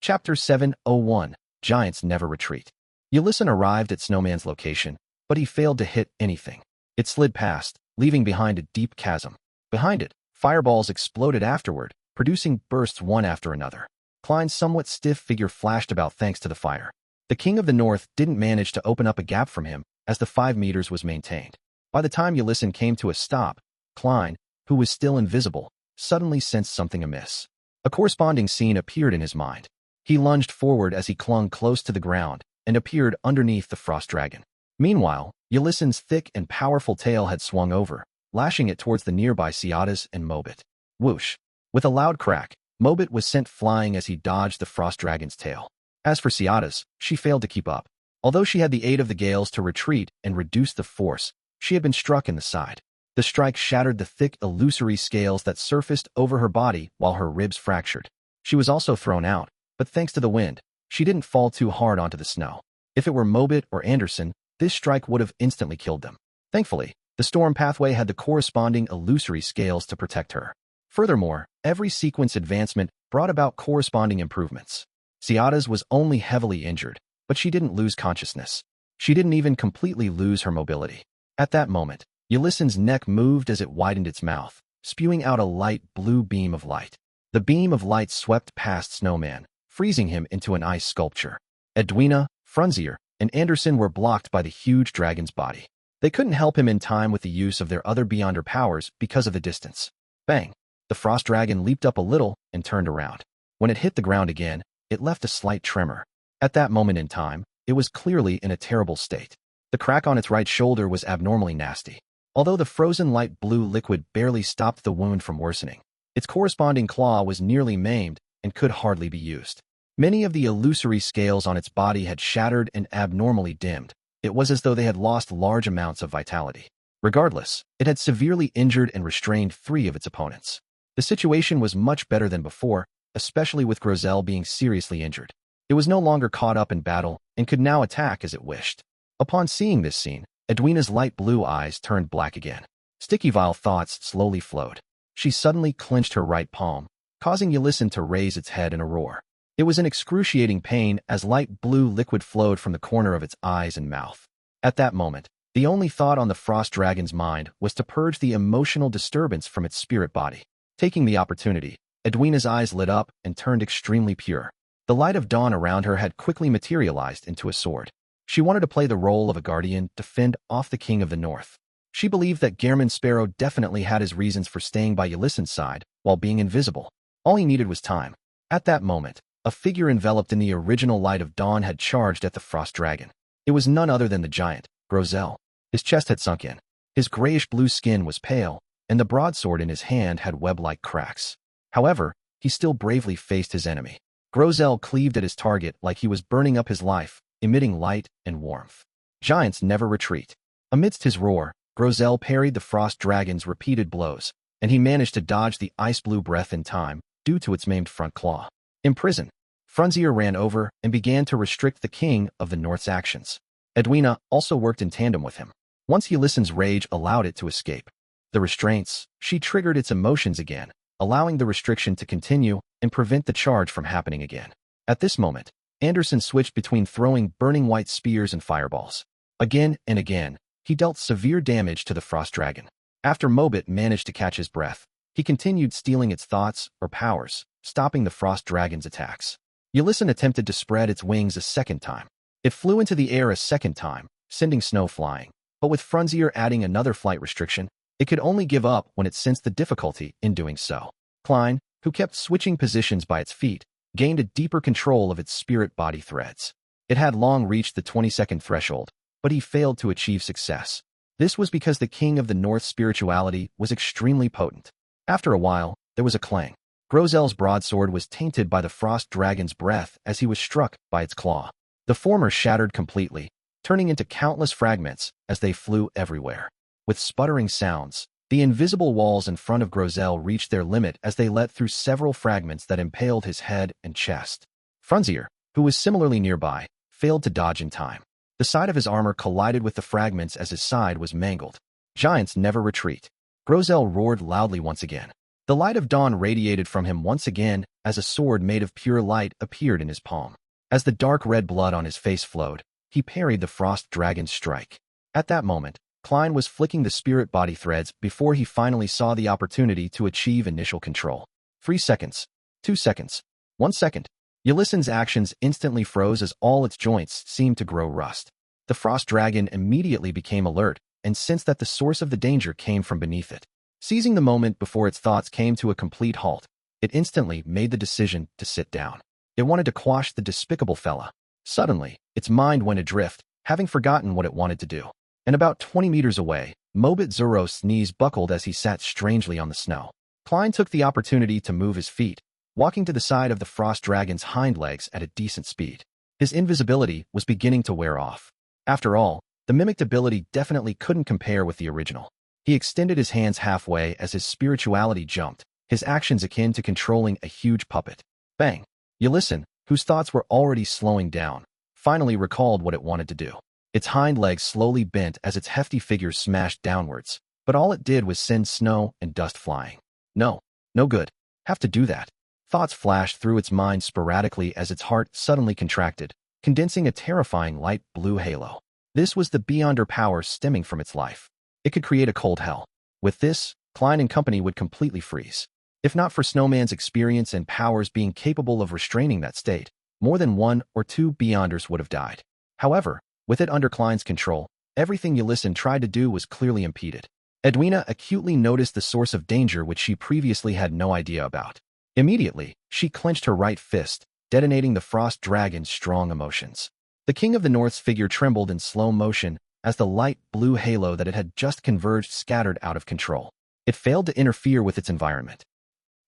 Chapter 701, Giants Never Retreat. Ulysses arrived at Snowman's location, but he failed to hit anything. It slid past, leaving behind a deep chasm. Behind it, fireballs exploded afterward, producing bursts one after another. Klein's somewhat stiff figure flashed about thanks to the fire. The King of the North didn't manage to open up a gap from him, as the 5 meters was maintained. By the time Ulysses came to a stop, Klein, who was still invisible, suddenly sensed something amiss. A corresponding scene appeared in his mind. He lunged forward as he clung close to the ground and appeared underneath the frost dragon. Meanwhile, Ulysses' thick and powerful tail had swung over, lashing it towards the nearby Ciadas and Mobit. Whoosh! With a loud crack, Mobit was sent flying as he dodged the frost dragon's tail. As for Ciadas, she failed to keep up. Although she had the aid of the gales to retreat and reduce the force, she had been struck in the side. The strike shattered the thick, illusory scales that surfaced over her body while her ribs fractured. She was also thrown out, but thanks to the wind, she didn't fall too hard onto the snow. If it were Mobit or Anderson, this strike would have instantly killed them. Thankfully, the storm pathway had the corresponding illusory scales to protect her. Furthermore, every sequence advancement brought about corresponding improvements. Ciadas was only heavily injured, but she didn't lose consciousness. She didn't even completely lose her mobility. At that moment, Ulysses' neck moved as it widened its mouth, spewing out a light blue beam of light. The beam of light swept past Snowman, freezing him into an ice sculpture. Edwina, Frunzier, and Anderson were blocked by the huge dragon's body. They couldn't help him in time with the use of their other Beyonder powers because of the distance. Bang! The frost dragon leaped up a little and turned around. When it hit the ground again, it left a slight tremor. At that moment in time, it was clearly in a terrible state. The crack on its right shoulder was abnormally nasty. Although the frozen light blue liquid barely stopped the wound from worsening, its corresponding claw was nearly maimed and could hardly be used. Many of the illusory scales on its body had shattered and abnormally dimmed. It was as though they had lost large amounts of vitality. Regardless, it had severely injured and restrained 3 of its opponents. The situation was much better than before, especially with Grosel being seriously injured. It was no longer caught up in battle and could now attack as it wished. Upon seeing this scene, Edwina's light blue eyes turned black again. Sticky vile thoughts slowly flowed. She suddenly clenched her right palm, causing Ulysses to raise its head in a roar. It was an excruciating pain as light blue liquid flowed from the corner of its eyes and mouth. At that moment, the only thought on the frost dragon's mind was to purge the emotional disturbance from its spirit body. Taking the opportunity, Edwina's eyes lit up and turned extremely pure. The light of dawn around her had quickly materialized into a sword. She wanted to play the role of a guardian to fend off the King of the North. She believed that Gehrman Sparrow definitely had his reasons for staying by Ulysses' side while being invisible. All he needed was time. At that moment, a figure enveloped in the original light of dawn had charged at the frost dragon. It was none other than the giant, Grosel. His chest had sunk in. His grayish-blue skin was pale, and the broadsword in his hand had web-like cracks. However, he still bravely faced his enemy. Grosel cleaved at his target like he was burning up his life, emitting light and warmth. Giants never retreat. Amidst his roar, Grosel parried the frost dragon's repeated blows, and he managed to dodge the ice-blue breath in time due to its maimed front claw. Imprisoned, Frunzier ran over and began to restrict the King of the North's actions. Edwina also worked in tandem with him. Once Ulysses' rage allowed it to escape the restraints, she triggered its emotions again, allowing the restriction to continue and prevent the charge from happening again. At this moment, Anderson switched between throwing burning white spears and fireballs. Again and again, he dealt severe damage to the frost dragon. After Mobit managed to catch his breath, he continued stealing its thoughts or powers, stopping the frost dragon's attacks. Ulysses attempted to spread its wings a second time. It flew into the air a second time, sending snow flying. But with Frunzier adding another flight restriction, it could only give up when it sensed the difficulty in doing so. Klein, who kept switching positions by its feet, gained a deeper control of its spirit body threads. It had long reached the 20-second threshold, but he failed to achieve success. This was because the King of the North's spirituality was extremely potent. After a while, there was a clang. Grosel's broadsword was tainted by the frost dragon's breath as he was struck by its claw. The former shattered completely, turning into countless fragments as they flew everywhere. With sputtering sounds, the invisible walls in front of Grosel reached their limit as they let through several fragments that impaled his head and chest. Frunzier, who was similarly nearby, failed to dodge in time. The side of his armor collided with the fragments as his side was mangled. Giants never retreat. Grosel roared loudly once again. The light of dawn radiated from him once again as a sword made of pure light appeared in his palm. As the dark red blood on his face flowed, he parried the frost dragon's strike. At that moment, Klein was flicking the spirit body threads before he finally saw the opportunity to achieve initial control. 3 seconds. 2 seconds. 1 second. Ulyssen's actions instantly froze as all its joints seemed to grow rust. The frost dragon immediately became alert and sensed that the source of the danger came from beneath it. Seizing the moment before its thoughts came to a complete halt, it instantly made the decision to sit down. It wanted to quash the despicable fella. Suddenly, its mind went adrift, having forgotten what it wanted to do. And about 20 meters away, Mobit Zuros's knees buckled as he sat strangely on the snow. Klein took the opportunity to move his feet, walking to the side of the frost dragon's hind legs at a decent speed. His invisibility was beginning to wear off. After all, the mimicked ability definitely couldn't compare with the original. He extended his hands halfway as his spirituality jumped, his actions akin to controlling a huge puppet. Bang! Ulyssen, whose thoughts were already slowing down, finally recalled what it wanted to do. Its hind legs slowly bent as its hefty figure smashed downwards, but all it did was send snow and dust flying. No good. Have to do that. Thoughts flashed through its mind sporadically as its heart suddenly contracted, condensing a terrifying light blue halo. This was the beyonder power stemming from its life. It could create a cold hell. With this, Klein and company would completely freeze. If not for Snowman's experience and powers being capable of restraining that state, more than 1 or 2 beyonders would have died. However, with it under Klein's control, everything Ulyssen tried to do was clearly impeded. Edwina acutely noticed the source of danger which she previously had no idea about. Immediately, she clenched her right fist, detonating the frost dragon's strong emotions. The King of the North's figure trembled in slow motion as the light blue halo that it had just converged scattered out of control. It failed to interfere with its environment.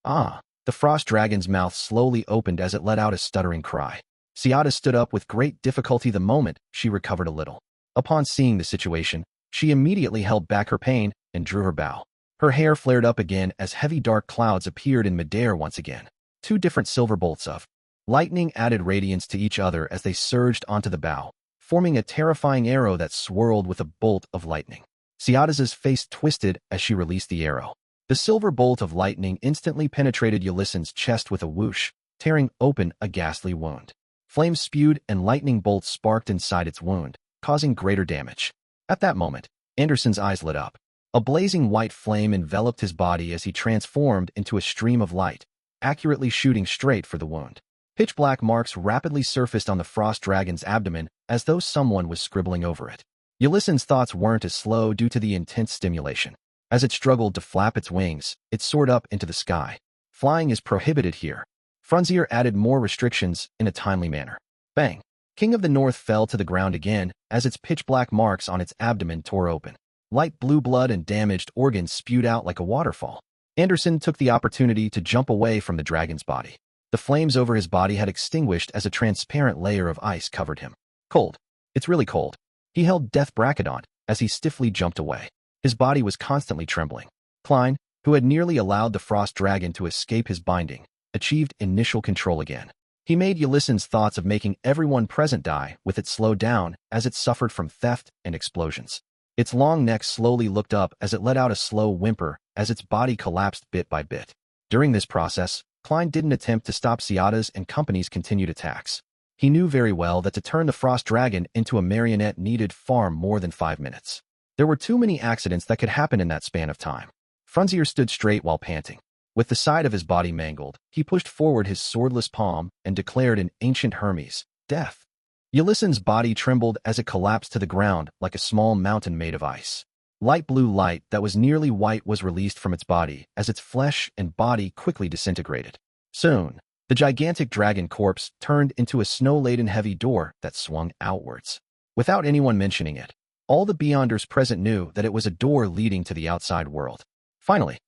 The frost dragon's mouth slowly opened as it let out a stuttering cry. Seata stood up with great difficulty the moment she recovered a little. Upon seeing the situation, she immediately held back her pain and drew her bow. Her hair flared up again as heavy dark clouds appeared in midair once again. 2 different silver bolts of lightning added radiance to each other as they surged onto the bow, forming a terrifying arrow that swirled with a bolt of lightning. Seata's face twisted as she released the arrow. The silver bolt of lightning instantly penetrated Ulyssen's chest with a whoosh, tearing open a ghastly wound. Flames spewed and lightning bolts sparked inside its wound, causing greater damage. At that moment, Anderson's eyes lit up. A blazing white flame enveloped his body as he transformed into a stream of light, accurately shooting straight for the wound. Pitch-black marks rapidly surfaced on the frost dragon's abdomen as though someone was scribbling over it. Ulyssen's thoughts weren't as slow due to the intense stimulation. As it struggled to flap its wings, it soared up into the sky. Flying is prohibited here. Frunzier added more restrictions in a timely manner. Bang! King of the North fell to the ground again as its pitch-black marks on its abdomen tore open. Light blue blood and damaged organs spewed out like a waterfall. Anderson took the opportunity to jump away from the dragon's body. The flames over his body had extinguished as a transparent layer of ice covered him. Cold. It's really cold. He held Death Brachydion as he stiffly jumped away. His body was constantly trembling. Klein, who had nearly allowed the frost dragon to escape his binding, achieved initial control again. He made Ulyssen's thoughts of making everyone present die with it slowed down as it suffered from theft and explosions. Its long neck slowly looked up as it let out a slow whimper as its body collapsed bit by bit. During this process, Klein didn't attempt to stop Seata's and company's continued attacks. He knew very well that to turn the frost dragon into a marionette needed far more than 5 minutes. There were too many accidents that could happen in that span of time. Frunzier stood straight while panting. With the side of his body mangled, he pushed forward his swordless palm and declared in ancient Hermes, "Death." Ulyssen's body trembled as it collapsed to the ground like a small mountain made of ice. Light blue light that was nearly white was released from its body as its flesh and body quickly disintegrated. Soon, the gigantic dragon corpse turned into a snow-laden heavy door that swung outwards. Without anyone mentioning it, all the Beyonders present knew that it was a door leading to the outside world. Finally,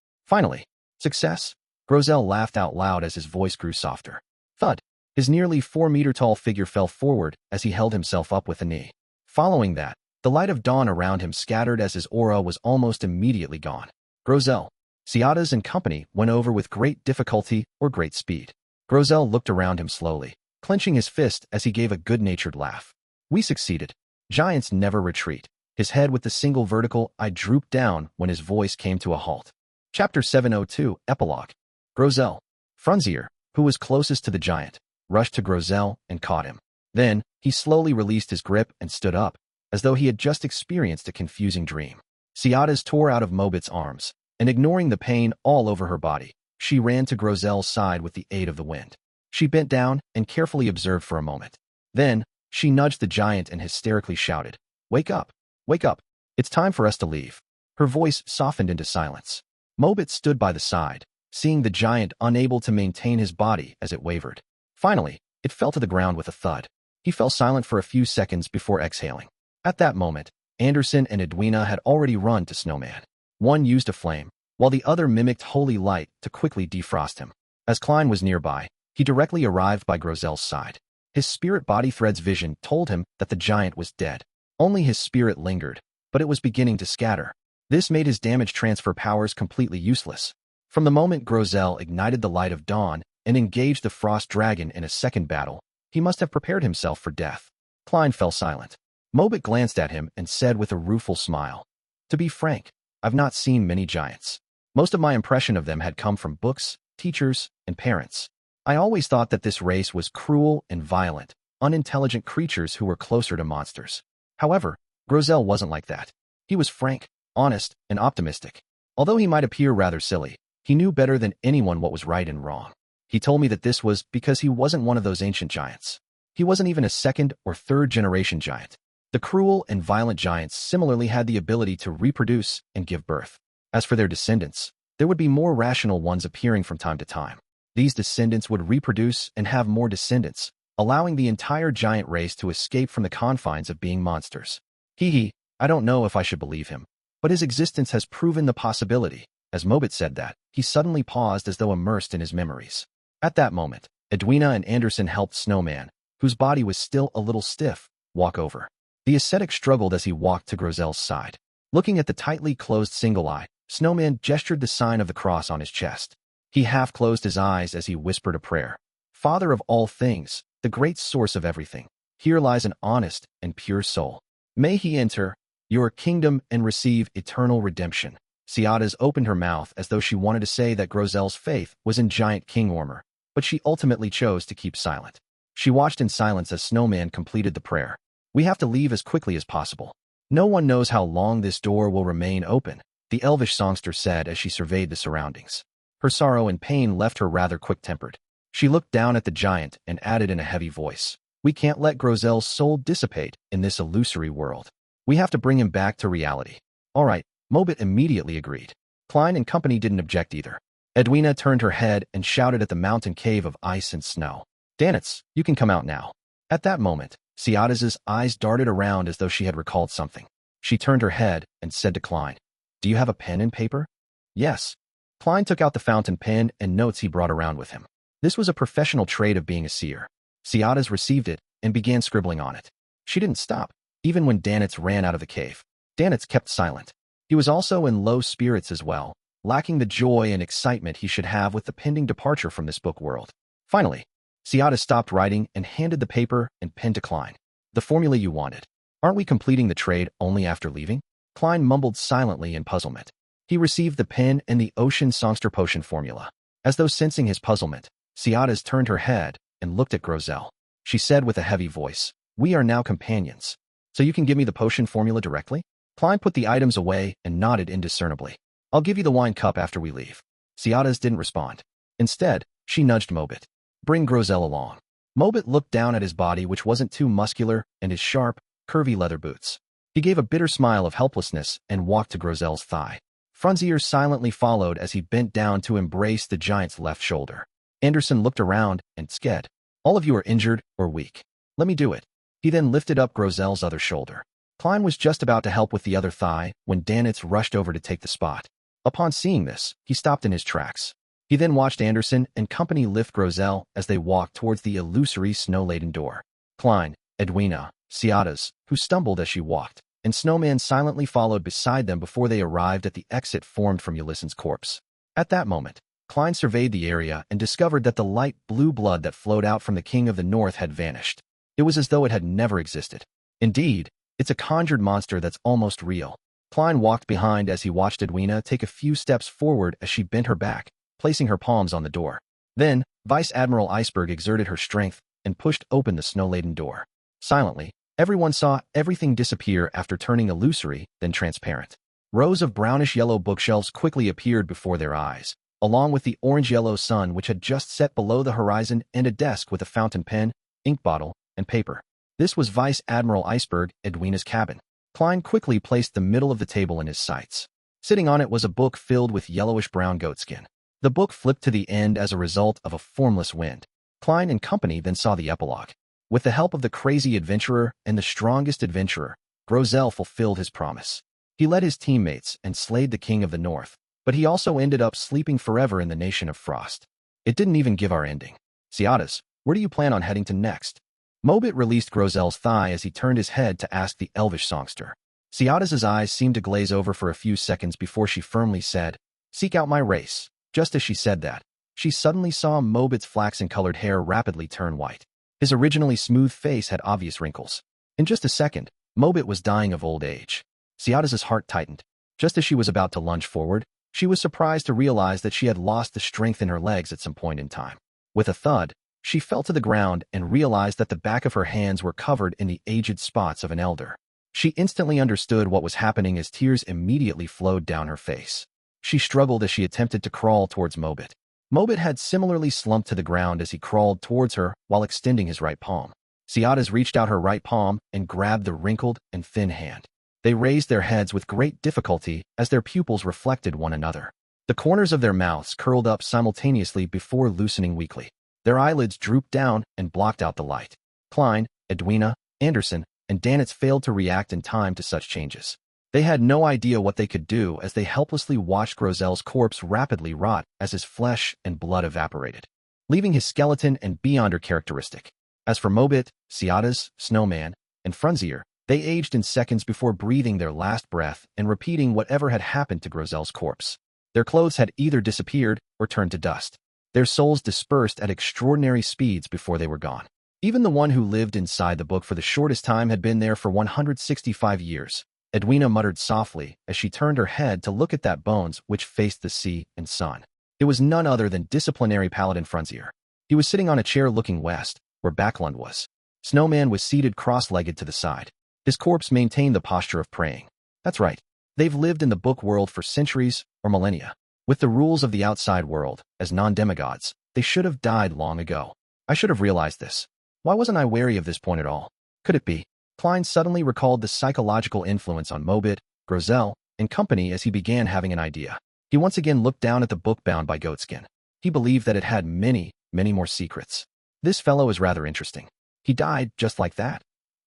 success! Grosel laughed out loud as his voice grew softer. Thud! His nearly 4-meter-tall figure fell forward as he held himself up with a knee. Following that, the light of dawn around him scattered as his aura was almost immediately gone. Grosel, Seata's and company went over with great difficulty or great speed. Grosel looked around him slowly, clenching his fist as he gave a good-natured laugh. We succeeded. Giants never retreat. His head with the single vertical eye drooped down when his voice came to a halt. Chapter 702, Epilogue. Grosel, Frunzier, who was closest to the giant, rushed to Grosel and caught him. Then, he slowly released his grip and stood up, as though he had just experienced a confusing dream. Ciadas tore out of Mobit's arms, and ignoring the pain all over her body, she ran to Grosel's side with the aid of the wind. She bent down and carefully observed for a moment. Then, she nudged the giant and hysterically shouted, "Wake up! Wake up! It's time for us to leave." Her voice softened into silence. Mobit stood by the side, seeing the giant unable to maintain his body as it wavered. Finally, it fell to the ground with a thud. He fell silent for a few seconds before exhaling. At that moment, Anderson and Edwina had already run to Snowman. One used a flame, while the other mimicked holy light to quickly defrost him. As Klein was nearby, he directly arrived by Grosel's side. His spirit body thread's vision told him that the giant was dead. Only his spirit lingered, but it was beginning to scatter. This made his damage transfer powers completely useless. From the moment Grosel ignited the light of dawn and engaged the frost dragon in a second battle, he must have prepared himself for death. Klein fell silent. Mobit glanced at him and said with a rueful smile, "To be frank, I've not seen many giants. Most of my impression of them had come from books, teachers, and parents. I always thought that this race was cruel and violent, unintelligent creatures who were closer to monsters. However, Grosel wasn't like that. He was frank, honest, and optimistic. Although he might appear rather silly, he knew better than anyone what was right and wrong. He told me that this was because he wasn't one of those ancient giants. He wasn't even a second or third generation giant. The cruel and violent giants similarly had the ability to reproduce and give birth. As for their descendants, there would be more rational ones appearing from time to time. These descendants would reproduce and have more descendants, allowing the entire giant race to escape from the confines of being monsters. I don't know if I should believe him, but his existence has proven the possibility." As Mobit said that, he suddenly paused as though immersed in his memories. At that moment, Edwina and Anderson helped Snowman, whose body was still a little stiff, walk over. The ascetic struggled as he walked to Grosel's side. Looking at the tightly closed single eye, Snowman gestured the sign of the cross on his chest. He half closed his eyes as he whispered a prayer. "Father of all things, the great source of everything, here lies an honest and pure soul. May he enter your kingdom and receive eternal redemption." Ciadas opened her mouth as though she wanted to say that Grosel's faith was in giant King Ormer, but she ultimately chose to keep silent. She watched in silence as Snowman completed the prayer. "We have to leave as quickly as possible. No one knows how long this door will remain open," the elvish songster said as she surveyed the surroundings. Her sorrow and pain left her rather quick-tempered. She looked down at the giant and added in a heavy voice, "We can't let Grosel's soul dissipate in this illusory world. We have to bring him back to reality." "All right," Mobit immediately agreed. Klein and company didn't object either. Edwina turned her head and shouted at the mountain cave of ice and snow, "Danitz, you can come out now." At that moment, Ciadas's eyes darted around as though she had recalled something. She turned her head and said to Klein, "Do you have a pen and paper?" "Yes." Klein took out the fountain pen and notes he brought around with him. This was a professional trait of being a seer. Ciadas received it and began scribbling on it. She didn't stop, even when Danitz ran out of the cave. Danitz kept silent. He was also in low spirits as well, lacking the joy and excitement he should have with the pending departure from this book world. Finally, Ciadas stopped writing and handed the paper and pen to Klein. "The formula you wanted. Aren't we completing the trade only after leaving?" Klein mumbled silently in puzzlement. He received the pen and the ocean songster potion formula. As though sensing his puzzlement, Ciadas turned her head and looked at Grosel. She said with a heavy voice, "We are now companions. So you can give me the potion formula directly?" Klein put the items away and nodded indiscernibly. "I'll give you the wine cup after we leave." Ciadas didn't respond. Instead, she nudged Mobit. "Bring Grosel along." Mobit looked down at his body, which wasn't too muscular, and his sharp, curvy leather boots. He gave a bitter smile of helplessness and walked to Grosel's thigh. Frunzier silently followed as he bent down to embrace the giant's left shoulder. Anderson looked around and said, "All of you are injured or weak. Let me do it." He then lifted up Grosel's other shoulder. Klein was just about to help with the other thigh when Danitz rushed over to take the spot. Upon seeing this, he stopped in his tracks. He then watched Anderson and company lift Grosel as they walked towards the illusory snow-laden door. Klein, Edwina, Ciadas, who stumbled as she walked, and Snowman silently followed beside them before they arrived at the exit formed from Ulysson's corpse. At that moment, Klein surveyed the area and discovered that the light blue blood that flowed out from the King of the North had vanished. It was as though it had never existed. Indeed, it's a conjured monster that's almost real. Klein walked behind as he watched Edwina take a few steps forward as she bent her back, placing her palms on the door. Then, Vice Admiral Iceberg exerted her strength and pushed open the snow-laden door. Silently, everyone saw everything disappear after turning illusory, then transparent. Rows of brownish-yellow bookshelves quickly appeared before their eyes, along with the orange-yellow sun which had just set below the horizon and a desk with a fountain pen, ink bottle, and paper. This was Vice Admiral Iceberg, Edwina's cabin. Klein quickly placed the middle of the table in his sights. Sitting on it was a book filled with yellowish-brown goatskin. The book flipped to the end as a result of a formless wind. Klein and company then saw the epilogue. With the help of the crazy adventurer and the strongest adventurer, Groszel fulfilled his promise. He led his teammates and slayed the King of the North, but he also ended up sleeping forever in the Nation of Frost. It didn't even give our ending. Ciadas, where do you plan on heading to next? Mobit released Grozel's thigh as he turned his head to ask the elvish songster. Ciadas's eyes seemed to glaze over for a few seconds before she firmly said, "Seek out my race." Just as she said that, she suddenly saw Mobit's flaxen-colored hair rapidly turn white. His originally smooth face had obvious wrinkles. In just a second, Mobit was dying of old age. Ciadas's heart tightened. Just as she was about to lunge forward, she was surprised to realize that she had lost the strength in her legs at some point in time. With a thud, she fell to the ground and realized that the back of her hands were covered in the aged spots of an elder. She instantly understood what was happening as tears immediately flowed down her face. She struggled as she attempted to crawl towards Mobit. Mobit had similarly slumped to the ground as he crawled towards her while extending his right palm. Ciadas reached out her right palm and grabbed the wrinkled and thin hand. They raised their heads with great difficulty as their pupils reflected one another. The corners of their mouths curled up simultaneously before loosening weakly. Their eyelids drooped down and blocked out the light. Klein, Edwina, Anderson, and Danitz failed to react in time to such changes. They had no idea what they could do as they helplessly watched Grozel's corpse rapidly rot as his flesh and blood evaporated, leaving his skeleton and beyonder characteristic. As for Mobit, Ciadas, Snowman, and Frunzier, they aged in seconds before breathing their last breath and repeating whatever had happened to Grozel's corpse. Their clothes had either disappeared or turned to dust. Their souls dispersed at extraordinary speeds before they were gone. Even the one who lived inside the book for the shortest time had been there for 165 years. Edwina muttered softly as she turned her head to look at that bones which faced the sea and sun. It was none other than disciplinary Paladin Frunzier. He was sitting on a chair looking west, where Elland was. Snowman was seated cross-legged to the side. His corpse maintained the posture of praying. That's right. They've lived in the book world for centuries or millennia. With the rules of the outside world, as non-demigods, they should have died long ago. I should have realized this. Why wasn't I wary of this point at all? Could it be? Klein suddenly recalled the psychological influence on Mobit, Groszel, and company as he began having an idea. He once again looked down at the book bound by goatskin. He believed that it had many, many more secrets. This fellow is rather interesting. He died just like that.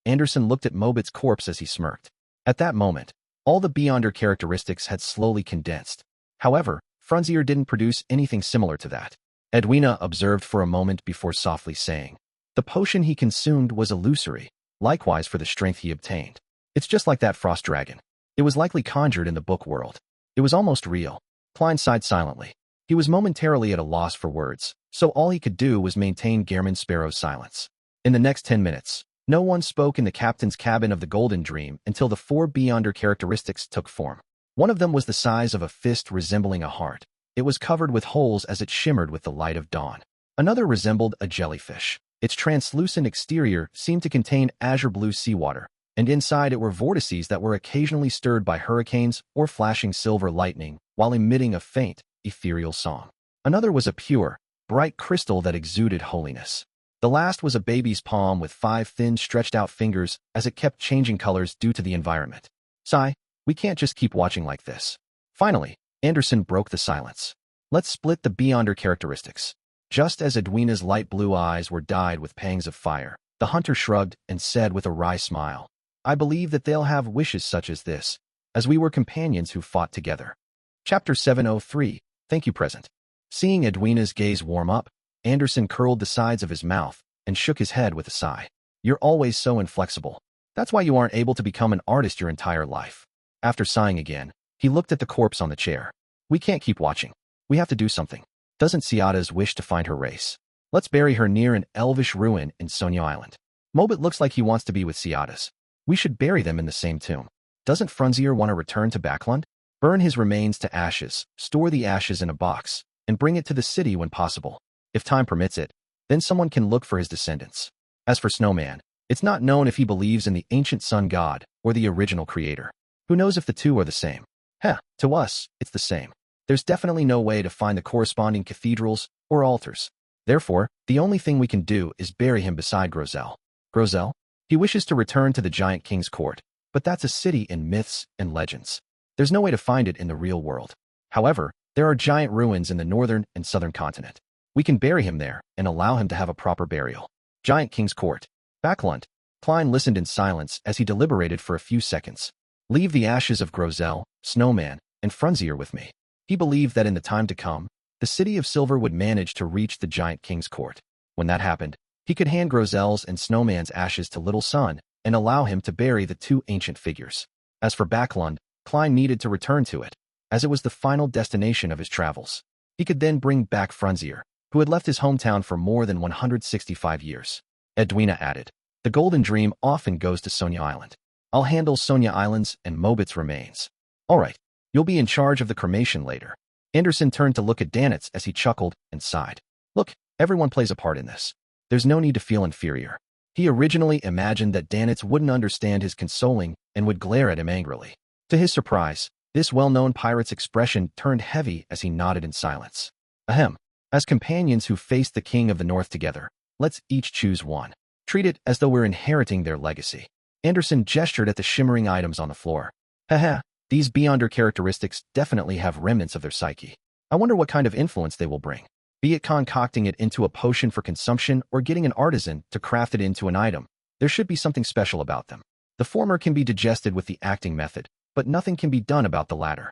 Anderson looked at Mobit's corpse as he smirked. At that moment, all the beyonder characteristics had slowly condensed. However, Frunzier didn't produce anything similar to that. Edwina observed for a moment before softly saying, "The potion he consumed was illusory, likewise for the strength he obtained. It's just like that frost dragon. It was likely conjured in the book world. It was almost real." Klein sighed silently. He was momentarily at a loss for words, so all he could do was maintain Gehrman Sparrow's silence. In the next 10 minutes, no one spoke in the captain's cabin of the Golden Dream until the 4 beyonder characteristics took form. One of them was the size of a fist resembling a heart. It was covered with holes as it shimmered with the light of dawn. Another resembled a jellyfish. Its translucent exterior seemed to contain azure blue seawater, and inside it were vortices that were occasionally stirred by hurricanes or flashing silver lightning while emitting a faint, ethereal song. Another was a pure, bright crystal that exuded holiness. The last was a baby's palm with 5 thin, stretched-out fingers as it kept changing colors due to the environment. "Sigh, we can't just keep watching like this." Finally, Anderson broke the silence. "Let's split the beyonder characteristics." Just as Edwina's light blue eyes were dyed with pangs of fire, the hunter shrugged and said with a wry smile, "I believe that they'll have wishes such as this, as we were companions who fought together." Chapter 703, Thank You Present. Seeing Edwina's gaze warm up, Anderson curled the sides of his mouth and shook his head with a sigh. "You're always so inflexible. That's why you aren't able to become an artist your entire life." After sighing again, he looked at the corpse on the chair. "We can't keep watching. We have to do something. Doesn't Ciadas wish to find her race? Let's bury her near an elvish ruin in Sonio Island. Mobit looks like he wants to be with Ciadas. We should bury them in the same tomb. Doesn't Frunzier want to return to Elland? Burn his remains to ashes, store the ashes in a box, and bring it to the city when possible. If time permits it, then someone can look for his descendants. As for Snowman, it's not known if he believes in the ancient sun god or the original creator. Who knows if the two are the same? To us, it's the same. There's definitely no way to find the corresponding cathedrals or altars. Therefore, the only thing we can do is bury him beside Grosel. Grosel? He wishes to return to the giant king's court, but that's a city in myths and legends. There's no way to find it in the real world. However, there are giant ruins in the northern and southern continent. We can bury him there and allow him to have a proper burial. Giant king's court. Elland. Klein listened in silence as he deliberated for a few seconds. Leave the ashes of Grosel, Snowman, and Frunzier with me. He believed that in the time to come, the city of Silver would manage to reach the giant king's court. When that happened, he could hand Grosel's and Snowman's ashes to Little Sun and allow him to bury the two ancient figures. As for Elland, Klein needed to return to it, as it was the final destination of his travels. He could then bring back Frunzier, who had left his hometown for more than 165 years. Edwina added, the golden dream often goes to Sonia Island. I'll handle Sonia Islands and Mobit's remains. All right, you'll be in charge of the cremation later. Anderson turned to look at Danitz as he chuckled and sighed. Look, everyone plays a part in this. There's no need to feel inferior. He originally imagined that Danitz wouldn't understand his consoling and would glare at him angrily. To his surprise, this well-known pirate's expression turned heavy as he nodded in silence. Ahem. As companions who faced the King of the North together, let's each choose one. Treat it as though we're inheriting their legacy. Anderson gestured at the shimmering items on the floor. These Beyonder characteristics definitely have remnants of their psyche. I wonder what kind of influence they will bring. Be it concocting it into a potion for consumption or getting an artisan to craft it into an item, there should be something special about them. The former can be digested with the acting method, but nothing can be done about the latter.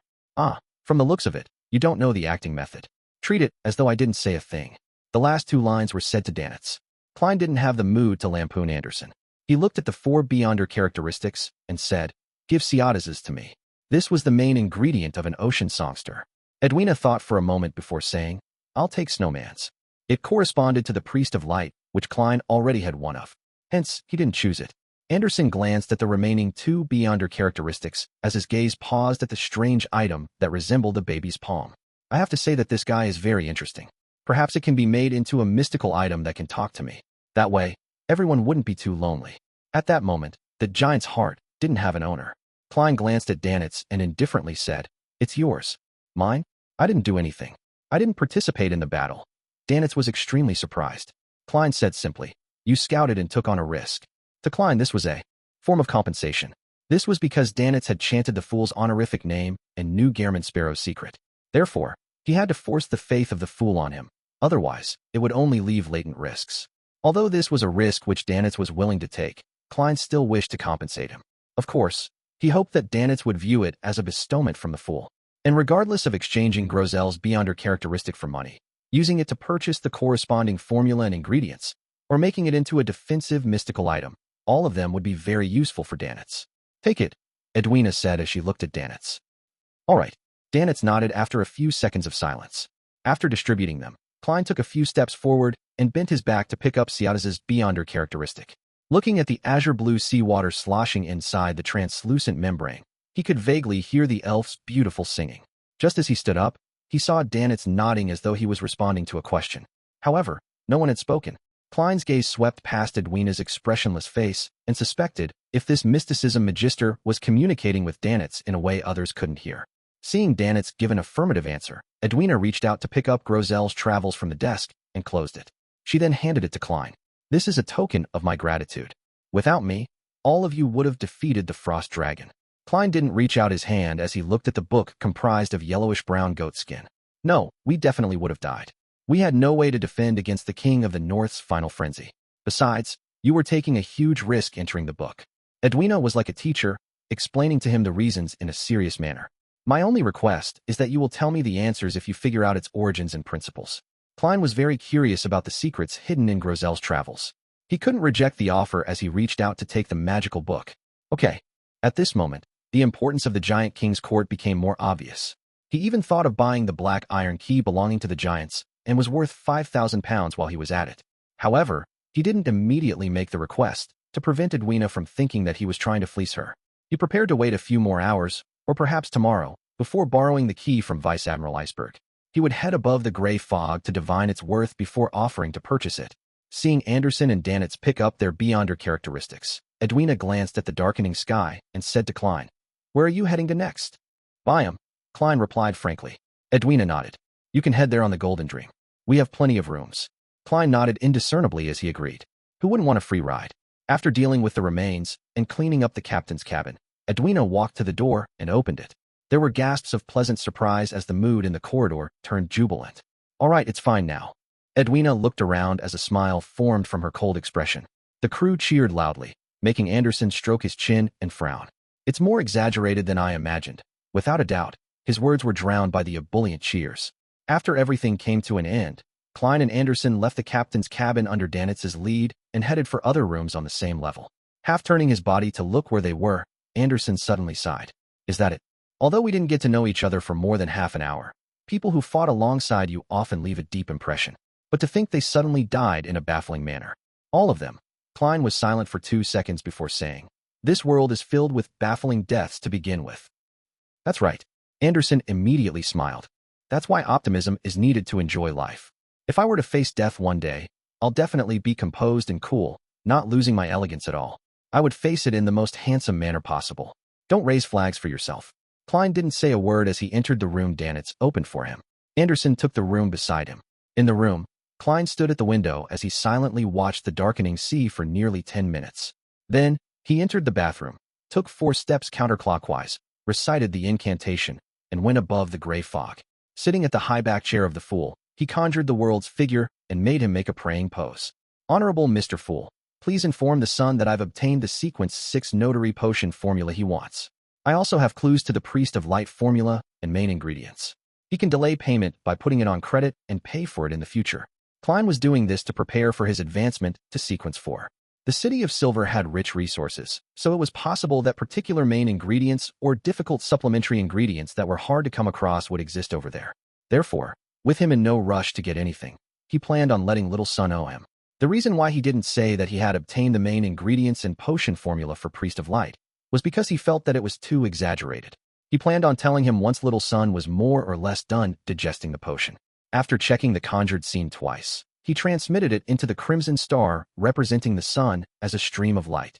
From the looks of it, you don't know the acting method. Treat it as though I didn't say a thing. The last two lines were said to Danitz. Klein didn't have the mood to lampoon Anderson. He looked at the four Beyonder characteristics and said, give Ciadazes to me. This was the main ingredient of an ocean songster. Edwina thought for a moment before saying, I'll take Snowman's. It corresponded to the Priest of Light, which Klein already had one of. Hence, he didn't choose it. Anderson glanced at the remaining two Beyonder characteristics as his gaze paused at the strange item that resembled a baby's palm. I have to say that this guy is very interesting. Perhaps it can be made into a mystical item that can talk to me. That way, everyone wouldn't be too lonely. At that moment, the giant's heart didn't have an owner. Klein glanced at Danitz and indifferently said, it's yours. Mine? I didn't do anything. I didn't participate in the battle. Danitz was extremely surprised. Klein said simply, you scouted and took on a risk. To Klein, this was a form of compensation. This was because Danitz had chanted the fool's honorific name and knew Gehrman Sparrow's secret. Therefore, he had to force the faith of the fool on him. Otherwise, it would only leave latent risks. Although this was a risk which Danitz was willing to take, Klein still wished to compensate him. Of course, he hoped that Danitz would view it as a bestowment from the fool. And regardless of exchanging Grosel's Beyonder characteristic for money, using it to purchase the corresponding formula and ingredients, or making it into a defensive mystical item, all of them would be very useful for Danitz. Take it, Edwina said as she looked at Danitz. All right. Danitz nodded after a few seconds of silence. After distributing them, Klein took a few steps forward and bent his back to pick up Ciadaz's Beyonder characteristic. Looking at the azure-blue seawater sloshing inside the translucent membrane, he could vaguely hear the elf's beautiful singing. Just as he stood up, he saw Danitz nodding as though he was responding to a question. However, no one had spoken. Klein's gaze swept past Edwina's expressionless face and suspected if this mysticism magister was communicating with Danitz in a way others couldn't hear. Seeing Danitz give an affirmative answer, Edwina reached out to pick up Grosel's travels from the desk and closed it. She then handed it to Klein. This is a token of my gratitude. Without me, all of you would have defeated the Frost Dragon. Klein didn't reach out his hand as he looked at the book comprised of yellowish-brown goat skin. No, we definitely would have died. We had no way to defend against the King of the North's final frenzy. Besides, you were taking a huge risk entering the book. Edwina was like a teacher, explaining to him the reasons in a serious manner. My only request is that you will tell me the answers if you figure out its origins and principles. Klein was very curious about the secrets hidden in Grosel's travels. He couldn't reject the offer as he reached out to take the magical book. Okay. At this moment, the importance of the Giant King's court became more obvious. He even thought of buying the black iron key belonging to the giants and was worth 5,000 pounds while he was at it. However, he didn't immediately make the request to prevent Edwina from thinking that he was trying to fleece her. He prepared to wait a few more hours, or perhaps tomorrow, before borrowing the key from Vice Admiral Iceberg. He would head above the gray fog to divine its worth before offering to purchase it. Seeing Anderson and Danitz pick up their beyonder characteristics, Edwina glanced at the darkening sky and said to Klein, "Where are you heading to next?" "Buy 'em," Klein replied frankly. Edwina nodded. "You can head there on the Golden Dream. We have plenty of rooms." Klein nodded indiscernibly as he agreed. Who wouldn't want a free ride? After dealing with the remains and cleaning up the captain's cabin, Edwina walked to the door and opened it. There were gasps of pleasant surprise as the mood in the corridor turned jubilant. "All right, it's fine now." Edwina looked around as a smile formed from her cold expression. The crew cheered loudly, making Anderson stroke his chin and frown. "It's more exaggerated than I imagined." Without a doubt, his words were drowned by the ebullient cheers. After everything came to an end, Klein and Anderson left the captain's cabin under Danitz's lead and headed for other rooms on the same level. Half turning his body to look where they were, Anderson suddenly sighed. "Is that it? Although we didn't get to know each other for more than half an hour, people who fought alongside you often leave a deep impression. But to think they suddenly died in a baffling manner. All of them." Klein was silent for 2 seconds before saying, "This world is filled with baffling deaths to begin with." "That's right." Anderson immediately smiled. "That's why optimism is needed to enjoy life. If I were to face death one day, I'll definitely be composed and cool, not losing my elegance at all. I would face it in the most handsome manner possible. Don't raise flags for yourself." Klein didn't say a word as he entered the room Danitz opened for him. Anderson took the room beside him. In the room, Klein stood at the window as he silently watched the darkening sea for nearly 10 minutes. Then, he entered the bathroom, took 4 steps counterclockwise, recited the incantation, and went above the gray fog. Sitting at the high-back chair of the Fool, he conjured the world's figure and made him make a praying pose. "Honorable Mr. Fool, please inform the Sun that I've obtained the Sequence 6 notary potion formula he wants. I also have clues to the Priest of Light formula and main ingredients. He can delay payment by putting it on credit and pay for it in the future." Klein was doing this to prepare for his advancement to Sequence 4. The City of Silver had rich resources, so it was possible that particular main ingredients or difficult supplementary ingredients that were hard to come across would exist over there. Therefore, with him in no rush to get anything, he planned on letting Little Sun owe him. The reason why he didn't say that he had obtained the main ingredients and potion formula for Priest of Light was because he felt that it was too exaggerated. He planned on telling him once Little Sun was more or less done digesting the potion. After checking the conjured scene twice, he transmitted it into the crimson star representing the sun as a stream of light.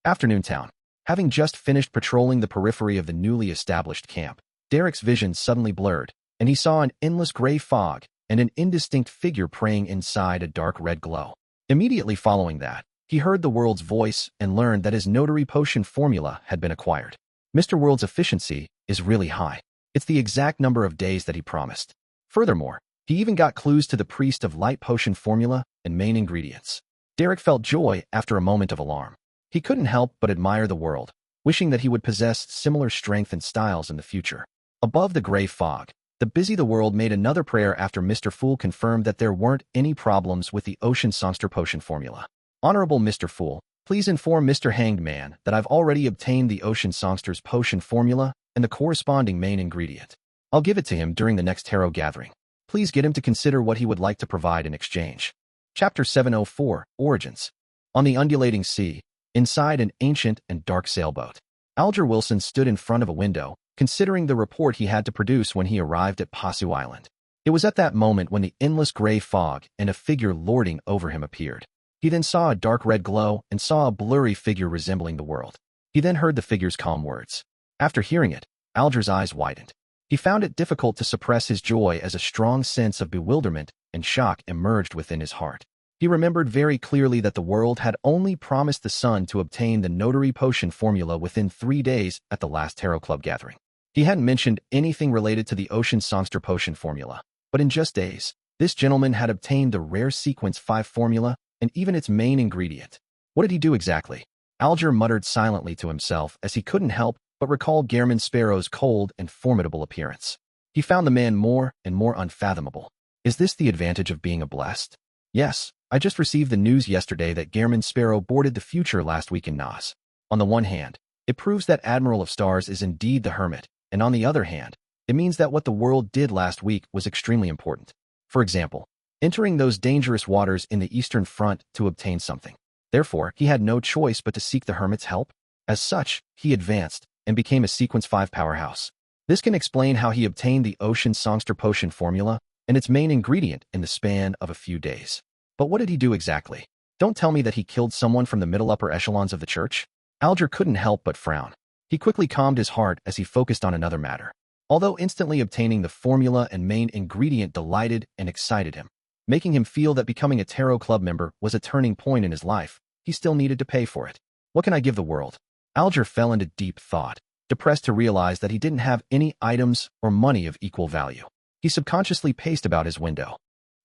Afternoon Town. Having just finished patrolling the periphery of the newly established camp, Derek's vision suddenly blurred, and he saw an endless gray fog and an indistinct figure praying inside a dark red glow. Immediately following that, he heard the world's voice and learned that his notary potion formula had been acquired. Mr. World's efficiency is really high. It's the exact number of days that he promised. Furthermore, he even got clues to the Priest of Light potion formula and main ingredients. Derek felt joy after a moment of alarm. He couldn't help but admire the world, wishing that he would possess similar strength and styles in the future. Above the gray fog, the world made another prayer after Mr. Fool confirmed that there weren't any problems with the Ocean Songster potion formula. "Honorable Mr. Fool, please inform Mr. Hanged Man that I've already obtained the Ocean Songster's potion formula and the corresponding main ingredient. I'll give it to him during the next tarot gathering. Please get him to consider what he would like to provide in exchange." Chapter 704, Origins. On the undulating sea, inside an ancient and dark sailboat, Alger Wilson stood in front of a window, considering the report he had to produce when he arrived at Pasu Island. It was at that moment when the endless gray fog and a figure lording over him appeared. He then saw a dark red glow and saw a blurry figure resembling the world. He then heard the figure's calm words. After hearing it, Alger's eyes widened. He found it difficult to suppress his joy as a strong sense of bewilderment and shock emerged within his heart. He remembered very clearly that the world had only promised the Sun to obtain the notary potion formula within 3 days at the last Tarot Club gathering. He hadn't mentioned anything related to the Ocean Songster potion formula, but in just days, this gentleman had obtained the rare Sequence 5 formula and even its main ingredient. What did he do exactly? Alger muttered silently to himself as he couldn't help but recalled Gairman Sparrow's cold and formidable appearance. He found the man more and more unfathomable. Is this the advantage of being a blessed? Yes, I just received the news yesterday that Gairman Sparrow boarded the Future last week in Nas. On the one hand, it proves that Admiral of Stars is indeed the hermit, and on the other hand, it means that what the world did last week was extremely important. For example, entering those dangerous waters in the Eastern Front to obtain something. Therefore, he had no choice but to seek the hermit's help. As such, he advanced and became a Sequence 5 powerhouse. This can explain how he obtained the ocean songster potion formula and its main ingredient in the span of a few days. But what did he do exactly? Don't tell me that he killed someone from the middle upper echelons of the church. Alger couldn't help but frown. He quickly calmed his heart as he focused on another matter. Although instantly obtaining the formula and main ingredient delighted and excited him, making him feel that becoming a tarot club member was a turning point in his life, he still needed to pay for it. What can I give the world? Alger fell into deep thought, depressed to realize that he didn't have any items or money of equal value. He subconsciously paced about his window.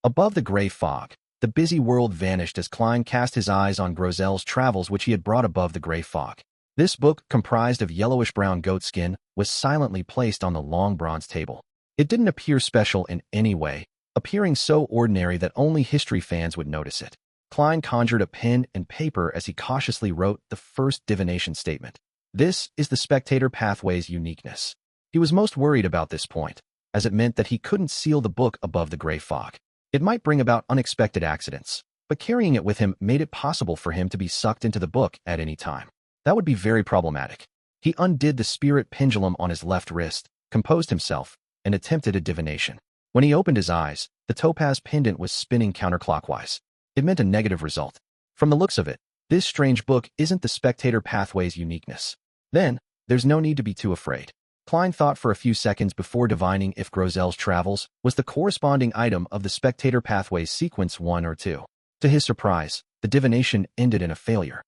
Above the gray fog, the busy world vanished as Klein cast his eyes on Grozel's travels, which he had brought above the gray fog. This book, comprised of yellowish-brown goatskin, was silently placed on the long bronze table. It didn't appear special in any way, appearing so ordinary that only history fans would notice it. Klein conjured a pen and paper as he cautiously wrote the first divination statement. This is the spectator pathway's uniqueness. He was most worried about this point, as it meant that he couldn't seal the book above the gray fog. It might bring about unexpected accidents, but carrying it with him made it possible for him to be sucked into the book at any time. That would be very problematic. He undid the spirit pendulum on his left wrist, composed himself, and attempted a divination. When he opened his eyes, the topaz pendant was spinning counterclockwise. It meant a negative result. From the looks of it, this strange book isn't the spectator pathway's uniqueness. Then, there's no need to be too afraid. Klein thought for a few seconds before divining if Grozel's travels was the corresponding item of the spectator pathway's sequence 1 or 2. To his surprise, the divination ended in a failure.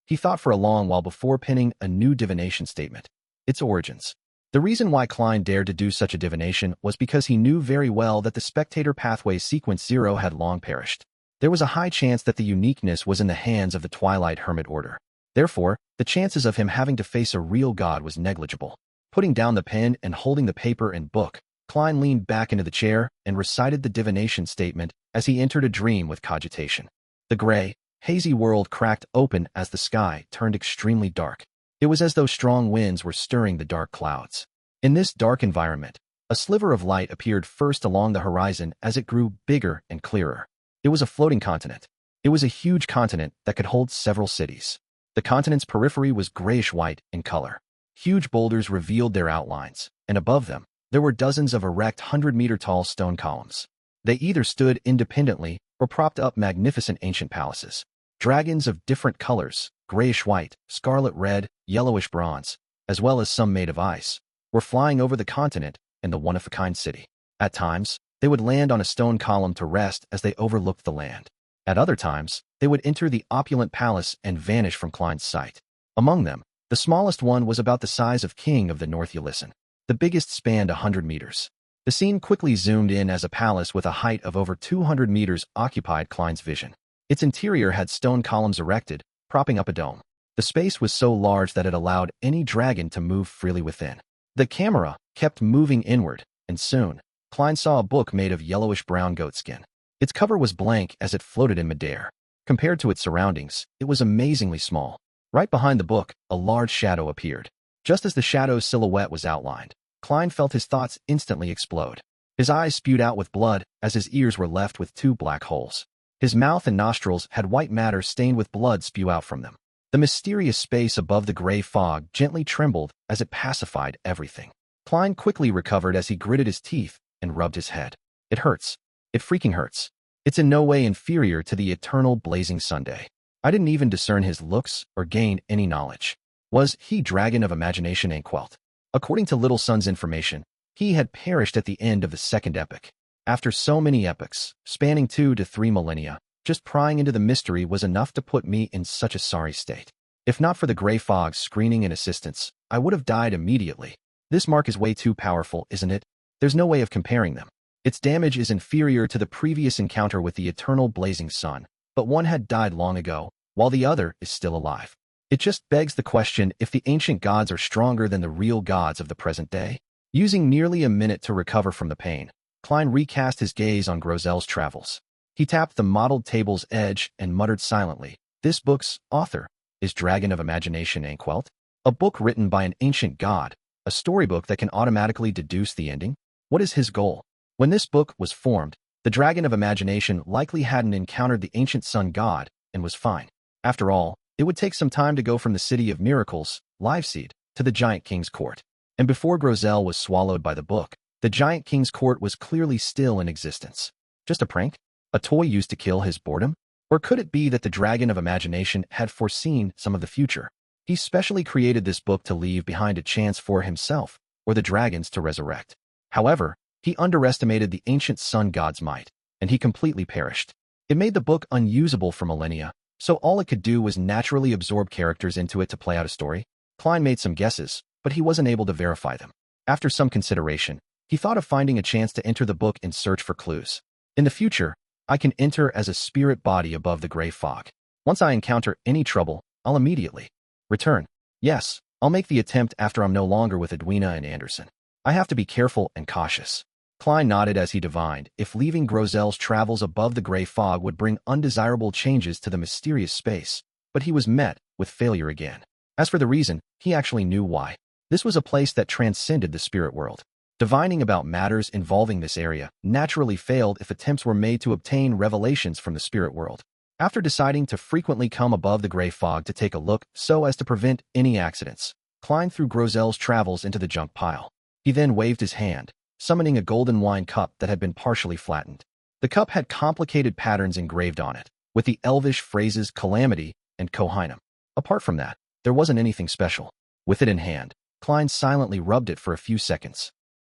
He thought for a long while before penning a new divination statement. Its origins. The reason why Klein dared to do such a divination was because he knew very well that the spectator pathway's sequence 0 had long perished. There was a high chance that the uniqueness was in the hands of the Twilight Hermit Order. Therefore, the chances of him having to face a real god was negligible. Putting down the pen and holding the paper and book, Klein leaned back into the chair and recited the divination statement as he entered a dream with cogitation. The gray, hazy world cracked open as the sky turned extremely dark. It was as though strong winds were stirring the dark clouds. In this dark environment, a sliver of light appeared first along the horizon as it grew bigger and clearer. It was a floating continent. It was a huge continent that could hold several cities. The continent's periphery was grayish-white in color. Huge boulders revealed their outlines, and above them, there were dozens of erect 100-meter-tall stone columns. They either stood independently or propped up magnificent ancient palaces. Dragons of different colors, grayish-white, scarlet-red, yellowish-bronze, as well as some made of ice, were flying over the continent and the one-of-a-kind city. At times, they would land on a stone column to rest as they overlooked the land. At other times, they would enter the opulent palace and vanish from Klein's sight. Among them, the smallest one was about the size of King of the North Ulyssen. The biggest spanned 100 meters. The scene quickly zoomed in as a palace with a height of over 200 meters occupied Klein's vision. Its interior had stone columns erected, propping up a dome. The space was so large that it allowed any dragon to move freely within. The camera kept moving inward, and soon, Klein saw a book made of yellowish-brown goatskin. Its cover was blank as it floated in midair. Compared to its surroundings, it was amazingly small. Right behind the book, a large shadow appeared. Just as the shadow's silhouette was outlined, Klein felt his thoughts instantly explode. His eyes spewed out with blood as his ears were left with 2 black holes. His mouth and nostrils had white matter stained with blood spew out from them. The mysterious space above the gray fog gently trembled as it pacified everything. Klein quickly recovered as he gritted his teeth and rubbed his head. It hurts. It freaking hurts. It's in no way inferior to the eternal blazing Sunday. I didn't even discern his looks or gain any knowledge. Was he dragon of imagination and quelt? According to Little Sun's information, he had perished at the end of the second epoch. After so many epochs, spanning 2 to 3 millennia, just prying into the mystery was enough to put me in such a sorry state. If not for the gray fog's screening and assistance, I would have died immediately. This mark is way too powerful, isn't it? There's no way of comparing them. Its damage is inferior to the previous encounter with the eternal blazing sun, but one had died long ago, while the other is still alive. It just begs the question if the ancient gods are stronger than the real gods of the present day. Using nearly a minute to recover from the pain, Klein recast his gaze on Grozel's travels. He tapped the mottled table's edge and muttered silently, "This book's author is Dragon of Imagination and Quelt? A book written by an ancient god, a storybook that can automatically deduce the ending? What is his goal?" When this book was formed, the Dragon of Imagination likely hadn't encountered the ancient sun god and was fine. After all, it would take some time to go from the City of Miracles, Liveseed, to the Giant King's court. and before Grosel was swallowed by the book, the giant king's court was clearly still in existence. Just a prank? A toy used to kill his boredom? Or could it be that the dragon of imagination had foreseen some of the future? He specially created this book to leave behind a chance for himself, or the dragons to resurrect. However, he underestimated the ancient sun god's might, and he completely perished. It made the book unusable for millennia, so all it could do was naturally absorb characters into it to play out a story. Klein made some guesses, but he wasn't able to verify them. After some consideration, he thought of finding a chance to enter the book in search for clues. In the future, I can enter as a spirit body above the gray fog. Once I encounter any trouble, I'll immediately return. Yes, I'll make the attempt after I'm no longer with Edwina and Anderson. I have to be careful and cautious. Klein nodded as he divined if leaving Grosel's travels above the gray fog would bring undesirable changes to the mysterious space, but he was met with failure again. As for the reason, he actually knew why. This was a place that transcended the spirit world. Divining about matters involving this area naturally failed if attempts were made to obtain revelations from the spirit world. After deciding to frequently come above the gray fog to take a look so as to prevent any accidents, Klein threw Grosel's travels into the junk pile. He then waved his hand, summoning a golden wine cup that had been partially flattened. The cup had complicated patterns engraved on it, with the elvish phrases calamity and Kohinum. Apart from that, there wasn't anything special. With it in hand, Klein silently rubbed it for a few seconds.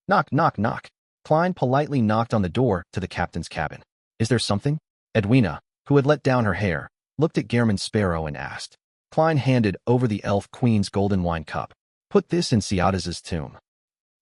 Knock, knock, knock. Klein politely knocked on the door to the captain's cabin. Is there something? Edwina, who had let down her hair, looked at Gehrman Sparrow and asked. Klein handed over the elf queen's golden wine cup. Put this in Ciadas's tomb.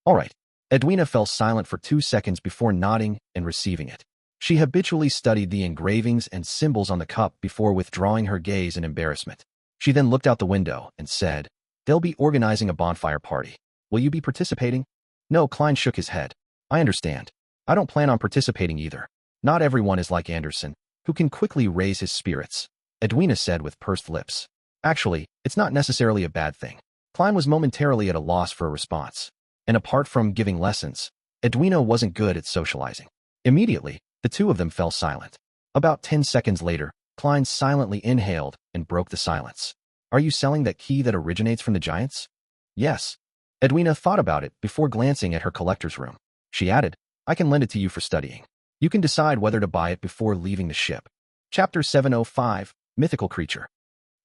All right. Edwina fell silent for 2 seconds before nodding and receiving it. She habitually studied the engravings and symbols on the cup before withdrawing her gaze in embarrassment. She then looked out the window and said, "They'll be organizing a bonfire party. Will you be participating?" No, Klein shook his head. I understand. I don't plan on participating either. Not everyone is like Anderson, who can quickly raise his spirits, Edwina said with pursed lips. Actually, it's not necessarily a bad thing. Klein was momentarily at a loss for a response. And apart from giving lessons, Edwina wasn't good at socializing. Immediately, the two of them fell silent. About 10 seconds later, Klein silently inhaled and broke the silence. Are you selling that key that originates from the giants? Yes. Edwina thought about it before glancing at her collector's room. She added, I can lend it to you for studying. You can decide whether to buy it before leaving the ship. Chapter 705, Mythical Creature.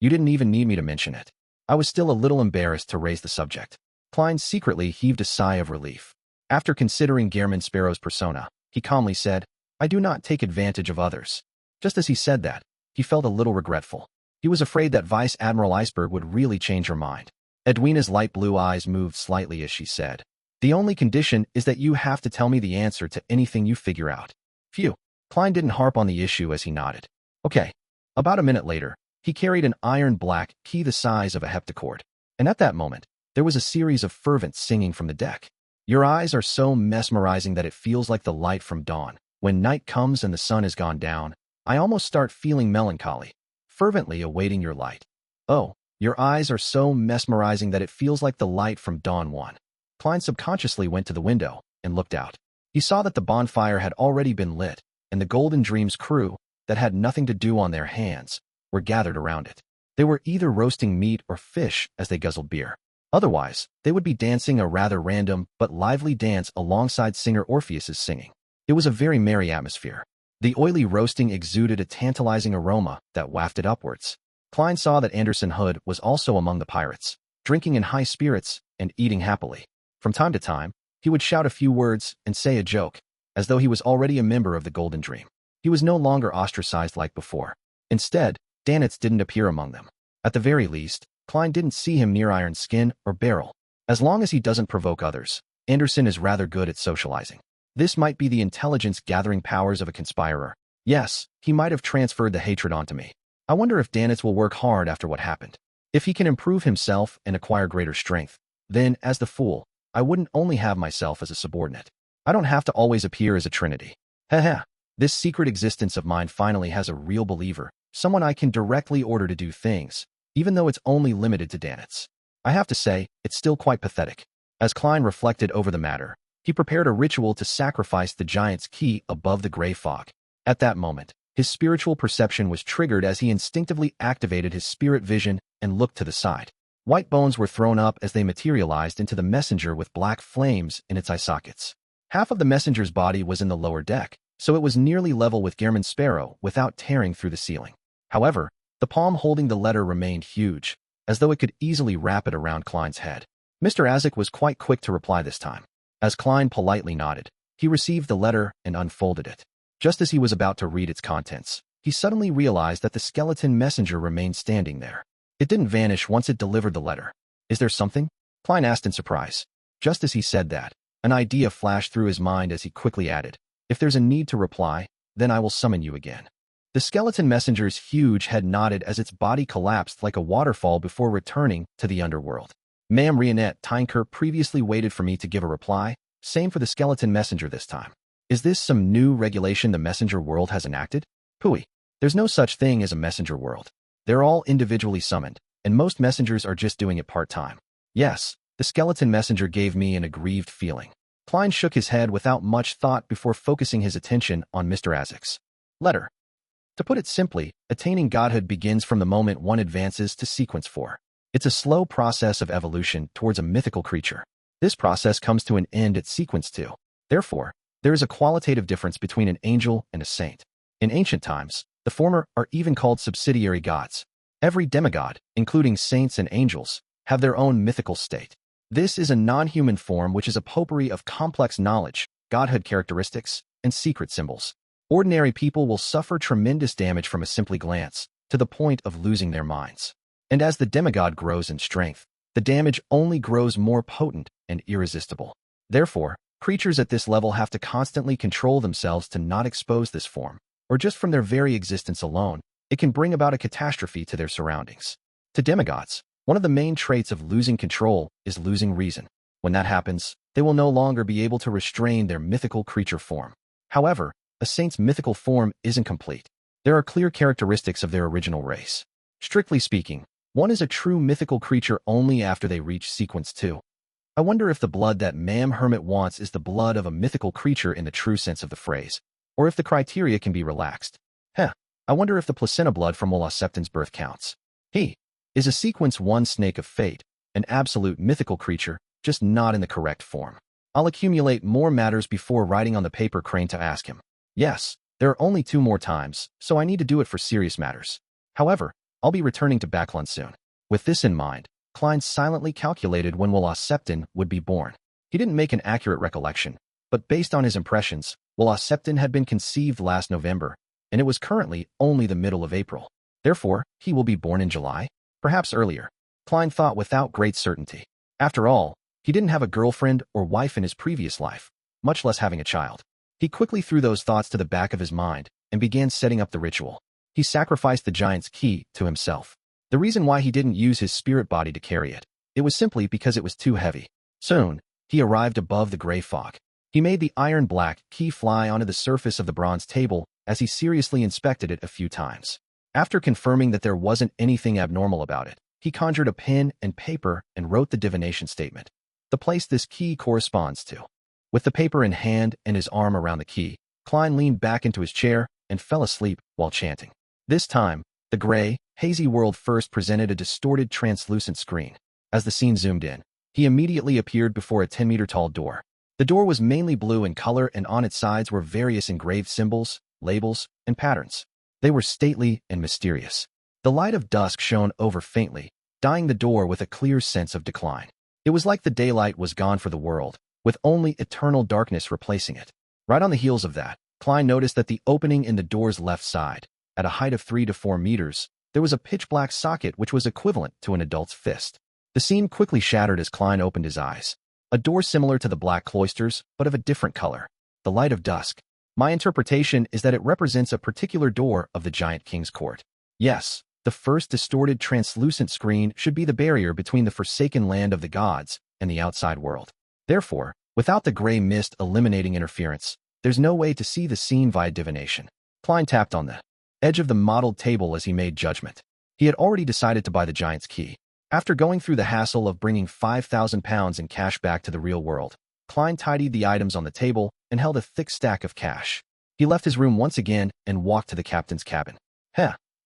You didn't even need me to mention it. I was still a little embarrassed to raise the subject. Klein secretly heaved a sigh of relief. After considering Gehrman Sparrow's persona, he calmly said, I do not take advantage of others. Just as he said that, he felt a little regretful. He was afraid that Vice Admiral Iceberg would really change her mind. Edwina's light blue eyes moved slightly as she said, The only condition is that you have to tell me the answer to anything you figure out. Phew. Klein didn't harp on the issue as he nodded. Okay. About a minute later, he carried an iron black key the size of a heptacord. And at that moment, there was a series of fervent singing from the deck. Your eyes are so mesmerizing that it feels like the light from dawn. When night comes and the sun has gone down, I almost start feeling melancholy, fervently awaiting your light. Oh, your eyes are so mesmerizing that it feels like the light from dawn one. Klein subconsciously went to the window and looked out. He saw that the bonfire had already been lit, and the Golden Dreams crew, that had nothing to do on their hands, were gathered around it. They were either roasting meat or fish as they guzzled beer. Otherwise, they would be dancing a rather random but lively dance alongside singer Orpheus's singing. It was a very merry atmosphere. The oily roasting exuded a tantalizing aroma that wafted upwards. Klein saw that Anderson Hood was also among the pirates, drinking in high spirits and eating happily. From time to time, he would shout a few words and say a joke, as though he was already a member of the Golden Dream. He was no longer ostracized like before. Instead, Danitz didn't appear among them. At the very least, Klein didn't see him near Iron Skin or Barrel. As long as he doesn't provoke others, Anderson is rather good at socializing. This might be the intelligence-gathering powers of a conspirer. Yes, he might have transferred the hatred onto me. I wonder if Danitz will work hard after what happened. If he can improve himself and acquire greater strength, then, as the fool, I wouldn't only have myself as a subordinate. I don't have to always appear as a trinity. Haha, this secret existence of mine finally has a real believer, someone I can directly order to do things, even though it's only limited to Danitz. I have to say, it's still quite pathetic. As Klein reflected over the matter, he prepared a ritual to sacrifice the giant's key above the gray fog. At that moment, his spiritual perception was triggered as he instinctively activated his spirit vision and looked to the side. White bones were thrown up as they materialized into the messenger with black flames in its eye sockets. Half of the messenger's body was in the lower deck, so it was nearly level with Gehrman's sparrow without tearing through the ceiling. However, the palm holding the letter remained huge, as though it could easily wrap it around Klein's head. Mr. Azek was quite quick to reply this time. As Klein politely nodded, he received the letter and unfolded it. Just as he was about to read its contents, he suddenly realized that the skeleton messenger remained standing there. It didn't vanish once it delivered the letter. "Is there something?" Klein asked in surprise. Just as he said that, an idea flashed through his mind as he quickly added, "If there's a need to reply, then I will summon you again." The skeleton messenger's huge head nodded as its body collapsed like a waterfall before returning to the underworld. "Ma'am Rionette Tinker previously waited for me to give a reply. Same for the skeleton messenger this time. Is this some new regulation the messenger world has enacted?" "Pooey. There's no such thing as a messenger world. They're all individually summoned, and most messengers are just doing it part-time." "Yes." The skeleton messenger gave me an aggrieved feeling. Klein shook his head without much thought before focusing his attention on Mr. Azek's letter. To put it simply, attaining godhood begins from the moment one advances to sequence 4. It's a slow process of evolution towards a mythical creature. This process comes to an end at sequence 2. Therefore, there is a qualitative difference between an angel and a saint. In ancient times, the former are even called subsidiary gods. Every demigod, including saints and angels, have their own mythical state. This is a non-human form which is a potpourri of complex knowledge, godhood characteristics, and secret symbols. Ordinary people will suffer tremendous damage from a simple glance, to the point of losing their minds. And as the demigod grows in strength, the damage only grows more potent and irresistible. Therefore, creatures at this level have to constantly control themselves to not expose this form, or just from their very existence alone, it can bring about a catastrophe to their surroundings. To demigods, one of the main traits of losing control is losing reason. When that happens, they will no longer be able to restrain their mythical creature form. However, a saint's mythical form isn't complete. There are clear characteristics of their original race. Strictly speaking, one is a true mythical creature only after they reach sequence 2. I wonder if the blood that Ma'am Hermit wants is the blood of a mythical creature in the true sense of the phrase, or if the criteria can be relaxed. I wonder if the placenta blood from Willa Septon's birth counts. He is a sequence 1 snake of fate, an absolute mythical creature, just not in the correct form. I'll accumulate more matters before writing on the paper crane to ask him. Yes, there are only 2 more times, so I need to do it for serious matters. However, I'll be returning to Backlund soon. With this in mind, Klein silently calculated when Willa Septon would be born. He didn't make an accurate recollection, but based on his impressions, Willa Septon had been conceived last November, and it was currently only the middle of April. Therefore, he will be born in July? Perhaps earlier. Klein thought without great certainty. After all, he didn't have a girlfriend or wife in his previous life, much less having a child. He quickly threw those thoughts to the back of his mind and began setting up the ritual. He sacrificed the giant's key to himself. The reason why he didn't use his spirit body to carry it, it was simply because it was too heavy. Soon, he arrived above the gray fog. He made the iron-black key fly onto the surface of the bronze table as he seriously inspected it a few times. After confirming that there wasn't anything abnormal about it, he conjured a pen and paper and wrote the divination statement, the place this key corresponds to. With the paper in hand and his arm around the key, Klein leaned back into his chair and fell asleep while chanting. This time, the gray, hazy world first presented a distorted, translucent screen. As the scene zoomed in, he immediately appeared before a 10-meter-tall door. The door was mainly blue in color, and on its sides were various engraved symbols, labels, and patterns. They were stately and mysterious. The light of dusk shone over faintly, dyeing the door with a clear sense of decline. It was like the daylight was gone for the world, with only eternal darkness replacing it. Right on the heels of that, Klein noticed that the opening in the door's left side, at a height of 3 to 4 meters, there was a pitch-black socket which was equivalent to an adult's fist. The scene quickly shattered as Klein opened his eyes. A door similar to the black cloisters, but of a different color. The light of dusk. My interpretation is that it represents a particular door of the giant king's court. Yes, the first distorted translucent screen should be the barrier between the forsaken land of the gods and the outside world. Therefore, without the gray mist eliminating interference, there's no way to see the scene via divination. Klein tapped on the edge of the modeled table as he made judgment. He had already decided to buy the giant's key. After going through the hassle of bringing £5,000 in cash back to the real world, Klein tidied the items on the table and held a thick stack of cash. He left his room once again and walked to the captain's cabin.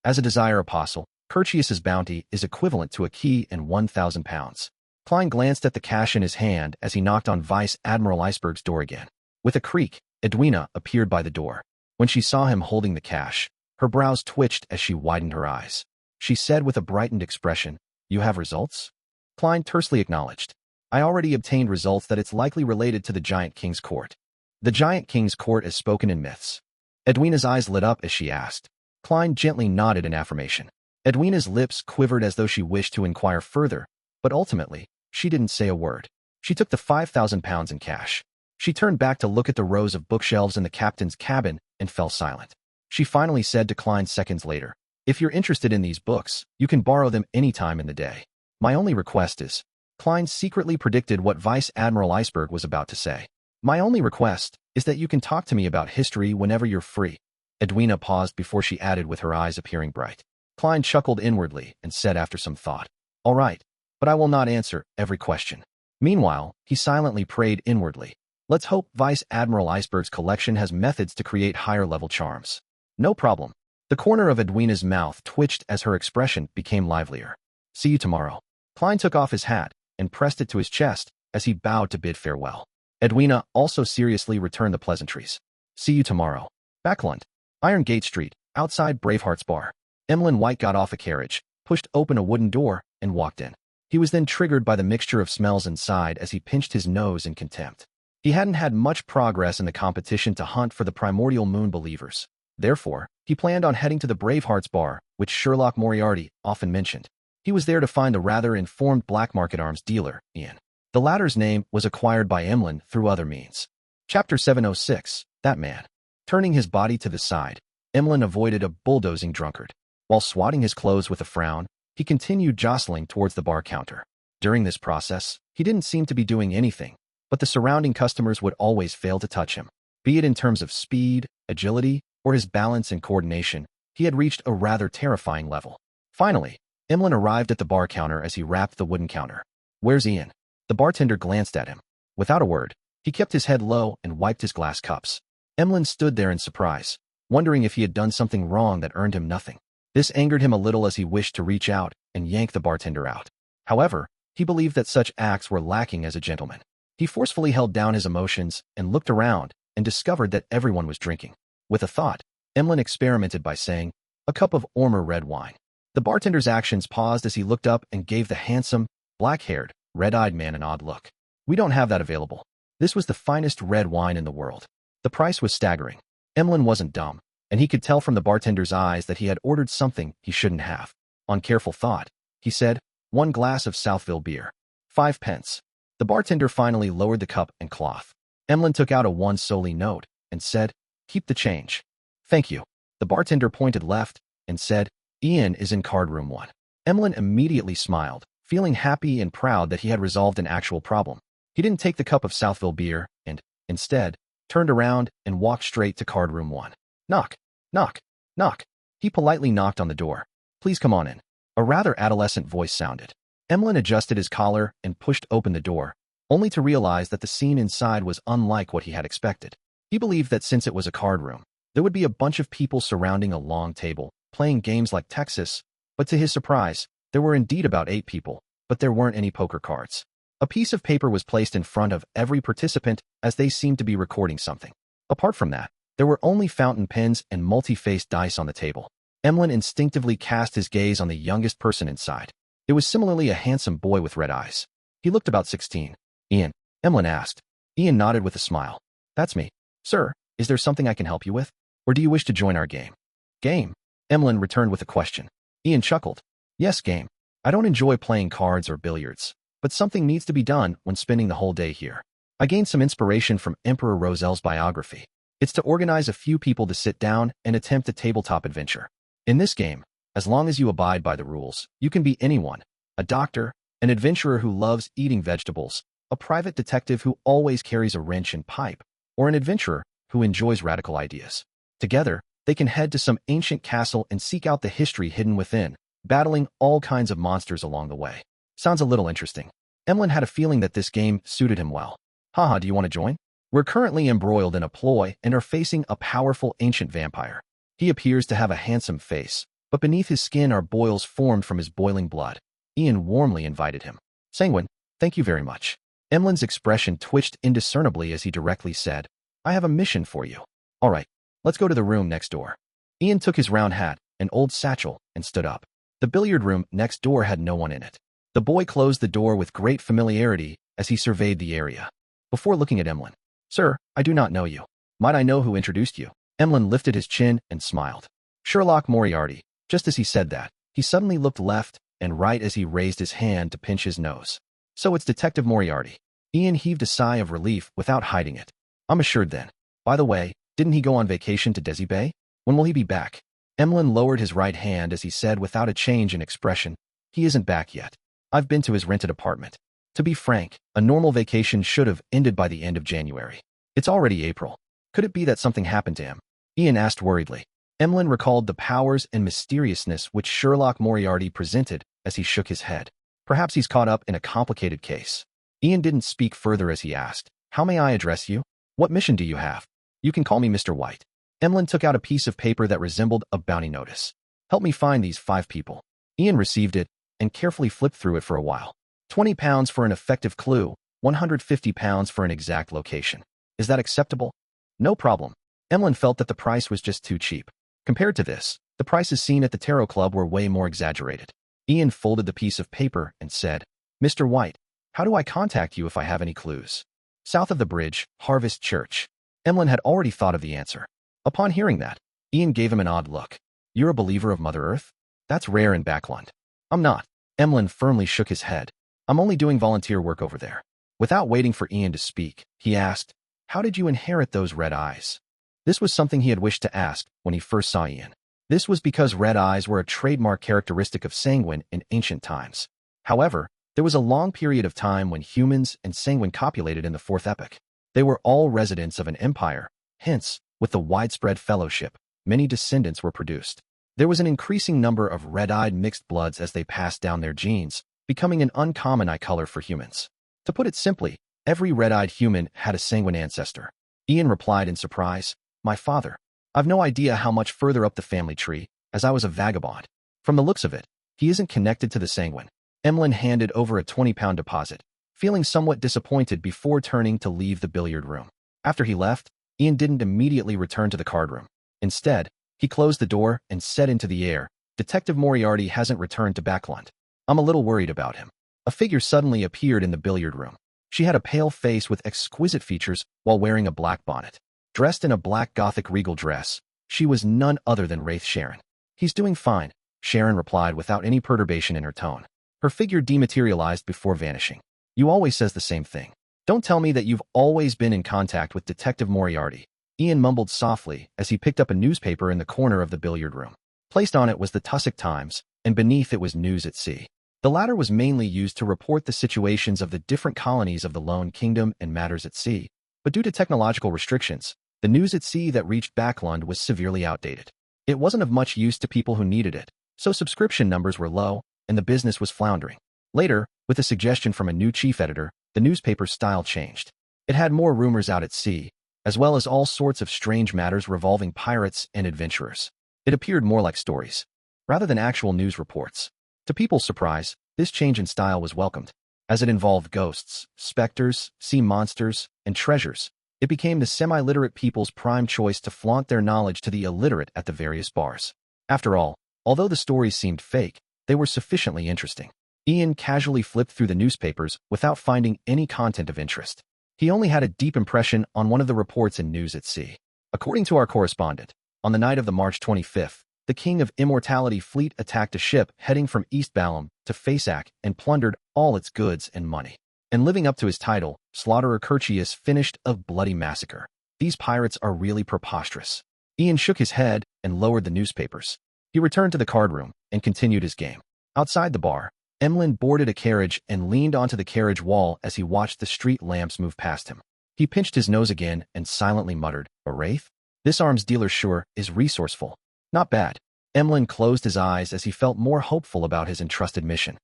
As a desire apostle, Curtius's bounty is equivalent to a key and 1,000 pounds. Klein glanced at the cash in his hand as he knocked on Vice Admiral Iceberg's door again. With a creak, Edwina appeared by the door. When she saw him holding the cash, her brows twitched as she widened her eyes. She said with a brightened expression, "You have results?" Klein tersely acknowledged. "I already obtained results that it's likely related to the Giant King's court." "The Giant King's court is spoken in myths." Edwina's eyes lit up as she asked. Klein gently nodded in affirmation. Edwina's lips quivered as though she wished to inquire further, but ultimately, she didn't say a word. She took the 5,000 pounds in cash. She turned back to look at the rows of bookshelves in the captain's cabin and fell silent. She finally said to Klein seconds later, "If you're interested in these books, you can borrow them any time in the day. My only request is..." Klein secretly predicted what Vice Admiral Iceberg was about to say. "My only request is that you can talk to me about history whenever you're free." Edwina paused before she added with her eyes appearing bright. Klein chuckled inwardly and said after some thought, "All right, but I will not answer every question." Meanwhile, he silently prayed inwardly. "Let's hope Vice Admiral Iceberg's collection has methods to create higher-level charms." "No problem." The corner of Edwina's mouth twitched as her expression became livelier. "See you tomorrow." Klein took off his hat and pressed it to his chest as he bowed to bid farewell. Edwina also seriously returned the pleasantries. "See you tomorrow." Backland, Iron Gate Street, outside Braveheart's bar. Emlyn White got off a carriage, pushed open a wooden door, and walked in. He was then triggered by the mixture of smells inside as he pinched his nose in contempt. He hadn't had much progress in the competition to hunt for the primordial moon believers. Therefore, he planned on heading to the Braveheart's bar, which Sherlock Moriarty often mentioned. He was there to find the rather informed black market arms dealer, Ian. The latter's name was acquired by Emlyn through other means. Chapter 706, That Man. Turning his body to the side, Emlyn avoided a bulldozing drunkard. While swatting his clothes with a frown, he continued jostling towards the bar counter. During this process, he didn't seem to be doing anything, but the surrounding customers would always fail to touch him. Be it in terms of speed, agility, or his balance and coordination, he had reached a rather terrifying level. Finally, Emlyn arrived at the bar counter as he rapped the wooden counter. "Where's Ian?" The bartender glanced at him. Without a word, he kept his head low and wiped his glass cups. Emlyn stood there in surprise, wondering if he had done something wrong that earned him nothing. This angered him a little as he wished to reach out and yank the bartender out. However, he believed that such acts were lacking as a gentleman. He forcefully held down his emotions and looked around and discovered that everyone was drinking. With a thought, Emlyn experimented by saying, "A cup of Ormer red wine." The bartender's actions paused as he looked up and gave the handsome, black-haired, red-eyed man an odd look. "We don't have that available." This was the finest red wine in the world. The price was staggering. Emlyn wasn't dumb, and he could tell from the bartender's eyes that he had ordered something he shouldn't have. On careful thought, he said, "1 glass of Southville beer. 5 pence." The bartender finally lowered the cup and cloth. Emlyn took out a 1 solely note and said, "Keep the change." "Thank you." The bartender pointed left and said, "Ian is in card room 1. Emlyn immediately smiled, feeling happy and proud that he had resolved an actual problem. He didn't take the cup of Southville beer and, instead, turned around and walked straight to card room 1. Knock, knock, knock. He politely knocked on the door. "Please come on in." A rather adolescent voice sounded. Emlyn adjusted his collar and pushed open the door, only to realize that the scene inside was unlike what he had expected. He believed that since it was a card room, there would be a bunch of people surrounding a long table, playing games like Texas, but to his surprise, there were indeed about 8 people, but there weren't any poker cards. A piece of paper was placed in front of every participant as they seemed to be recording something. Apart from that, there were only fountain pens and multi-faced dice on the table. Emlyn instinctively cast his gaze on the youngest person inside. It was similarly a handsome boy with red eyes. He looked about 16. "Ian?" Emlyn asked. Ian nodded with a smile. "That's me." "Sir, is there something I can help you with? Or do you wish to join our game?" "Game?" Emlyn returned with a question. Ian chuckled. "Yes, game. I don't enjoy playing cards or billiards, but something needs to be done when spending the whole day here. I gained some inspiration from Emperor Roselle's biography. It's to organize a few people to sit down and attempt a tabletop adventure. In this game, as long as you abide by the rules, you can be anyone: a doctor, an adventurer who loves eating vegetables, a private detective who always carries a wrench and pipe, or an adventurer who enjoys radical ideas. Together, they can head to some ancient castle and seek out the history hidden within, battling all kinds of monsters along the way. Sounds a little interesting. Emlyn had a feeling that this game suited him well. "Haha, do you want to join? We're currently embroiled in a ploy and are facing a powerful ancient vampire. He appears to have a handsome face, but beneath his skin are boils formed from his boiling blood. Ian warmly invited him. Sanguine, thank you very much. Emland's expression twitched indiscernibly as he directly said, I have a mission for you. All right, let's go to the room next door. Ian took his round hat, an old satchel, and stood up. The billiard room next door had no one in it. The boy closed the door with great familiarity as he surveyed the area. Before looking at Emland, Sir, I do not know you. Might I know who introduced you? Emland lifted his chin and smiled. Sherlock Moriarty. Just as he said that, he suddenly looked left and right as he raised his hand to pinch his nose. So it's Detective Moriarty. Ian heaved a sigh of relief without hiding it. I'm assured then. By the way, didn't he go on vacation to Desi Bay? When will he be back? Emland lowered his right hand as he said without a change in expression, He isn't back yet. I've been to his rented apartment. To be frank, a normal vacation should have ended by the end of January. It's already April. Could it be that something happened to him? Ian asked worriedly. Emland recalled the powers and mysteriousness which Sherlock Moriarty presented as he shook his head. Perhaps he's caught up in a complicated case. Ian didn't speak further as he asked, How may I address you? What mission do you have? You can call me Mr. White. Emland took out a piece of paper that resembled a bounty notice. Help me find these 5 people. Ian received it and carefully flipped through it for a while. £20 for an effective clue, £150 for an exact location. Is that acceptable? No problem. Emland felt that the price was just too cheap. Compared to this, the prices seen at the Tarot Club were way more exaggerated. Ian folded the piece of paper and said, Mr. White, how do I contact you if I have any clues? South of the bridge, Harvest Church. Emland had already thought of the answer. Upon hearing that, Ian gave him an odd look. You're a believer of Mother Earth? That's rare in Backland. I'm not. Emland firmly shook his head. I'm only doing volunteer work over there. Without waiting for Ian to speak, he asked, How did you inherit those red eyes? This was something he had wished to ask when he first saw Ian. This was because red eyes were a trademark characteristic of Sanguine in ancient times. However, there was a long period of time when humans and Sanguine copulated in the fourth epoch. They were all residents of an empire, hence, with the widespread fellowship, many descendants were produced. There was an increasing number of red-eyed mixed bloods as they passed down their genes, becoming an uncommon eye color for humans. To put it simply, every red-eyed human had a Sanguine ancestor. Ian replied in surprise, My father. I've no idea how much further up the family tree, as I was a vagabond. From the looks of it, he isn't connected to the Sanguine. Emland handed over a £20 deposit, feeling somewhat disappointed before turning to leave the billiard room. After he left, Ian didn't immediately return to the card room. Instead, he closed the door and said into the air, Detective Moriarty hasn't returned to Backland. I'm a little worried about him. A figure suddenly appeared in the billiard room. She had a pale face with exquisite features while wearing a black bonnet. Dressed in a black Gothic regal dress, she was none other than Wraith Sharon. He's doing fine, Sharon replied without any perturbation in her tone. Her figure dematerialized before vanishing. You always says the same thing. Don't tell me that you've always been in contact with Detective Moriarty. Ian mumbled softly as he picked up a newspaper in the corner of the billiard room. Placed on it was the Tussock Times, and beneath it was News at Sea. The latter was mainly used to report the situations of the different colonies of the Lone Kingdom and matters at sea, but due to technological restrictions, the news at sea that reached Backland was severely outdated. It wasn't of much use to people who needed it, so subscription numbers were low, and the business was floundering. Later, with a suggestion from a new chief editor, the newspaper's style changed. It had more rumors out at sea, as well as all sorts of strange matters revolving pirates and adventurers. It appeared more like stories, rather than actual news reports. To people's surprise, this change in style was welcomed. As it involved ghosts, specters, sea monsters, and treasures, it became the semi-literate people's prime choice to flaunt their knowledge to the illiterate at the various bars. After all, although the stories seemed fake, they were sufficiently interesting. Ian casually flipped through the newspapers without finding any content of interest. He only had a deep impression on one of the reports in News at Sea. According to our correspondent, on the night of the March 25th, the King of Immortality fleet attacked a ship heading from East Balham to Faceac and plundered all its goods and money. And living up to his title, Slaughterer Curtius finished a bloody massacre. These pirates are really preposterous. Ian shook his head and lowered the newspapers. He returned to the card room and continued his game. Outside the bar, Emland boarded a carriage and leaned onto the carriage wall as he watched the street lamps move past him. He pinched his nose again and silently muttered, A wraith? This arms dealer sure is resourceful. Not bad. Emland closed his eyes as he felt more hopeful about his entrusted mission.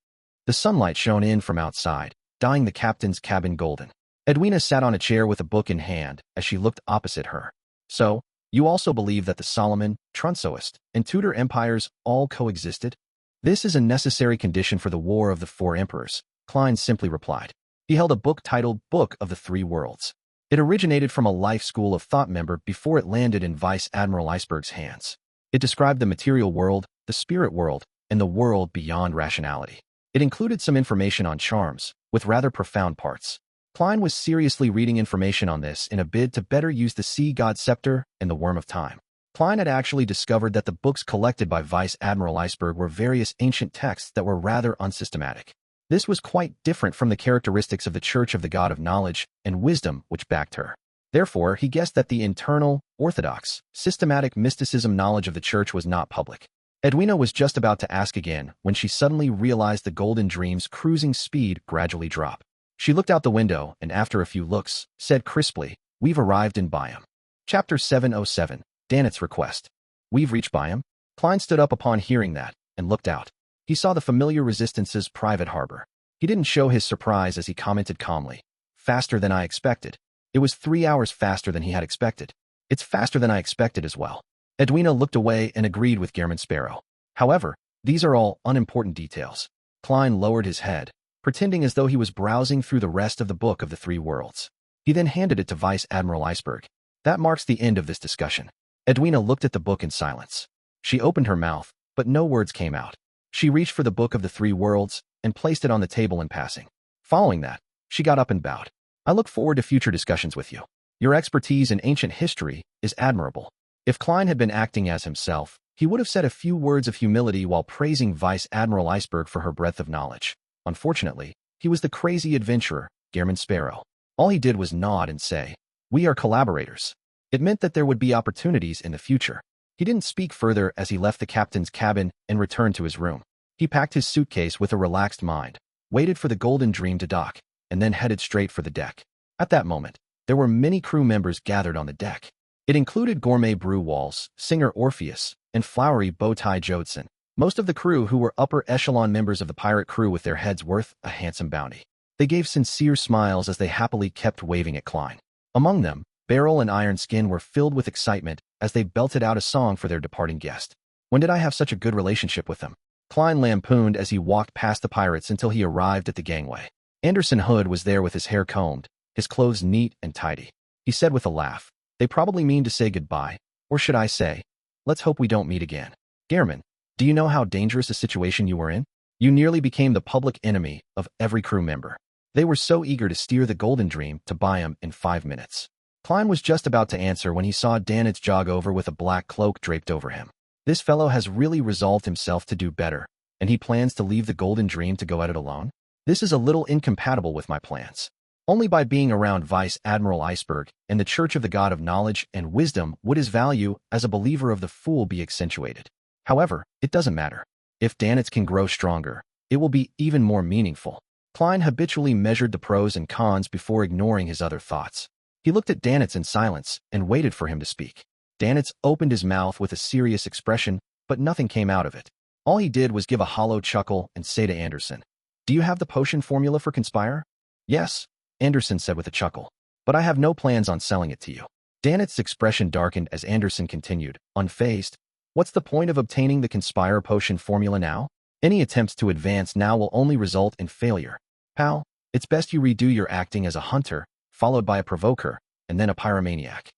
The sunlight shone in from outside, dyeing the captain's cabin golden. Edwina sat on a chair with a book in hand as she looked opposite her. So, You also believe that the Solomon, Trunsoist, and Tudor empires all coexisted? This is a necessary condition for the War of the Four Emperors, Klein simply replied. He held a book titled Book of the Three Worlds. It originated from a life school of thought member before it landed in Vice Admiral Iceberg's hands. It described the material world, the spirit world, and the world beyond rationality. It included some information on charms, with rather profound parts. Klein was seriously reading information on this in a bid to better use the Sea God Scepter and the Worm of Time. Klein had actually discovered that the books collected by Vice Admiral Iceberg were various ancient texts that were rather unsystematic. This was quite different from the characteristics of the Church of the God of Knowledge and Wisdom which backed her. Therefore, he guessed that the internal, orthodox, systematic mysticism knowledge of the Church was not public. Edwina was just about to ask again when she suddenly realized the Golden Dream's cruising speed gradually drop. She looked out the window and, after a few looks, said crisply, "We've arrived in Byam." Chapter 707, Danitz Request. We've reached Byam? Klein stood up upon hearing that and looked out. He saw the familiar Resistance's private harbor. He didn't show his surprise as he commented calmly, "Faster than I expected." It was 3 hours faster than he had expected. It's faster than I expected as well. Edwina looked away and agreed with Gehrman Sparrow. However, these are all unimportant details. Klein lowered his head, pretending as though he was browsing through the rest of the Book of the Three Worlds. He then handed it to Vice Admiral Iceberg. That marks the end of this discussion. Edwina looked at the book in silence. She opened her mouth, but no words came out. She reached for the Book of the Three Worlds and placed it on the table in passing. Following that, she got up and bowed. "I look forward to future discussions with you. Your expertise in ancient history is admirable." If Klein had been acting as himself, he would have said a few words of humility while praising Vice Admiral Iceberg for her breadth of knowledge. Unfortunately, he was the crazy adventurer, Gehrman Sparrow. All he did was nod and say, "We are collaborators." It meant that there would be opportunities in the future. He didn't speak further as he left the captain's cabin and returned to his room. He packed his suitcase with a relaxed mind, waited for the Golden Dream to dock, and then headed straight for the deck. At that moment, there were many crew members gathered on the deck. It included gourmet Brew Walls, singer Orpheus, and flowery Bowtie Jodson. Most of the crew who were upper echelon members of the pirate crew with their heads worth a handsome bounty. They gave sincere smiles as they happily kept waving at Klein. Among them, Beryl and Iron Skin were filled with excitement as they belted out a song for their departing guest. "When did I have such a good relationship with them?" Klein lampooned as he walked past the pirates until he arrived at the gangway. Anderson Hood was there with his hair combed, his clothes neat and tidy. He said with a laugh, "They probably mean to say goodbye, or should I say, let's hope we don't meet again. Gehrman, do you know how dangerous a situation you were in? You nearly became the public enemy of every crew member. They were so eager to steer the Golden Dream to Byam in 5 minutes." Klein was just about to answer when he saw Danitz jog over with a black cloak draped over him. This fellow has really resolved himself to do better, and he plans to leave the Golden Dream to go at it alone? This is a little incompatible with my plans. Only by being around Vice Admiral Iceberg and the Church of the God of Knowledge and Wisdom would his value as a believer of the Fool be accentuated. However, it doesn't matter. If Danitz can grow stronger, it will be even more meaningful. Klein habitually measured the pros and cons before ignoring his other thoughts. He looked at Danitz in silence and waited for him to speak. Danitz opened his mouth with a serious expression, but nothing came out of it. All he did was give a hollow chuckle and say to Anderson, "Do you have the potion formula for Conspire?" "Yes," Anderson said with a chuckle, "but I have no plans on selling it to you." Danitz's expression darkened as Anderson continued, unfazed. "What's the point of obtaining the Conspire potion formula now? Any attempts to advance now will only result in failure. Pal, it's best you redo your acting as a hunter, followed by a provoker, and then a pyromaniac.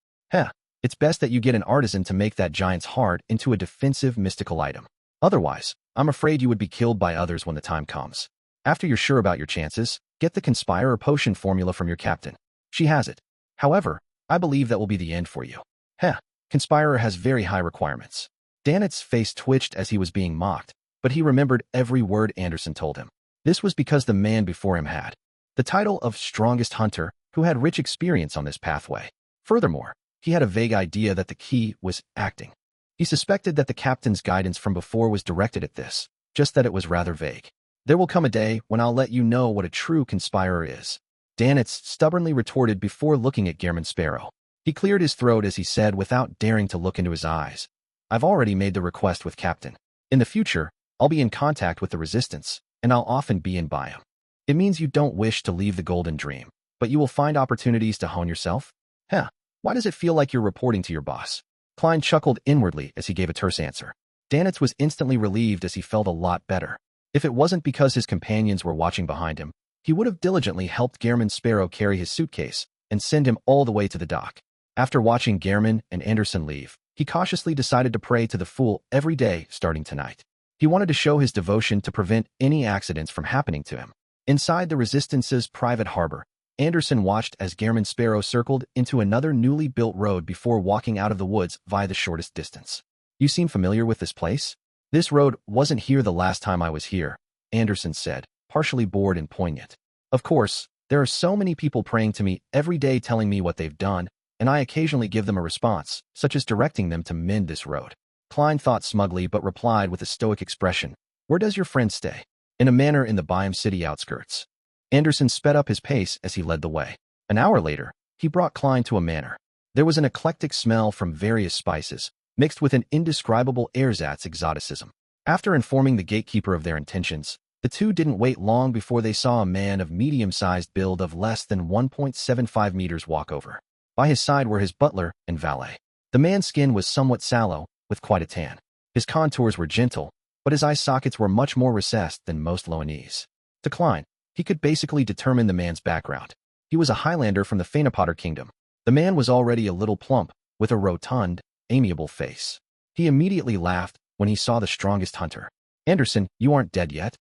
It's best that you get an artisan to make that giant's heart into a defensive mystical item. Otherwise, I'm afraid you would be killed by others when the time comes. After you're sure about your chances, get the Conspire potion formula from your captain. She has it. However, I believe that will be the end for you. Conspirer has very high requirements." Danitz's face twitched as he was being mocked, but he remembered every word Anderson told him. This was because the man before him had the title of Strongest Hunter, who had rich experience on this pathway. Furthermore, he had a vague idea that the key was acting. He suspected that the captain's guidance from before was directed at this, just that it was rather vague. "There will come a day when I'll let you know what a true conspirer is," Danitz stubbornly retorted before looking at Gehrman Sparrow. He cleared his throat as he said without daring to look into his eyes, "I've already made the request with Captain. In the future, I'll be in contact with the Resistance, and I'll often be in Byam. It means you don't wish to leave the Golden Dream, but you will find opportunities to hone yourself? Why does it feel like you're reporting to your boss?" Klein chuckled inwardly as he gave a terse answer. Danitz was instantly relieved as he felt a lot better. If it wasn't because his companions were watching behind him, he would have diligently helped Gehrman Sparrow carry his suitcase and send him all the way to the dock. After watching Gehrman and Anderson leave, he cautiously decided to pray to the Fool every day starting tonight. He wanted to show his devotion to prevent any accidents from happening to him. Inside the Resistance's private harbor, Anderson watched as Gehrman Sparrow circled into another newly built road before walking out of the woods via the shortest distance. You seem familiar with this place? This road wasn't here the last time I was here, Anderson said, partially bored and poignant. Of course, there are so many people praying to me every day telling me what they've done, and I occasionally give them a response, such as directing them to mend this road. Klein thought smugly but replied with a stoic expression, Where does your friend stay? In a manor in the Byam city outskirts. Anderson sped up his pace as he led the way. An hour later, he brought Klein to a manor. There was an eclectic smell from various spices, mixed with an indescribable ersatz exoticism. After informing the gatekeeper of their intentions, the two didn't wait long before they saw a man of medium-sized build of less than 1.75 meters walk over. By his side were his butler and valet. The man's skin was somewhat sallow, with quite a tan. His contours were gentle, but his eye sockets were much more recessed than most Loanese. To Klein, he could basically determine the man's background. He was a Highlander from the Fanapotter kingdom. The man was already a little plump, with a rotund, amiable face. He immediately laughed when he saw the strongest hunter. Anderson, you aren't dead yet?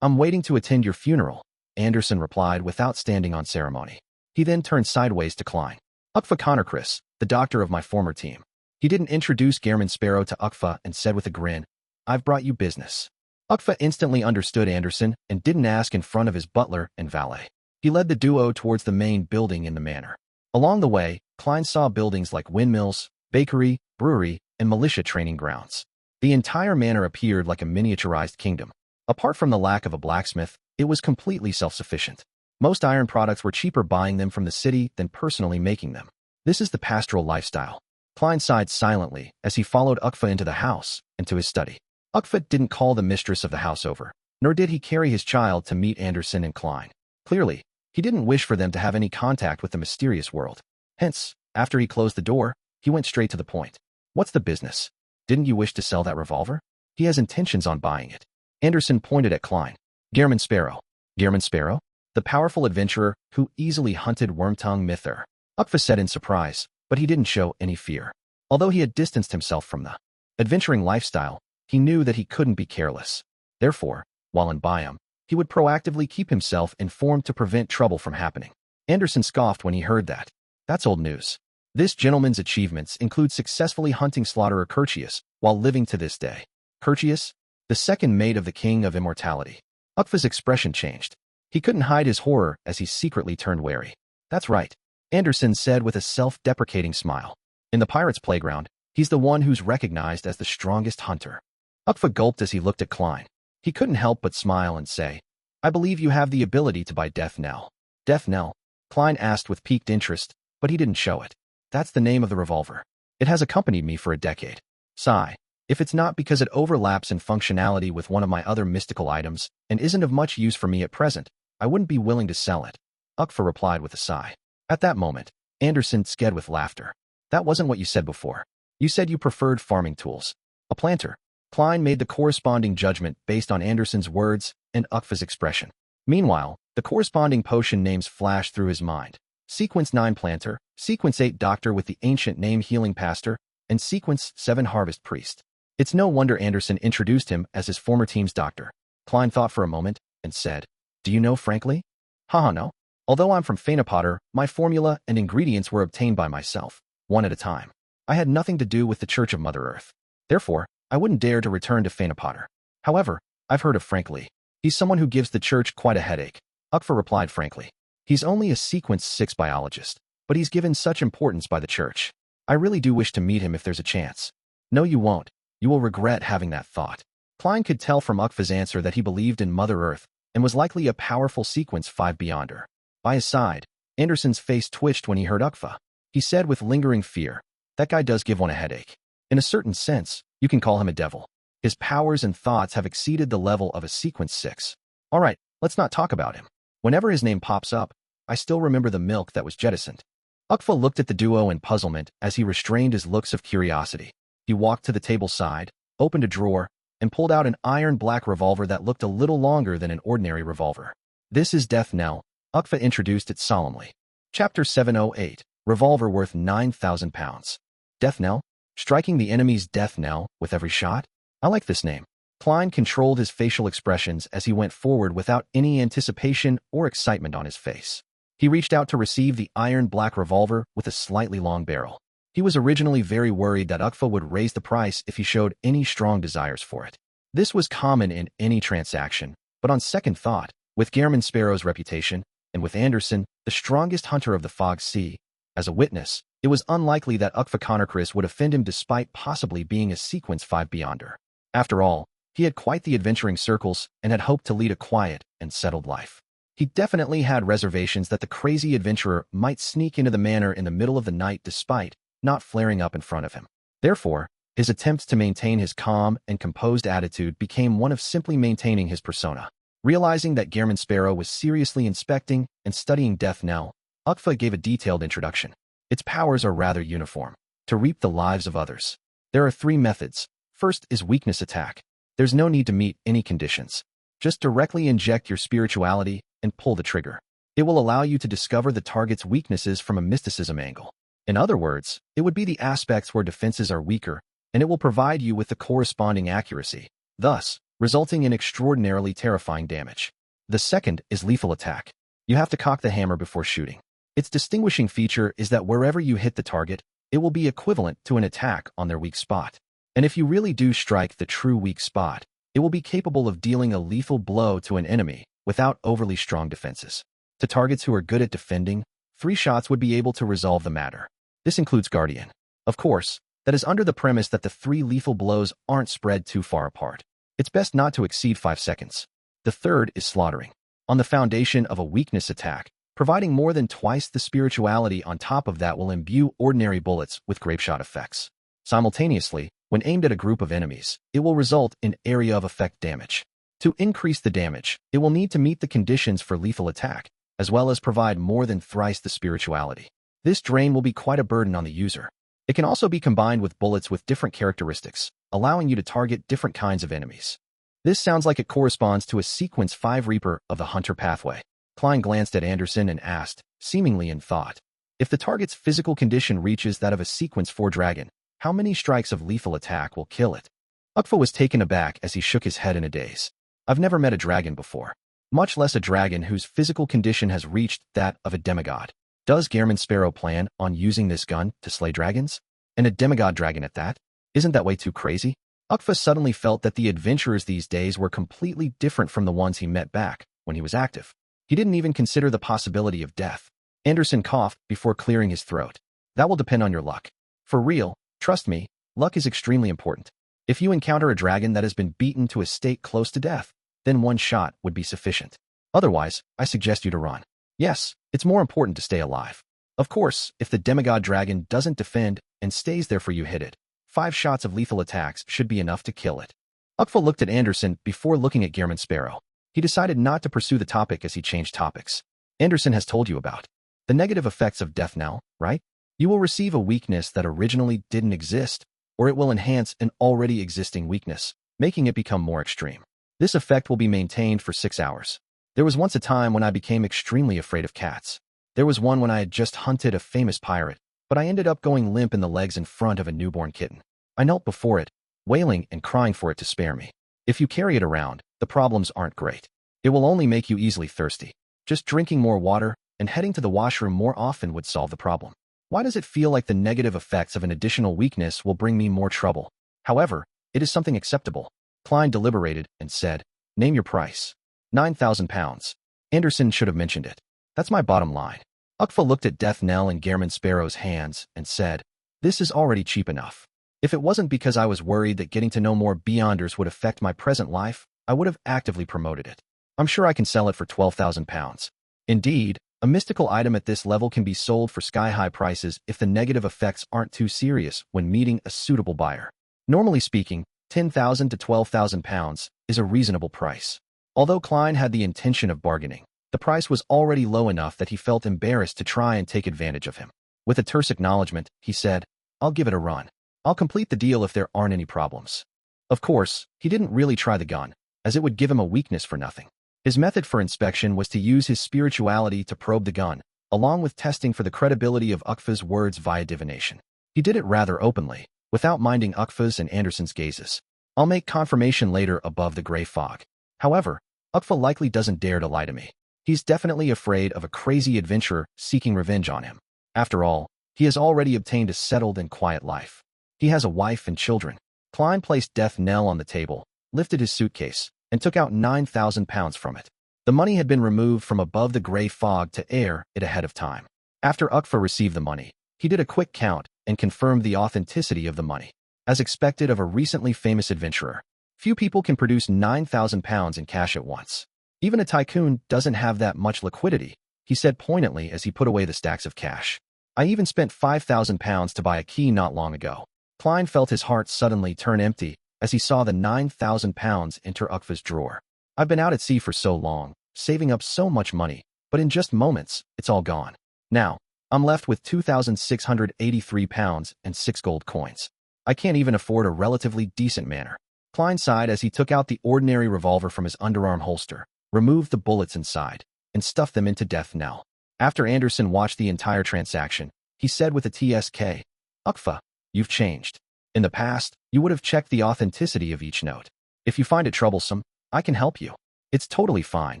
I'm waiting to attend your funeral, Anderson replied without standing on ceremony. He then turned sideways to Klein. Ukfa Connerchris, the doctor of my former team. He didn't introduce Gehrman Sparrow to Ukfa and said with a grin, I've brought you business. Ukfa instantly understood Anderson and didn't ask in front of his butler and valet. He led the duo towards the main building in the manor. Along the way, Klein saw buildings like windmills, bakery, brewery, and militia training grounds. The entire manor appeared like a miniaturized kingdom. Apart from the lack of a blacksmith, it was completely self-sufficient. Most iron products were cheaper buying them from the city than personally making them. This is the pastoral lifestyle. Klein sighed silently as he followed Ukfa into the house and to his study. Ukfa didn't call the mistress of the house over, nor did he carry his child to meet Anderson and Klein. Clearly, he didn't wish for them to have any contact with the mysterious world. Hence, after he closed the door, he went straight to the point. What's the business? Didn't you wish to sell that revolver? He has intentions on buying it. Anderson pointed at Klein. Gehrman Sparrow. Gehrman Sparrow? The powerful adventurer who easily hunted Wormtongue Myther. Ukfa said in surprise, but he didn't show any fear. Although he had distanced himself from the adventuring lifestyle, he knew that he couldn't be careless. Therefore, while in Byam, he would proactively keep himself informed to prevent trouble from happening. Anderson scoffed when he heard that. That's old news. This gentleman's achievements include successfully hunting slaughterer Curtius while living to this day. Curtius, the second mate of the King of Immortality. Ukfa's expression changed. He couldn't hide his horror as he secretly turned wary. That's right, Anderson said with a self-deprecating smile. In the pirate's playground, he's the one who's recognized as the strongest hunter. Ukfa gulped as he looked at Klein. He couldn't help but smile and say, I believe you have the ability to buy Death Knell. Death Knell? Klein asked with piqued interest, but he didn't show it. That's the name of the revolver. It has accompanied me for a decade. Sigh. If it's not because it overlaps in functionality with one of my other mystical items and isn't of much use for me at present, I wouldn't be willing to sell it. Ukfa replied with a sigh. At that moment, Anderson sked with laughter. That wasn't what you said before. You said you preferred farming tools. A planter. Klein made the corresponding judgment based on Anderson's words and Ukfa's expression. Meanwhile, the corresponding potion names flashed through his mind. Sequence 9 Planter, Sequence 8 Doctor with the ancient name Healing Pastor, and Sequence 7 Harvest Priest. It's no wonder Anderson introduced him as his former team's doctor. Klein thought for a moment and said, Do you know frankly? Haha, no. Although I'm from Fanapotter, my formula and ingredients were obtained by myself, one at a time. I had nothing to do with the Church of Mother Earth. Therefore, I wouldn't dare to return to Fanapotter. However, I've heard of Frankly. He's someone who gives the church quite a headache. Ukfa replied frankly. He's only a Sequence 6 biologist, but he's given such importance by the church. I really do wish to meet him if there's a chance. No, you won't. You will regret having that thought. Klein could tell from Ukfa's answer that he believed in Mother Earth and was likely a powerful Sequence 5 beyonder. By his side, Anderson's face twitched when he heard Ukfa. He said with lingering fear, That guy does give one a headache. In a certain sense, you can call him a devil. His powers and thoughts have exceeded the level of a Sequence 6. All right, let's not talk about him. Whenever his name pops up, I still remember the milk that was jettisoned. Ukfa looked at the duo in puzzlement as he restrained his looks of curiosity. He walked to the table's side, opened a drawer, and pulled out an iron-black revolver that looked a little longer than an ordinary revolver. "This is Death Knell," Ukfa introduced it solemnly. Chapter 708, Revolver worth 9,000 pounds. Death Knell? Striking the enemy's death knell with every shot? I like this name. Klein controlled his facial expressions as he went forward without any anticipation or excitement on his face. He reached out to receive the iron-black revolver with a slightly long barrel. He was originally very worried that Ukfa would raise the price if he showed any strong desires for it. This was common in any transaction, but on second thought, with Gehrman Sparrow's reputation, and with Anderson, the strongest hunter of the Fog Sea, as a witness, it was unlikely that Ukfa Connerchris would offend him despite possibly being a Sequence 5 Beyonder. After all, he had quite the adventuring circles and had hoped to lead a quiet and settled life. He definitely had reservations that the crazy adventurer might sneak into the manor in the middle of the night despite not flaring up in front of him. Therefore, his attempts to maintain his calm and composed attitude became one of simply maintaining his persona. Realizing that Gehrman Sparrow was seriously inspecting and studying Death Knell, Ukfa gave a detailed introduction. Its powers are rather uniform. To reap the lives of others. There are 3 methods. First is weakness attack. There's no need to meet any conditions. Just directly inject your spirituality and pull the trigger. It will allow you to discover the target's weaknesses from a mysticism angle. In other words, it would be the aspects where defenses are weaker, and it will provide you with the corresponding accuracy, thus resulting in extraordinarily terrifying damage. The second is lethal attack. You have to cock the hammer before shooting. Its distinguishing feature is that wherever you hit the target, it will be equivalent to an attack on their weak spot. And if you really do strike the true weak spot, it will be capable of dealing a lethal blow to an enemy without overly strong defenses. To targets who are good at defending, 3 shots would be able to resolve the matter. This includes Guardian. Of course, that is under the premise that the 3 lethal blows aren't spread too far apart. It's best not to exceed 5 seconds. The third is slaughtering. On the foundation of a weakness attack, providing more than twice the spirituality on top of that will imbue ordinary bullets with grapeshot effects. Simultaneously, when aimed at a group of enemies, it will result in area of effect damage. To increase the damage, it will need to meet the conditions for lethal attack, as well as provide more than thrice the spirituality. This drain will be quite a burden on the user. It can also be combined with bullets with different characteristics, allowing you to target different kinds of enemies. This sounds like it corresponds to a Sequence 5 Reaper of the Hunter pathway. Klein glanced at Anderson and asked, seemingly in thought, if the target's physical condition reaches that of a Sequence 4 Dragon, how many strikes of lethal attack will kill it? Ukfa was taken aback as he shook his head in a daze. I've never met a dragon before, much less a dragon whose physical condition has reached that of a demigod. Does Gehrman Sparrow plan on using this gun to slay dragons? And a demigod dragon at that? Isn't that way too crazy? Ukfa suddenly felt that the adventurers these days were completely different from the ones he met back when he was active. He didn't even consider the possibility of death. Anderson coughed before clearing his throat. That will depend on your luck. For real, trust me, luck is extremely important. If you encounter a dragon that has been beaten to a state close to death, then 1 shot would be sufficient. Otherwise, I suggest you to run. Yes, it's more important to stay alive. Of course, if the demigod dragon doesn't defend and stays there for you hit it, 5 shots of lethal attacks should be enough to kill it. Ukfa looked at Anderson before looking at Gehrman Sparrow. He decided not to pursue the topic as he changed topics. Anderson has told you about the negative effects of Death Knell, right? You will receive a weakness that originally didn't exist, or it will enhance an already existing weakness, making it become more extreme. This effect will be maintained for 6 hours. There was once a time when I became extremely afraid of cats. There was one when I had just hunted a famous pirate, but I ended up going limp in the legs in front of a newborn kitten. I knelt before it, wailing and crying for it to spare me. If you carry it around, the problems aren't great. It will only make you easily thirsty. Just drinking more water and heading to the washroom more often would solve the problem. Why does it feel like the negative effects of an additional weakness will bring me more trouble? However, it is something acceptable. Klein deliberated and said, name your price. 9,000 pounds. Anderson should have mentioned it. That's my bottom line. Ukfa looked at Death Knell in Gehrman Sparrow's hands and said, this is already cheap enough. If it wasn't because I was worried that getting to know more Beyonders would affect my present life, I would have actively promoted it. I'm sure I can sell it for 12,000 pounds. Indeed, a mystical item at this level can be sold for sky-high prices if the negative effects aren't too serious when meeting a suitable buyer. Normally speaking, 10,000 to 12,000 pounds is a reasonable price. Although Klein had the intention of bargaining, the price was already low enough that he felt embarrassed to try and take advantage of him. With a terse acknowledgement, he said, "I'll give it a run. I'll complete the deal if there aren't any problems." Of course, he didn't really try the gun, as it would give him a weakness for nothing. His method for inspection was to use his spirituality to probe the gun, along with testing for the credibility of Ukfa's words via divination. He did it rather openly, without minding Ukfa's and Anderson's gazes. "I'll make confirmation later above the gray fog. However, Ukfa likely doesn't dare to lie to me. He's definitely afraid of a crazy adventurer seeking revenge on him. After all, he has already obtained a settled and quiet life. He has a wife and children." Klein placed death knell on the table, lifted his suitcase, and took out £9,000 from it. The money had been removed from above the gray fog to air it ahead of time. After Ukfa received the money, he did a quick count and confirmed the authenticity of the money. As expected of a recently famous adventurer, few people can produce £9,000 in cash at once. "Even a tycoon doesn't have that much liquidity," he said poignantly as he put away the stacks of cash. "I even spent £5,000 to buy a key not long ago." Klein felt his heart suddenly turn empty as he saw the £9,000 enter Ukfa's drawer. "I've been out at sea for so long, saving up so much money, but in just moments, it's all gone. Now, I'm left with £2,683 and 6 gold coins. I can't even afford a relatively decent manor." Klein sighed as he took out the ordinary revolver from his underarm holster, removed the bullets inside, and stuffed them into death knell. After Anderson watched the entire transaction, he said with a TSK, "Ukfa, you've changed. In the past, you would have checked the authenticity of each note. If you find it troublesome, I can help you. It's totally fine,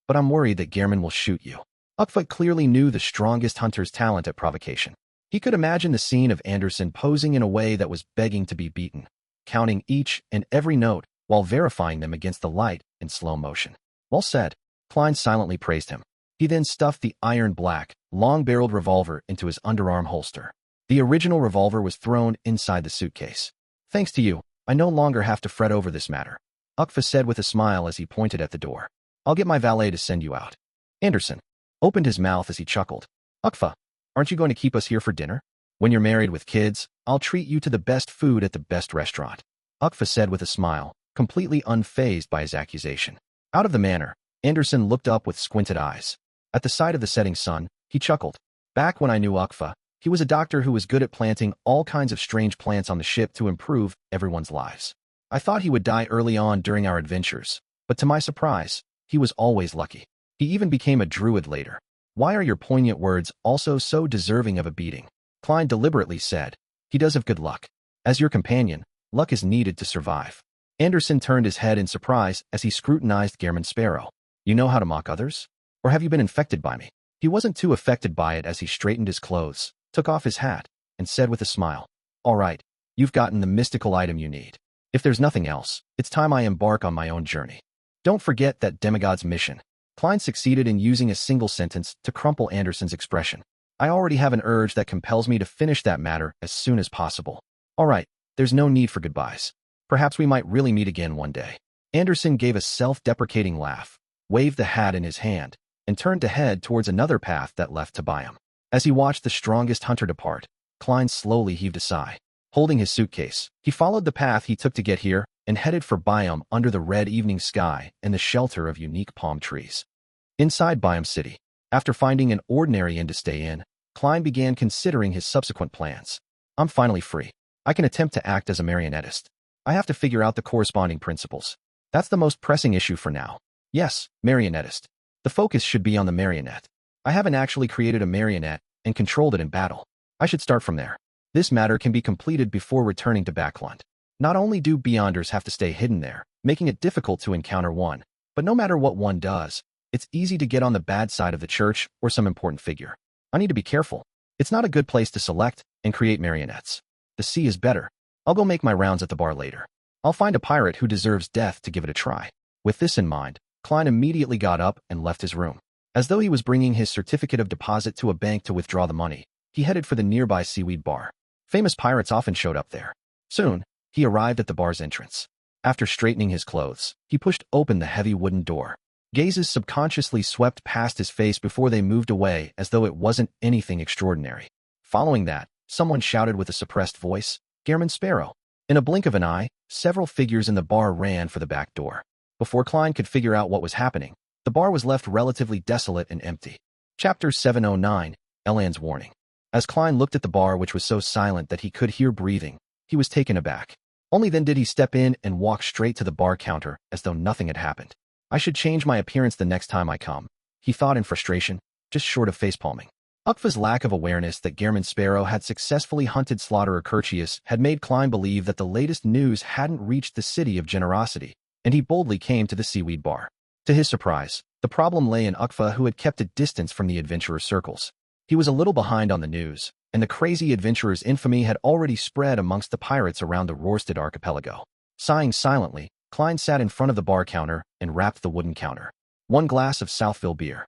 but I'm worried that Gehrman will shoot you." Ukfa clearly knew the strongest hunter's talent at provocation. He could imagine the scene of Anderson posing in a way that was begging to be beaten, counting each and every note while verifying them against the light in slow motion. "Well said." Klein silently praised him. He then stuffed the iron black, long-barreled revolver into his underarm holster. The original revolver was thrown inside the suitcase. "Thanks to you, I no longer have to fret over this matter," Ukfa said with a smile as he pointed at the door. "I'll get my valet to send you out." Anderson opened his mouth as he chuckled. "Ukfa, aren't you going to keep us here for dinner? When you're married with kids, I'll treat you to the best food at the best restaurant," Ukfa said with a smile, completely unfazed by his accusation. Out of the manor, Anderson looked up with squinted eyes. At the sight of the setting sun, he chuckled. "Back when I knew Ukfa, he was a doctor who was good at planting all kinds of strange plants on the ship to improve everyone's lives. I thought he would die early on during our adventures, but to my surprise, he was always lucky. He even became a druid later. Why are your poignant words also so deserving of a beating?" Klein deliberately said. "He does have good luck. As your companion, luck is needed to survive." Anderson turned his head in surprise as he scrutinized Gehrman Sparrow. "You know how to mock others? Or have you been infected by me?" He wasn't too affected by it as he straightened his clothes, took off his hat, and said with a smile, "All right, you've gotten the mystical item you need. If there's nothing else, it's time I embark on my own journey. Don't forget that demigod's mission." Klein succeeded in using a single sentence to crumple Anderson's expression. "I already have an urge that compels me to finish that matter as soon as possible. All right, there's no need for goodbyes. Perhaps we might really meet again one day." Anderson gave a self-deprecating laugh, waved the hat in his hand, and turned to head towards another path that left to Byam. As he watched the strongest hunter depart, Klein slowly heaved a sigh. Holding his suitcase, he followed the path he took to get here and headed for Byam under the red evening sky and the shelter of unique palm trees. Inside Byam City, after finding an ordinary inn to stay in, Klein began considering his subsequent plans. "I'm finally free. I can attempt to act as a marionettist. I have to figure out the corresponding principles. That's the most pressing issue for now. Yes, marionettist. The focus should be on the marionette. I haven't actually created a marionette and controlled it in battle. I should start from there. This matter can be completed before returning to Backland. Not only do Beyonders have to stay hidden there, making it difficult to encounter one, but no matter what one does, it's easy to get on the bad side of the church or some important figure. I need to be careful. It's not a good place to select and create marionettes. The sea is better. I'll go make my rounds at the bar later. I'll find a pirate who deserves death to give it a try." With this in mind, Klein immediately got up and left his room. As though he was bringing his certificate of deposit to a bank to withdraw the money, he headed for the nearby seaweed bar. Famous pirates often showed up there. Soon, he arrived at the bar's entrance. After straightening his clothes, he pushed open the heavy wooden door. Gazes subconsciously swept past his face before they moved away as though it wasn't anything extraordinary. Following that, someone shouted with a suppressed voice, "Gehrman Sparrow." In a blink of an eye, several figures in the bar ran for the back door. Before Klein could figure out what was happening, the bar was left relatively desolate and empty. Chapter 709, Elland's Warning. As Klein looked at the bar, which was so silent that he could hear breathing, he was taken aback. Only then did he step in and walk straight to the bar counter as though nothing had happened. I should change my appearance the next time I come, he thought in frustration, just short of facepalming. Ukva's lack of awareness that Gehrman Sparrow had successfully hunted Slaughterer Curtius had made Klein believe that the latest news hadn't reached the city of generosity, and he boldly came to the seaweed bar. To his surprise, the problem lay in Ukva, who had kept a distance from the adventurer circles. He was a little behind on the news, and the crazy adventurer's infamy had already spread amongst the pirates around the Rorstad archipelago. Sighing silently, Klein sat in front of the bar counter and rapped the wooden counter. 1 glass of Southville beer.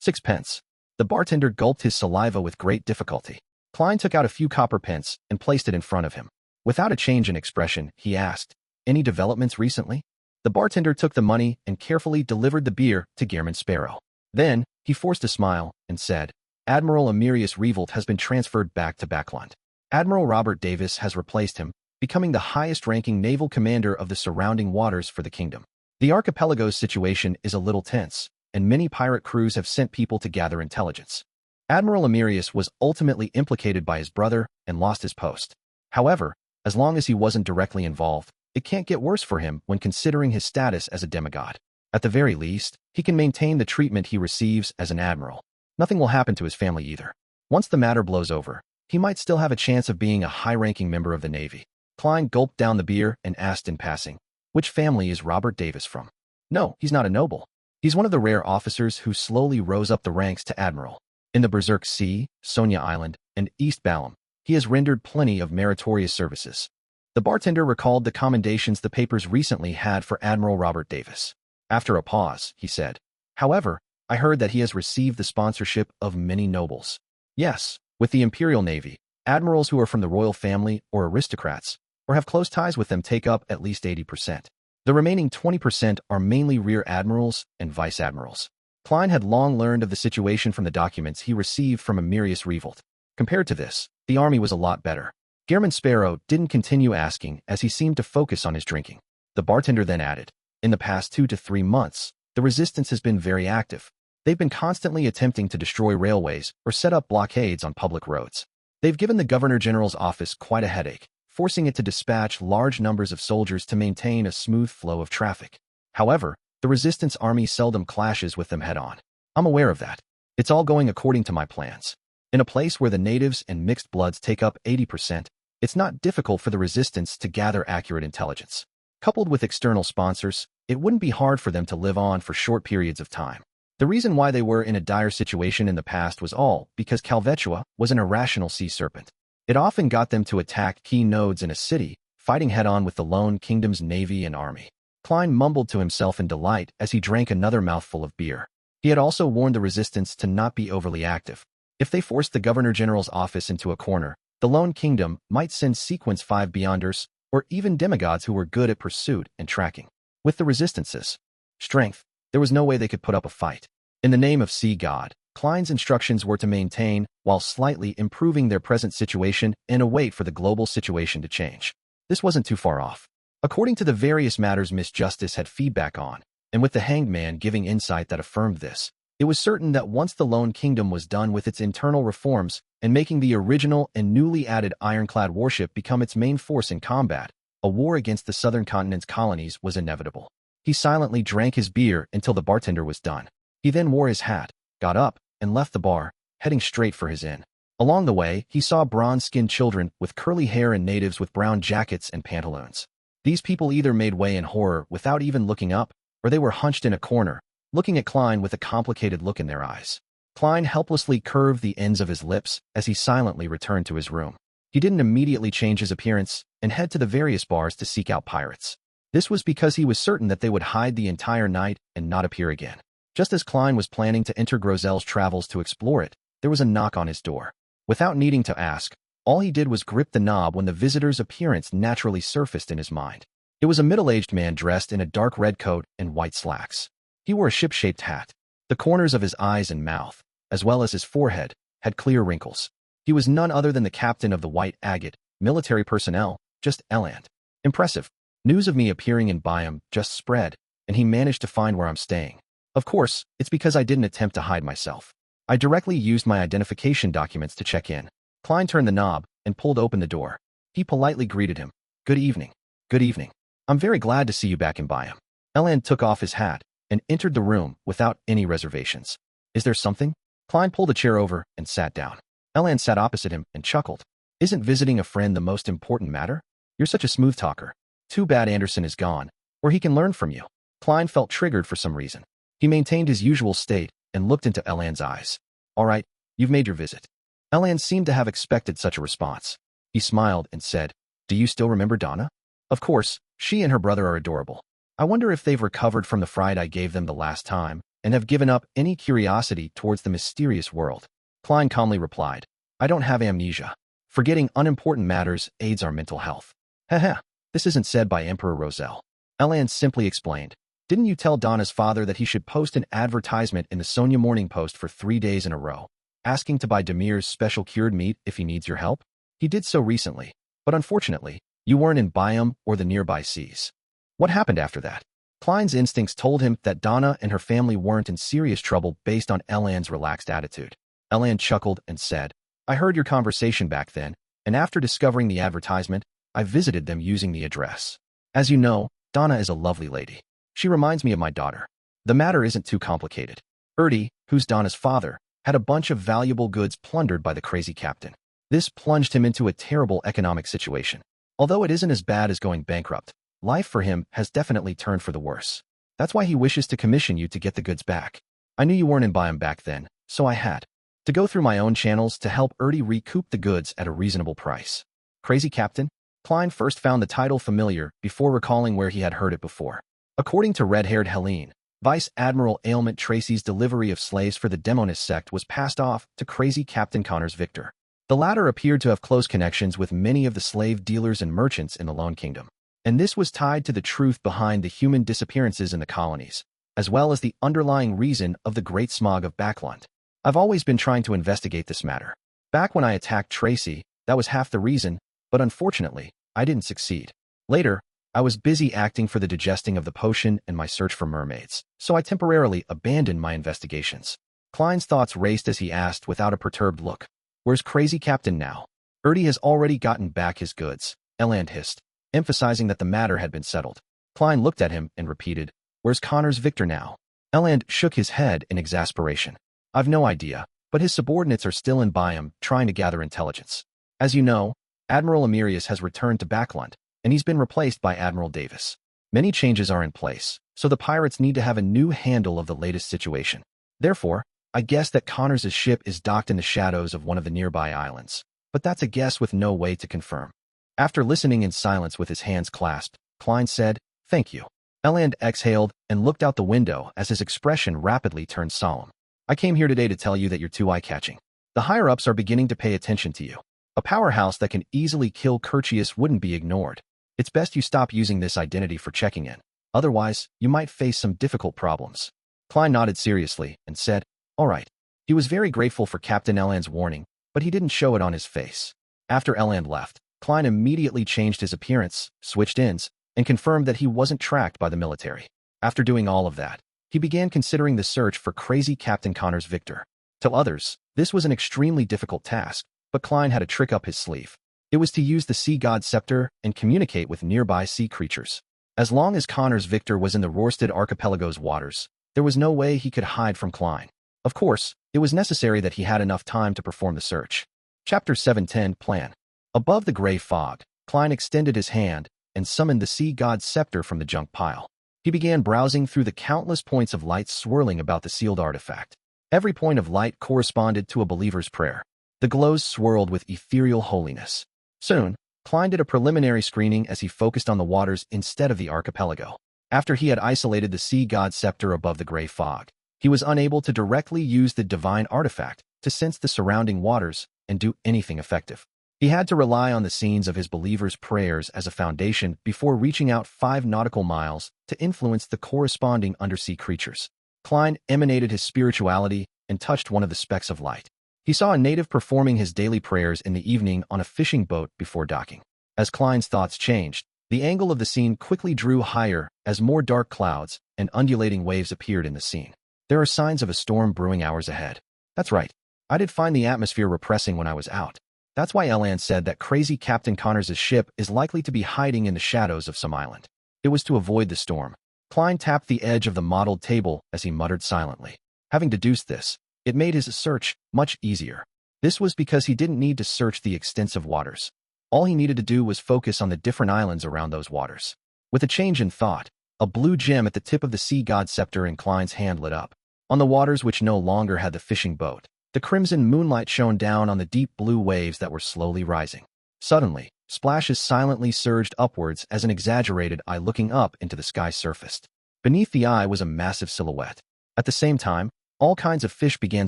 6 pence. The bartender gulped his saliva with great difficulty. Klein took out a few copper pence and placed it in front of him. Without a change in expression, he asked, "Any developments recently?" The bartender took the money and carefully delivered the beer to Gehrman Sparrow. Then, he forced a smile and said, "Admiral Emerius Revolt has been transferred back to Backland. Admiral Robert Davis has replaced him, becoming the highest-ranking naval commander of the surrounding waters for the kingdom. The archipelago's situation is a little tense, and many pirate crews have sent people to gather intelligence. Admiral Emerius was ultimately implicated by his brother and lost his post. However, as long as he wasn't directly involved, it can't get worse for him when considering his status as a demigod. At the very least, he can maintain the treatment he receives as an admiral. Nothing will happen to his family either. Once the matter blows over, he might still have a chance of being a high-ranking member of the Navy." Klein gulped down the beer and asked in passing, "Which family is Robert Davis from?" "No, he's not a noble. He's one of the rare officers who slowly rose up the ranks to admiral. In the Berserk Sea, Sonia Island, and East Balam, he has rendered plenty of meritorious services." The bartender recalled the commendations the papers recently had for Admiral Robert Davis. After a pause, he said, "However, I heard that he has received the sponsorship of many nobles." "Yes, with the Imperial Navy, admirals who are from the royal family or aristocrats, or have close ties with them take up at least 80%. The remaining 20% are mainly rear admirals and vice admirals." Klein had long learned of the situation from the documents he received from Emerius Revolt. Compared to this, the army was a lot better. Gehrman Sparrow didn't continue asking as he seemed to focus on his drinking. The bartender then added, "In the past 2 to 3 months, the resistance has been very active. They've been constantly attempting to destroy railways or set up blockades on public roads. They've given the Governor-General's office quite a headache, forcing it to dispatch large numbers of soldiers to maintain a smooth flow of traffic. However, the resistance army seldom clashes with them head-on. I'm aware of that. It's all going according to my plans. In a place where the natives and mixed bloods take up 80%, it's not difficult for the resistance to gather accurate intelligence. Coupled with external sponsors, it wouldn't be hard for them to live on for short periods of time. The reason why they were in a dire situation in the past was all because Calvetua was an irrational sea serpent. It often got them to attack key nodes in a city, fighting head-on with the lone kingdom's navy and army." Klein mumbled to himself in delight as he drank another mouthful of beer. He had also warned the resistance to not be overly active. If they forced the Governor-General's office into a corner, the lone kingdom might send Sequence 5 Beyonders, or even demigods who were good at pursuit and tracking. With the resistance's strength, there was no way they could put up a fight. In the name of Sea God, Klein's instructions were to maintain, while slightly improving their present situation and await for the global situation to change. This wasn't too far off. According to the various matters Miss Justice had feedback on, and with the Hanged Man giving insight that affirmed this, it was certain that once the Lone Kingdom was done with its internal reforms and making the original and newly added ironclad warship become its main force in combat, a war against the southern continent's colonies was inevitable. He silently drank his beer until the bartender was done. He then wore his hat, got up, and left the bar, heading straight for his inn. Along the way, he saw bronze-skinned children with curly hair and natives with brown jackets and pantaloons. These people either made way in horror without even looking up, or they were hunched in a corner, looking at Klein with a complicated look in their eyes. Klein helplessly curved the ends of his lips as he silently returned to his room. He didn't immediately change his appearance and head to the various bars to seek out pirates. This was because he was certain that they would hide the entire night and not appear again. Just as Klein was planning to enter Grozel's travels to explore it, there was a knock on his door. Without needing to ask, all he did was grip the knob when the visitor's appearance naturally surfaced in his mind. It was a middle-aged man dressed in a dark red coat and white slacks. He wore a ship-shaped hat. The corners of his eyes and mouth, as well as his forehead, had clear wrinkles. He was none other than the captain of the White Agate, military personnel, just Elland. Impressive. News of me appearing in Byam just spread, and he managed to find where I'm staying. Of course, it's because I didn't attempt to hide myself. I directly used my identification documents to check in. Klein turned the knob and pulled open the door. He politely greeted him. Good evening. Good evening. I'm very glad to see you back in Byam. Elland took off his hat and entered the room without any reservations. Is there something? Klein pulled a chair over and sat down. Elland sat opposite him and chuckled. Isn't visiting a friend the most important matter? You're such a smooth talker. Too bad Anderson is gone, or he can learn from you. Klein felt triggered for some reason. He maintained his usual state and looked into Elland's eyes. All right, you've made your visit. Elland seemed to have expected such a response. He smiled and said, Do you still remember Donna? Of course, she and her brother are adorable. I wonder if they've recovered from the fright I gave them the last time and have given up any curiosity towards the mysterious world. Klein calmly replied, I don't have amnesia. Forgetting unimportant matters aids our mental health. Heh, this isn't said by Emperor Roselle. Elland simply explained, Didn't you tell Donna's father that he should post an advertisement in the Sonia Morning Post for 3 days in a row, asking to buy Demir's special cured meat if he needs your help? He did so recently, but unfortunately, you weren't in Byam or the nearby seas. What happened after that? Klein's instincts told him that Donna and her family weren't in serious trouble based on Elland's relaxed attitude. Elland chuckled and said, I heard your conversation back then, and after discovering the advertisement, I visited them using the address. As you know, Donna is a lovely lady. She reminds me of my daughter. The matter isn't too complicated. Erdy, who's Donna's father, had a bunch of valuable goods plundered by the crazy captain. This plunged him into a terrible economic situation. Although it isn't as bad as going bankrupt, life for him has definitely turned for the worse. That's why he wishes to commission you to get the goods back. I knew you weren't in Byam back then, so I had to go through my own channels to help Erdy recoup the goods at a reasonable price. Crazy Captain? Klein first found the title familiar before recalling where he had heard it before. According to red-haired Helene, Vice Admiral Ailment Tracy's delivery of slaves for the Demonist sect was passed off to Crazy Captain Connors Victor. The latter appeared to have close connections with many of the slave dealers and merchants in the Lone Kingdom, and this was tied to the truth behind the human disappearances in the colonies, as well as the underlying reason of the Great Smog of Backland. I've always been trying to investigate this matter. Back when I attacked Tracy, that was half the reason, but unfortunately, I didn't succeed. Later, I was busy acting for the digesting of the potion and my search for mermaids, so I temporarily abandoned my investigations. Klein's thoughts raced as he asked without a perturbed look, Where's Crazy Captain now? Erdy has already gotten back his goods, Elland hissed, emphasizing that the matter had been settled. Klein looked at him and repeated, Where's Connors Victor now? Elland shook his head in exasperation. I've no idea, but his subordinates are still in Byam trying to gather intelligence. As you know, Admiral Emirius has returned to Backland, and he's been replaced by Admiral Davis. Many changes are in place, so the pirates need to have a new handle of the latest situation. Therefore, I guess that Connors' ship is docked in the shadows of one of the nearby islands, but that's a guess with no way to confirm. After listening in silence with his hands clasped, Klein said, Thank you. Elland exhaled and looked out the window as his expression rapidly turned solemn. I came here today to tell you that you're too eye-catching. The higher-ups are beginning to pay attention to you. A powerhouse that can easily kill Curtius wouldn't be ignored. It's best you stop using this identity for checking in. Otherwise, you might face some difficult problems. Klein nodded seriously and said, All right. He was very grateful for Captain Elland's warning, but he didn't show it on his face. After Elland left, Klein immediately changed his appearance, switched ins, and confirmed that he wasn't tracked by the military. After doing all of that, he began considering the search for Crazy Captain Connors Victor. To others, this was an extremely difficult task, but Klein had a trick up his sleeve. It was to use the sea god scepter and communicate with nearby sea creatures. As long as Connors Victor was in the Rorstad Archipelago's waters, there was no way he could hide from Klein. Of course, it was necessary that he had enough time to perform the search. Chapter 710 Plan. Above the gray fog, Klein extended his hand and summoned the sea god's scepter from the junk pile. He began browsing through the countless points of light swirling about the sealed artifact. Every point of light corresponded to a believer's prayer. The glows swirled with ethereal holiness. Soon, Klein did a preliminary screening as he focused on the waters instead of the archipelago. After he had isolated the sea god's scepter above the gray fog, he was unable to directly use the divine artifact to sense the surrounding waters and do anything effective. He had to rely on the scenes of his believers' prayers as a foundation before reaching out 5 nautical miles to influence the corresponding undersea creatures. Klein emanated his spirituality and touched one of the specks of light. He saw a native performing his daily prayers in the evening on a fishing boat before docking. As Klein's thoughts changed, the angle of the scene quickly drew higher as more dark clouds and undulating waves appeared in the scene. There are signs of a storm brewing hours ahead. That's right. I did find the atmosphere repressing when I was out. That's why Elland said that crazy Captain Connors' ship is likely to be hiding in the shadows of some island. It was to avoid the storm. Klein tapped the edge of the mottled table as he muttered silently. Having deduced this, it made his search much easier. This was because he didn't need to search the extensive waters. All he needed to do was focus on the different islands around those waters. With a change in thought, a blue gem at the tip of the sea god scepter in Klein's hand lit up. On the waters which no longer had the fishing boat, the crimson moonlight shone down on the deep blue waves that were slowly rising. Suddenly, splashes silently surged upwards as an exaggerated eye looking up into the sky surfaced. Beneath the eye was a massive silhouette. At the same time, all kinds of fish began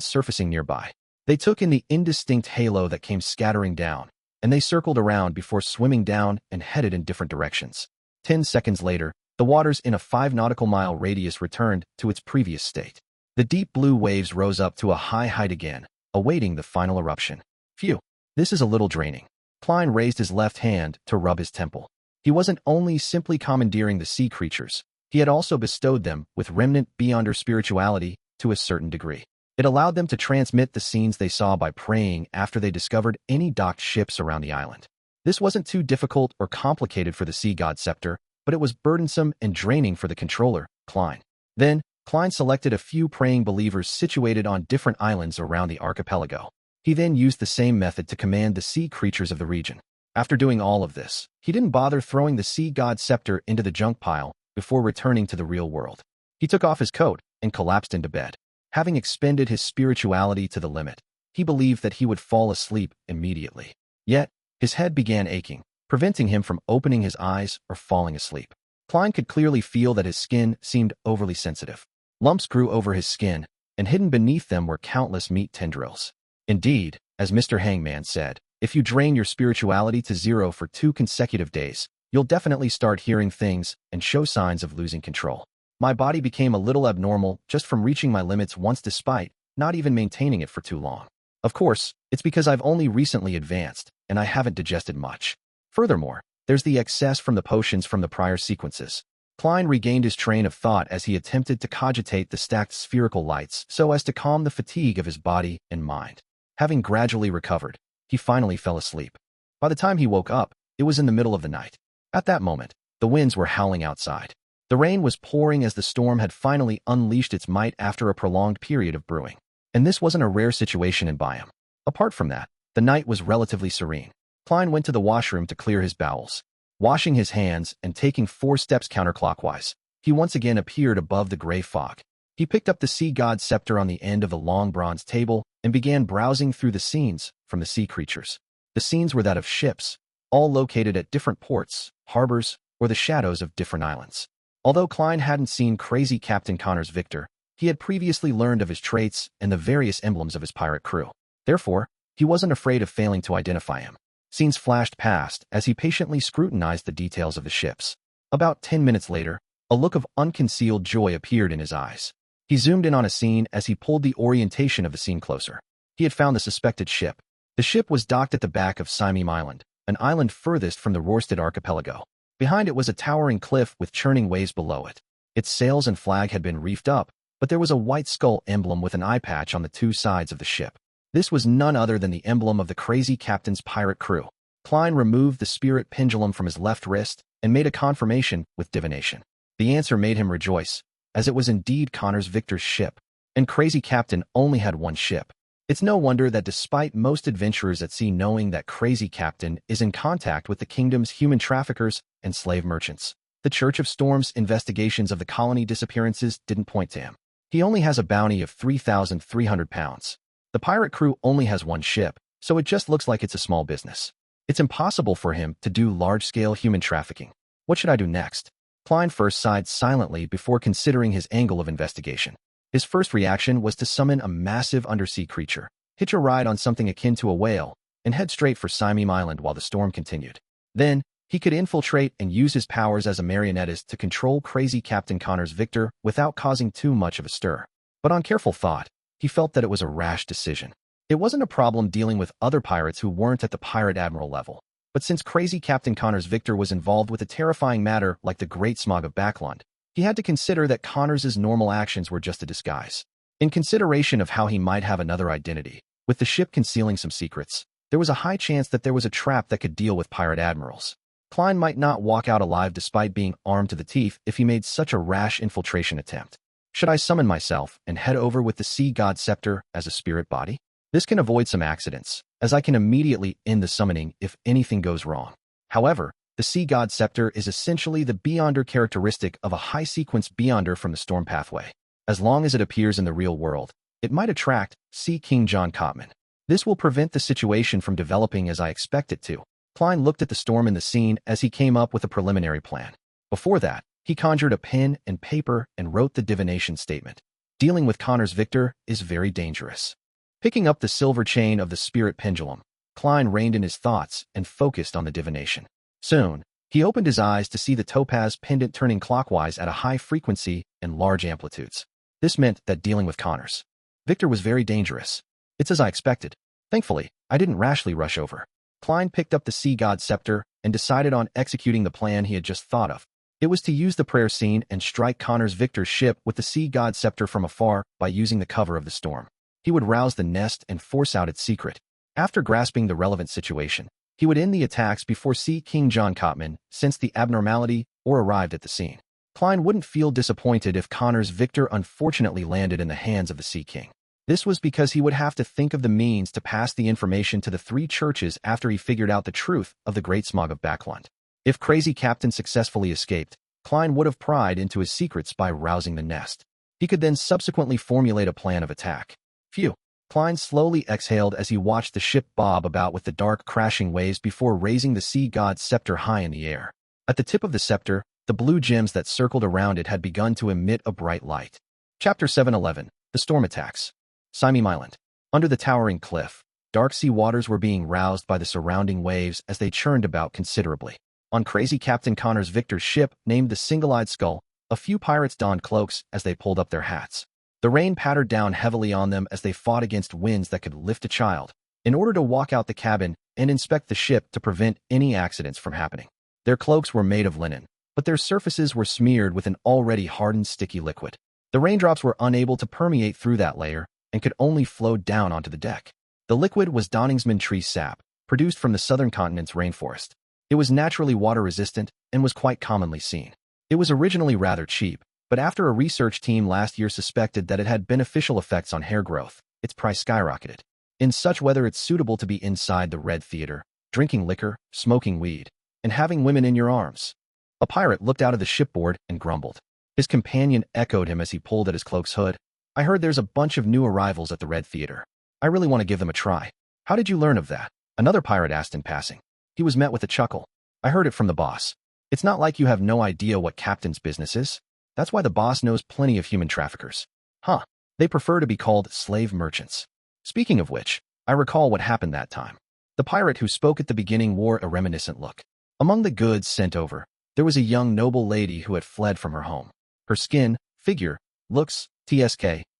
surfacing nearby. They took in the indistinct halo that came scattering down, and they circled around before swimming down and headed in different directions. 10 seconds later, the waters in a 5 nautical mile radius returned to its previous state. The deep blue waves rose up to a high height again, awaiting the final eruption. Phew, this is a little draining. Klein raised his left hand to rub his temple. He wasn't only simply commandeering the sea creatures, he had also bestowed them with remnant beyonder spirituality to a certain degree. It allowed them to transmit the scenes they saw by praying after they discovered any docked ships around the island. This wasn't too difficult or complicated for the sea god scepter, but it was burdensome and draining for the controller, Klein. Then, Klein selected a few praying believers situated on different islands around the archipelago. He then used the same method to command the sea creatures of the region. After doing all of this, he didn't bother throwing the sea god scepter into the junk pile before returning to the real world. He took off his coat and collapsed into bed. Having expended his spirituality to the limit, he believed that he would fall asleep immediately. Yet, his head began aching, preventing him from opening his eyes or falling asleep. Klein could clearly feel that his skin seemed overly sensitive. Lumps grew over his skin, and hidden beneath them were countless meat tendrils. Indeed, as Mr. Hangman said, if you drain your spirituality to 0 for 2 consecutive days, you'll definitely start hearing things and show signs of losing control. My body became a little abnormal just from reaching my limits once despite not even maintaining it for too long. Of course, it's because I've only recently advanced, and I haven't digested much. Furthermore, there's the excess from the potions from the prior sequences. Klein regained his train of thought as he attempted to cogitate the stacked spherical lights so as to calm the fatigue of his body and mind. Having gradually recovered, he finally fell asleep. By the time he woke up, it was in the middle of the night. At that moment, the winds were howling outside. The rain was pouring as the storm had finally unleashed its might after a prolonged period of brewing. And this wasn't a rare situation in Byam. Apart from that, the night was relatively serene. Klein went to the washroom to clear his bowels. Washing his hands and taking 4 steps counterclockwise, he once again appeared above the gray fog. He picked up the sea god scepter on the end of the long bronze table and began browsing through the scenes from the sea creatures. The scenes were that of ships, all located at different ports, harbors, or the shadows of different islands. Although Klein hadn't seen crazy Captain Connors Victor, he had previously learned of his traits and the various emblems of his pirate crew. Therefore, he wasn't afraid of failing to identify him. Scenes flashed past as he patiently scrutinized the details of the ships. About 10 minutes later, a look of unconcealed joy appeared in his eyes. He zoomed in on a scene as he pulled the orientation of the scene closer. He had found the suspected ship. The ship was docked at the back of Simim Island, an island furthest from the Rorsted archipelago. Behind it was a towering cliff with churning waves below it. Its sails and flag had been reefed up, but there was a white skull emblem with an eye patch on the 2 sides of the ship. This was none other than the emblem of the crazy captain's pirate crew. Klein removed the spirit pendulum from his left wrist and made a confirmation with divination. The answer made him rejoice, as it was indeed Connors Victor's ship, and crazy captain only had 1 ship. It's no wonder that despite most adventurers at sea knowing that crazy captain is in contact with the kingdom's human traffickers and slave merchants, the Church of Storm's investigations of the colony disappearances didn't point to him. He only has a bounty of 3,300 pounds. The pirate crew only has 1 ship, so it just looks like it's a small business. It's impossible for him to do large-scale human trafficking. What should I do next? Klein first sighed silently before considering his angle of investigation. His first reaction was to summon a massive undersea creature, hitch a ride on something akin to a whale, and head straight for Simim Island while the storm continued. Then, he could infiltrate and use his powers as a marionettist to control crazy Captain Connors Victor without causing too much of a stir. But on careful thought, he felt that it was a rash decision. It wasn't a problem dealing with other pirates who weren't at the pirate admiral level. But since crazy Captain Connors Victor was involved with a terrifying matter like the Great Smog of Backland, he had to consider that Connors's normal actions were just a disguise. In consideration of how he might have another identity, with the ship concealing some secrets, there was a high chance that there was a trap that could deal with pirate admirals. Klein might not walk out alive despite being armed to the teeth if he made such a rash infiltration attempt. Should I summon myself and head over with the sea god scepter as a spirit body? This can avoid some accidents, as I can immediately end the summoning if anything goes wrong. However, the sea god scepter is essentially the Beyonder characteristic of a high-sequence Beyonder from the Storm Pathway. As long as it appears in the real world, it might attract Sea King John Cotman. This will prevent the situation from developing as I expect it to. Klein looked at the storm in the scene as he came up with a preliminary plan. Before that, he conjured a pen and paper and wrote the divination statement. Dealing with Connor's Victor is very dangerous. Picking up the silver chain of the spirit pendulum, Klein reined in his thoughts and focused on the divination. Soon, he opened his eyes to see the topaz pendant turning clockwise at a high frequency and large amplitudes. This meant that dealing with Connor's Victor was very dangerous. It's as I expected. Thankfully, I didn't rashly rush over. Klein picked up the sea god scepter and decided on executing the plan he had just thought of. It was to use the prayer scene and strike Connor's Victor's ship with the sea god scepter from afar by using the cover of the storm. He would rouse the nest and force out its secret. After grasping the relevant situation, he would end the attacks before Sea King John Cotman sensed the abnormality or arrived at the scene. Klein wouldn't feel disappointed if Connor's Victor unfortunately landed in the hands of the Sea King. This was because he would have to think of the means to pass the information to the 3 churches after he figured out the truth of the Great Smog of Backland. If Crazy Captain successfully escaped, Klein would have pried into his secrets by rousing the nest. He could then subsequently formulate a plan of attack. Phew. Klein slowly exhaled as he watched the ship bob about with the dark crashing waves before raising the sea god's scepter high in the air. At the tip of the scepter, the blue gems that circled around it had begun to emit a bright light. Chapter 711, The Storm Attacks. Simime Island. Under the towering cliff, dark sea waters were being roused by the surrounding waves as they churned about considerably. On Crazy Captain Connor's Victor's ship, named the Single-Eyed Skull, a few pirates donned cloaks as they pulled up their hats. The rain pattered down heavily on them as they fought against winds that could lift a child, in order to walk out the cabin and inspect the ship to prevent any accidents from happening. Their cloaks were made of linen, but their surfaces were smeared with an already hardened sticky liquid. The raindrops were unable to permeate through that layer and could only flow down onto the deck. The liquid was Donningsman tree sap, produced from the southern continent's rainforest. It was naturally water-resistant and was quite commonly seen. It was originally rather cheap, but after a research team last year suspected that it had beneficial effects on hair growth, its price skyrocketed. In such weather it's suitable to be inside the Red Theater, drinking liquor, smoking weed, and having women in your arms. A pirate looked out of the shipboard and grumbled. His companion echoed him as he pulled at his cloak's hood. I heard there's a bunch of new arrivals at the Red Theater. I really want to give them a try. How did you learn of that? Another pirate asked in passing. He was met with a chuckle. I heard it from the boss. It's not like you have no idea what captain's business is. That's why the boss knows plenty of human traffickers. Huh. They prefer to be called slave merchants. Speaking of which, I recall what happened that time. The pirate who spoke at the beginning wore a reminiscent look. Among the goods sent over, there was a young noble lady who had fled from her home. Her skin, figure, looks,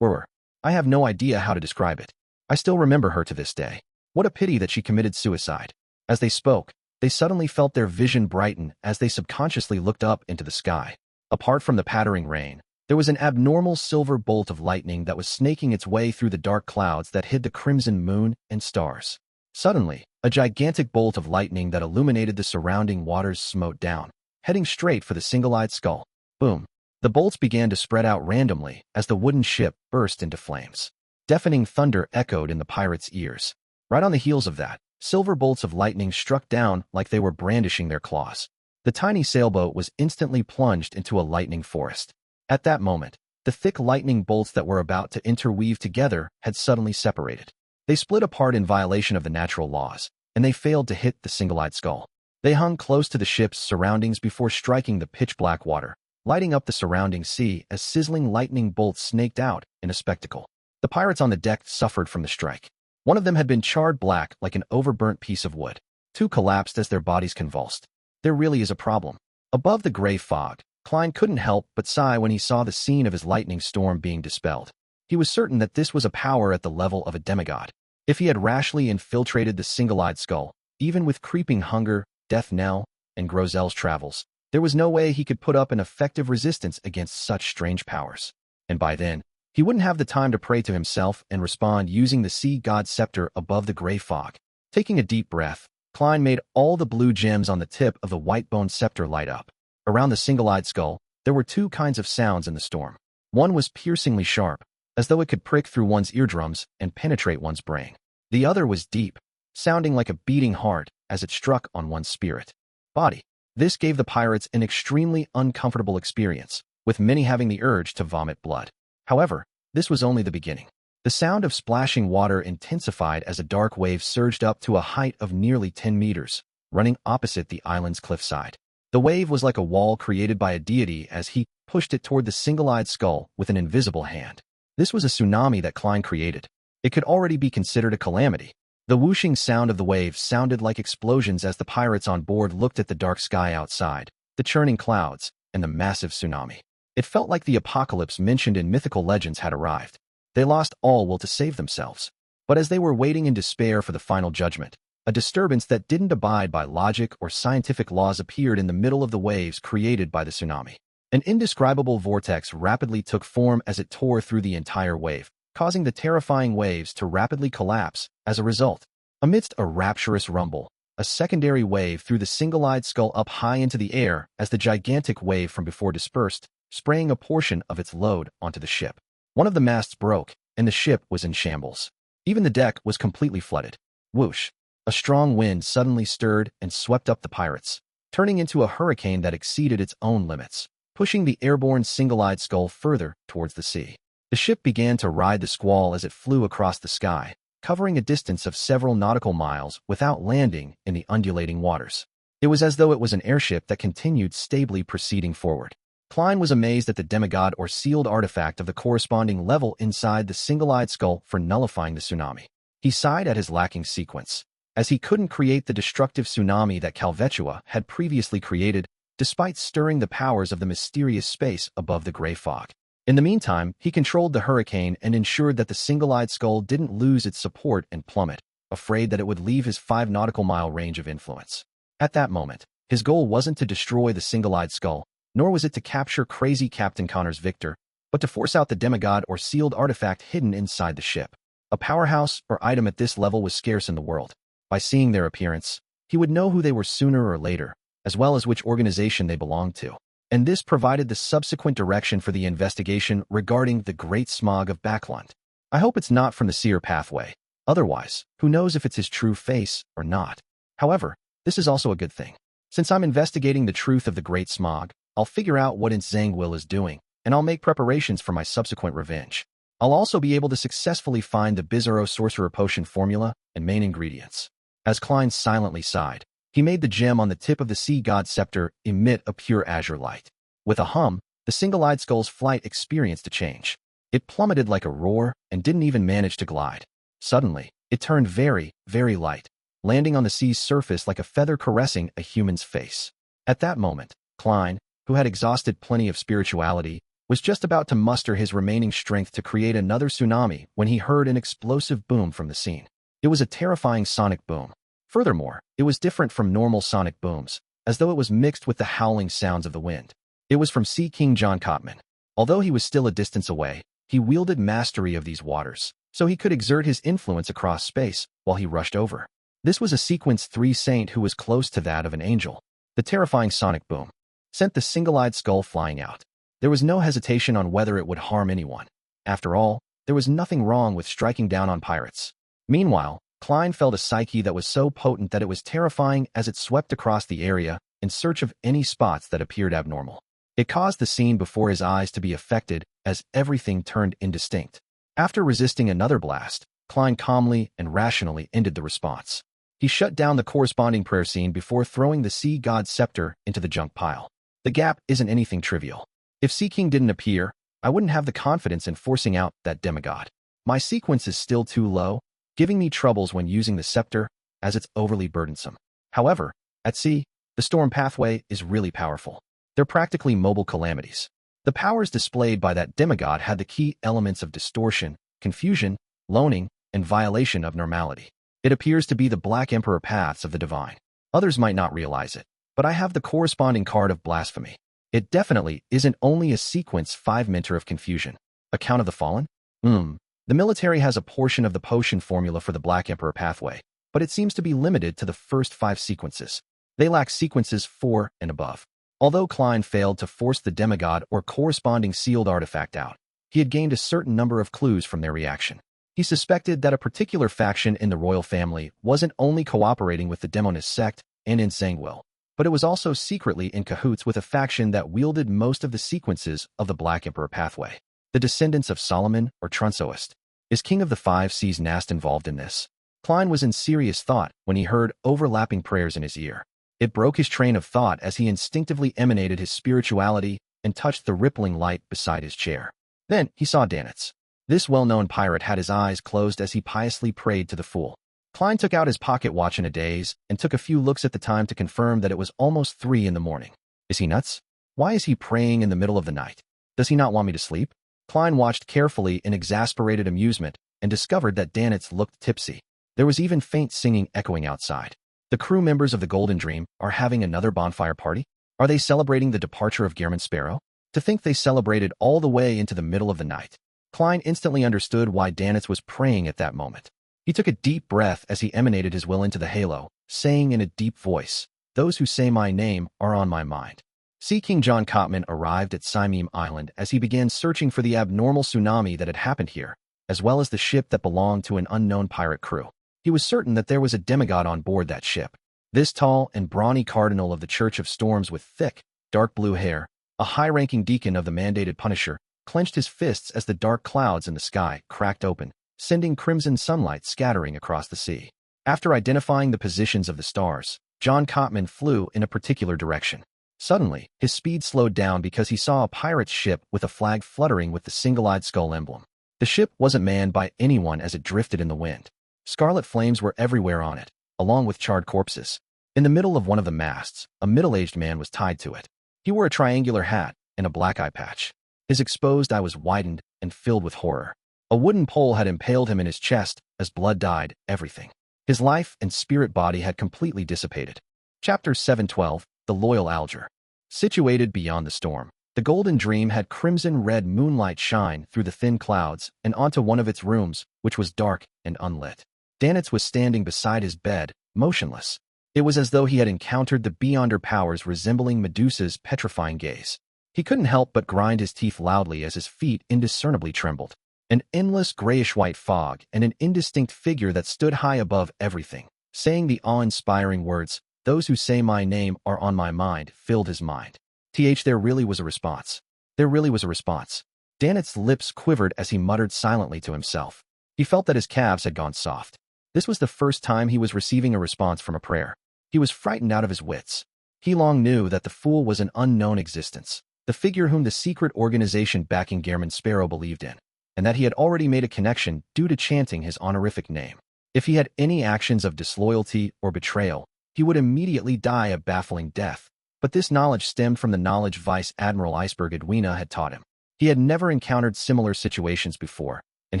were. I have no idea how to describe it. I still remember her to this day. What a pity that she committed suicide. As they spoke, they suddenly felt their vision brighten as they subconsciously looked up into the sky. Apart from the pattering rain, there was an abnormal silver bolt of lightning that was snaking its way through the dark clouds that hid the crimson moon and stars. Suddenly, a gigantic bolt of lightning that illuminated the surrounding waters smote down, heading straight for the Single-Eyed Skull. Boom. The bolts began to spread out randomly as the wooden ship burst into flames. Deafening thunder echoed in the pirates' ears. Right on the heels of that, silver bolts of lightning struck down like they were brandishing their claws. The tiny sailboat was instantly plunged into a lightning forest. At that moment, the thick lightning bolts that were about to interweave together had suddenly separated. They split apart in violation of the natural laws, and they failed to hit the Single-Eyed Skull. They hung close to the ship's surroundings before striking the pitch-black water, lighting up the surrounding sea as sizzling lightning bolts snaked out in a spectacle. The pirates on the deck suffered from the strike. One of them had been charred black like an overburnt piece of wood. 2 collapsed as their bodies convulsed. There really is a problem. Above the gray fog, Klein couldn't help but sigh when he saw the scene of his lightning storm being dispelled. He was certain that this was a power at the level of a demigod. If he had rashly infiltrated the Single-Eyed Skull, even with creeping hunger, death knell, and Grozel's travels, there was no way he could put up an effective resistance against such strange powers. And by then, He wouldn't have the time to pray to himself and respond using the sea god's scepter above the gray fog. Taking a deep breath, Klein made all the blue gems on the tip of the white-boned scepter light up. Around the single-eyed skull, there were two kinds of sounds in the storm. One was piercingly sharp, as though it could prick through one's eardrums and penetrate one's brain. The other was deep, sounding like a beating heart as it struck on one's spirit. Body. This gave the pirates an extremely uncomfortable experience, with many having the urge to vomit blood. However, this was only the beginning. The sound of splashing water intensified as a dark wave surged up to a height of nearly 10 meters, running opposite the island's cliffside. The wave was like a wall created by a deity as he pushed it toward the single-eyed skull with an invisible hand. This was a tsunami that Klein created. It could already be considered a calamity. The whooshing sound of the waves sounded like explosions as the pirates on board looked at the dark sky outside, the churning clouds, and the massive tsunami. It felt like the apocalypse mentioned in mythical legends had arrived. They lost all will to save themselves. But as they were waiting in despair for the final judgment, a disturbance that didn't abide by logic or scientific laws appeared in the middle of the waves created by the tsunami. An indescribable vortex rapidly took form as it tore through the entire wave, causing the terrifying waves to rapidly collapse as a result. Amidst a rapturous rumble, a secondary wave threw the single-eyed skull up high into the air as the gigantic wave from before dispersed, spraying a portion of its load onto the ship. One of the masts broke, and the ship was in shambles. Even the deck was completely flooded. Whoosh! A strong wind suddenly stirred and swept up the pirates, turning into a hurricane that exceeded its own limits, pushing the airborne single-eyed skull further towards the sea. The ship began to ride the squall as it flew across the sky, covering a distance of several nautical miles without landing in the undulating waters. It was as though it was an airship that continued stably proceeding forward. Klein was amazed at the demigod or sealed artifact of the corresponding level inside the single-eyed skull for nullifying the tsunami. He sighed at his lacking sequence, as he couldn't create the destructive tsunami that Calvetua had previously created, despite stirring the powers of the mysterious space above the gray fog. In the meantime, he controlled the hurricane and ensured that the single-eyed skull didn't lose its support and plummet, afraid that it would leave his 5 nautical mile range of influence. At that moment, his goal wasn't to destroy the single-eyed skull, nor was it to capture crazy Captain Connor's Victor, but to force out the demigod or sealed artifact hidden inside the ship. A powerhouse or item at this level was scarce in the world. By seeing their appearance, he would know who they were sooner or later, as well as which organization they belonged to. And this provided the subsequent direction for the investigation regarding the Great Smog of Backland. I hope it's not from the seer pathway. Otherwise, who knows if it's his true face or not. However, this is also a good thing. Since I'm investigating the truth of the Great Smog, I'll figure out what Zhangwil is doing, and I'll make preparations for my subsequent revenge. I'll also be able to successfully find the Bizarro Sorcerer Potion formula and main ingredients. As Klein silently sighed, he made the gem on the tip of the sea god scepter emit a pure azure light. With a hum, the single-eyed skull's flight experienced a change. It plummeted like a roar and didn't even manage to glide. Suddenly, it turned very, very light, landing on the sea's surface like a feather caressing a human's face. At that moment, Klein, who had exhausted plenty of spirituality, was just about to muster his remaining strength to create another tsunami when he heard an explosive boom from the scene. It was a terrifying sonic boom. Furthermore, it was different from normal sonic booms, as though it was mixed with the howling sounds of the wind. It was from Sea King John Cotman. Although he was still a distance away, he wielded mastery of these waters, so he could exert his influence across space while he rushed over. This was a Sequence 3 saint who was close to that of an angel. The terrifying sonic boom sent the single-eyed skull flying out. There was no hesitation on whether it would harm anyone. After all, there was nothing wrong with striking down on pirates. Meanwhile, Klein felt a psyche that was so potent that it was terrifying as it swept across the area in search of any spots that appeared abnormal. It caused the scene before his eyes to be affected as everything turned indistinct. After resisting another blast, Klein calmly and rationally ended the response. He shut down the corresponding prayer scene before throwing the sea god's scepter into the junk pile. The gap isn't anything trivial. If Sea King didn't appear, I wouldn't have the confidence in forcing out that demigod. My sequence is still too low, giving me troubles when using the scepter, as it's overly burdensome. However, at sea, the storm pathway is really powerful. They're practically mobile calamities. The powers displayed by that demigod had the key elements of distortion, confusion, loaning, and violation of normality. It appears to be the Black Emperor paths of the divine. Others might not realize it, but I have the corresponding card of blasphemy. It definitely isn't only a Sequence 5 mentor of confusion. Account of the Fallen? The military has a portion of the potion formula for the Black Emperor pathway, but it seems to be limited to the first 5 sequences. They lack sequences 4 and above. Although Klein failed to force the demigod or corresponding sealed artifact out, he had gained a certain number of clues from their reaction. He suspected that a particular faction in the royal family wasn't only cooperating with the demonist sect and insane will, but it was also secretly in cahoots with a faction that wielded most of the sequences of the Black Emperor pathway. The descendants of Solomon or Trunsoist. Is King of the Five Seas Nast involved in this? Klein was in serious thought when he heard overlapping prayers in his ear. It broke his train of thought as he instinctively emanated his spirituality and touched the rippling light beside his chair. Then he saw Danitz. This well-known pirate had his eyes closed as he piously prayed to the fool. Klein took out his pocket watch in a daze and took a few looks at the time to confirm that it was almost 3 in the morning. Is he nuts? Why is he praying in the middle of the night? Does he not want me to sleep? Klein watched carefully in exasperated amusement and discovered that Danitz looked tipsy. There was even faint singing echoing outside. The crew members of the Golden Dream are having another bonfire party? Are they celebrating the departure of Gehrman Sparrow? To think they celebrated all the way into the middle of the night. Klein instantly understood why Danitz was praying at that moment. He took a deep breath as he emanated his will into the halo, saying in a deep voice, "Those who say my name are on my mind." Sea King John Cotman arrived at Simim Island as he began searching for the abnormal tsunami that had happened here, as well as the ship that belonged to an unknown pirate crew. He was certain that there was a demigod on board that ship. This tall and brawny cardinal of the Church of Storms with thick, dark blue hair, a high-ranking deacon of the mandated Punisher, clenched his fists as the dark clouds in the sky cracked open, sending crimson sunlight scattering across the sea. After identifying the positions of the stars, John Cotman flew in a particular direction. Suddenly, his speed slowed down because he saw a pirate's ship with a flag fluttering with the single-eyed skull emblem. The ship wasn't manned by anyone as it drifted in the wind. Scarlet flames were everywhere on it, along with charred corpses. In the middle of one of the masts, a middle-aged man was tied to it. He wore a triangular hat and a black eye patch. His exposed eye was widened and filled with horror. A wooden pole had impaled him in his chest as blood dyed everything. His life and spirit body had completely dissipated. Chapter 712, The Loyal Alger. Situated beyond the storm, the Golden Dream had crimson-red moonlight shine through the thin clouds and onto one of its rooms, which was dark and unlit. Danitz was standing beside his bed, motionless. It was as though he had encountered the Beyonder powers resembling Medusa's petrifying gaze. He couldn't help but grind his teeth loudly as his feet indiscernibly trembled. An endless grayish-white fog and an indistinct figure that stood high above everything, saying the awe-inspiring words, "Those who say my name are on my mind," filled his mind. There really was a response. There really was a response. Danitz's lips quivered as he muttered silently to himself. He felt that his calves had gone soft. This was the first time he was receiving a response from a prayer. He was frightened out of his wits. He long knew that the fool was an unknown existence, the figure whom the secret organization backing Gehrman Sparrow believed in, and that he had already made a connection due to chanting his honorific name. If he had any actions of disloyalty or betrayal, he would immediately die a baffling death. But this knowledge stemmed from the knowledge Vice Admiral Iceberg Edwina had taught him. He had never encountered similar situations before, and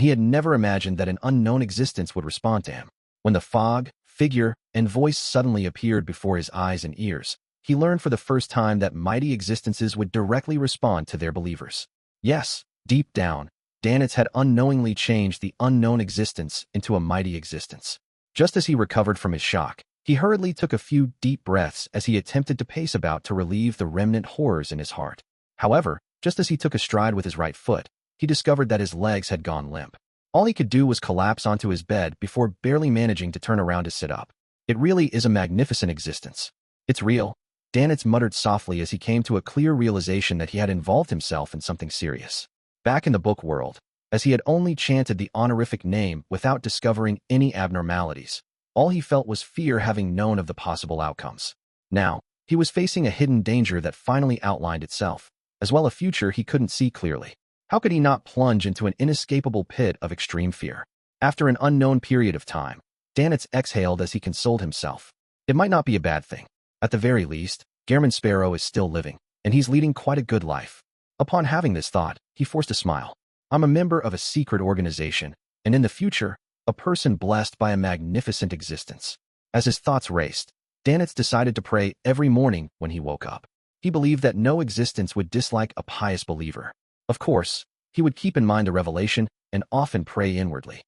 he had never imagined that an unknown existence would respond to him. When the fog, figure, and voice suddenly appeared before his eyes and ears, he learned for the first time that mighty existences would directly respond to their believers. Yes, deep down, Danitz had unknowingly changed the unknown existence into a mighty existence. Just as he recovered from his shock, he hurriedly took a few deep breaths as he attempted to pace about to relieve the remnant horrors in his heart. However, just as he took a stride with his right foot, he discovered that his legs had gone limp. All he could do was collapse onto his bed before barely managing to turn around to sit up. It really is a magnificent existence. It's real, Danitz muttered softly as he came to a clear realization that he had involved himself in something serious. Back in the book world, as he had only chanted the honorific name without discovering any abnormalities, all he felt was fear having known of the possible outcomes. Now, he was facing a hidden danger that finally outlined itself, as well a future he couldn't see clearly. How could he not plunge into an inescapable pit of extreme fear? After an unknown period of time, Danitz exhaled as he consoled himself. It might not be a bad thing. At the very least, Gehrman Sparrow is still living, and he's leading quite a good life. Upon having this thought, he forced a smile. I'm a member of a secret organization, and in the future, a person blessed by a magnificent existence. As his thoughts raced, Danitz decided to pray every morning when he woke up. He believed that no existence would dislike a pious believer. Of course, he would keep in mind the revelation and often pray inwardly.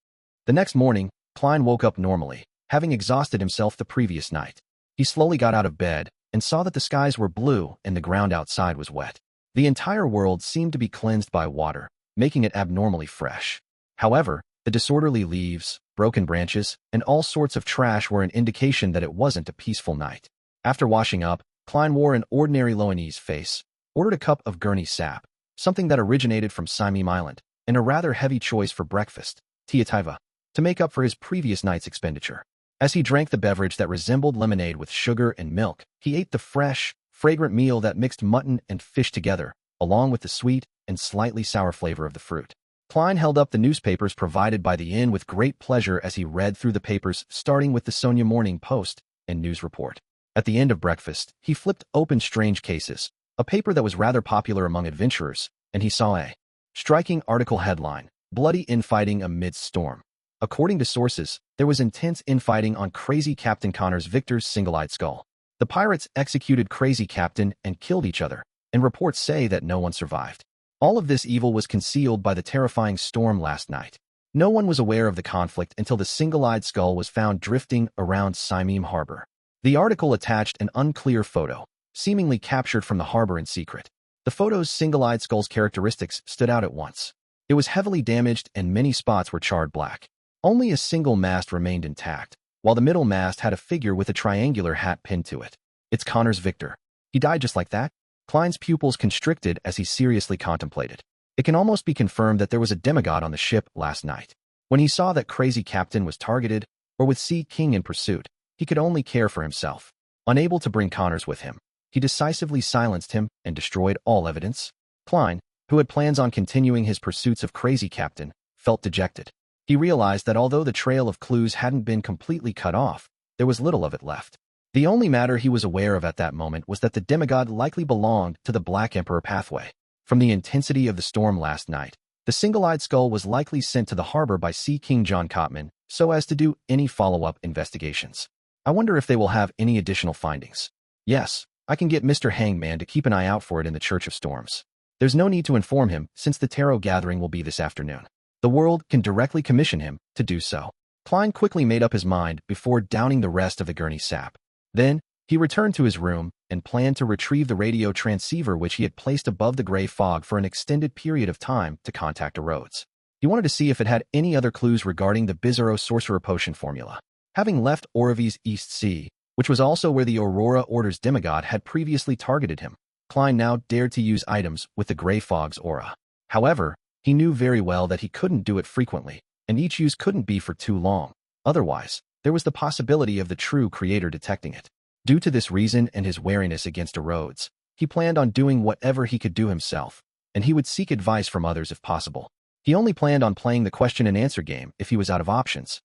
The next morning, Klein woke up normally, having exhausted himself the previous night. He slowly got out of bed and saw that the skies were blue and the ground outside was wet. The entire world seemed to be cleansed by water, making it abnormally fresh. However, the disorderly leaves, broken branches, and all sorts of trash were an indication that it wasn't a peaceful night. After washing up, Klein wore an ordinary Loanese face, ordered a cup of Gurney sap, something that originated from Simim Island, and a rather heavy choice for breakfast, tiativa, to make up for his previous night's expenditure. As he drank the beverage that resembled lemonade with sugar and milk, he ate the fresh, fragrant meal that mixed mutton and fish together, along with the sweet and slightly sour flavor of the fruit. Klein held up the newspapers provided by the inn with great pleasure as he read through the papers, starting with the Sonia Morning Post and News Report. At the end of breakfast, he flipped open Strange Cases, a paper that was rather popular among adventurers, and he saw a striking article headline, "Bloody Infighting Amidst Storm." According to sources, there was intense infighting on Crazy Captain Connor's Victor's single-eyed skull. The pirates executed Crazy Captain and killed each other, and reports say that no one survived. All of this evil was concealed by the terrifying storm last night. No one was aware of the conflict until the single-eyed skull was found drifting around Simim Harbor. The article attached an unclear photo, seemingly captured from the harbor in secret. The photo's single-eyed skull's characteristics stood out at once. It was heavily damaged and many spots were charred black. Only a single mast remained intact, while the middle mast had a figure with a triangular hat pinned to it. It's Connor's Victor. He died just like that? Klein's pupils constricted as he seriously contemplated. It can almost be confirmed that there was a demigod on the ship last night. When he saw that Crazy Captain was targeted, or with Sea King in pursuit, he could only care for himself. Unable to bring Connors with him, he decisively silenced him and destroyed all evidence. Klein, who had plans on continuing his pursuits of Crazy Captain, felt dejected. He realized that although the trail of clues hadn't been completely cut off, there was little of it left. The only matter he was aware of at that moment was that the demigod likely belonged to the Black Emperor pathway. From the intensity of the storm last night, the single-eyed skull was likely sent to the harbor by Sea King John Cotman so as to do any follow-up investigations. I wonder if they will have any additional findings. Yes, I can get Mr. Hangman to keep an eye out for it in the Church of Storms. There's no need to inform him since the tarot gathering will be this afternoon. The world can directly commission him to do so. Klein quickly made up his mind before downing the rest of the Gurney sap. Then, he returned to his room and planned to retrieve the radio transceiver which he had placed above the gray fog for an extended period of time to contact Rhodes. He wanted to see if it had any other clues regarding the Bizarro Sorcerer Potion formula. Having left Oravi's East Sea, which was also where the Aurora Order's demigod had previously targeted him, Klein now dared to use items with the gray fog's aura. However, he knew very well that he couldn't do it frequently, and each use couldn't be for too long. Otherwise, there was the possibility of the true creator detecting it. Due to this reason and his wariness against Rhodes, he planned on doing whatever he could do himself, and he would seek advice from others if possible. He only planned on playing the question-and-answer game if he was out of options.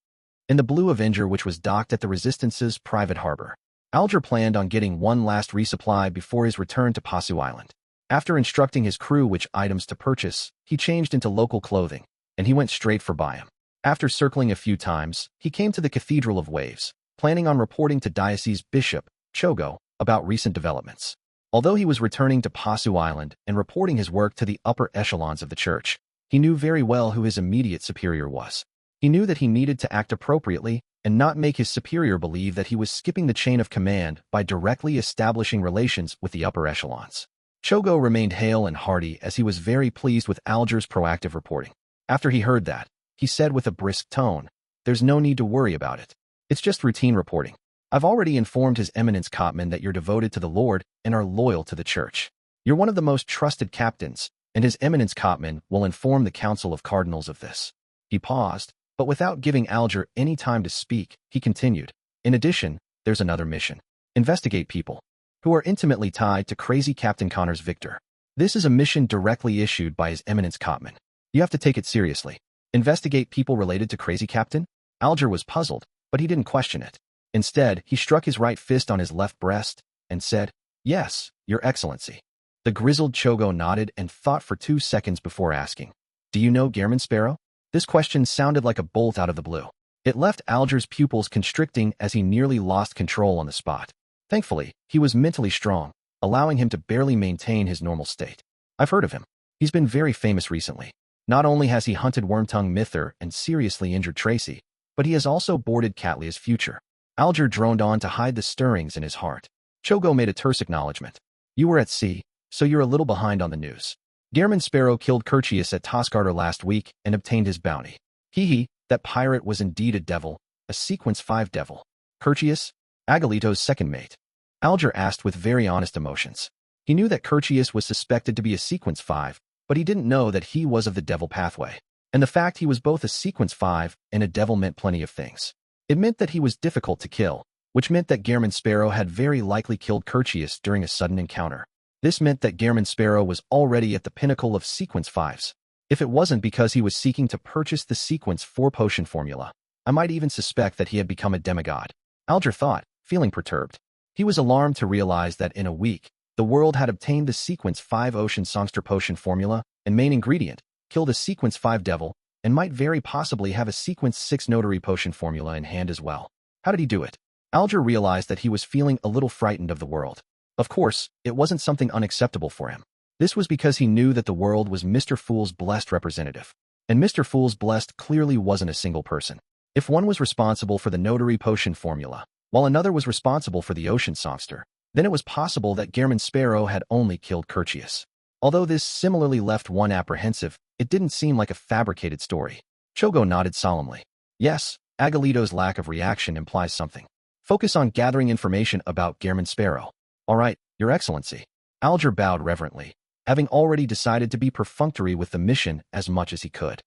In the Blue Avenger, which was docked at the Resistance's private harbor, Alger planned on getting one last resupply before his return to Pasu Island. After instructing his crew which items to purchase, he changed into local clothing, and he went straight for Byam. After circling a few times, he came to the Cathedral of Waves, planning on reporting to Diocese Bishop Chogo about recent developments. Although he was returning to Pasu Island and reporting his work to the upper echelons of the church, he knew very well who his immediate superior was. He knew that he needed to act appropriately and not make his superior believe that he was skipping the chain of command by directly establishing relations with the upper echelons. Chogo remained hale and hearty as he was very pleased with Alger's proactive reporting. After he heard that, he said with a brisk tone, "There's no need to worry about it. It's just routine reporting. I've already informed His Eminence Cotman that you're devoted to the Lord and are loyal to the Church. You're one of the most trusted captains, and His Eminence Cotman will inform the Council of Cardinals of this." He paused, but without giving Alger any time to speak, he continued, "In addition, there's another mission. Investigate people who are intimately tied to Crazy Captain Connor's Victor. This is a mission directly issued by His Eminence Cotman. You have to take it seriously. Investigate people related to Crazy Captain?" Alger was puzzled, but he didn't question it. Instead, he struck his right fist on his left breast and said, "Yes, Your Excellency." The grizzled Chogo nodded and thought for 2 seconds before asking, "Do you know Gehrman Sparrow?" This question sounded like a bolt out of the blue. It left Alger's pupils constricting as he nearly lost control on the spot. Thankfully, he was mentally strong, allowing him to barely maintain his normal state. "I've heard of him. He's been very famous recently. Not only has he hunted Wormtongue Mither and seriously injured Tracy, but he has also boarded Catlia's future. Alger droned on to hide the stirrings in his heart. Chogo made a terse acknowledgement. You were at sea, so you're a little behind on the news. Gearman Sparrow killed Curtius at Toscarter last week and obtained his bounty. Hee, that pirate was indeed a devil, a Sequence 5 devil. Curtius? Agalito's second mate. Alger asked with very honest emotions. He knew that Curtius was suspected to be a Sequence 5, but he didn't know that he was of the devil pathway. And the fact he was both a Sequence 5 and a devil meant plenty of things. It meant that he was difficult to kill, which meant that Gearman Sparrow had very likely killed Curtius during a sudden encounter. This meant that Gearman Sparrow was already at the pinnacle of Sequence 5s. If it wasn't because he was seeking to purchase the Sequence 4 potion formula, I might even suspect that he had become a demigod. Alger thought, feeling perturbed. He was alarmed to realize that in a week, the world had obtained the Sequence 5 Ocean Songster potion formula and main ingredient, killed a Sequence 5 devil, and might very possibly have a Sequence 6 notary potion formula in hand as well. How did he do it? Alger realized that he was feeling a little frightened of the world. Of course, it wasn't something unacceptable for him. This was because he knew that the world was Mr. Fool's blessed representative. And Mr. Fool's blessed clearly wasn't a single person. If one was responsible for the notary potion formula, while another was responsible for the ocean songster, then it was possible that Gearman Sparrow had only killed Curtius. Although this similarly left one apprehensive, it didn't seem like a fabricated story. Chogo nodded solemnly. Yes, Agalito's lack of reaction implies something. Focus on gathering information about Gearman Sparrow. All right, Your Excellency. Alger bowed reverently, having already decided to be perfunctory with the mission as much as he could.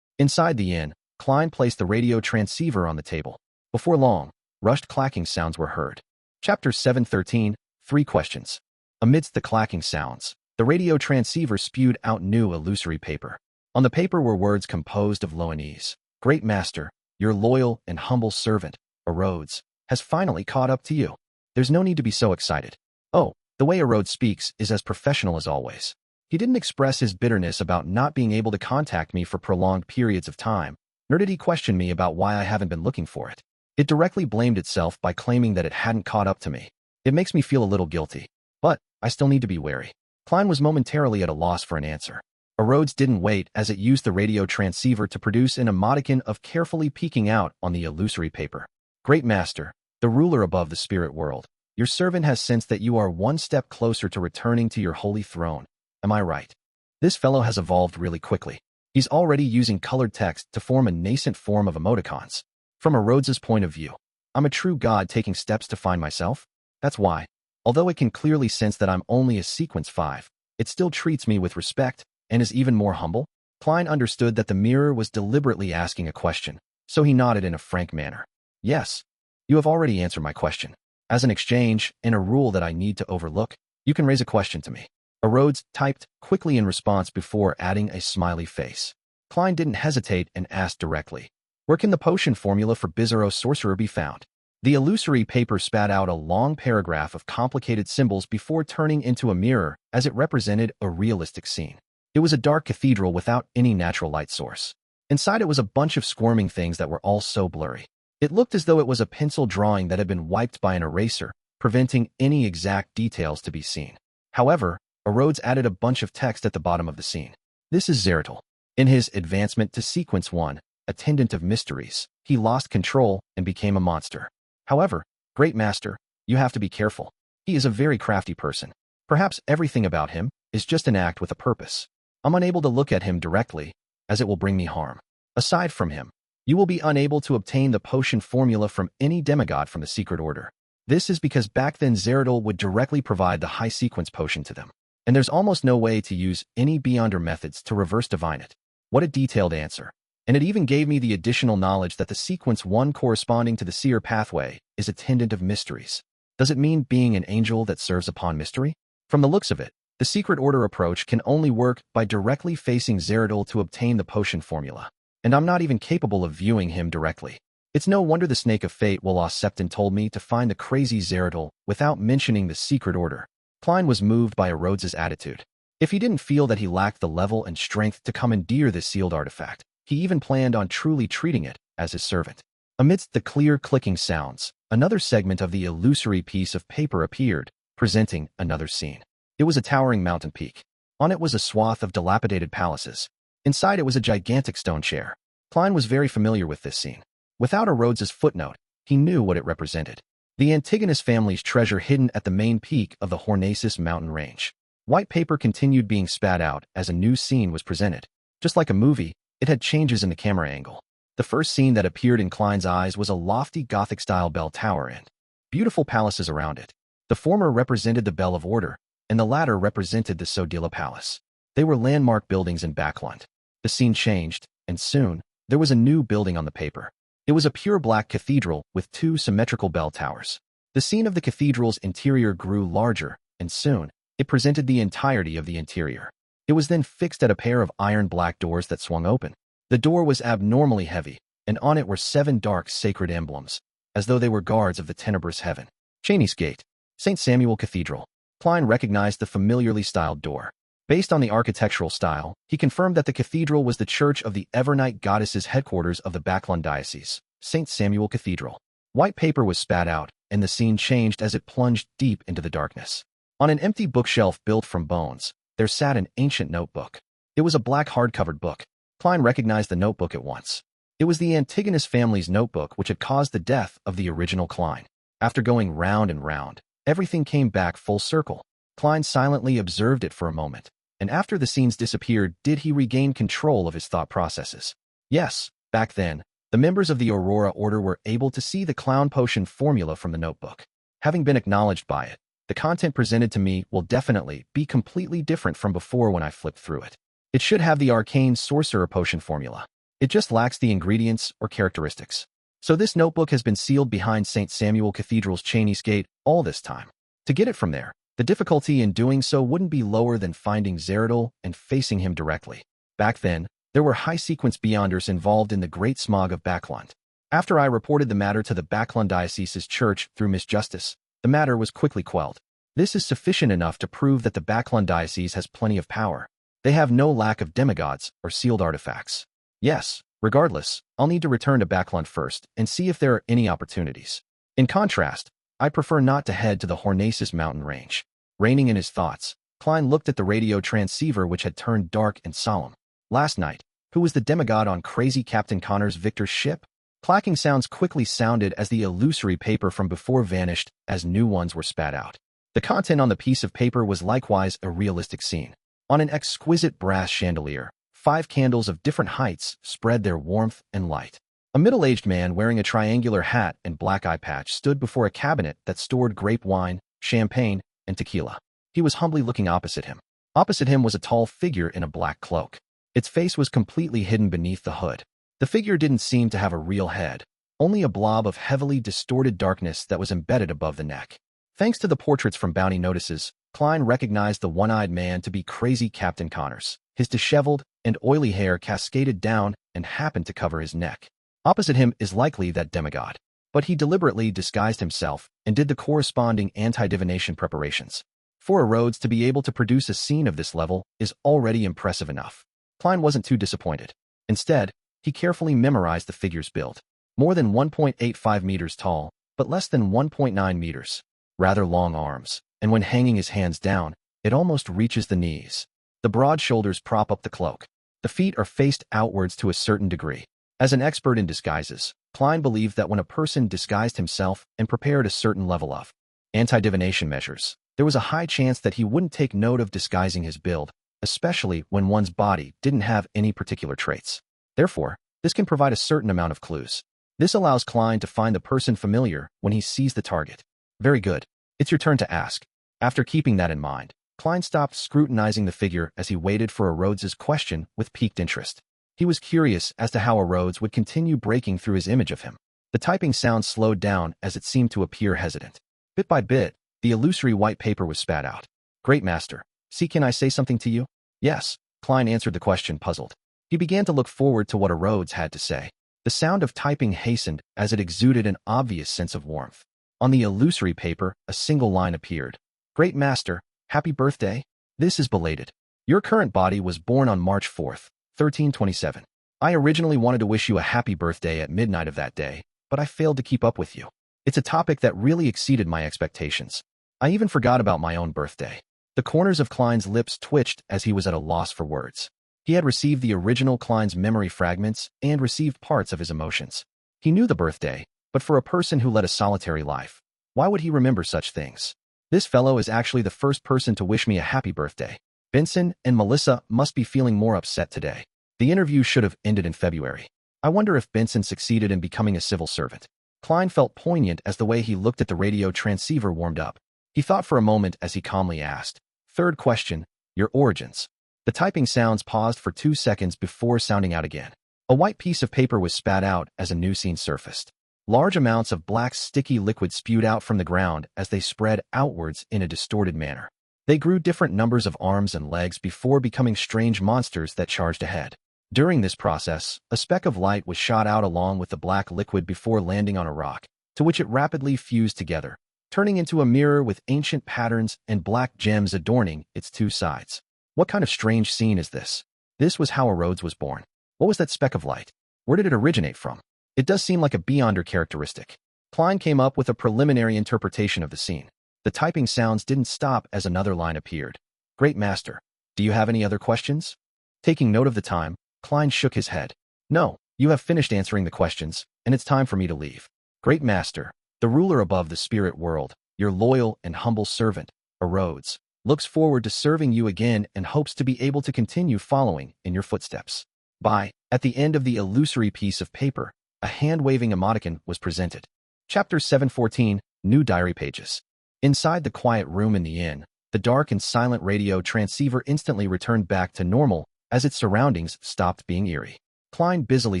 Inside the inn, Klein placed the radio transceiver on the table. Before long, rushed clacking sounds were heard. Chapter 713, 3 Questions. Amidst the clacking sounds, the radio transceiver spewed out new illusory paper. On the paper were words composed of Loanese. Great Master, your loyal and humble servant, Rhodes, has finally caught up to you. There's no need to be so excited. Oh, the way Rhodes speaks is as professional as always. He didn't express his bitterness about not being able to contact me for prolonged periods of time, nor did he question me about why I haven't been looking for it. It directly blamed itself by claiming that it hadn't caught up to me. It makes me feel a little guilty, but I still need to be wary. Klein was momentarily at a loss for an answer. Rhodes didn't wait as it used the radio transceiver to produce an emoticon of carefully peeking out on the illusory paper. Great Master, the ruler above the spirit world, your servant has sensed that you are one step closer to returning to your holy throne. Am I right? This fellow has evolved really quickly. He's already using colored text to form a nascent form of emoticons. From Rhodes's point of view, I'm a true god taking steps to find myself. That's why, although it can clearly sense that I'm only a Sequence 5, it still treats me with respect and is even more humble. Klein understood that the mirror was deliberately asking a question, so he nodded in a frank manner. Yes, you have already answered my question. As an exchange, and a rule that I need to overlook, you can raise a question to me. Rhodes typed quickly in response before adding a smiley face. Klein didn't hesitate and asked directly, where can the potion formula for Bizarro Sorcerer be found? The illusory paper spat out a long paragraph of complicated symbols before turning into a mirror as it represented a realistic scene. It was a dark cathedral without any natural light source. Inside it was a bunch of squirming things that were all so blurry. It looked as though it was a pencil drawing that had been wiped by an eraser, preventing any exact details to be seen. However, Rhodes added a bunch of text at the bottom of the scene. This is Zeratul. In his advancement to Sequence 1, Attendant of Mysteries, he lost control and became a monster. However, Great Master, you have to be careful. He is a very crafty person. Perhaps everything about him is just an act with a purpose. I'm unable to look at him directly, as it will bring me harm. Aside from him, you will be unable to obtain the potion formula from any demigod from the Secret Order. This is because back then Zeratul would directly provide the high sequence potion to them. And there's almost no way to use any Beyonder methods to reverse divine it. What a detailed answer. And it even gave me the additional knowledge that the Sequence 1 corresponding to the Seer pathway is Attendant of Mysteries. Does it mean being an angel that serves upon mystery? From the looks of it, the Secret Order approach can only work by directly facing Zeratul to obtain the potion formula. And I'm not even capable of viewing him directly. It's no wonder the Snake of Fate Wolof Septon told me to find the crazy Zeratul without mentioning the Secret Order. Klein was moved by Rhodes's attitude. If he didn't feel that he lacked the level and strength to commandeer this sealed artifact, he even planned on truly treating it as his servant. Amidst the clear clicking sounds, another segment of the illusory piece of paper appeared, presenting another scene. It was a towering mountain peak. On it was a swath of dilapidated palaces. Inside it was a gigantic stone chair. Klein was very familiar with this scene. Without a Rhodes's footnote, he knew what it represented. The Antigonus family's treasure hidden at the main peak of the Hornacis mountain range. White paper continued being spat out as a new scene was presented. Just like a movie, it had changes in the camera angle. The first scene that appeared in Klein's eyes was a lofty Gothic-style bell tower and beautiful palaces around it. The former represented the Bell of Order, and the latter represented the Sodila Palace. They were landmark buildings in Backland. The scene changed, and soon, there was a new building on the paper. It was a pure black cathedral with two symmetrical bell towers. The scene of the cathedral's interior grew larger, and soon, it presented the entirety of the interior. It was then fixed at a pair of iron black doors that swung open. The door was abnormally heavy, and on it were 7 dark sacred emblems, as though they were guards of the tenebrous heaven. Cheney's Gate, St. Samuel Cathedral. Klein recognized the familiarly styled door. Based on the architectural style, he confirmed that the cathedral was the church of the Evernight goddess's headquarters of the Backland diocese, St. Samuel Cathedral. White paper was spat out, and the scene changed as it plunged deep into the darkness. On an empty bookshelf built from bones, there sat an ancient notebook. It was a black hard-covered book. Klein recognized the notebook at once. It was the Antigonus family's notebook which had caused the death of the original Klein. After going round and round, everything came back full circle. Klein silently observed it for a moment, and after the scenes disappeared, did he regain control of his thought processes? Yes, back then, the members of the Aurora Order were able to see the clown potion formula from the notebook. Having been acknowledged by it, the content presented to me will definitely be completely different from before when I flipped through it. It should have the arcane sorcerer potion formula. It just lacks the ingredients or characteristics. So this notebook has been sealed behind St. Samuel Cathedral's Cheney's Gate all this time. To get it from there, the difficulty in doing so wouldn't be lower than finding Zeradol and facing him directly. Back then, there were high-sequence beyonders involved in the Great Smog of Backland. After I reported the matter to the Backland Diocese's church through Miss Justice, the matter was quickly quelled. This is sufficient enough to prove that the Backland Diocese has plenty of power. They have no lack of demigods or sealed artifacts. Yes, regardless, I'll need to return to Backland first and see if there are any opportunities. In contrast, I prefer not to head to the Hornacis mountain range. Reining in his thoughts, Klein looked at the radio transceiver which had turned dark and solemn. Last night, who was the demigod on crazy Captain Connor's Victor's ship? Clacking sounds quickly sounded as the illusory paper from before vanished as new ones were spat out. The content on the piece of paper was likewise a realistic scene. On an exquisite brass chandelier, 5 candles of different heights spread their warmth and light. A middle-aged man wearing a triangular hat and black eye patch stood before a cabinet that stored grape wine, champagne, and tequila. He was humbly looking opposite him. Opposite him was a tall figure in a black cloak. Its face was completely hidden beneath the hood. The figure didn't seem to have a real head, only a blob of heavily distorted darkness that was embedded above the neck. Thanks to the portraits from Bounty Notices, Klein recognized the one-eyed man to be crazy Captain Connors. His disheveled and oily hair cascaded down and happened to cover his neck. Opposite him is likely that demigod, but he deliberately disguised himself and did the corresponding anti-divination preparations. For a Rhodes to be able to produce a scene of this level is already impressive enough. Klein wasn't too disappointed. Instead, he carefully memorized the figure's build. More than 1.85 meters tall, but less than 1.9 meters. Rather long arms, and when hanging his hands down, it almost reaches the knees. The broad shoulders prop up the cloak. The feet are faced outwards to a certain degree. As an expert in disguises, Klein believed that when a person disguised himself and prepared a certain level of anti-divination measures, there was a high chance that he wouldn't take note of disguising his build, especially when one's body didn't have any particular traits. Therefore, this can provide a certain amount of clues. This allows Klein to find the person familiar when he sees the target. Very good. It's your turn to ask. After keeping that in mind, Klein stopped scrutinizing the figure as he waited for a Rhodes's question with piqued interest. He was curious as to how a Rhodes would continue breaking through his image of him. The typing sound slowed down as it seemed to appear hesitant. Bit by bit, the illusory white paper was spat out. Great master. See, can I say something to you? Yes, Klein answered the question, puzzled. He began to look forward to what a Rhodes had to say. The sound of typing hastened as it exuded an obvious sense of warmth. On the illusory paper, a single line appeared. Great master, happy birthday. This is belated. Your current body was born on March 4th, 1327. I originally wanted to wish you a happy birthday at midnight of that day, but I failed to keep up with you. It's a topic that really exceeded my expectations. I even forgot about my own birthday. The corners of Klein's lips twitched as he was at a loss for words. He had received the original Klein's memory fragments and received parts of his emotions. He knew the birthday, but for a person who led a solitary life, why would he remember such things? This fellow is actually the first person to wish me a happy birthday. Benson and Melissa must be feeling more upset today. The interview should have ended in February. I wonder if Benson succeeded in becoming a civil servant. Klein felt poignant as the way he looked at the radio transceiver warmed up. He thought for a moment as he calmly asked, "Third question, your origins." The typing sounds paused for 2 seconds before sounding out again. A white piece of paper was spat out as a new scene surfaced. Large amounts of black sticky liquid spewed out from the ground as they spread outwards in a distorted manner. They grew different numbers of arms and legs before becoming strange monsters that charged ahead. During this process, a speck of light was shot out along with the black liquid before landing on a rock, to which it rapidly fused together, turning into a mirror with ancient patterns and black gems adorning its two sides. What kind of strange scene is this? This was how a Rhodes was born. What was that speck of light? Where did it originate from? It does seem like a Beyonder characteristic. Klein came up with a preliminary interpretation of the scene. The typing sounds didn't stop as another line appeared. Great Master, do you have any other questions? Taking note of the time, Klein shook his head. No, you have finished answering the questions, and it's time for me to leave. Great Master, the ruler above the spirit world, your loyal and humble servant, a Rhodes, looks forward to serving you again and hopes to be able to continue following in your footsteps. Bye. At the end of the illusory piece of paper, a hand-waving emoticon was presented. Chapter 714, New Diary Pages. Inside the quiet room in the inn, the dark and silent radio transceiver instantly returned back to normal as its surroundings stopped being eerie. Klein busily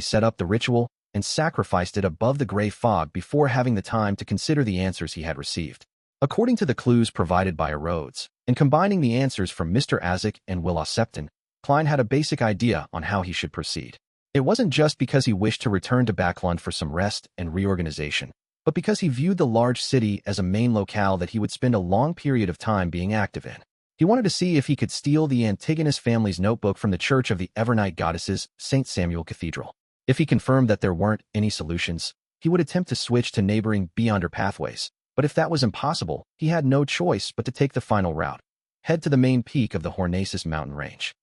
set up the ritual and sacrificed it above the gray fog before having the time to consider the answers he had received. According to the clues provided by Rhodes, and combining the answers from Mr. Azek and Will Septon, Klein had a basic idea on how he should proceed. It wasn't just because he wished to return to Backlund for some rest and reorganization, but because he viewed the large city as a main locale that he would spend a long period of time being active in. He wanted to see if he could steal the Antigonus family's notebook from the Church of the Evernight Goddesses, St. Samuel Cathedral. If he confirmed that there weren't any solutions, he would attempt to switch to neighboring Beyonder pathways. But if that was impossible, he had no choice but to take the final route. Head to the main peak of the Hornaces mountain range.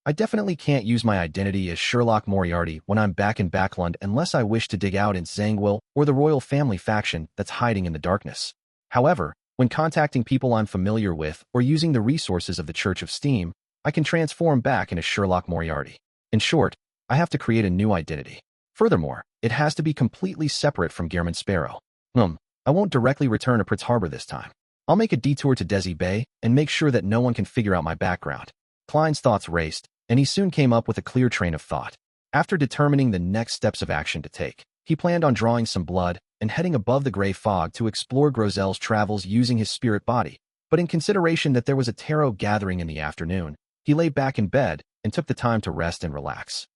I definitely can't use my identity as Sherlock Moriarty when I'm back in Backlund unless I wish to dig out in Zangwill or the royal family faction that's hiding in the darkness. However, when contacting people I'm familiar with or using the resources of the Church of Steam, I can transform back into Sherlock Moriarty. In short, I have to create a new identity. Furthermore, it has to be completely separate from Gehrman Sparrow. I won't directly return to Pritz Harbor this time. I'll make a detour to Desi Bay and make sure that no one can figure out my background. Klein's thoughts raced, and he soon came up with a clear train of thought. After determining the next steps of action to take, he planned on drawing some blood and heading above the gray fog to explore Grozel's travels using his spirit body. But in consideration that there was a tarot gathering in the afternoon, he lay back in bed and took the time to rest and relax.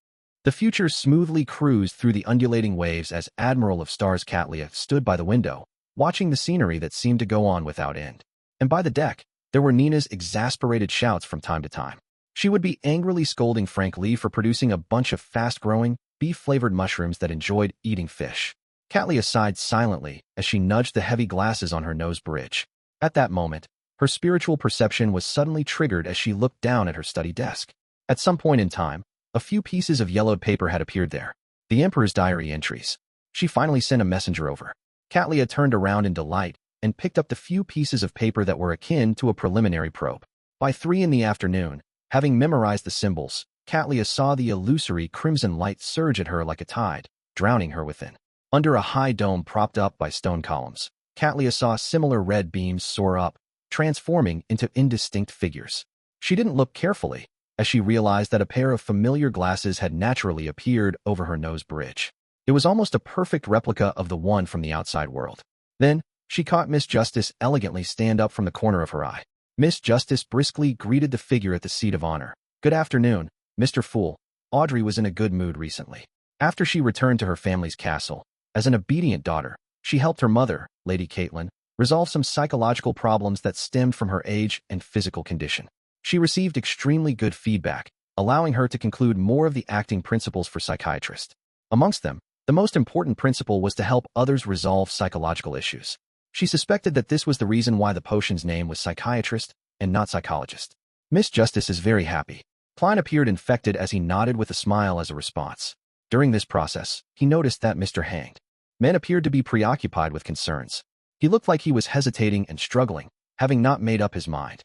The future smoothly cruised through the undulating waves as Admiral of Stars Katlia stood by the window, watching the scenery that seemed to go on without end. And by the deck, there were Nina's exasperated shouts from time to time. She would be angrily scolding Frank Lee for producing a bunch of fast-growing, beef-flavored mushrooms that enjoyed eating fish. Katlia sighed silently as she nudged the heavy glasses on her nose bridge. At that moment, her spiritual perception was suddenly triggered as she looked down at her study desk. At some point in time, a few pieces of yellowed paper had appeared there. The Emperor's diary entries. She finally sent a messenger over. Katlia turned around in delight and picked up the few pieces of paper that were akin to a preliminary probe. By 3 in the afternoon, having memorized the symbols, Katlia saw the illusory crimson light surge at her like a tide, drowning her within. Under a high dome propped up by stone columns, Katlia saw similar red beams soar up, transforming into indistinct figures. She didn't look carefully, as she realized that a pair of familiar glasses had naturally appeared over her nose bridge. It was almost a perfect replica of the one from the outside world. Then, she caught Miss Justice elegantly stand up from the corner of her eye. Miss Justice briskly greeted the figure at the seat of honor. "Good afternoon, Mr. Fool." Audrey was in a good mood recently. After she returned to her family's castle, as an obedient daughter, she helped her mother, Lady Caitlin, resolve some psychological problems that stemmed from her age and physical condition. She received extremely good feedback, allowing her to conclude more of the acting principles for psychiatrists. Amongst them, the most important principle was to help others resolve psychological issues. She suspected that this was the reason why the potion's name was psychiatrist and not psychologist. Miss Justice is very happy. Klein appeared infected as he nodded with a smile as a response. During this process, he noticed that Mr. Hanged Man appeared to be preoccupied with concerns. He looked like he was hesitating and struggling, having not made up his mind.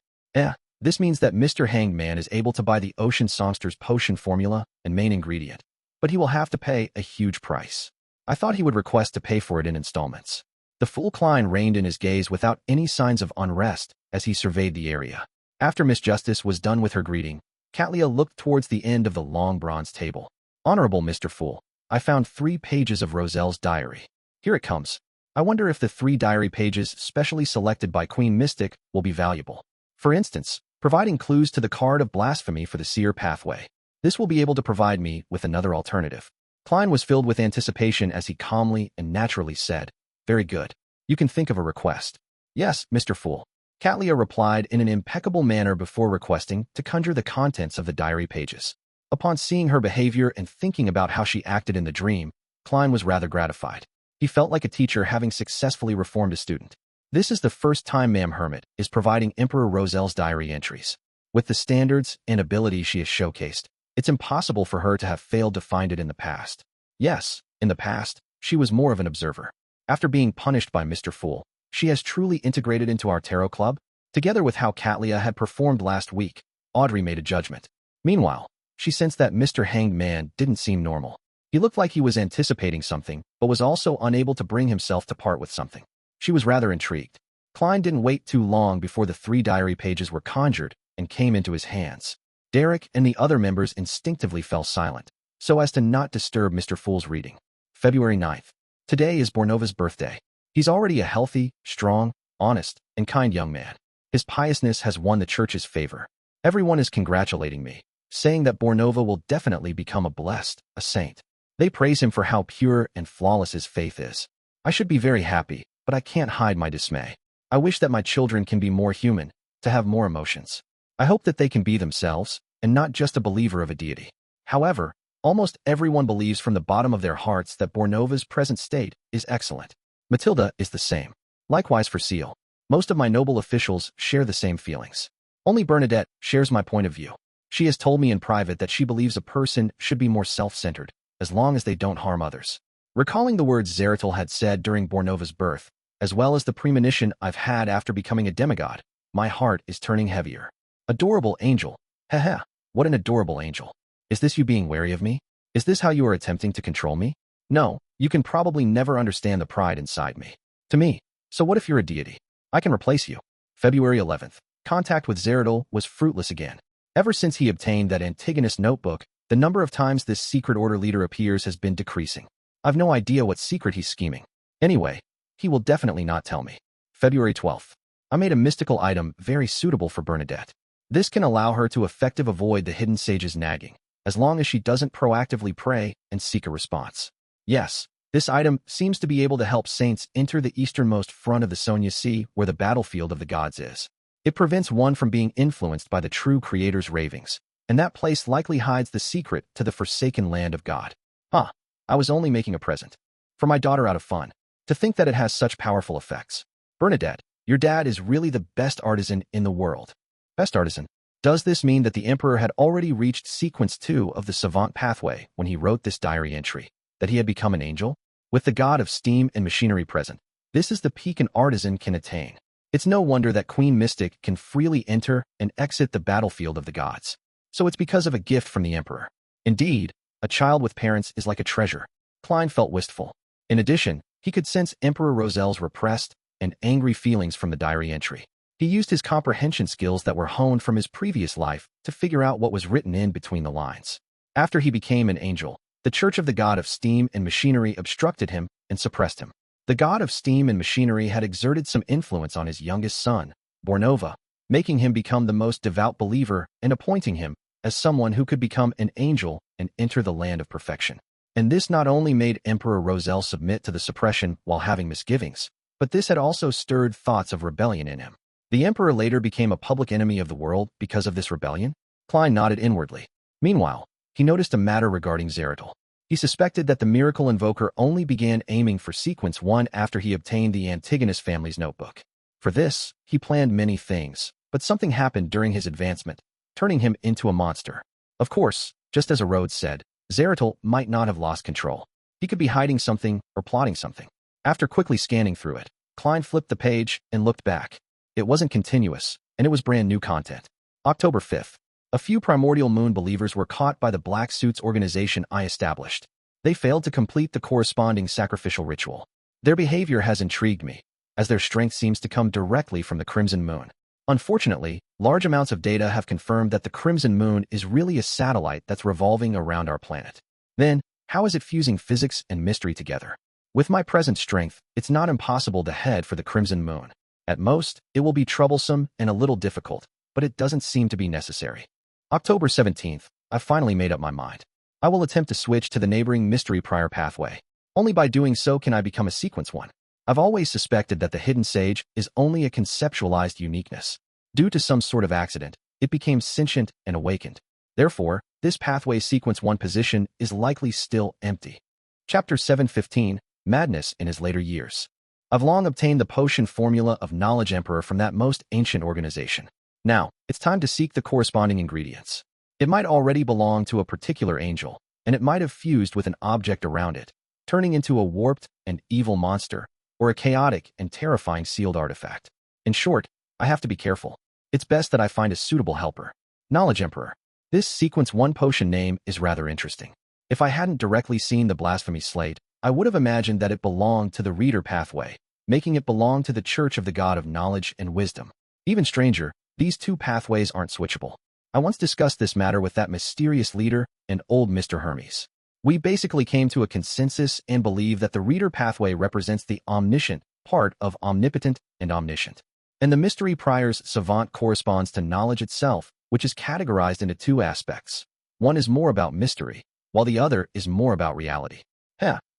This means that Mr. Hanged Man is able to buy the Ocean Songster's potion formula and main ingredient, but he will have to pay a huge price. I thought he would request to pay for it in installments. The fool Klein reined in his gaze without any signs of unrest as he surveyed the area. After Miss Justice was done with her greeting, Catlia looked towards the end of the long bronze table. Honorable Mr. Fool, I found 3 pages of Roselle's diary. Here it comes. I wonder if the 3 diary pages specially selected by Queen Mystic will be valuable. For instance, providing clues to the card of blasphemy for the seer pathway. This will be able to provide me with another alternative. Klein was filled with anticipation as he calmly and naturally said, Very good. You can think of a request. Yes, Mr. Fool. Catlia replied in an impeccable manner before requesting to conjure the contents of the diary pages. Upon seeing her behavior and thinking about how she acted in the dream, Klein was rather gratified. He felt like a teacher having successfully reformed a student. This is the first time Ma'am Hermit is providing Emperor Roselle's diary entries. With the standards and ability she has showcased, it's impossible for her to have failed to find it in the past. Yes, in the past, she was more of an observer. After being punished by Mr. Fool, she has truly integrated into our tarot club. Together with how Catlia had performed last week, Audrey made a judgment. Meanwhile, she sensed that Mr. Hanged Man didn't seem normal. He looked like he was anticipating something, but was also unable to bring himself to part with something. She was rather intrigued. Klein didn't wait too long before the 3 diary pages were conjured and came into his hands. Derek and the other members instinctively fell silent, so as to not disturb Mr. Fool's reading. February 9th. Today is Bornova's birthday. He's already a healthy, strong, honest, and kind young man. His piousness has won the church's favor. Everyone is congratulating me, saying that Bornova will definitely become a saint. They praise him for how pure and flawless his faith is. I should be very happy, but I can't hide my dismay. I wish that my children can be more human, to have more emotions. I hope that they can be themselves, and not just a believer of a deity. However, almost everyone believes from the bottom of their hearts that Bornova's present state is excellent. Matilda is the same. Likewise for Seal. Most of my noble officials share the same feelings. Only Bernadette shares my point of view. She has told me in private that she believes a person should be more self-centered, as long as they don't harm others. Recalling the words Zeratul had said during Bornova's birth, as well as the premonition I've had after becoming a demigod, my heart is turning heavier. Adorable angel. Heh, what an adorable angel. Is this you being wary of me? Is this how you are attempting to control me? No, you can probably never understand the pride inside me. To me. So what if you're a deity? I can replace you. February 11th. Contact with Zeratul was fruitless again. Ever since he obtained that Antigonus notebook, the number of times this secret order leader appears has been decreasing. I've no idea what secret he's scheming. Anyway, he will definitely not tell me. February 12th. I made a mystical item very suitable for Bernadette. This can allow her to effectively avoid the hidden sage's nagging, as long as she doesn't proactively pray and seek a response. Yes, this item seems to be able to help saints enter the easternmost front of the Sonia Sea where the battlefield of the gods is. It prevents one from being influenced by the true creator's ravings, and that place likely hides the secret to the forsaken land of God. I was only making a present. For my daughter out of fun. To think that it has such powerful effects. Bernadette, your dad is really the best artisan in the world. Best artisan? Does this mean that the Emperor had already reached sequence 2 of the savant pathway when he wrote this diary entry? That he had become an angel? With the god of steam and machinery present, this is the peak an artisan can attain. It's no wonder that Queen Mystic can freely enter and exit the battlefield of the gods. So it's because of a gift from the Emperor. Indeed, a child with parents is like a treasure. Klein felt wistful. In addition, he could sense Emperor Roselle's repressed and angry feelings from the diary entry. He used his comprehension skills that were honed from his previous life to figure out what was written in between the lines. After he became an angel, the Church of the God of Steam and Machinery obstructed him and suppressed him. The God of Steam and Machinery had exerted some influence on his youngest son, Bornova, making him become the most devout believer and appointing him as someone who could become an angel and enter the land of perfection. And this not only made Emperor Roselle submit to the suppression while having misgivings, but this had also stirred thoughts of rebellion in him. The Emperor later became a public enemy of the world because of this rebellion? Klein nodded inwardly. Meanwhile, he noticed a matter regarding Zeratul. He suspected that the miracle invoker only began aiming for sequence 1 after he obtained the Antigonus family's notebook. For this, he planned many things, but something happened during his advancement, turning him into a monster. Of course, just as Rhodes said, Zeratul might not have lost control. He could be hiding something or plotting something. After quickly scanning through it, Klein flipped the page and looked back. It wasn't continuous, and it was brand new content. October 5th. A few primordial moon believers were caught by the Black Suits organization I established. They failed to complete the corresponding sacrificial ritual. Their behavior has intrigued me, as their strength seems to come directly from the Crimson Moon. Unfortunately, large amounts of data have confirmed that the Crimson Moon is really a satellite that's revolving around our planet. Then, how is it fusing physics and mystery together? With my present strength, it's not impossible to head for the Crimson Moon. At most, it will be troublesome and a little difficult, but it doesn't seem to be necessary. October 17th, I've finally made up my mind. I will attempt to switch to the neighboring mystery prior pathway. Only by doing so can I become a sequence one. I've always suspected that the hidden sage is only a conceptualized uniqueness. Due to some sort of accident, it became sentient and awakened. Therefore, this pathway sequence 1 position is likely still empty. Chapter 7:15, Madness in his later years. I've long obtained the potion formula of Knowledge Emperor from that most ancient organization. Now, it's time to seek the corresponding ingredients. It might already belong to a particular angel, and it might have fused with an object around it, turning into a warped and evil monster, or a chaotic and terrifying sealed artifact. In short, I have to be careful. It's best that I find a suitable helper. Knowledge Emperor. This Sequence 1 potion name is rather interesting. If I hadn't directly seen the blasphemy slate, I would have imagined that it belonged to the Reader pathway, making it belong to the Church of the God of Knowledge and Wisdom. Even stranger, these two pathways aren't switchable. I once discussed this matter with that mysterious leader and old Mr. Hermes. We basically came to a consensus and believe that the Reader pathway represents the omniscient part of omnipotent and omniscient. And the mystery prior's savant corresponds to knowledge itself, which is categorized into two aspects. One is more about mystery, while the other is more about reality.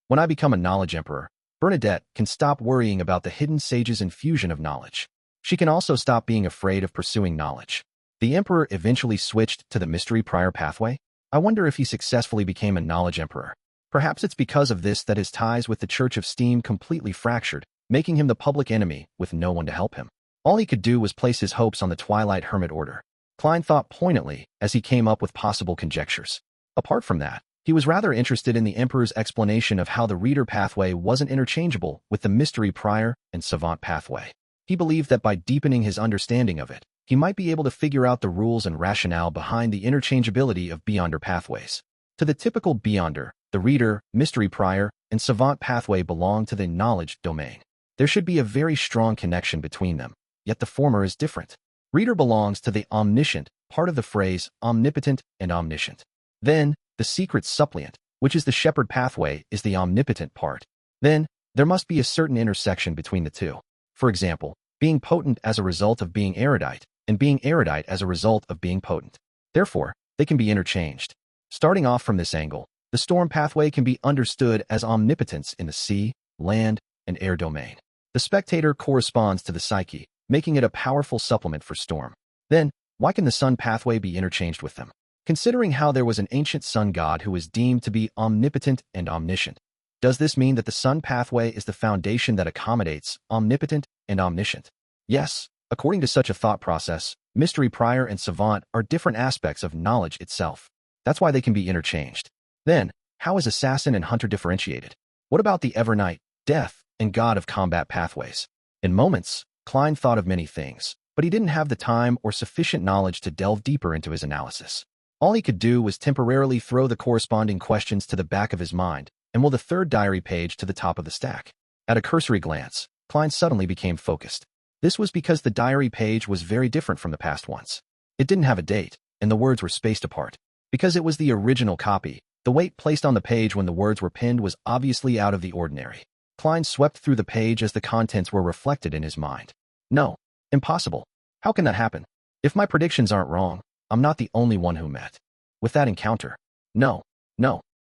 When I become a Knowledge Emperor, Bernadette can stop worrying about the hidden sage's infusion of knowledge. She can also stop being afraid of pursuing knowledge. The Emperor eventually switched to the mystery prior pathway. I wonder if he successfully became a Knowledge Emperor. Perhaps it's because of this that his ties with the Church of Steam completely fractured, making him the public enemy with no one to help him. All he could do was place his hopes on the Twilight Hermit Order. Klein thought poignantly as he came up with possible conjectures. Apart from that, he was rather interested in the Emperor's explanation of how the Reader pathway wasn't interchangeable with the mystery prior and savant pathway. He believed that by deepening his understanding of it, he might be able to figure out the rules and rationale behind the interchangeability of Beyonder pathways. To the typical Beyonder, the Reader, mystery prior, and savant pathway belong to the knowledge domain. There should be a very strong connection between them, yet the former is different. Reader belongs to the omniscient part of the phrase omnipotent and omniscient. Then, the secret suppliant, which is the shepherd pathway, is the omnipotent part. Then, there must be a certain intersection between the two. For example, being potent as a result of being erudite, and being erudite as a result of being potent. Therefore, they can be interchanged. Starting off from this angle, the storm pathway can be understood as omnipotence in the sea, land, and air domain. The spectator corresponds to the psyche, making it a powerful supplement for storm. Then, why can the sun pathway be interchanged with them? Considering how there was an ancient sun god who was deemed to be omnipotent and omniscient, does this mean that the sun pathway is the foundation that accommodates omnipotent and omniscient? Yes, according to such a thought process, mystery prior and savant are different aspects of knowledge itself. That's why they can be interchanged. Then, how is assassin and hunter differentiated? What about the Evernight, death, and god of combat pathways? In moments, Klein thought of many things, but he didn't have the time or sufficient knowledge to delve deeper into his analysis. All he could do was temporarily throw the corresponding questions to the back of his mind and will the third diary page to the top of the stack. At a cursory glance, Klein suddenly became focused. This was because the diary page was very different from the past ones. It didn't have a date, and the words were spaced apart. Because it was the original copy, the weight placed on the page when the words were pinned was obviously out of the ordinary. Klein swept through the page as the contents were reflected in his mind. No, impossible. How can that happen? If my predictions aren't wrong, I'm not the only one who met with that encounter. No,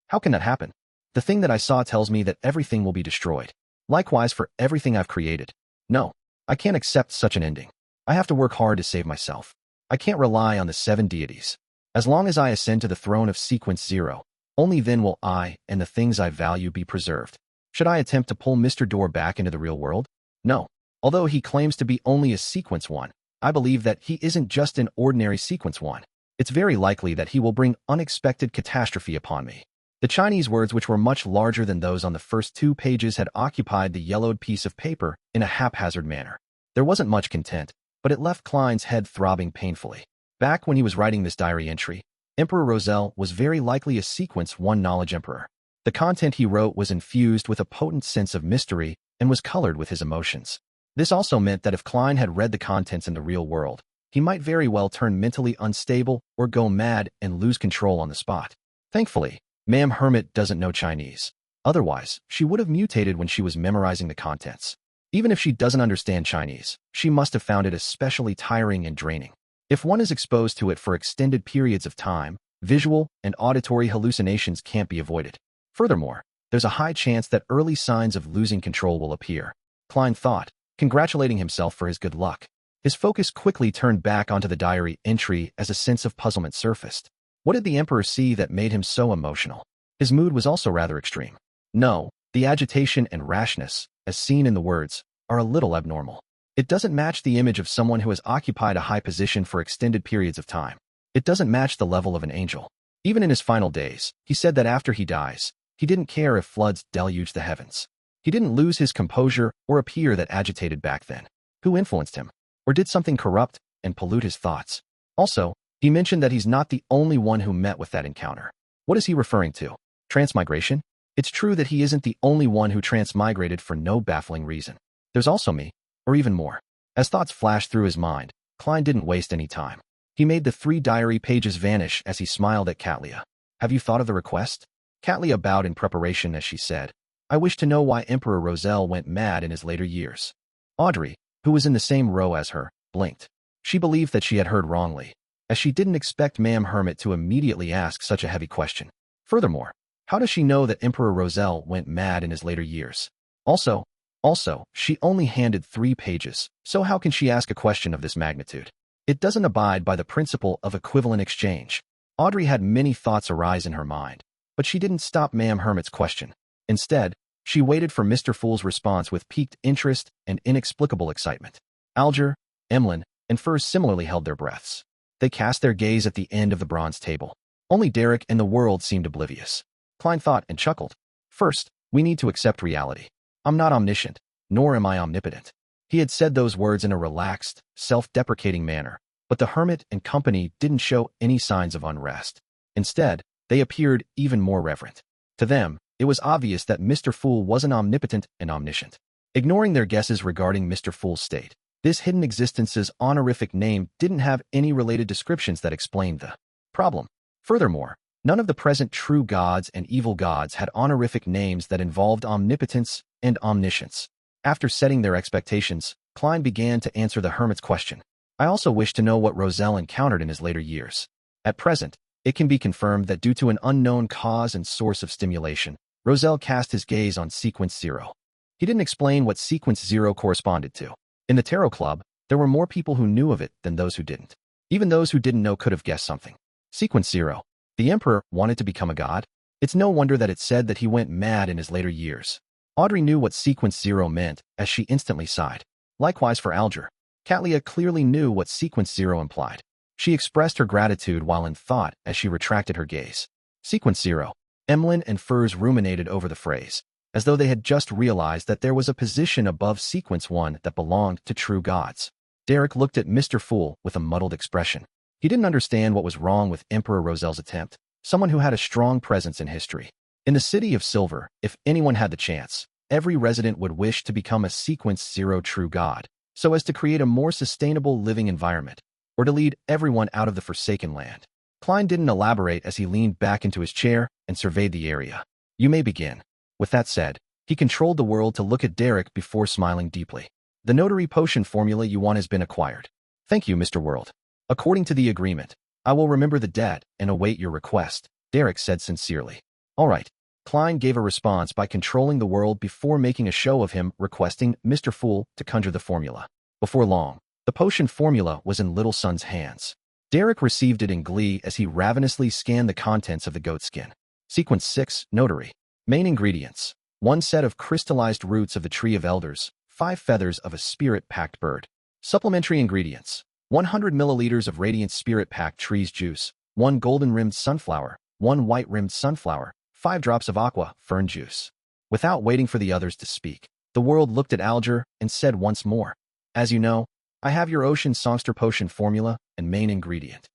how can that happen? The thing that I saw tells me that everything will be destroyed. Likewise for everything I've created. No, I can't accept such an ending. I have to work hard to save myself. I can't rely on the 7 deities. As long as I ascend to the throne of Sequence 0, only then will I and the things I value be preserved. Should I attempt to pull Mr. Door back into the real world? No. Although he claims to be only a Sequence 1, I believe that he isn't just an ordinary Sequence 1. It's very likely that he will bring unexpected catastrophe upon me. The Chinese words, which were much larger than those on the first 2 pages, had occupied the yellowed piece of paper in a haphazard manner. There wasn't much content, but it left Klein's head throbbing painfully. Back when he was writing this diary entry, Emperor Roselle was very likely a Sequence 1 knowledge emperor. The content he wrote was infused with a potent sense of mystery and was colored with his emotions. This also meant that if Klein had read the contents in the real world, he might very well turn mentally unstable or go mad and lose control on the spot. Thankfully, Ma'am Hermit doesn't know Chinese. Otherwise, she would have mutated when she was memorizing the contents. Even if she doesn't understand Chinese, she must have found it especially tiring and draining. If one is exposed to it for extended periods of time, visual and auditory hallucinations can't be avoided. Furthermore, there's a high chance that early signs of losing control will appear. Klein thought, congratulating himself for his good luck. His focus quickly turned back onto the diary entry as a sense of puzzlement surfaced. What did the Emperor see that made him so emotional? His mood was also rather extreme. No, the agitation and rashness, as seen in the words, are a little abnormal. It doesn't match the image of someone who has occupied a high position for extended periods of time. It doesn't match the level of an angel. Even in his final days, he said that after he dies, he didn't care if floods deluge the heavens. He didn't lose his composure or appear that agitated back then. Who influenced him? Or did something corrupt and pollute his thoughts? Also, he mentioned that he's not the only one who met with that encounter. What is he referring to? Transmigration? It's true that he isn't the only one who transmigrated for no baffling reason. There's also me, or even more. As thoughts flashed through his mind, Klein didn't waste any time. He made the 3 diary pages vanish as he smiled at Katlia. Have you thought of the request? Katlia bowed in preparation as she said, I wish to know why Emperor Roselle went mad in his later years. Audrey, who was in the same row as her, blinked. She believed that she had heard wrongly, as she didn't expect Ma'am Hermit to immediately ask such a heavy question. Furthermore, how does she know that Emperor Roselle went mad in his later years? Also, she only handed 3 pages, so how can she ask a question of this magnitude? It doesn't abide by the principle of equivalent exchange. Audrey had many thoughts arise in her mind, but she didn't stop Ma'am Hermit's question. Instead, she waited for Mr. Fool's response with piqued interest and inexplicable excitement. Alger, Elland, and Furs similarly held their breaths. They cast their gaze at the end of the bronze table. Only Derek and the world seemed oblivious. Klein thought and chuckled. First, we need to accept reality. I'm not omniscient, nor am I omnipotent. He had said those words in a relaxed, self-deprecating manner, but the hermit and company didn't show any signs of unrest. Instead, they appeared even more reverent. To them, it was obvious that Mr. Fool wasn't omnipotent and omniscient. Ignoring their guesses regarding Mr. Fool's state, this hidden existence's honorific name didn't have any related descriptions that explained the problem. Furthermore, none of the present true gods and evil gods had honorific names that involved omnipotence and omniscience. After setting their expectations, Klein began to answer the hermit's question. I also wish to know what Roselle encountered in his later years. At present, it can be confirmed that due to an unknown cause and source of stimulation, Roselle cast his gaze on Sequence 0. He didn't explain what Sequence 0 corresponded to. In the Tarot Club, there were more people who knew of it than those who didn't. Even those who didn't know could have guessed something. Sequence 0. The Emperor wanted to become a god? It's no wonder that it said that he went mad in his later years. Audrey knew what Sequence 0 meant, as she instantly sighed. Likewise for Alger. Katlia clearly knew what Sequence 0 implied. She expressed her gratitude while in thought as she retracted her gaze. Sequence 0. Elland and Furs ruminated over the phrase, as though they had just realized that there was a position above Sequence 1 that belonged to true gods. Derek looked at Mr. Fool with a muddled expression. He didn't understand what was wrong with Emperor Roselle's attempt, someone who had a strong presence in history. In the City of Silver, if anyone had the chance, every resident would wish to become a Sequence 0 true god, so as to create a more sustainable living environment, or to lead everyone out of the Forsaken Land. Klein didn't elaborate as he leaned back into his chair and surveyed the area. You may begin. With that said, he controlled the world to look at Derek before smiling deeply. The notary potion formula you want has been acquired. Thank you, Mr. World. According to the agreement, I will remember the debt and await your request, Derek said sincerely. All right. Klein gave a response by controlling the world before making a show of him requesting Mr. Fool to conjure the formula. Before long, the potion formula was in Little Son's hands. Derek received it in glee as he ravenously scanned the contents of the goat skin. Sequence 6, Notary. Main ingredients. 1 set of crystallized roots of the Tree of Elders, 5 feathers of a spirit-packed bird. Supplementary ingredients. 100 milliliters of Radiant Spirit Pack Trees Juice, 1 golden-rimmed sunflower, 1 white-rimmed sunflower, 5 drops of aqua, fern juice. Without waiting for the others to speak, the world looked at Alger and said once more, "As you know, I have your Ocean Songster Potion formula and main ingredient."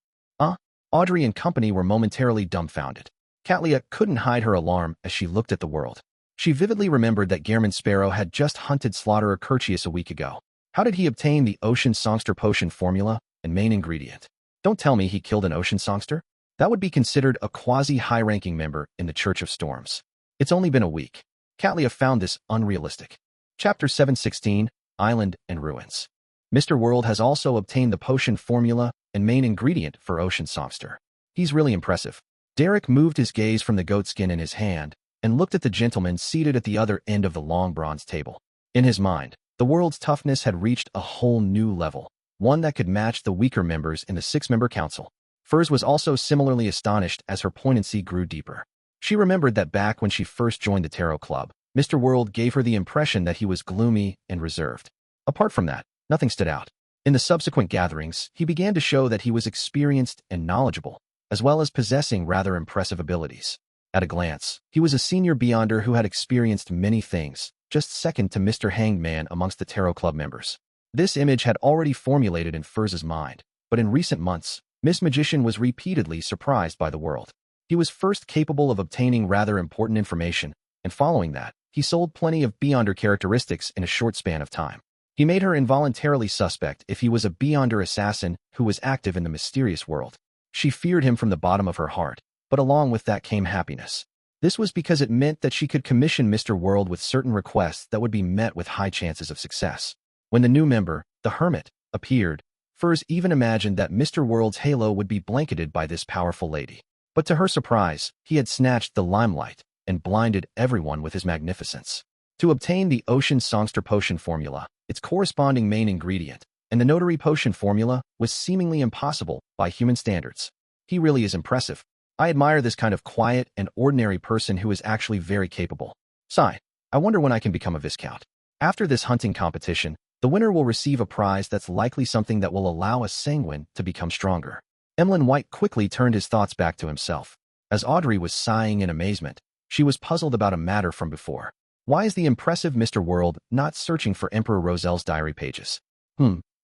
Audrey and company were momentarily dumbfounded. Katlia couldn't hide her alarm as she looked at the world. She vividly remembered that Gehrman Sparrow had just hunted Slaughterer Curtius a week ago. How did he obtain the Ocean Songster Potion formula and main ingredient? Don't tell me he killed an Ocean Songster? That would be considered a quasi-high-ranking member in the Church of Storms. It's only been a week. Katlia found this unrealistic. Chapter 716, Island and Ruins. Mr. World has also obtained the potion formula and main ingredient for Ocean Songster. He's really impressive. Derek moved his gaze from the goatskin in his hand and looked at the gentleman seated at the other end of the long bronze table. In his mind, the world's toughness had reached a whole new level, one that could match the weaker members in the 6-member council. Furs was also similarly astonished as her poignancy grew deeper. She remembered that back when she first joined the Tarot Club, Mr. World gave her the impression that he was gloomy and reserved. Apart from that, nothing stood out. In the subsequent gatherings, he began to show that he was experienced and knowledgeable, as well as possessing rather impressive abilities. At a glance, he was a senior Beyonder who had experienced many things, just second to Mr. Hanged Man amongst the Tarot Club members. This image had already formulated in Furz's mind, but in recent months, Miss Magician was repeatedly surprised by the world. He was first capable of obtaining rather important information, and following that, he sold plenty of Beyonder characteristics in a short span of time. He made her involuntarily suspect if he was a Beyonder assassin who was active in the mysterious world. She feared him from the bottom of her heart, but along with that came happiness. This was because it meant that she could commission Mr. World with certain requests that would be met with high chances of success. When the new member, the Hermit, appeared, Furs even imagined that Mr. World's halo would be blanketed by this powerful lady. But to her surprise, he had snatched the limelight and blinded everyone with his magnificence. To obtain the Ocean Songster Potion formula, its corresponding main ingredient, and the Notary Potion formula was seemingly impossible by human standards. He really is impressive. I admire this kind of quiet and ordinary person who is actually very capable. Sigh, I wonder when I can become a Viscount. After this hunting competition, the winner will receive a prize that's likely something that will allow a sanguine to become stronger. Emlyn White quickly turned his thoughts back to himself. As Audrey was sighing in amazement, she was puzzled about a matter from before. Why is the impressive Mr. World not searching for Emperor Roselle's diary pages?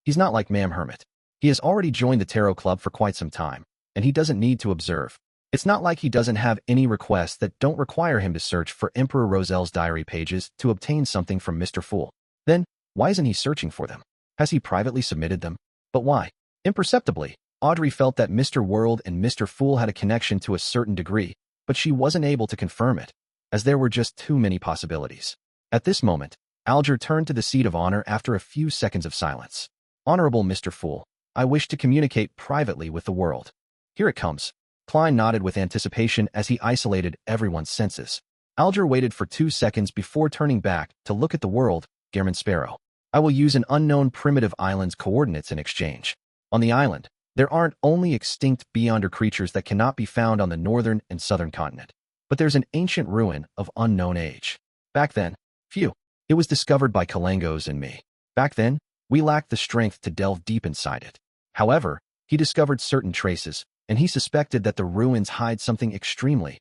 He's not like Ma'am Hermit. He has already joined the Tarot Club for quite some time, and he doesn't need to observe. It's not like he doesn't have any requests that don't require him to search for Emperor Roselle's diary pages to obtain something from Mr. Fool. Then, why isn't he searching for them? Has he privately submitted them? But why? Imperceptibly, Audrey felt that Mr. World and Mr. Fool had a connection to a certain degree, but she wasn't able to confirm it, as there were just too many possibilities. At this moment, Alger turned to the seat of honor after a few seconds of silence. Honorable Mr. Fool, I wish to communicate privately with the world. Here it comes. Klein nodded with anticipation as he isolated everyone's senses. Alger waited for 2 seconds before turning back to look at the world. Gehrman Sparrow. I will use an unknown primitive island's coordinates in exchange. On the island, there aren't only extinct Beyonder creatures that cannot be found on the northern and southern continent, but there's an ancient ruin of unknown age. Back then, it was discovered by Kalangos and me. Back then, we lacked the strength to delve deep inside it. However, he discovered certain traces, and he suspected that the ruins hide something extremely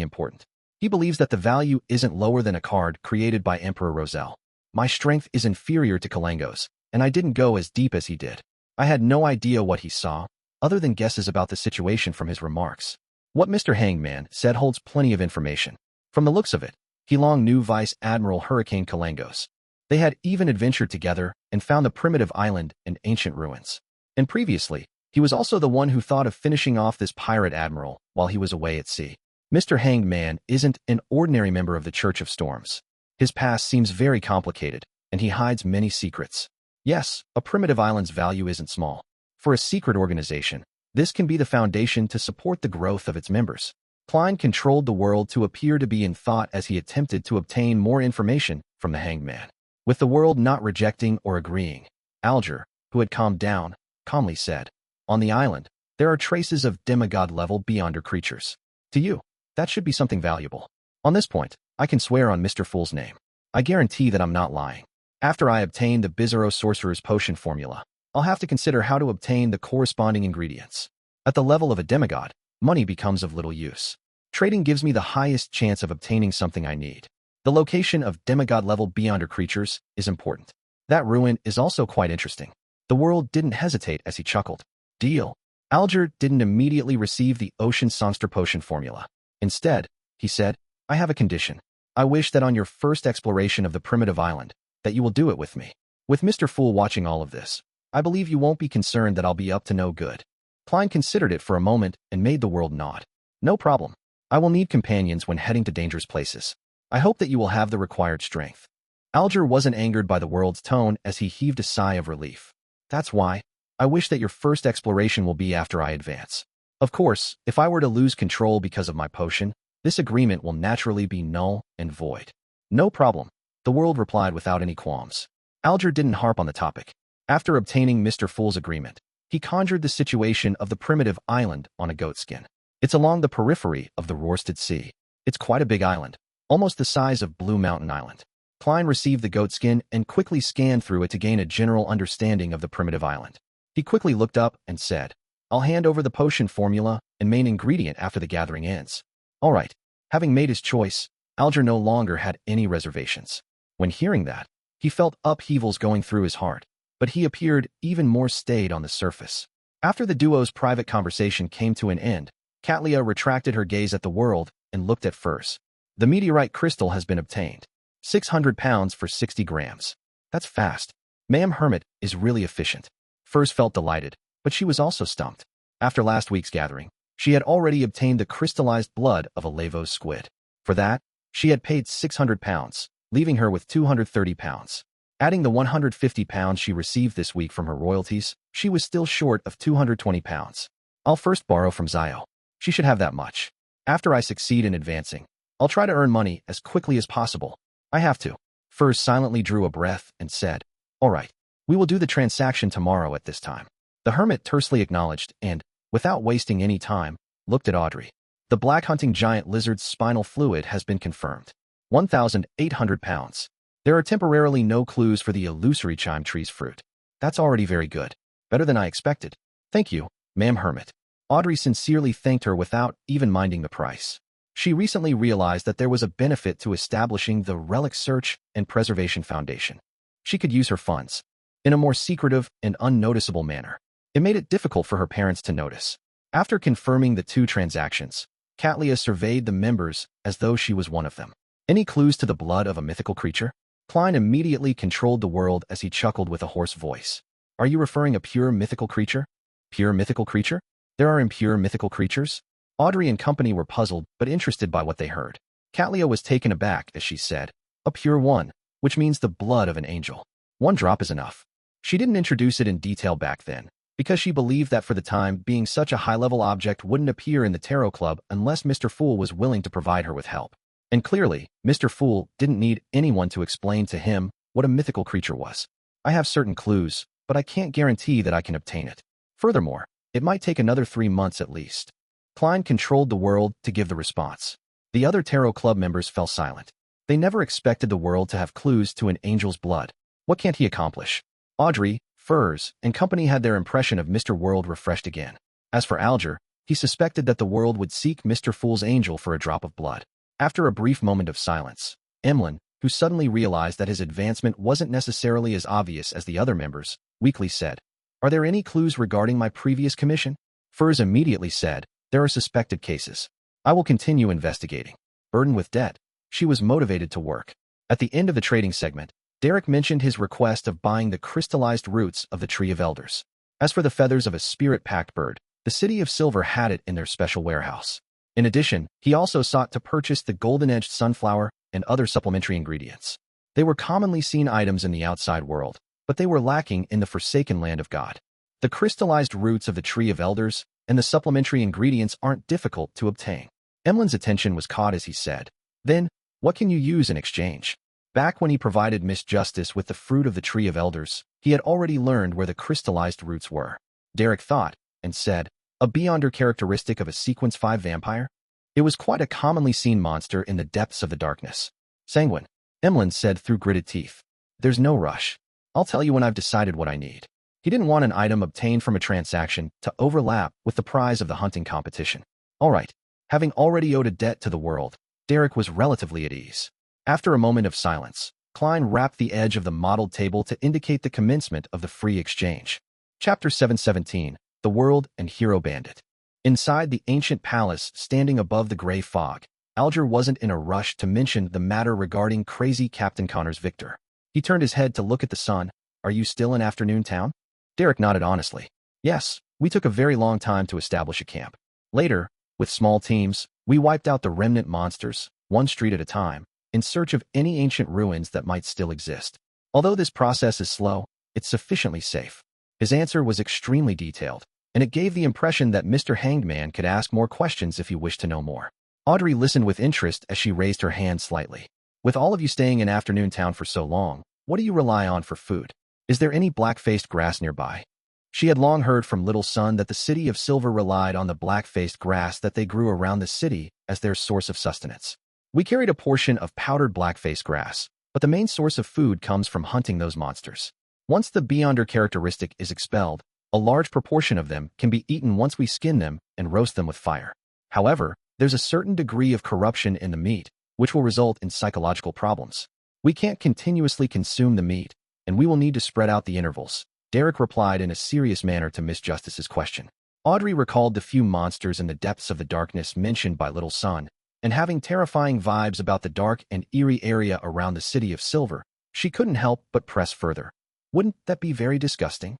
important. He believes that the value isn't lower than a card created by Emperor Roselle. My strength is inferior to Kalangos, and I didn't go as deep as he did. I had no idea what he saw, other than guesses about the situation from his remarks. What Mr. Hangman said holds plenty of information. From the looks of it, he long knew Vice Admiral Hurricane Kalangos. They had even adventured together and found the primitive island and ancient ruins. And previously, he was also the one who thought of finishing off this pirate admiral while he was away at sea. Mr. Hanged Man isn't an ordinary member of the Church of Storms. His past seems very complicated, and he hides many secrets. Yes, a primitive island's value isn't small. For a secret organization, this can be the foundation to support the growth of its members. Klein controlled the world to appear to be in thought as he attempted to obtain more information from the Hanged Man. With the world not rejecting or agreeing, Alger, who had calmed down, calmly said, On the island, there are traces of demigod-level Beyonder creatures. To you, that should be something valuable. On this point, I can swear on Mr. Fool's name. I guarantee that I'm not lying. After I obtain the Bizarro Sorcerer's Potion formula, I'll have to consider how to obtain the corresponding ingredients. At the level of a demigod, money becomes of little use. Trading gives me the highest chance of obtaining something I need. The location of demigod-level beyonder creatures is important. That ruin is also quite interesting. The world didn't hesitate as he chuckled. Deal. Alger didn't immediately receive the ocean songster potion formula. Instead, he said, I have a condition. I wish that on your first exploration of the primitive island, that you will do it with me. With Mr. Fool watching all of this, I believe you won't be concerned that I'll be up to no good. Klein considered it for a moment and made the world nod. No problem. I will need companions when heading to dangerous places. I hope that you will have the required strength. Alger wasn't angered by the world's tone as he heaved a sigh of relief. That's why. I wish that your first exploration will be after I advance. Of course, if I were to lose control because of my potion, this agreement will naturally be null and void. No problem, the world replied without any qualms. Alger didn't harp on the topic. After obtaining Mr. Fool's agreement, he conjured the situation of the primitive island on a goatskin. It's along the periphery of the Roarsted Sea. It's quite a big island, almost the size of Blue Mountain Island. Klein received the goatskin and quickly scanned through it to gain a general understanding of the primitive island. He quickly looked up and said, I'll hand over the potion formula and main ingredient after the gathering ends. All right. Having made his choice, Alger no longer had any reservations. When hearing that, he felt upheavals going through his heart, but he appeared even more staid on the surface. After the duo's private conversation came to an end, Katlia retracted her gaze at the world and looked at Furs. The meteorite crystal has been obtained. 600 pounds for 60 grams. That's fast. Ma'am Hermit is really efficient. Furs felt delighted, but she was also stumped. After last week's gathering, she had already obtained the crystallized blood of a Lavos squid. For that, she had paid 600 pounds, leaving her with 230 pounds. Adding the 150 pounds she received this week from her royalties, she was still short of 220 pounds. I'll first borrow from Zio. She should have that much. After I succeed in advancing, I'll try to earn money as quickly as possible. I have to. Furs silently drew a breath and said, All right, we will do the transaction tomorrow at this time. The hermit tersely acknowledged and, without wasting any time, looked at Audrey. The black hunting giant lizard's spinal fluid has been confirmed. 1,800 pounds. There are temporarily no clues for the illusory chime tree's fruit. That's already very good. Better than I expected. Thank you, Ma'am Hermit. Audrey sincerely thanked her without even minding the price. She recently realized that there was a benefit to establishing the Relic Search and Preservation Foundation. She could use her funds in a more secretive and unnoticeable manner. It made it difficult for her parents to notice. After confirming the two transactions, Katlia surveyed the members as though she was one of them. Any clues to the blood of a mythical creature? Klein immediately controlled the world as he chuckled with a hoarse voice. Are you referring a pure mythical creature? Pure mythical creature? There are impure mythical creatures? Audrey and company were puzzled but interested by what they heard. Katlia was taken aback as she said, a pure one, which means the blood of an angel. One drop is enough. She didn't introduce it in detail back then, because she believed that for the time being such a high-level object wouldn't appear in the Tarot Club unless Mr. Fool was willing to provide her with help. And clearly, Mr. Fool didn't need anyone to explain to him what a mythical creature was. I have certain clues, but I can't guarantee that I can obtain it. Furthermore, it might take another 3 months at least. Klein controlled the world to give the response. The other Tarot Club members fell silent. They never expected the world to have clues to an angel's blood. What can't he accomplish? Audrey, Furs, and company had their impression of Mr. World refreshed again. As for Alger, he suspected that the world would seek Mr. Fool's angel for a drop of blood. After a brief moment of silence, Elland, who suddenly realized that his advancement wasn't necessarily as obvious as the other members, weakly said, Are there any clues regarding my previous commission? Furs immediately said, There are suspected cases. I will continue investigating. Burdened with debt, she was motivated to work. At the end of the trading segment, Derek mentioned his request of buying the crystallized roots of the Tree of Elders. As for the feathers of a spirit-packed bird, the City of Silver had it in their special warehouse. In addition, he also sought to purchase the golden-edged sunflower and other supplementary ingredients. They were commonly seen items in the outside world, but they were lacking in the forsaken land of God. The crystallized roots of the Tree of Elders and the supplementary ingredients aren't difficult to obtain. Emland's attention was caught as he said, Then, what can you use in exchange? Back when he provided Miss Justice with the fruit of the Tree of Elders, he had already learned where the crystallized roots were. Derek thought, and said, A beyonder characteristic of a Sequence 5 vampire? It was quite a commonly seen monster in the depths of the darkness. Sanguine, Elland said through gritted teeth. There's no rush. I'll tell you when I've decided what I need. He didn't want an item obtained from a transaction to overlap with the prize of the hunting competition. All right. Having already owed a debt to the world, Derek was relatively at ease. After a moment of silence, Klein rapped the edge of the modeled table to indicate the commencement of the free exchange. Chapter 717, The World and Hero Bandit. Inside the ancient palace standing above the gray fog, Alger wasn't in a rush to mention the matter regarding crazy Captain Connors Victor. He turned his head to look at the sun. Are you still in Afternoon Town? Derek nodded honestly. Yes, we took a very long time to establish a camp. Later, with small teams, we wiped out the remnant monsters, one street at a time, in search of any ancient ruins that might still exist. Although this process is slow, it's sufficiently safe. His answer was extremely detailed, and it gave the impression that Mr. Hanged Man could ask more questions if he wished to know more. Audrey listened with interest as she raised her hand slightly. With all of you staying in Afternoon Town for so long, what do you rely on for food? Is there any black-faced grass nearby? She had long heard from Little Son that the city of Silver relied on the black-faced grass that they grew around the city as their source of sustenance. We carried a portion of powdered black-faced grass, but the main source of food comes from hunting those monsters. Once the Beyonder characteristic is expelled, a large proportion of them can be eaten once we skin them and roast them with fire. However, there's a certain degree of corruption in the meat, which will result in psychological problems. We can't continuously consume the meat, and we will need to spread out the intervals. Derek replied in a serious manner to Miss Justice's question. Audrey recalled the few monsters in the depths of the darkness mentioned by Little Son, and having terrifying vibes about the dark and eerie area around the city of Silver, she couldn't help but press further. Wouldn't that be very disgusting?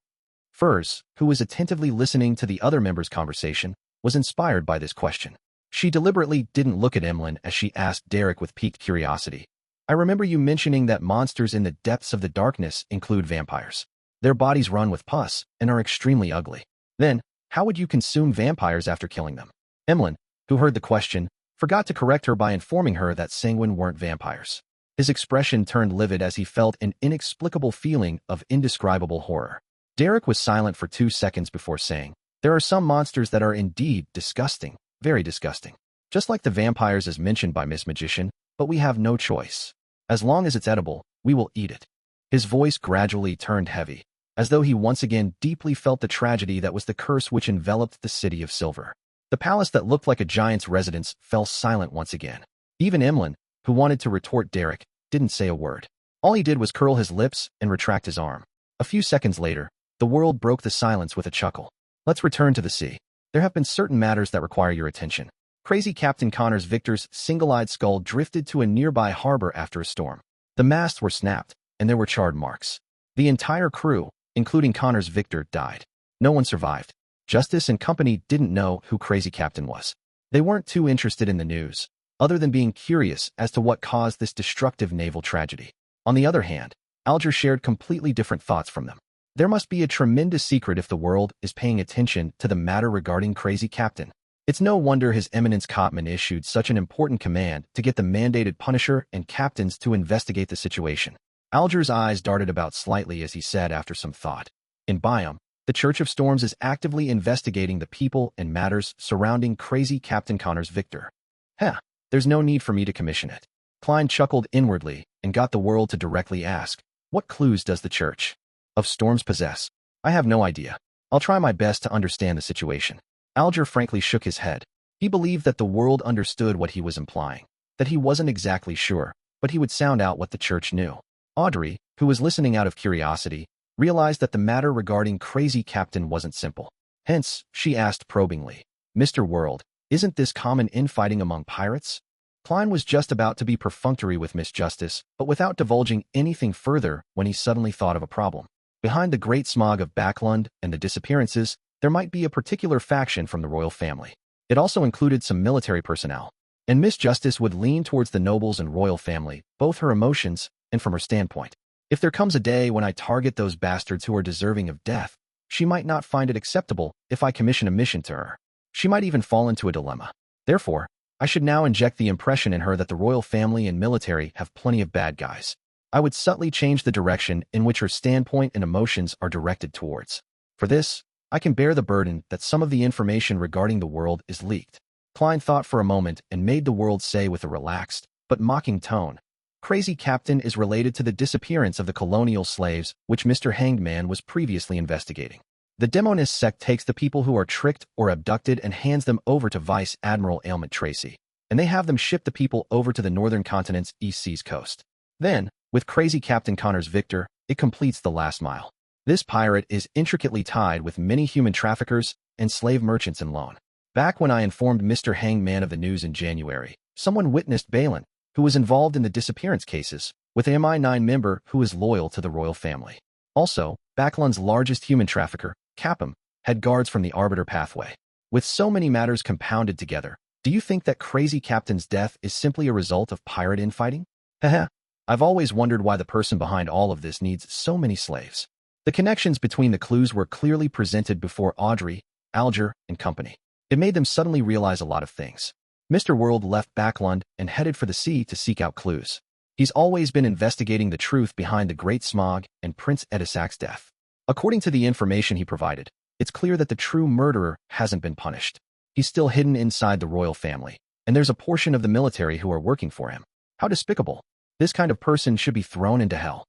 Furs, who was attentively listening to the other members' conversation, was inspired by this question. She deliberately didn't look at Elland as she asked Derek with piqued curiosity. I remember you mentioning that monsters in the depths of the darkness include vampires. Their bodies run with pus and are extremely ugly. Then, how would you consume vampires after killing them? Elland, who heard the question, forgot to correct her by informing her that sanguine weren't vampires. His expression turned livid as he felt an inexplicable feeling of indescribable horror. Derek was silent for 2 seconds before saying, there are some monsters that are indeed disgusting. Very disgusting. Just like the vampires as mentioned by Miss Magician, but we have no choice. As long as it's edible, we will eat it. His voice gradually turned heavy, as though he once again deeply felt the tragedy that was the curse which enveloped the city of Silver. The palace that looked like a giant's residence fell silent once again. Even Elland, who wanted to retort Derek, didn't say a word. All he did was curl his lips and retract his arm. A few seconds later, the world broke the silence with a chuckle. Let's return to the sea. There have been certain matters that require your attention. Crazy Captain Connors Victor's single-eyed skull drifted to a nearby harbor after a storm. The masts were snapped, and there were charred marks. The entire crew, including Connors Victor, died. No one survived. Justice and company didn't know who Crazy Captain was. They weren't too interested in the news, other than being curious as to what caused this destructive naval tragedy. On the other hand, Alger shared completely different thoughts from them. There must be a tremendous secret if the world is paying attention to the matter regarding Crazy Captain. It's no wonder His Eminence Cotman issued such an important command to get the mandated Punisher and captains to investigate the situation. Alger's eyes darted about slightly as he said after some thought. In Biome, the Church of Storms is actively investigating the people and matters surrounding Crazy Captain Connors Victor. There's no need for me to commission it. Klein chuckled inwardly and got the world to directly ask, what clues does the Church of Storms possess? I have no idea. I'll try my best to understand the situation. Alger frankly shook his head. He believed that the world understood what he was implying, that he wasn't exactly sure, but he would sound out what the Church knew. Audrey, who was listening out of curiosity, realized that the matter regarding Crazy Captain wasn't simple. Hence, she asked probingly, Mr. World, isn't this common infighting among pirates? Klein was just about to be perfunctory with Miss Justice, but without divulging anything further when he suddenly thought of a problem. Behind the great smog of Backland and the disappearances, there might be a particular faction from the royal family. It also included some military personnel, and Miss Justice would lean towards the nobles and royal family, both her emotions and from her standpoint. If there comes a day when I target those bastards who are deserving of death, she might not find it acceptable if I commission a mission to her. She might even fall into a dilemma. Therefore, I should now inject the impression in her that the royal family and military have plenty of bad guys. I would subtly change the direction in which her standpoint and emotions are directed towards. For this, I can bear the burden that some of the information regarding the world is leaked. Klein thought for a moment and made the world say with a relaxed, but mocking tone, Crazy Captain is related to the disappearance of the colonial slaves, which Mr. Hanged Man was previously investigating. The Demonist sect takes the people who are tricked or abducted and hands them over to Vice Admiral Ailment Tracy, and they have them ship the people over to the northern continent's East Seas coast. Then, with Crazy Captain Connor's Victor, it completes the last mile. This pirate is intricately tied with many human traffickers and slave merchants in loan. Back when I informed Mr. Hanged Man of the news in January, someone witnessed Balin, who was involved in the disappearance cases, with a MI9 member who is loyal to the royal family. Also, Backland's largest human trafficker, Capum, had guards from the Arbiter pathway. With so many matters compounded together, do you think that Crazy Captain's death is simply a result of pirate infighting? Haha. I've always wondered why the person behind all of this needs so many slaves. The connections between the clues were clearly presented before Audrey, Alger, and company. It made them suddenly realize a lot of things. Mr. World left Backland and headed for the sea to seek out clues. He's always been investigating the truth behind the Great Smog and Prince Edisac's death. According to the information he provided, it's clear that the true murderer hasn't been punished. He's still hidden inside the royal family, and there's a portion of the military who are working for him. How despicable. This kind of person should be thrown into hell.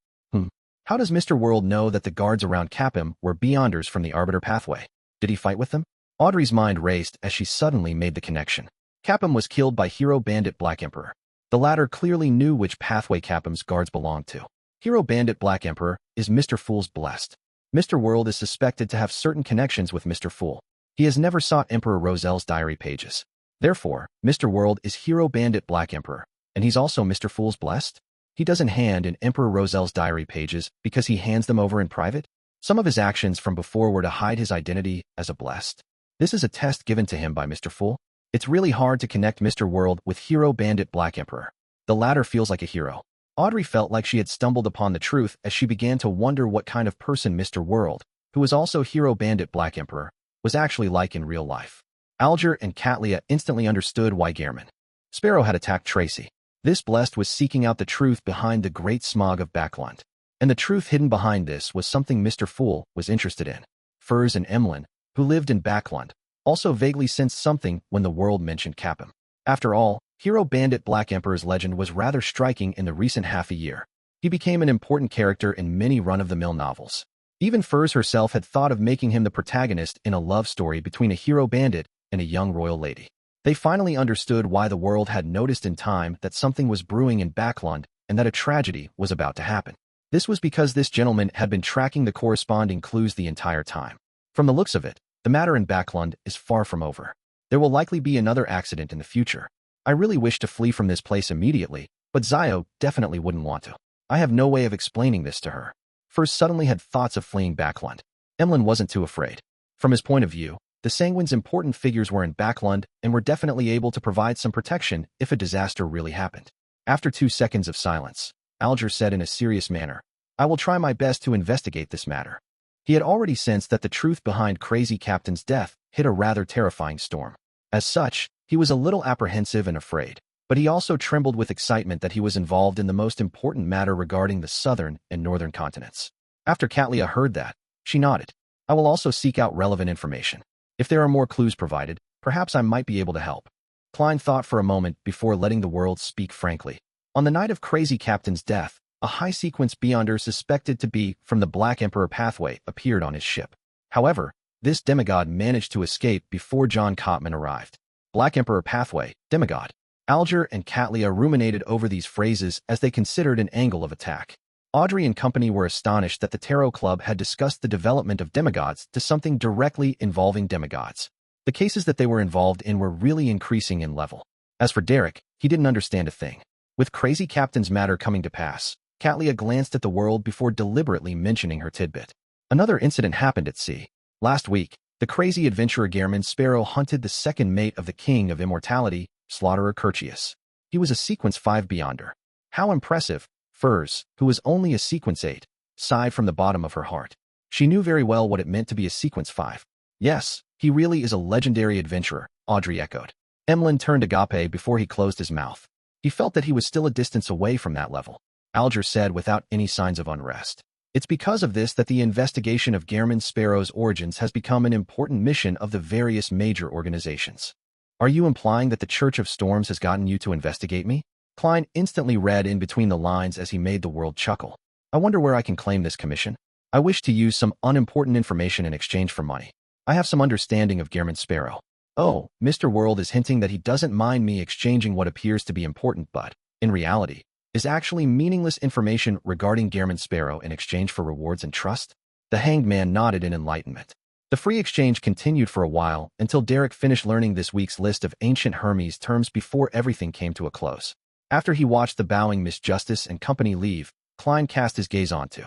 How does Mr. World know that the guards around Capum were Beyonders from the Arbiter pathway? Did he fight with them? Audrey's mind raced as she suddenly made the connection. Capum was killed by Hero Bandit Black Emperor. The latter clearly knew which pathway Capum's guards belonged to. Hero Bandit Black Emperor is Mr. Fool's blessed. Mr. World is suspected to have certain connections with Mr. Fool. He has never sought Emperor Roselle's diary pages. Therefore, Mr. World is Hero Bandit Black Emperor, and he's also Mr. Fool's blessed? He doesn't hand in Emperor Roselle's diary pages because he hands them over in private? Some of his actions from before were to hide his identity as a blessed. This is a test given to him by Mr. Fool. It's really hard to connect Mr. World with Hero Bandit Black Emperor. The latter feels like a hero. Audrey felt like she had stumbled upon the truth as she began to wonder what kind of person Mr. World, who was also Hero Bandit Black Emperor, was actually like in real life. Alger and Catlia instantly understood why Gehrman Sparrow had attacked Tracy. This blessed was seeking out the truth behind the Great Smog of Backland. And the truth hidden behind this was something Mr. Fool was interested in. Furs and Emlyn, who lived in Backland, also vaguely sensed something when the world mentioned Capum. After all, Hero Bandit Black Emperor's legend was rather striking in the recent half a year. He became an important character in many run-of-the-mill novels. Even Furs herself had thought of making him the protagonist in a love story between a hero bandit and a young royal lady. They finally understood why the world had noticed in time that something was brewing in Backland and that a tragedy was about to happen. This was because this gentleman had been tracking the corresponding clues the entire time. From the looks of it, the matter in Backland is far from over. There will likely be another accident in the future. I really wish to flee from this place immediately, but Zio definitely wouldn't want to. I have no way of explaining this to her. First suddenly had thoughts of fleeing Backland. Emlyn wasn't too afraid. From his point of view, the Sanguine's important figures were in Backland and were definitely able to provide some protection if a disaster really happened. After 2 seconds of silence, Alger said in a serious manner, "I will try my best to investigate this matter." He had already sensed that the truth behind Crazy Captain's death hit a rather terrifying storm. As such, he was a little apprehensive and afraid, but he also trembled with excitement that he was involved in the most important matter regarding the southern and northern continents. After Catlia heard that, she nodded. "I will also seek out relevant information. If there are more clues provided, perhaps I might be able to help." Klein thought for a moment before letting the world speak frankly. On the night of Crazy Captain's death, a high-sequence Beyonder suspected to be from the Black Emperor pathway appeared on his ship. However, this demigod managed to escape before John Cotman arrived. Black Emperor pathway, demigod. Alger and Catlia ruminated over these phrases as they considered an angle of attack. Audrey and company were astonished that the Tarot Club had discussed the development of demigods to something directly involving demigods. The cases that they were involved in were really increasing in level. As for Derek, he didn't understand a thing. With Crazy Captain's matter coming to pass, Catlia glanced at the world before deliberately mentioning her tidbit. Another incident happened at sea. Last week, the crazy adventurer Gehrman Sparrow hunted the second mate of the King of Immortality, Slaughterer Curtius. He was a Sequence 5 Beyonder. How impressive! Furs, who was only a Sequence 8, sighed from the bottom of her heart. She knew very well what it meant to be a Sequence 5. Yes, he really is a legendary adventurer, Audrey echoed. Emlyn turned agape before he closed his mouth. He felt that he was still a distance away from that level. Alger said without any signs of unrest. It's because of this that the investigation of Gehrman Sparrow's origins has become an important mission of the various major organizations. Are you implying that the Church of Storms has gotten you to investigate me? Klein instantly read in between the lines as he made the world chuckle. I wonder where I can claim this commission. I wish to use some unimportant information in exchange for money. I have some understanding of Gearman Sparrow. Oh, Mr. World is hinting that he doesn't mind me exchanging what appears to be important but, in reality, is actually meaningless information regarding Gearman Sparrow in exchange for rewards and trust? The hanged man nodded in enlightenment. The free exchange continued for a while until Derek finished learning this week's list of ancient Hermes terms before everything came to a close. After he watched the bowing Miss Justice and company leave, Klein cast his gaze onto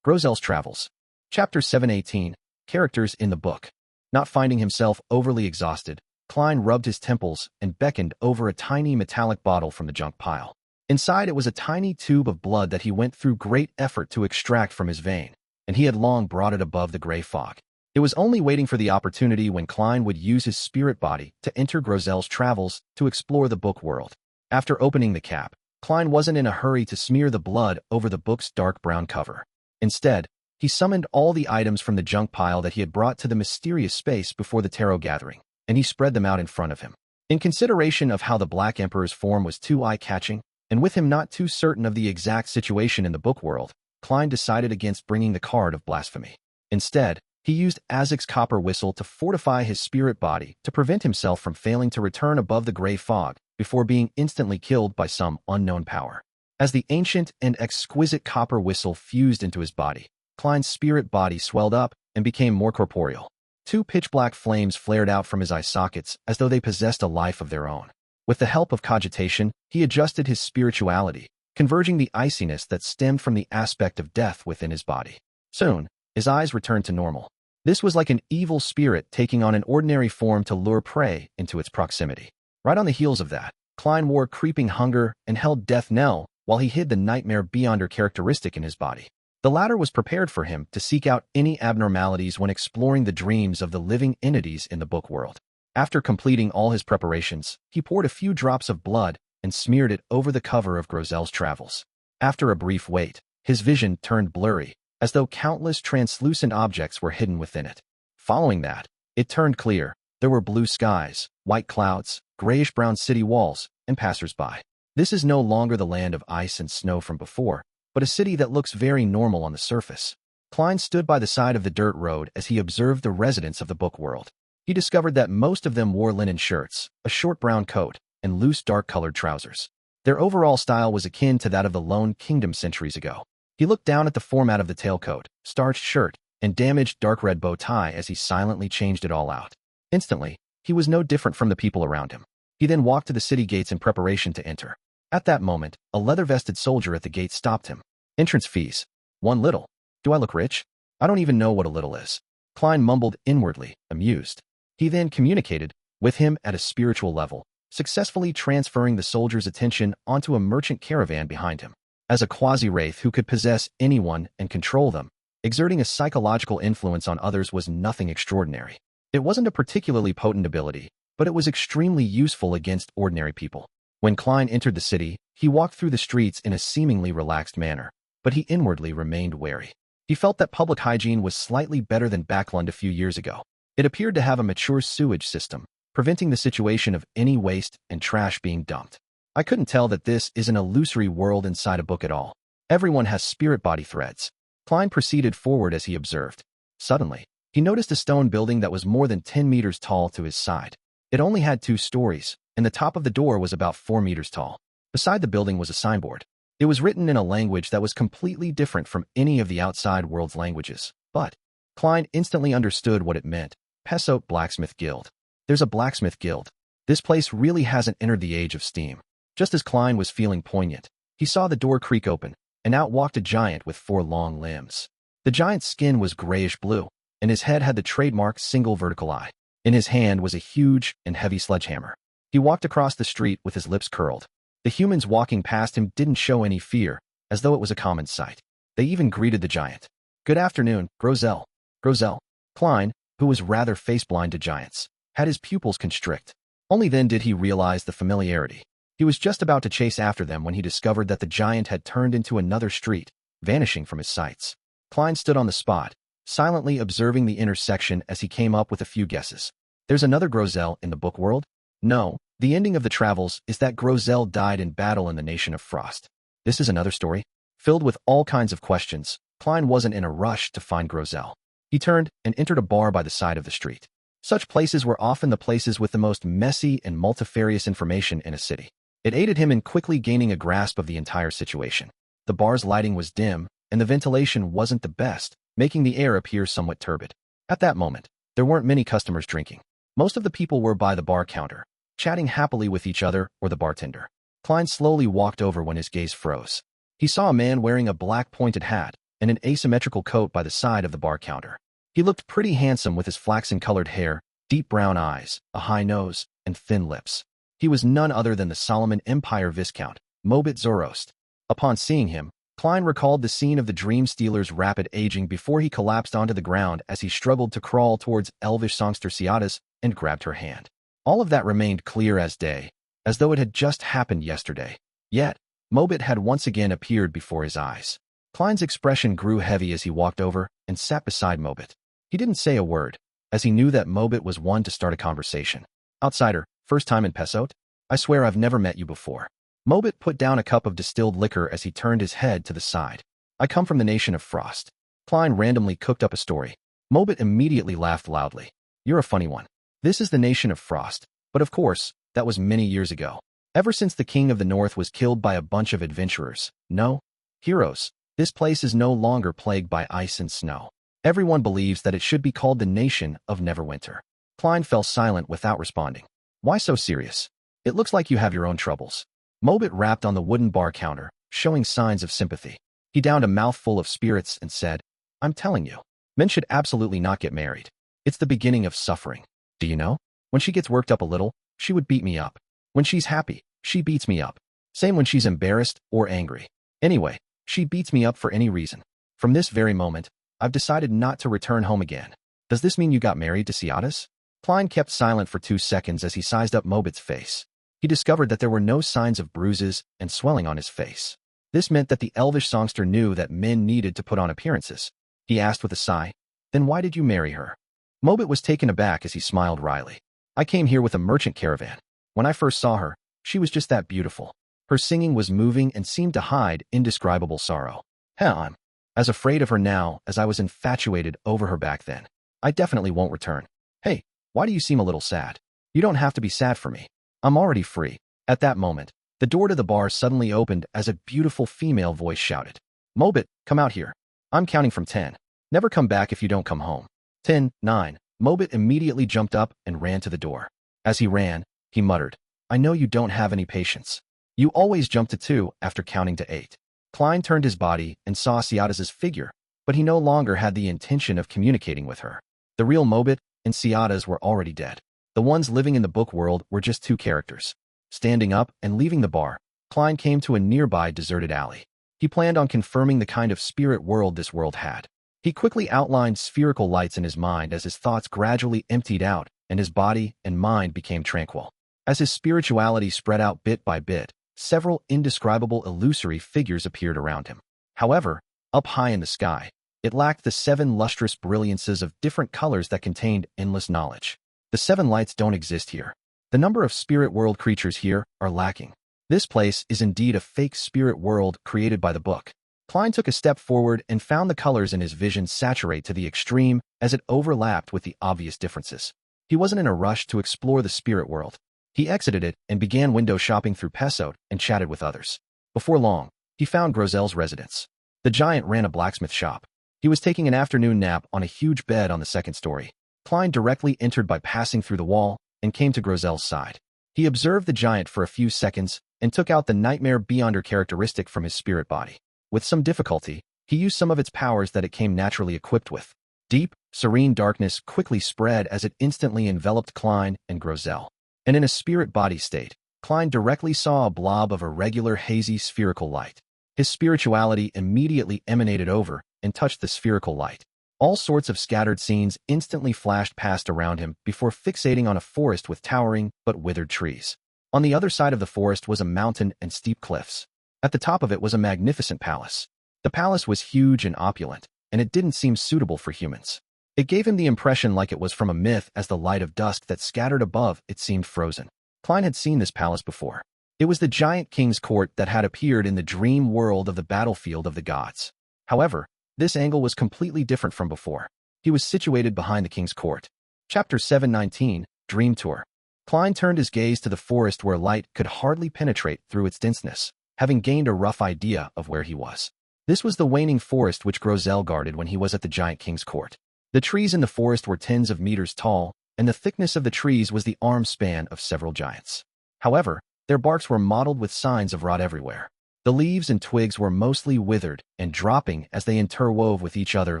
Grozel's Travels. Chapter 718, Characters in the Book. Not finding himself overly exhausted, Klein rubbed his temples and beckoned over a tiny metallic bottle from the junk pile. Inside it was a tiny tube of blood that he went through great effort to extract from his vein, and he had long brought it above the gray fog. It was only waiting for the opportunity when Klein would use his spirit body to enter Grozel's Travels to explore the book world. After opening the cap, Klein wasn't in a hurry to smear the blood over the book's dark brown cover. Instead, he summoned all the items from the junk pile that he had brought to the mysterious space before the tarot gathering, and he spread them out in front of him. In consideration of how the Black Emperor's form was too eye-catching, and with him not too certain of the exact situation in the book world, Klein decided against bringing the card of blasphemy. Instead, he used Azek's copper whistle to fortify his spirit body to prevent himself from failing to return above the gray fog before being instantly killed by some unknown power. As the ancient and exquisite copper whistle fused into his body, Klein's spirit body swelled up and became more corporeal. Two pitch-black flames flared out from his eye sockets as though they possessed a life of their own. With the help of cogitation, he adjusted his spirituality, converging the iciness that stemmed from the aspect of death within his body. Soon, his eyes returned to normal. This was like an evil spirit taking on an ordinary form to lure prey into its proximity. Right on the heels of that, Klein wore creeping hunger and held death knell while he hid the nightmare beyonder characteristic in his body. The latter was prepared for him to seek out any abnormalities when exploring the dreams of the living entities in the book world. After completing all his preparations, he poured a few drops of blood and smeared it over the cover of Grozel's Travels. After a brief wait, his vision turned blurry, as though countless translucent objects were hidden within it. Following that, it turned clear. There were blue skies, white clouds, grayish-brown city walls, and passers-by. This is no longer the land of ice and snow from before, but a city that looks very normal on the surface. Klein stood by the side of the dirt road as he observed the residents of the book world. He discovered that most of them wore linen shirts, a short brown coat, and loose dark-colored trousers. Their overall style was akin to that of the Lone Kingdom centuries ago. He looked down at the format of the tailcoat, starched shirt, and damaged dark red bow tie as he silently changed it all out. Instantly, he was no different from the people around him. He then walked to the city gates in preparation to enter. At that moment, a leather-vested soldier at the gate stopped him. Entrance fees. 1 little. Do I look rich? I don't even know what a little is. Klein mumbled inwardly, amused. He then communicated with him at a spiritual level, successfully transferring the soldier's attention onto a merchant caravan behind him. As a quasi-wraith who could possess anyone and control them, exerting a psychological influence on others was nothing extraordinary. It wasn't a particularly potent ability, but it was extremely useful against ordinary people. When Klein entered the city, he walked through the streets in a seemingly relaxed manner, but he inwardly remained wary. He felt that public hygiene was slightly better than Backland a few years ago. It appeared to have a mature sewage system, preventing the situation of any waste and trash being dumped. I couldn't tell that this is an illusory world inside a book at all. Everyone has spirit body threads. Klein proceeded forward as he observed. Suddenly, he noticed a stone building that was more than 10 meters tall to his side. It only had 2 stories, and the top of the door was about 4 meters tall. Beside the building was a signboard. It was written in a language that was completely different from any of the outside world's languages, but Klein instantly understood what it meant. Pessoa Blacksmith Guild. There's a blacksmith guild. This place really hasn't entered the age of steam. Just as Klein was feeling poignant, he saw the door creak open, and out walked a giant with 4 long limbs. The giant's skin was grayish-blue, and his head had the trademark single vertical eye. In his hand was a huge and heavy sledgehammer. He walked across the street with his lips curled. The humans walking past him didn't show any fear, as though it was a common sight. They even greeted the giant. Good afternoon, Grozel. Grozel. Klein, who was rather face-blind to giants, had his pupils constrict. Only then did he realize the familiarity. He was just about to chase after them when he discovered that the giant had turned into another street, vanishing from his sights. Klein stood on the spot, silently observing the intersection as he came up with a few guesses. There's another Grozel in the book world? No, The ending of the travels is that Grosel died in battle in the Nation of Frost. This is another story. Filled with all kinds of questions, Klein wasn't in a rush to find Grosel. He turned and entered a bar by the side of the street. Such places were often the places with the most messy and multifarious information in a city. It aided him in quickly gaining a grasp of the entire situation. The bar's lighting was dim, and the ventilation wasn't the best, making the air appear somewhat turbid. At that moment, there weren't many customers drinking. Most of the people were by the bar counter, chatting happily with each other or the bartender. Klein slowly walked over when his gaze froze. He saw a man wearing a black pointed hat and an asymmetrical coat by the side of the bar counter. He looked pretty handsome with his flaxen-colored hair, deep brown eyes, a high nose, and thin lips. He was none other than the Solomon Empire Viscount, Mobit Zoroast. Upon seeing him, Klein recalled the scene of the Dream Stealer's rapid aging before he collapsed onto the ground as he struggled to crawl towards elvish songster Ciadas and grabbed her hand. All of that remained clear as day, as though it had just happened yesterday. Yet, Mobit had once again appeared before his eyes. Klein's expression grew heavy as he walked over and sat beside Mobit. He didn't say a word, as he knew that Mobit was one to start a conversation. Outsider, first time in Pesot? I swear I've never met you before. Mobit put down a cup of distilled liquor as he turned his head to the side. I come from the Nation of Frost. Klein randomly cooked up a story. Mobit immediately laughed loudly. You're a funny one. This is the Nation of Frost, but of course, that was many years ago. Ever since the King of the North was killed by a bunch of adventurers, no heroes, this place is no longer plagued by ice and snow. Everyone believes that it should be called the Nation of Neverwinter. Klein fell silent without responding. Why so serious? It looks like you have your own troubles. Mobit rapped on the wooden bar counter, showing signs of sympathy. He downed a mouthful of spirits and said, I'm telling you, men should absolutely not get married. It's the beginning of suffering. Do you know? When she gets worked up a little, she would beat me up. When she's happy, she beats me up. Same when she's embarrassed or angry. Anyway, she beats me up for any reason. From this very moment, I've decided not to return home again. Does this mean you got married to Ciadas? Klein kept silent for 2 seconds as he sized up Mobit's face. He discovered that there were no signs of bruises and swelling on his face. This meant that the elvish songster knew that men needed to put on appearances. He asked with a sigh, Then why did you marry her? Mobit was taken aback as he smiled wryly. I came here with a merchant caravan. When I first saw her, she was just that beautiful. Her singing was moving and seemed to hide indescribable sorrow. Hell, I'm as afraid of her now as I was infatuated over her back then. I definitely won't return. Hey, why do you seem a little sad? You don't have to be sad for me. I'm already free. At that moment, the door to the bar suddenly opened as a beautiful female voice shouted, Mobit, come out here. I'm counting from 10. Never come back if you don't come home. 10, 9. Mobit immediately jumped up and ran to the door. As he ran, he muttered, I know you don't have any patience. You always jump to 2 after counting to 8. Klein turned his body and saw Ciadas' figure, but he no longer had the intention of communicating with her. The real Mobit and Ciadas were already dead. The ones living in the book world were just 2 characters. Standing up and leaving the bar, Klein came to a nearby deserted alley. He planned on confirming the kind of spirit world this world had. He quickly outlined spherical lights in his mind as his thoughts gradually emptied out and his body and mind became tranquil. As his spirituality spread out bit by bit, several indescribable illusory figures appeared around him. However, up high in the sky, it lacked the 7 lustrous brilliances of different colors that contained endless knowledge. The 7 lights don't exist here. The number of spirit world creatures here are lacking. This place is indeed a fake spirit world created by the book. Klein took a step forward and found the colors in his vision saturate to the extreme as it overlapped with the obvious differences. He wasn't in a rush to explore the spirit world. He exited it and began window shopping through Pesot and chatted with others. Before long, he found Grosel's residence. The giant ran a blacksmith shop. He was taking an afternoon nap on a huge bed on the 2nd story. Klein directly entered by passing through the wall and came to Grosel's side. He observed the giant for a few seconds and took out the Nightmare Beyonder characteristic from his spirit body. With some difficulty, he used some of its powers that it came naturally equipped with. Deep, serene darkness quickly spread as it instantly enveloped Klein and Grosel. And in a spirit body state, Klein directly saw a blob of irregular, hazy, spherical light. His spirituality immediately emanated over and touched the spherical light. All sorts of scattered scenes instantly flashed past around him before fixating on a forest with towering but withered trees. On the other side of the forest was a mountain and steep cliffs. At the top of it was a magnificent palace. The palace was huge and opulent, and it didn't seem suitable for humans. It gave him the impression like it was from a myth as the light of dusk that scattered above it seemed frozen. Klein had seen this palace before. It was the giant king's court that had appeared in the dream world of the battlefield of the gods. However, this angle was completely different from before. He was situated behind the king's court. Chapter 719, Dream Tour. Klein turned his gaze to the forest where light could hardly penetrate through its denseness, having gained a rough idea of where he was. This was the waning forest which Grosel guarded when he was at the giant king's court. The trees in the forest were tens of meters tall, and the thickness of the trees was the arm span of several giants. However, their barks were mottled with signs of rot everywhere. The leaves and twigs were mostly withered and dropping as they interwove with each other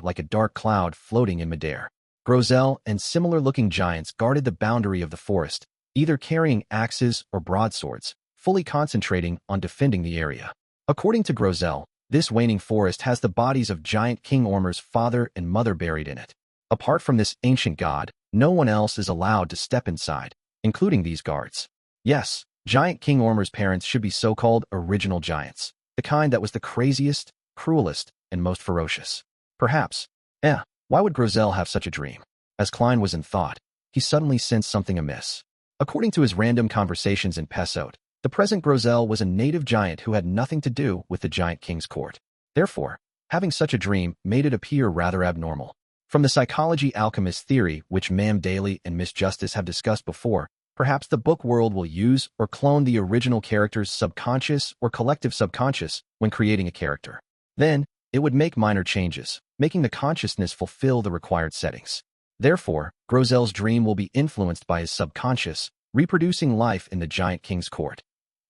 like a dark cloud floating in midair. Grosel and similar-looking giants guarded the boundary of the forest, either carrying axes or broadswords, fully concentrating on defending the area. According to Grosel, this waning forest has the bodies of giant King Ormur's father and mother buried in it. Apart from this ancient god, no one else is allowed to step inside, including these guards. Yes, giant King Ormur's parents should be so-called original giants, the kind that was the craziest, cruelest, and most ferocious. Perhaps. Why would Grosel have such a dream? As Klein was in thought, he suddenly sensed something amiss. According to his random conversations in Pessote, the present Grosel was a native giant who had nothing to do with the giant king's court. Therefore, having such a dream made it appear rather abnormal. From the psychology alchemist theory, which Ma'am Daly and Miss Justice have discussed before, perhaps the book world will use or clone the original character's subconscious or collective subconscious when creating a character. Then, it would make minor changes, making the consciousness fulfill the required settings. Therefore, Grosel's dream will be influenced by his subconscious, reproducing life in the giant king's court.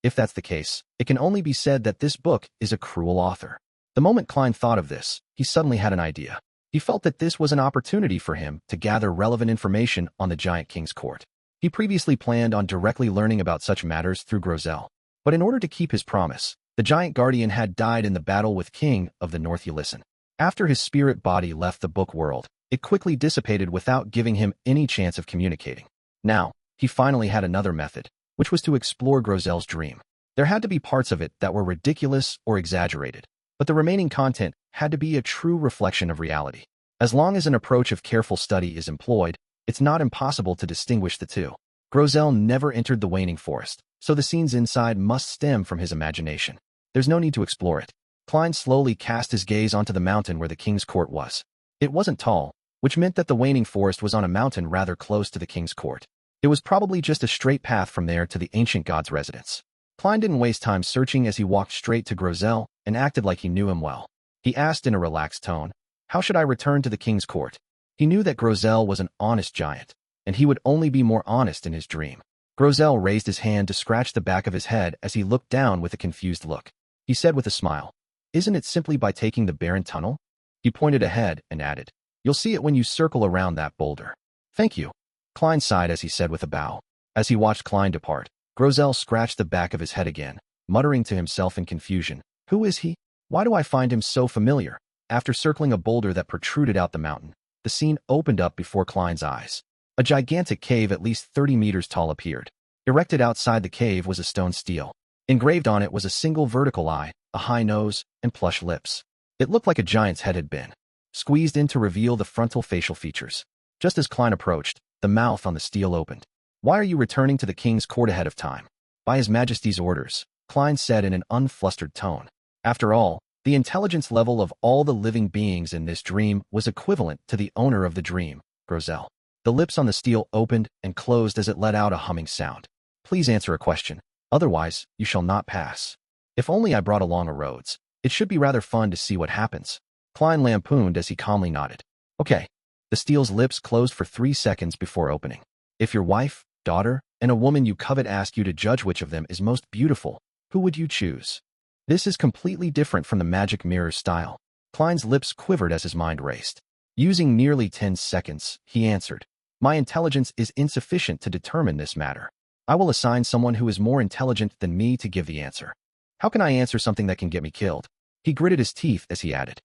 If that's the case, it can only be said that this book is a cruel author. The moment Klein thought of this, he suddenly had an idea. He felt that this was an opportunity for him to gather relevant information on the giant king's court. He previously planned on directly learning about such matters through Grosel, but in order to keep his promise, the giant guardian had died in the battle with King of the North Ulyssen. After his spirit body left the book world, it quickly dissipated without giving him any chance of communicating. Now, he finally had another method, which was to explore Grosel's dream. There had to be parts of it that were ridiculous or exaggerated, but the remaining content had to be a true reflection of reality. As long as an approach of careful study is employed, it's not impossible to distinguish the two. Grosel never entered the waning forest, so the scenes inside must stem from his imagination. There's no need to explore it. Klein slowly cast his gaze onto the mountain where the king's court was. It wasn't tall, which meant that the waning forest was on a mountain rather close to the king's court. It was probably just a straight path from there to the ancient god's residence. Klein didn't waste time searching as he walked straight to Grosel and acted like he knew him well. He asked in a relaxed tone, "How should I return to the king's court?" He knew that Grosel was an honest giant, and he would only be more honest in his dream. Grosel raised his hand to scratch the back of his head as he looked down with a confused look. He said with a smile, "Isn't it simply by taking the barren tunnel?" He pointed ahead and added, "You'll see it when you circle around that boulder." "Thank you." Klein sighed as he said with a bow. As he watched Klein depart, Grosel scratched the back of his head again, muttering to himself in confusion, "Who is he? Why do I find him so familiar?" After circling a boulder that protruded out the mountain, the scene opened up before Klein's eyes. A gigantic cave at least 30 meters tall appeared. Erected outside the cave was a stone stele. Engraved on it was a single vertical eye, a high nose, and plush lips. It looked like a giant's head had been squeezed in to reveal the frontal facial features. Just as Klein approached, the mouth on the stele opened. "Why are you returning to the king's court ahead of time?" "By His Majesty's orders," Klein said in an unflustered tone. After all, the intelligence level of all the living beings in this dream was equivalent to the owner of the dream, Grosel. The lips on the stele opened and closed as it let out a humming sound. "Please answer a question. Otherwise, you shall not pass." "If only I brought along a Rhodes. It should be rather fun to see what happens." Klein lampooned as he calmly nodded. "Okay." The stele's lips closed for 3 seconds before opening. "If your wife, daughter, and a woman you covet ask you to judge which of them is most beautiful, who would you choose?" This is completely different from the magic mirror style. Klein's lips quivered as his mind raced. Using nearly 10 seconds, he answered, "My intelligence is insufficient to determine this matter. I will assign someone who is more intelligent than me to give the answer." "How can I answer something that can get me killed?" He gritted his teeth as he added,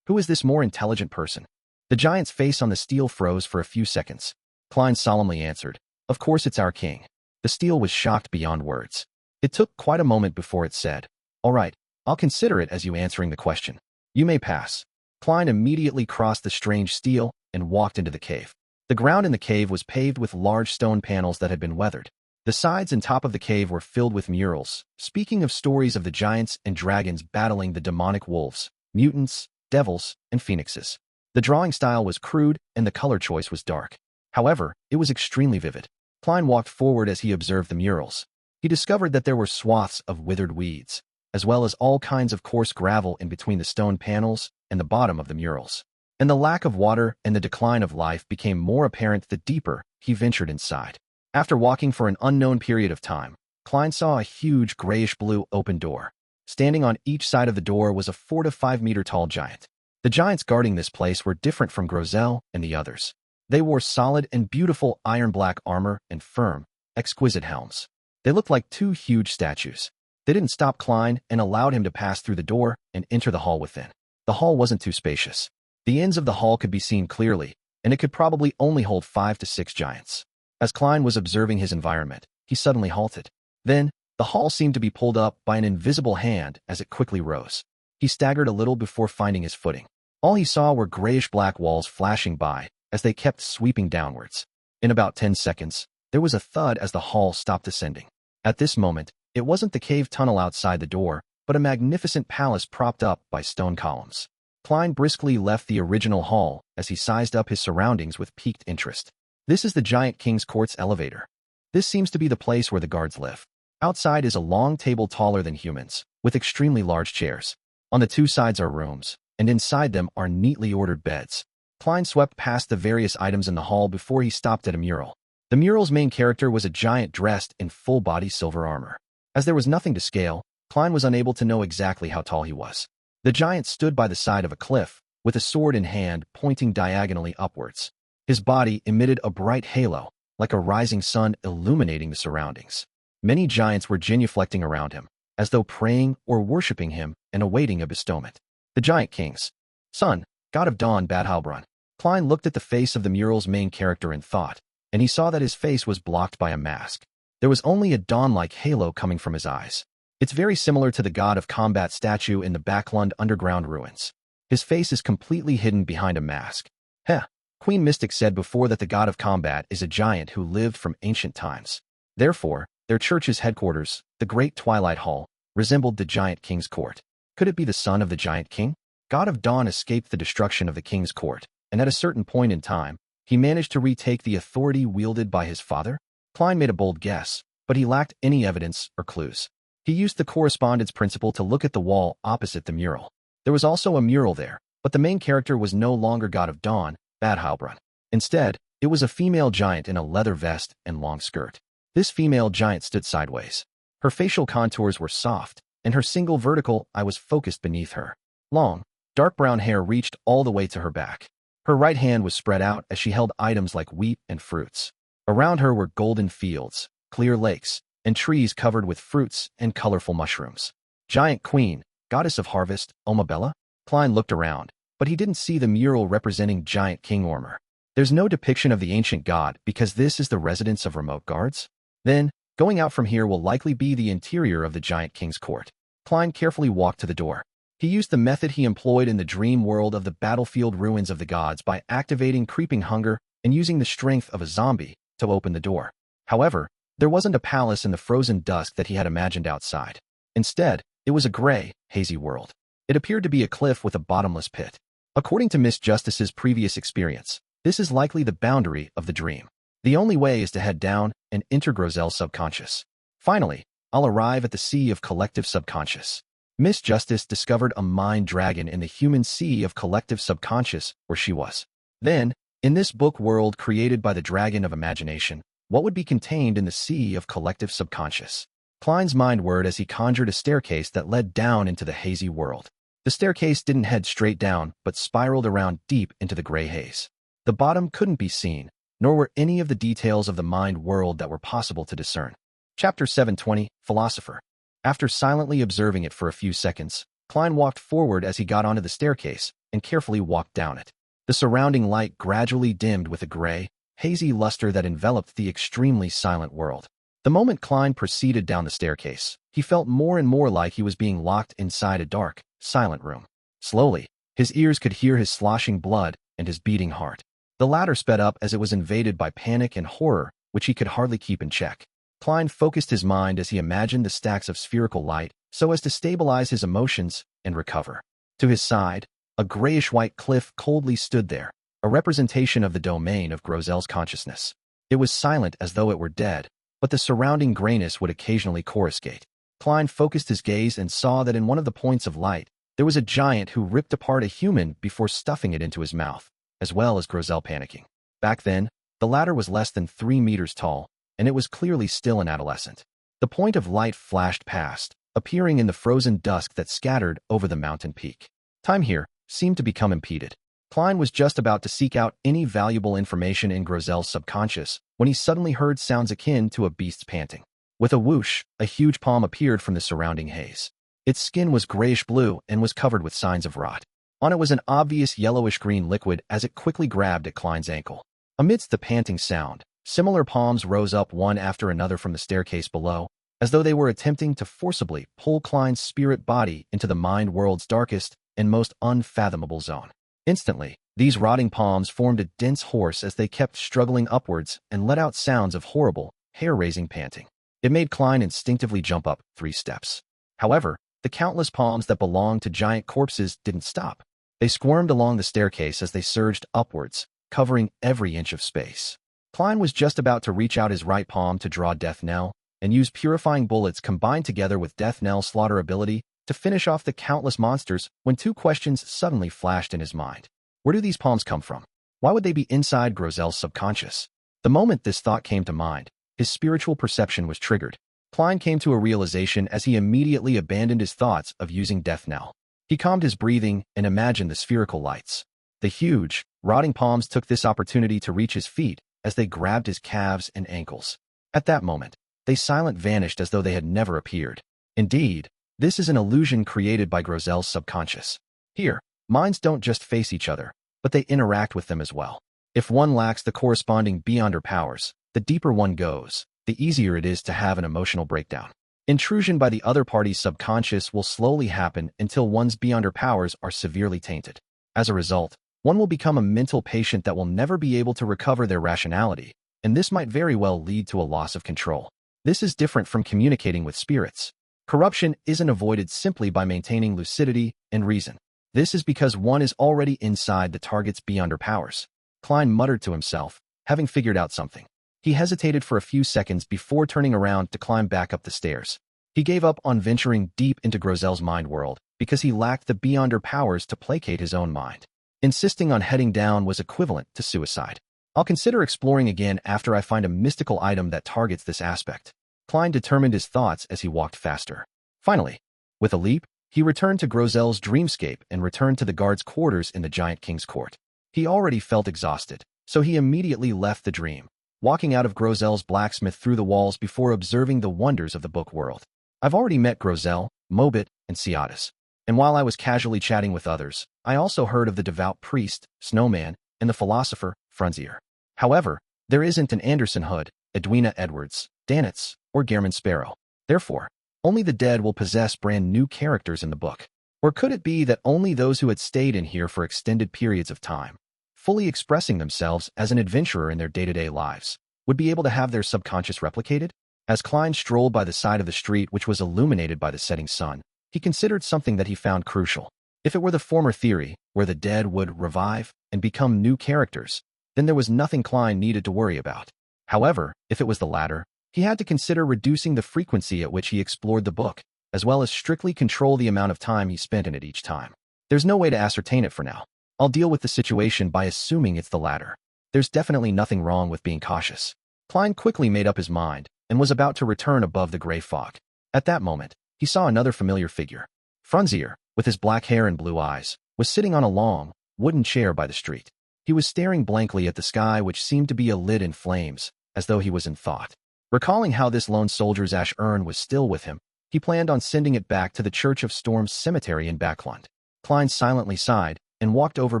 "Who is this more intelligent person?" The giant's face on the stele froze for a few seconds. Klein solemnly answered, "Of course it's our king." The stele was shocked beyond words. It took quite a moment before it said, "All right, I'll consider it as you answering the question. You may pass." Klein immediately crossed the strange stele and walked into the cave. The ground in the cave was paved with large stone panels that had been weathered. The sides and top of the cave were filled with murals, speaking of stories of the giants and dragons battling the demonic wolves, mutants, devils, and phoenixes. The drawing style was crude and the color choice was dark. However, it was extremely vivid. Klein walked forward as he observed the murals. He discovered that there were swaths of withered weeds, as well as all kinds of coarse gravel in between the stone panels and the bottom of the murals. And the lack of water and the decline of life became more apparent the deeper he ventured inside. After walking for an unknown period of time, Klein saw a huge grayish-blue open door. Standing on each side of the door was a 4 to 5 meter tall giant. The giants guarding this place were different from Grosel and the others. They wore solid and beautiful iron-black armor and firm, exquisite helms. They looked like two huge statues. They didn't stop Klein and allowed him to pass through the door and enter the hall within. The hall wasn't too spacious. The ends of the hall could be seen clearly, and it could probably only hold 5 to 6 giants. As Klein was observing his environment, he suddenly halted. Then, the hall seemed to be pulled up by an invisible hand as it quickly rose. He staggered a little before finding his footing. All he saw were grayish-black walls flashing by as they kept sweeping downwards. In about 10 seconds, there was a thud as the hall stopped ascending. At this moment, it wasn't the cave tunnel outside the door, but a magnificent palace propped up by stone columns. Klein briskly left the original hall as he sized up his surroundings with piqued interest. This is the Giant King's Court's elevator. This seems to be the place where the guards live. Outside is a long table taller than humans, with extremely large chairs. On the two sides are rooms, and inside them are neatly ordered beds. Klein swept past the various items in the hall before he stopped at a mural. The mural's main character was a giant dressed in full-body silver armor. As there was nothing to scale, Klein was unable to know exactly how tall he was. The giant stood by the side of a cliff, with a sword in hand pointing diagonally upwards. His body emitted a bright halo, like a rising sun illuminating the surroundings. Many giants were genuflecting around him, as though praying or worshipping him and awaiting a bestowment. The Giant King's son, God of Dawn bade Heilbronn. Klein looked at the face of the mural's main character in thought, and he saw that his face was blocked by a mask. There was only a dawn-like halo coming from his eyes. It's very similar to the God of Combat statue in the Backlund underground ruins. His face is completely hidden behind a mask. Heh, Queen Mystic said before that the God of Combat is a giant who lived from ancient times. Therefore, their church's headquarters, the Great Twilight Hall, resembled the Giant King's court. Could it be the son of the Giant King? God of Dawn escaped the destruction of the king's court, and at a certain point in time, he managed to retake the authority wielded by his father? Klein made a bold guess, but he lacked any evidence or clues. He used the correspondence principle to look at the wall opposite the mural. There was also a mural there, but the main character was no longer God of Dawn, bade Heilbronn. Instead, it was a female giant in a leather vest and long skirt. This female giant stood sideways. Her facial contours were soft, and her single vertical eye was focused beneath her. Long, dark brown hair reached all the way to her back. Her right hand was spread out as she held items like wheat and fruits. Around her were golden fields, clear lakes, and trees covered with fruits and colorful mushrooms. Giant Queen, Goddess of Harvest, Omabella? Klein looked around, but he didn't see the mural representing Giant King Ormur. There's no depiction of the ancient god because this is the residence of remote guards? Then, going out from here will likely be the interior of the Giant King's court. Klein carefully walked to the door. He used the method he employed in the dream world of the battlefield ruins of the gods by activating creeping hunger and using the strength of a zombie to open the door. However, there wasn't a palace in the frozen dusk that he had imagined outside. Instead, it was a gray, hazy world. It appeared to be a cliff with a bottomless pit. According to Miss Justice's previous experience, this is likely the boundary of the dream. The only way is to head down and enter Grosel's subconscious. Finally, I'll arrive at the sea of collective subconscious. Miss Justice discovered a mind dragon in the human sea of collective subconscious where she was. Then, in this book world created by the dragon of imagination, what would be contained in the sea of collective subconscious? Klein's mind whirred as he conjured a staircase that led down into the hazy world. The staircase didn't head straight down, but spiraled around deep into the gray haze. The bottom couldn't be seen, nor were any of the details of the mind world that were possible to discern. Chapter 720, Philosopher. After silently observing it for a few seconds, Klein walked forward as he got onto the staircase and carefully walked down it. The surrounding light gradually dimmed with a gray, hazy luster that enveloped the extremely silent world. The moment Klein proceeded down the staircase, he felt more and more like he was being locked inside a dark, silent room. Slowly, his ears could hear his sloshing blood and his beating heart. The latter sped up as it was invaded by panic and horror, which he could hardly keep in check. Klein focused his mind as he imagined the stacks of spherical light so as to stabilize his emotions and recover. To his side, a grayish-white cliff coldly stood there, a representation of the domain of Grozel's consciousness. It was silent as though it were dead, but the surrounding grayness would occasionally coruscate. Klein focused his gaze and saw that in one of the points of light, there was a giant who ripped apart a human before stuffing it into his mouth, as well as Grozel panicking. Back then, the latter was less than 3 meters tall, and it was clearly still an adolescent. The point of light flashed past, appearing in the frozen dusk that scattered over the mountain peak. Time here seemed to become impeded. Klein was just about to seek out any valuable information in Grozel's subconscious when he suddenly heard sounds akin to a beast's panting. With a whoosh, a huge palm appeared from the surrounding haze. Its skin was grayish-blue and was covered with signs of rot. On it was an obvious yellowish-green liquid as it quickly grabbed at Klein's ankle. Amidst the panting sound, similar palms rose up one after another from the staircase below, as though they were attempting to forcibly pull Klein's spirit body into the mind world's darkest and most unfathomable zone. Instantly, these rotting palms formed a dense horse as they kept struggling upwards and let out sounds of horrible, hair-raising panting. It made Klein instinctively jump up 3 steps. However, the countless palms that belonged to giant corpses didn't stop. They squirmed along the staircase as they surged upwards, covering every inch of space. Klein was just about to reach out his right palm to draw Death Knell and use purifying bullets combined together with Death Knell's slaughter ability to finish off the countless monsters when 2 questions suddenly flashed in his mind. Where do these palms come from? Why would they be inside Grozel's subconscious? The moment this thought came to mind, his spiritual perception was triggered. Klein came to a realization as he immediately abandoned his thoughts of using Death Knell. He calmed his breathing and imagined the spherical lights. The huge, rotting palms took this opportunity to reach his feet as they grabbed his calves and ankles. At that moment, they silent vanished as though they had never appeared. Indeed, this is an illusion created by Grozel's subconscious. Here, minds don't just face each other, but they interact with them as well. If one lacks the corresponding beyonder powers, the deeper one goes, the easier it is to have an emotional breakdown. Intrusion by the other party's subconscious will slowly happen until one's beyonder powers are severely tainted. As a result, one will become a mental patient that will never be able to recover their rationality, and this might very well lead to a loss of control. This is different from communicating with spirits. Corruption isn't avoided simply by maintaining lucidity and reason. This is because one is already inside the target's beyonder powers. Klein muttered to himself, having figured out something. He hesitated for a few seconds before turning around to climb back up the stairs. He gave up on venturing deep into Grozel's mind world because he lacked the beyonder powers to placate his own mind. Insisting on heading down was equivalent to suicide. I'll consider exploring again after I find a mystical item that targets this aspect. Klein determined his thoughts as he walked faster. Finally, with a leap, he returned to Grozel's dreamscape and returned to the guard's quarters in the giant king's court. He already felt exhausted, so he immediately left the dream, walking out of Grozel's blacksmith through the walls before observing the wonders of the book world. I've already met Grozel, Mobit, and Ciatis, and while I was casually chatting with others, I also heard of the devout priest, Snowman, and the philosopher, Frunzier. However, there isn't an Anderson Hood, Edwina Edwards, Danitz, or Gehrman Sparrow. Therefore, only the dead will possess brand new characters in the book. Or could it be that only those who had stayed in here for extended periods of time, fully expressing themselves as an adventurer in their day-to-day lives, would be able to have their subconscious replicated? As Klein strolled by the side of the street which was illuminated by the setting sun, he considered something that he found crucial. If it were the former theory, where the dead would revive and become new characters, then there was nothing Klein needed to worry about. However, if it was the latter, he had to consider reducing the frequency at which he explored the book, as well as strictly control the amount of time he spent in it each time. There's no way to ascertain it for now. I'll deal with the situation by assuming it's the latter. There's definitely nothing wrong with being cautious. Klein quickly made up his mind and was about to return above the gray fog. At that moment, he saw another familiar figure. Frunzier, with his black hair and blue eyes, was sitting on a long, wooden chair by the street. He was staring blankly at the sky which seemed to be lit in flames, as though he was in thought. Recalling how this lone soldier's ash urn was still with him, he planned on sending it back to the Church of Storm's cemetery in Backlund. Klein silently sighed and walked over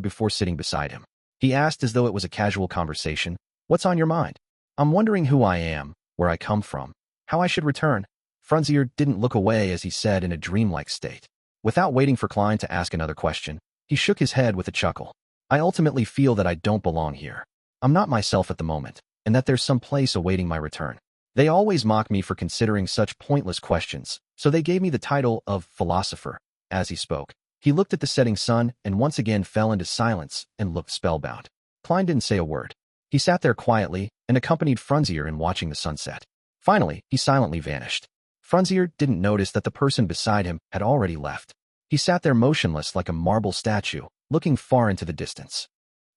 before sitting beside him. He asked as though it was a casual conversation, "What's on your mind?" "I'm wondering who I am, where I come from, how I should return." Frunzier didn't look away as he said in a dreamlike state. Without waiting for Klein to ask another question, he shook his head with a chuckle. "I ultimately feel that I don't belong here. I'm not myself at the moment, and that there's some place awaiting my return. They always mock me for considering such pointless questions, so they gave me the title of Philosopher. As he spoke, he looked at the setting sun and once again fell into silence and looked spellbound. Klein didn't say a word. He sat there quietly and accompanied Frunzier in watching the sunset. Finally, he silently vanished. Frunzier didn't notice that the person beside him had already left. He sat there motionless like a marble statue, looking far into the distance.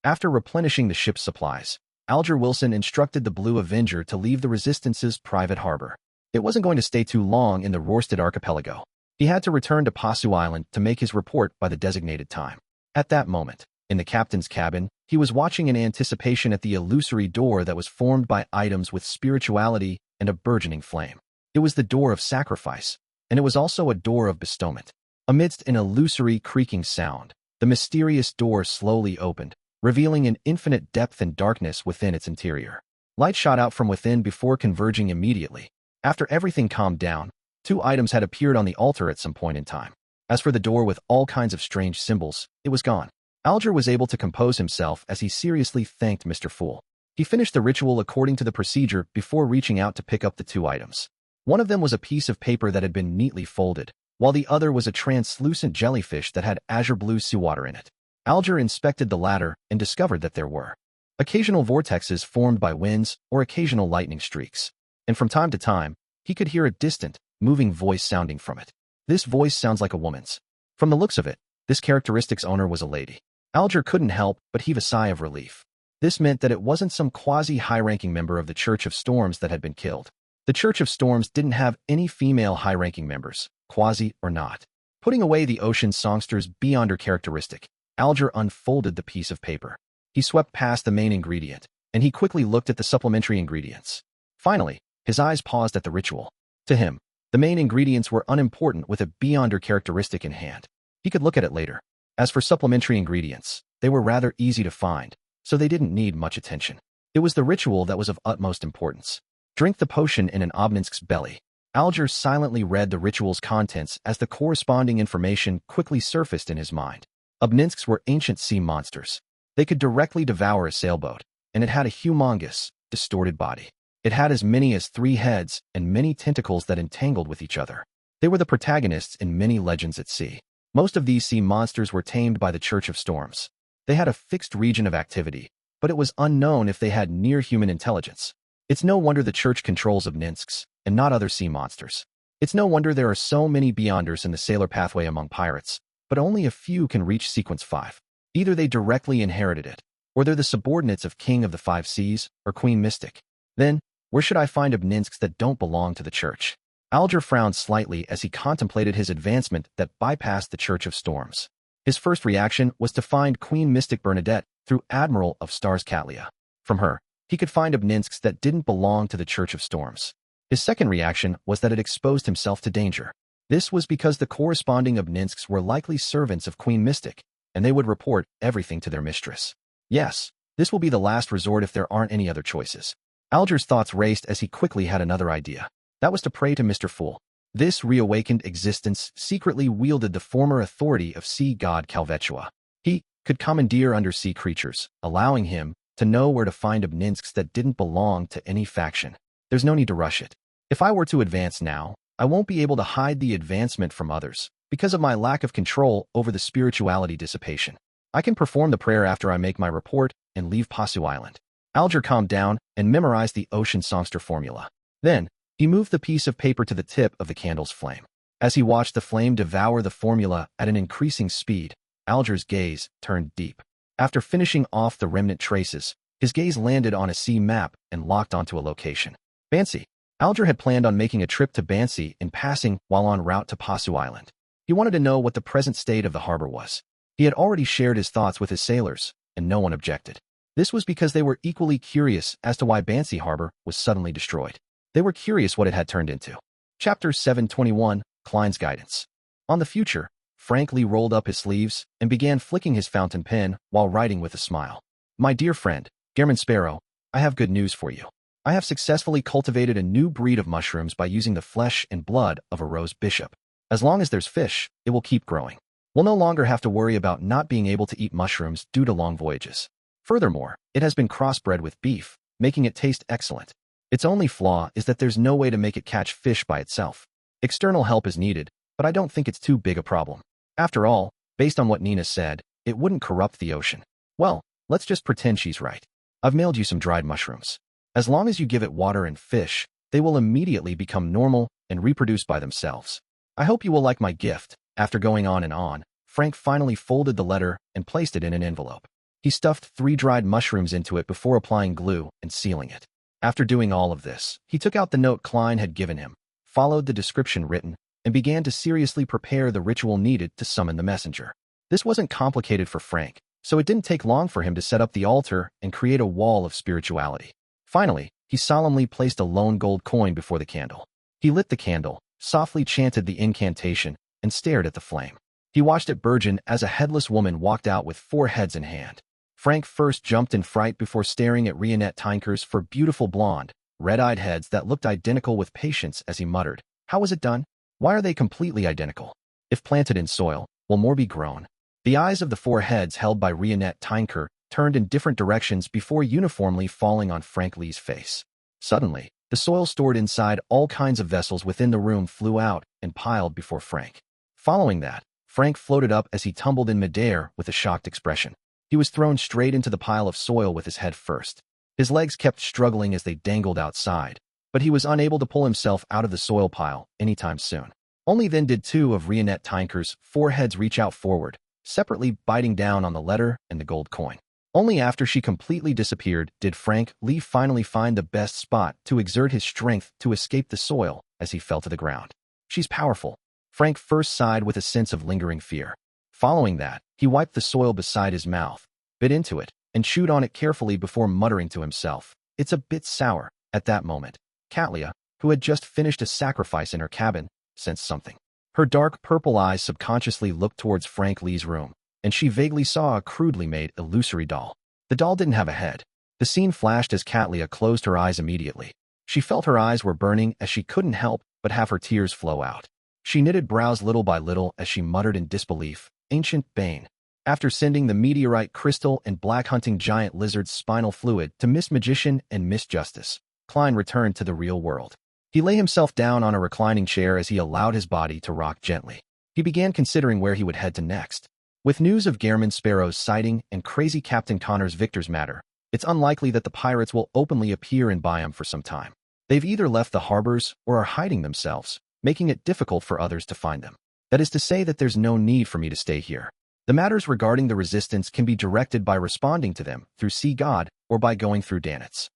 After replenishing the ship's supplies, Alger Wilson instructed the Blue Avenger to leave the Resistance's private harbor. It wasn't going to stay too long in the Rorsted archipelago. He had to return to Passu Island to make his report by the designated time. At that moment, in the captain's cabin, he was watching in anticipation at the illusory door that was formed by items with spirituality and a burgeoning flame. It was the door of sacrifice, and it was also a door of bestowment. Amidst an illusory creaking sound, the mysterious door slowly opened, revealing an infinite depth and darkness within its interior. Light shot out from within before converging immediately. After everything calmed down, 2 items had appeared on the altar at some point in time. As for the door with all kinds of strange symbols, it was gone. Alger was able to compose himself as he seriously thanked Mr. Fool. He finished the ritual according to the procedure before reaching out to pick up the 2 items. One of them was a piece of paper that had been neatly folded, while the other was a translucent jellyfish that had azure blue seawater in it. Alger inspected the latter and discovered that there were occasional vortexes formed by winds or occasional lightning streaks. And from time to time, he could hear a distant, moving voice sounding from it. This voice sounds like a woman's. From the looks of it, this characteristic's owner was a lady. Alger couldn't help but heave a sigh of relief. This meant that it wasn't some quasi-high-ranking member of the Church of Storms that had been killed. The Church of Storms didn't have any female high-ranking members, quasi or not. Putting away the ocean songster's beyonder characteristic, Alger unfolded the piece of paper. He swept past the main ingredient, and he quickly looked at the supplementary ingredients. Finally, his eyes paused at the ritual. To him, the main ingredients were unimportant with a beyonder characteristic in hand. He could look at it later. As for supplementary ingredients, they were rather easy to find, so they didn't need much attention. It was the ritual that was of utmost importance. Drink the potion in an Obninsk's belly. Alger silently read the ritual's contents as the corresponding information quickly surfaced in his mind. Obninsks were ancient sea monsters. They could directly devour a sailboat, and it had a humongous, distorted body. It had as many as 3 heads and many tentacles that entangled with each other. They were the protagonists in many legends at sea. Most of these sea monsters were tamed by the Church of Storms. They had a fixed region of activity, but it was unknown if they had near-human intelligence. It's no wonder the Church controls Obninsks, and not other sea monsters. It's no wonder there are so many Beyonders in the sailor pathway among pirates, but only a few can reach Sequence 5. Either they directly inherited it, or they're the subordinates of King of the 5 Seas, or Queen Mystic. Then, where should I find Obninsks that don't belong to the Church? Alger frowned slightly as he contemplated his advancement that bypassed the Church of Storms. His first reaction was to find Queen Mystic Bernadette through Admiral of Stars Catlia. From her, he could find Obninsks that didn't belong to the Church of Storms. His second reaction was that it exposed himself to danger. This was because the corresponding Obninsks were likely servants of Queen Mystic, and they would report everything to their mistress. Yes, this will be the last resort if there aren't any other choices. Alger's thoughts raced as he quickly had another idea. That was to pray to Mr. Fool. This reawakened existence secretly wielded the former authority of sea god Calvetua. He could commandeer undersea creatures, allowing him to know where to find Obninsks that didn't belong to any faction. There's no need to rush it. If I were to advance now, I won't be able to hide the advancement from others because of my lack of control over the spirituality dissipation. I can perform the prayer after I make my report and leave Passu Island. Alger calmed down and memorized the ocean songster formula. Then, he moved the piece of paper to the tip of the candle's flame. As he watched the flame devour the formula at an increasing speed, Alger's gaze turned deep. After finishing off the remnant traces, his gaze landed on a sea map and locked onto a location. Bansi. Alger had planned on making a trip to Bansi in passing while en route to Passu Island. He wanted to know what the present state of the harbor was. He had already shared his thoughts with his sailors, and no one objected. This was because they were equally curious as to why Bansi Harbor was suddenly destroyed. They were curious what it had turned into. Chapter 721, Klein's Guidance. On the future, Frank Lee rolled up his sleeves and began flicking his fountain pen while writing with a smile. My dear friend, German Sparrow, I have good news for you. I have successfully cultivated a new breed of mushrooms by using the flesh and blood of a rose bishop. As long as there's fish, it will keep growing. We'll no longer have to worry about not being able to eat mushrooms due to long voyages. Furthermore, it has been crossbred with beef, making it taste excellent. Its only flaw is that there's no way to make it catch fish by itself. External help is needed, but I don't think it's too big a problem. After all, based on what Nina said, it wouldn't corrupt the ocean. Well, let's just pretend she's right. I've mailed you some dried mushrooms. As long as you give it water and fish, they will immediately become normal and reproduce by themselves. I hope you will like my gift. After going on and on, Frank finally folded the letter and placed it in an envelope. He stuffed 3 dried mushrooms into it before applying glue and sealing it. After doing all of this, he took out the note Klein had given him, followed the description written, and began to seriously prepare the ritual needed to summon the messenger. This wasn't complicated for Frank, so it didn't take long for him to set up the altar and create a wall of spirituality. Finally, he solemnly placed a lone gold coin before the candle. He lit the candle, softly chanted the incantation, and stared at the flame. He watched it burgeon as a headless woman walked out with 4 heads in hand. Frank first jumped in fright before staring at Rionette Tinker's 4 beautiful blonde, red-eyed heads that looked identical with patience as he muttered, "How was it done? Why are they completely identical? If planted in soil, will more be grown?" The eyes of the 4 heads held by Rionette Tinker turned in different directions before uniformly falling on Frank Lee's face. Suddenly, the soil stored inside all kinds of vessels within the room flew out and piled before Frank. Following that, Frank floated up as he tumbled in midair with a shocked expression. He was thrown straight into the pile of soil with his head first. His legs kept struggling as they dangled outside, but he was unable to pull himself out of the soil pile anytime soon. Only then did 2 of Rionette Tinker's 4 heads reach out forward, separately biting down on the letter and the gold coin. Only after she completely disappeared did Frank Lee finally find the best spot to exert his strength to escape the soil as he fell to the ground. She's powerful. Frank first sighed with a sense of lingering fear. Following that, he wiped the soil beside his mouth, bit into it, and chewed on it carefully before muttering to himself, "It's a bit sour." At that moment, Katlia, who had just finished a sacrifice in her cabin, sensed something. Her dark purple eyes subconsciously looked towards Frank Lee's room, and she vaguely saw a crudely made illusory doll. The doll didn't have a head. The scene flashed as Katlia closed her eyes immediately. She felt her eyes were burning as she couldn't help but have her tears flow out. She knitted brows little by little as she muttered in disbelief, "Ancient bane." After sending the meteorite crystal and black hunting giant lizard's spinal fluid to Miss Magician and Miss Justice, Klein returned to the real world. He lay himself down on a reclining chair as he allowed his body to rock gently. He began considering where he would head to next. With news of Gairman Sparrow's sighting and crazy Captain Connor's Victor's matter, it's unlikely that the pirates will openly appear in Byam for some time. They've either left the harbors or are hiding themselves, making it difficult for others to find them. That is to say that there's no need for me to stay here. The matters regarding the resistance can be directed by responding to them through Sea God or by going through Danitz.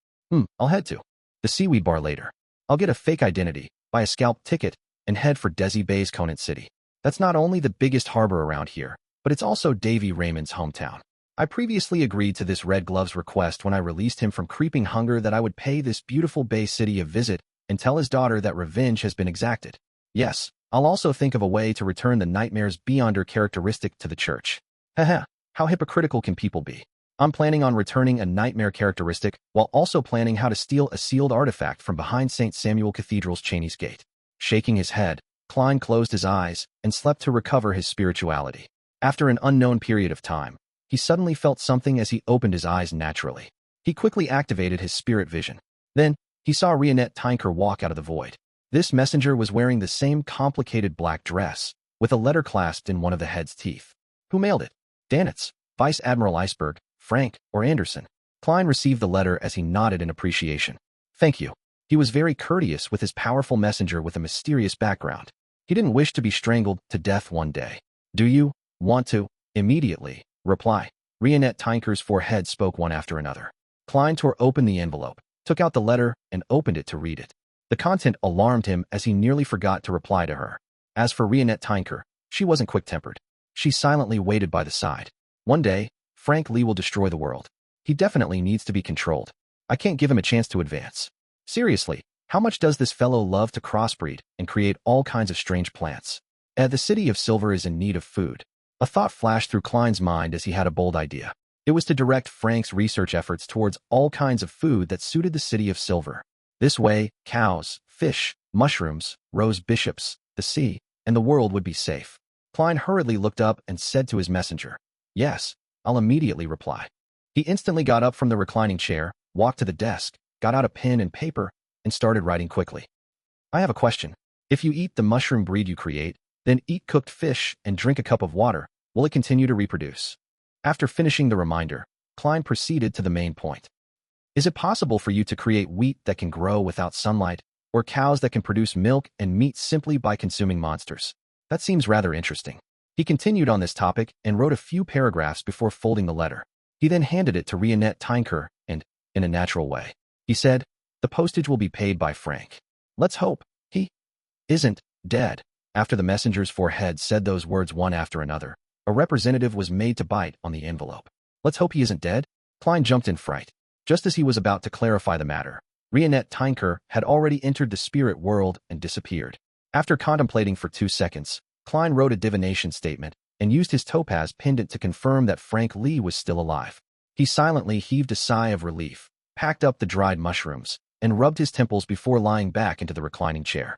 I'll head to the Seaweed Bar later. I'll get a fake identity, buy a scalp ticket, and head for Desi Bay's Conant City. That's not only the biggest harbor around here, but it's also Davy Raymond's hometown. I previously agreed to this Red Glove's request when I released him from creeping hunger that I would pay this beautiful Bay City a visit and tell his daughter that revenge has been exacted. Yes, I'll also think of a way to return the nightmares beyonder characteristic to the church. Haha, how hypocritical can people be? I'm planning on returning a nightmare characteristic while also planning how to steal a sealed artifact from behind St. Samuel Cathedral's Cheney's Gate. Shaking his head, Klein closed his eyes and slept to recover his spirituality. After an unknown period of time, he suddenly felt something as he opened his eyes naturally. He quickly activated his spirit vision. Then, he saw Rionette Tinker walk out of the void. This messenger was wearing the same complicated black dress, with a letter clasped in one of the head's teeth. Who mailed it? Danitz, Vice Admiral Iceberg, Frank, or Anderson? Klein received the letter as he nodded in appreciation. Thank you. He was very courteous with his powerful messenger with a mysterious background. He didn't wish to be strangled to death one day. Do you want to? Immediately. Reply. Rionette Tinker's 4 heads spoke one after another. Klein tore open the envelope, took out the letter, and opened it to read it. The content alarmed him as he nearly forgot to reply to her. As for Rionette Tinker, she wasn't quick-tempered. She silently waited by the side. One day, Frank Lee will destroy the world. He definitely needs to be controlled. I can't give him a chance to advance. Seriously, how much does this fellow love to crossbreed and create all kinds of strange plants? The city of Silver is in need of food. A thought flashed through Klein's mind as he had a bold idea. It was to direct Frank's research efforts towards all kinds of food that suited the city of Silver. This way, cows, fish, mushrooms, rose bishops, the sea, and the world would be safe. Klein hurriedly looked up and said to his messenger, "Yes, I'll immediately reply." He instantly got up from the reclining chair, walked to the desk, got out a pen and paper, and started writing quickly. I have a question. If you eat the mushroom breed you create, then eat cooked fish and drink a cup of water, will it continue to reproduce? After finishing the reminder, Klein proceeded to the main point. Is it possible for you to create wheat that can grow without sunlight, or cows that can produce milk and meat simply by consuming monsters? That seems rather interesting. He continued on this topic and wrote a few paragraphs before folding the letter. He then handed it to Rionette Tinker and, in a natural way, he said, "The postage will be paid by Frank. Let's hope he isn't dead." After the messenger's forehead said those words one after another, a representative was made to bite on the envelope. "Let's hope he isn't dead?" Klein jumped in fright. Just as he was about to clarify the matter, Rionette Tinker had already entered the spirit world and disappeared. After contemplating for 2 seconds, Klein wrote a divination statement and used his topaz pendant to confirm that Frank Lee was still alive. He silently heaved a sigh of relief, packed up the dried mushrooms, and rubbed his temples before lying back into the reclining chair.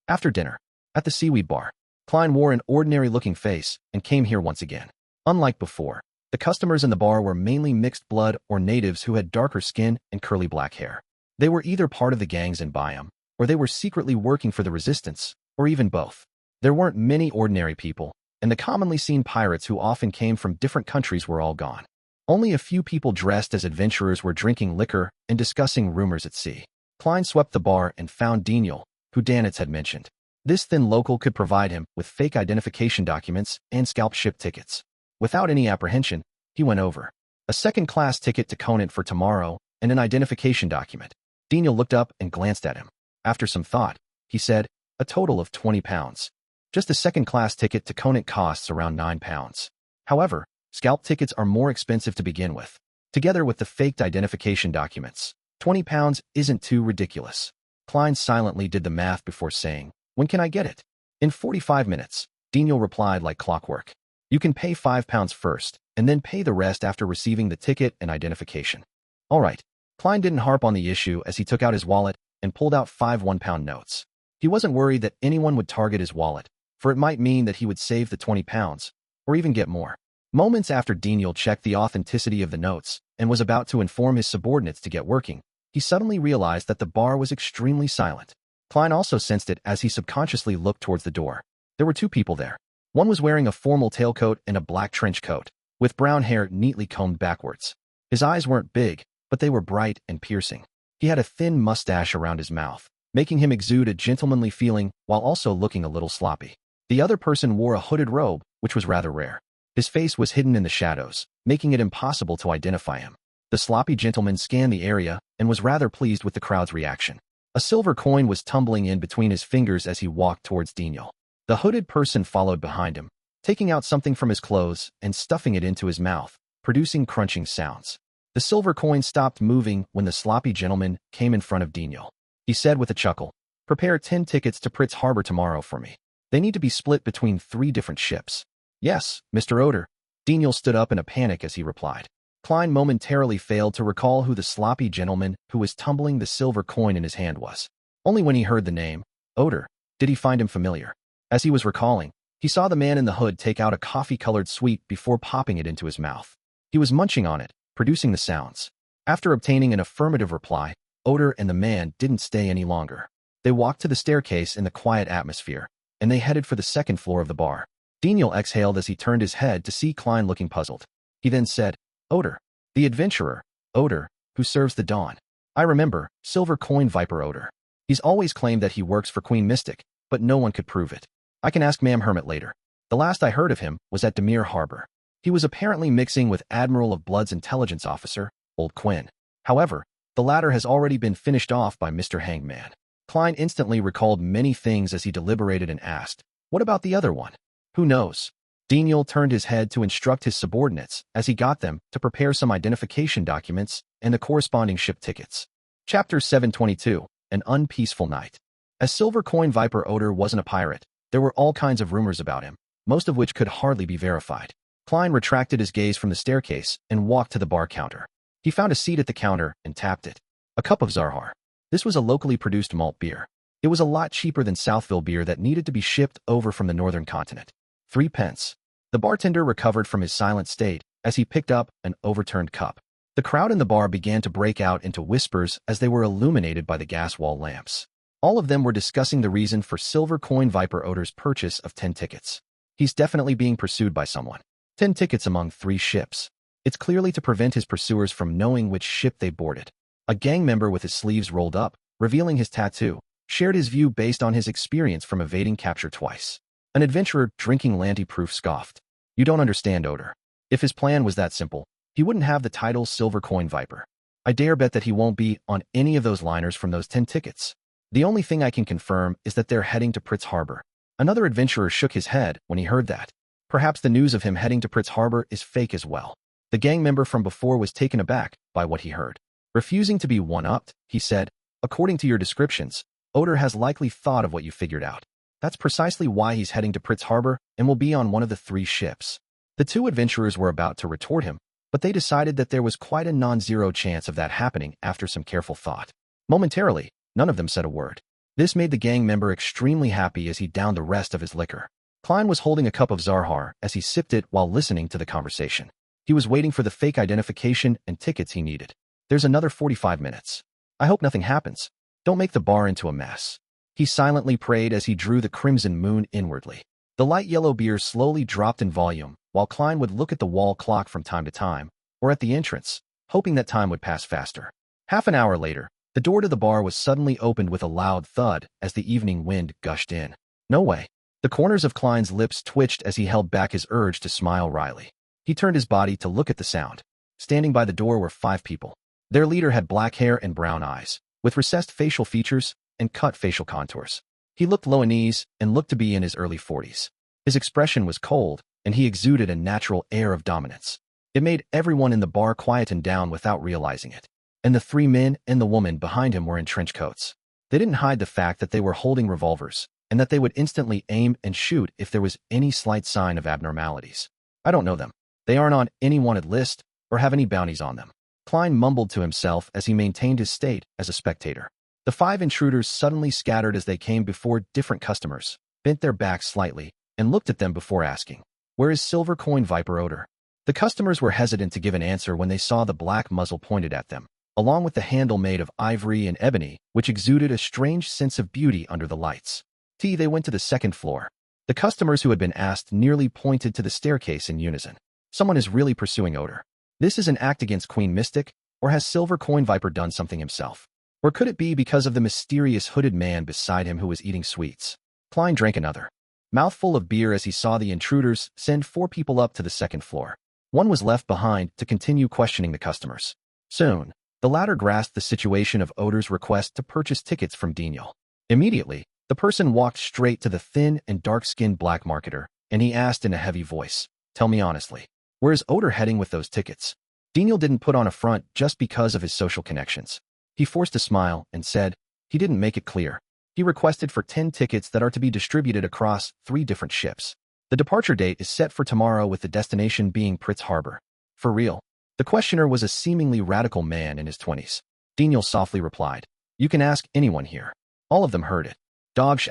After dinner, at the seaweed bar, Klein wore an ordinary-looking face and came here once again. Unlike before, the customers in the bar were mainly mixed blood or natives who had darker skin and curly black hair. They were either part of the gangs in Byam, or they were secretly working for the resistance, or even both. There weren't many ordinary people, and the commonly seen pirates who often came from different countries were all gone. Only a few people dressed as adventurers were drinking liquor and discussing rumors at sea. Klein swept the bar and found Daniel, who Danitz had mentioned. This thin local could provide him with fake identification documents and scalp ship tickets. Without any apprehension, he went over. A second-class ticket to Conant for tomorrow and an identification document. Daniel looked up and glanced at him. After some thought, he said, "A total of £20. Just a second-class ticket to Conant costs around £9. However, scalp tickets are more expensive to begin with. Together with the faked identification documents, £20 isn't too ridiculous." Klein silently did the math before saying, "When can I get it?" "In 45 minutes, Daniel replied like clockwork. "You can pay £5 first, and then pay the rest after receiving the ticket and identification." All right. Klein didn't harp on the issue as he took out his wallet and pulled out 5 one-pound notes. He wasn't worried that anyone would target his wallet, for it might mean that he would save the £20, or even get more. Moments after Daniel checked the authenticity of the notes and was about to inform his subordinates to get working, he suddenly realized that the bar was extremely silent. Klein also sensed it as he subconsciously looked towards the door. There were 2 people there. One was wearing a formal tailcoat and a black trench coat, with brown hair neatly combed backwards. His eyes weren't big, but they were bright and piercing. He had a thin mustache around his mouth, making him exude a gentlemanly feeling while also looking a little sloppy. The other person wore a hooded robe, which was rather rare. His face was hidden in the shadows, making it impossible to identify him. The sloppy gentleman scanned the area and was rather pleased with the crowd's reaction. A silver coin was tumbling in between his fingers as he walked towards Daniel. The hooded person followed behind him, taking out something from his clothes and stuffing it into his mouth, producing crunching sounds. The silver coin stopped moving when the sloppy gentleman came in front of Daniel. He said with a chuckle, "Prepare 10 tickets to Pritz Harbor tomorrow for me. They need to be split between 3 different ships." "Yes, Mr. Oder." Daniel stood up in a panic as he replied. Klein momentarily failed to recall who the sloppy gentleman who was tumbling the silver coin in his hand was. Only when he heard the name, Oder, did he find him familiar. As he was recalling, he saw the man in the hood take out a coffee-colored sweet before popping it into his mouth. He was munching on it, producing the sounds. After obtaining an affirmative reply, Oder and the man didn't stay any longer. They walked to the staircase in the quiet atmosphere, and they headed for the 2nd floor of the bar. Daniel exhaled as he turned his head to see Klein looking puzzled. He then said, "Oder, the adventurer, Oder, who serves the dawn. I remember, Silver Coin Viper Oder. He's always claimed that he works for Queen Mystic, but no one could prove it. I can ask Ma'am Hermit later. The last I heard of him was at Demir Harbor. He was apparently mixing with Admiral of Blood's intelligence officer, Old Quinn. However, the latter has already been finished off by Mr. Hangman." Klein instantly recalled many things as he deliberated and asked, "What about the other one?" "Who knows?" Daniel turned his head to instruct his subordinates as he got them to prepare some identification documents and the corresponding ship tickets. Chapter 722, An Unpeaceful Night. As Silver Coin Viper Oder wasn't a pirate, there were all kinds of rumors about him, most of which could hardly be verified. Klein retracted his gaze from the staircase and walked to the bar counter. He found a seat at the counter and tapped it. A cup of Zarhar. This was a locally produced malt beer. It was a lot cheaper than Southville beer that needed to be shipped over from the northern continent. 3 pence. The bartender recovered from his silent state as he picked up an overturned cup. The crowd in the bar began to break out into whispers as they were illuminated by the gas wall lamps. All of them were discussing the reason for Silver Coin Viper Odor's purchase of 10 tickets. He's definitely being pursued by someone. 10 tickets among 3 ships. It's clearly to prevent his pursuers from knowing which ship they boarded. A gang member with his sleeves rolled up, revealing his tattoo, shared his view based on his experience from evading capture twice. An adventurer drinking Lanty-proof scoffed. You don't understand, Odor. If his plan was that simple, he wouldn't have the title Silver Coin Viper. I dare bet that he won't be on any of those liners from those 10 tickets. The only thing I can confirm is that they're heading to Pritz Harbor. Another adventurer shook his head when he heard that. Perhaps the news of him heading to Pritz Harbor is fake as well. The gang member from before was taken aback by what he heard. Refusing to be one-upped, he said, according to your descriptions, Odor has likely thought of what you figured out. That's precisely why he's heading to Pritz Harbor and will be on one of the 3 ships. The 2 adventurers were about to retort him, but they decided that there was quite a non-zero chance of that happening after some careful thought. Momentarily, none of them said a word. This made the gang member extremely happy as he downed the rest of his liquor. Klein was holding a cup of Zarhar as he sipped it while listening to the conversation. He was waiting for the fake identification and tickets he needed. There's another 45 minutes. I hope nothing happens. Don't make the bar into a mess. He silently prayed as he drew the crimson moon inwardly. The light yellow beer slowly dropped in volume, while Klein would look at the wall clock from time to time, or at the entrance, hoping that time would pass faster. Half an hour later, the door to the bar was suddenly opened with a loud thud as the evening wind gushed in. No way. The corners of Klein's lips twitched as he held back his urge to smile wryly. He turned his body to look at the sound. Standing by the door were 5 people. Their leader had black hair and brown eyes, with recessed facial features and cut facial contours. He looked Loanese and looked to be in his early 40s. His expression was cold, and he exuded a natural air of dominance. It made everyone in the bar quieten down without realizing it. And the 3 men and the woman behind him were in trench coats. They didn't hide the fact that they were holding revolvers, and that they would instantly aim and shoot if there was any slight sign of abnormalities. I don't know them. They aren't on any wanted list or have any bounties on them. Klein mumbled to himself as he maintained his state as a spectator. The 5 intruders suddenly scattered as they came before different customers, bent their backs slightly, and looked at them before asking, "Where is Silver Coin Viper Odor?" The customers were hesitant to give an answer when they saw the black muzzle pointed at them, along with the handle made of ivory and ebony, which exuded a strange sense of beauty under the lights. They went to the 2nd floor. The customers who had been asked nearly pointed to the staircase in unison. Someone is really pursuing Odor. This is an act against Queen Mystic, or has Silver Coin Viper done something himself? Or could it be because of the mysterious hooded man beside him who was eating sweets? Klein drank another mouthful of beer as he saw the intruders send 4 people up to the 2nd floor. One was left behind to continue questioning the customers. Soon, the latter grasped the situation of Odor's request to purchase tickets from Daniel. Immediately, the person walked straight to the thin and dark-skinned black marketer, and he asked in a heavy voice, "Tell me honestly, where is Odor heading with those tickets?" Daniel didn't put on a front just because of his social connections. He forced a smile and said, he didn't make it clear. He requested for 10 tickets that are to be distributed across 3 different ships. The departure date is set for tomorrow with the destination being Pritz Harbor. For real? The questioner was a seemingly radical man in his 20s. Daniel softly replied, "You can ask anyone here." All of them heard it. Dodge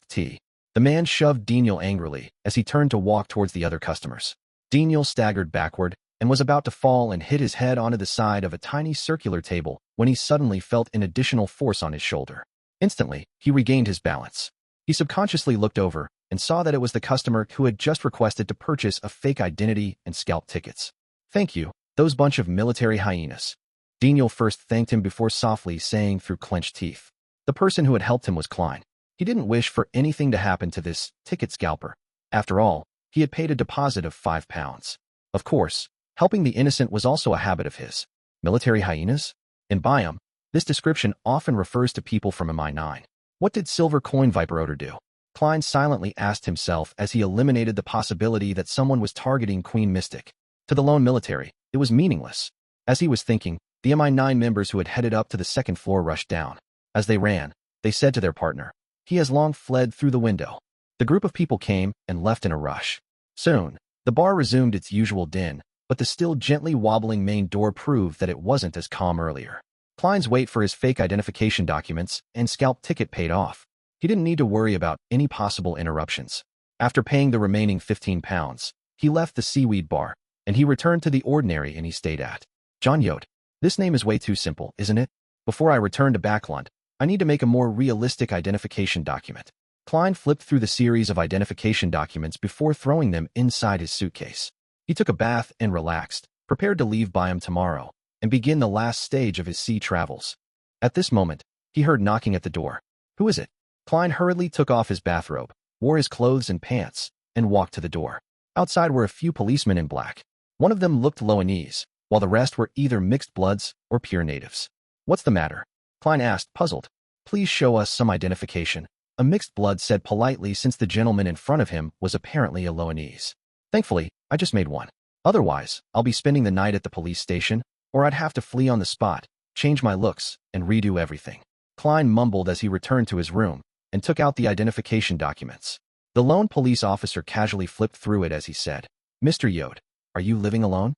*T. The man shoved Daniel angrily as he turned to walk towards the other customers. Daniel staggered backward and was about to fall and hit his head onto the side of a tiny circular table when he suddenly felt an additional force on his shoulder. Instantly, he regained his balance. He subconsciously looked over and saw that it was the customer who had just requested to purchase a fake identity and scalp tickets. "Thank you, those bunch of military hyenas." Daniel first thanked him before softly saying through clenched teeth. The person who had helped him was Klein. He didn't wish for anything to happen to this ticket scalper. After all, he had paid a deposit of £5. Of course, helping the innocent was also a habit of his. Military hyenas? In Biome, this description often refers to people from MI9. What did Silver Coin Viper Odor do? Klein silently asked himself as he eliminated the possibility that someone was targeting Queen Mystic. To the lone military, it was meaningless. As he was thinking, the MI9 members who had headed up to the 2nd floor rushed down. As they ran, they said to their partner, "He has long fled through the window." The group of people came and left in a rush. Soon, the bar resumed its usual din, but the still gently wobbling main door proved that it wasn't as calm earlier. Klein's wait for his fake identification documents and scalp ticket paid off. He didn't need to worry about any possible interruptions. After paying the remaining £15, he left the seaweed bar, and he returned to the ordinary inn he stayed at. John Yote, This name is way too simple, isn't it? Before I return to Backland, I need to make a more realistic identification document. Klein flipped through the series of identification documents before throwing them inside his suitcase. He took a bath and relaxed, prepared to leave Byam tomorrow and begin the last stage of his sea travels. At this moment, he heard knocking at the door. Who is it? Klein hurriedly took off his bathrobe, wore his clothes and pants, and walked to the door. Outside were a few policemen in black. One of them looked Loanese, while the rest were either mixed bloods or pure natives. What's the matter? Klein asked, puzzled. Please show us some identification, a mixed blood said politely since the gentleman in front of him was apparently a Loanese. Thankfully, I just made one. Otherwise, I'll be spending the night at the police station, or I'd have to flee on the spot, change my looks, and redo everything. Klein mumbled as he returned to his room and took out the identification documents. The lone police officer casually flipped through it as he said, Mr. Yode, are you living alone?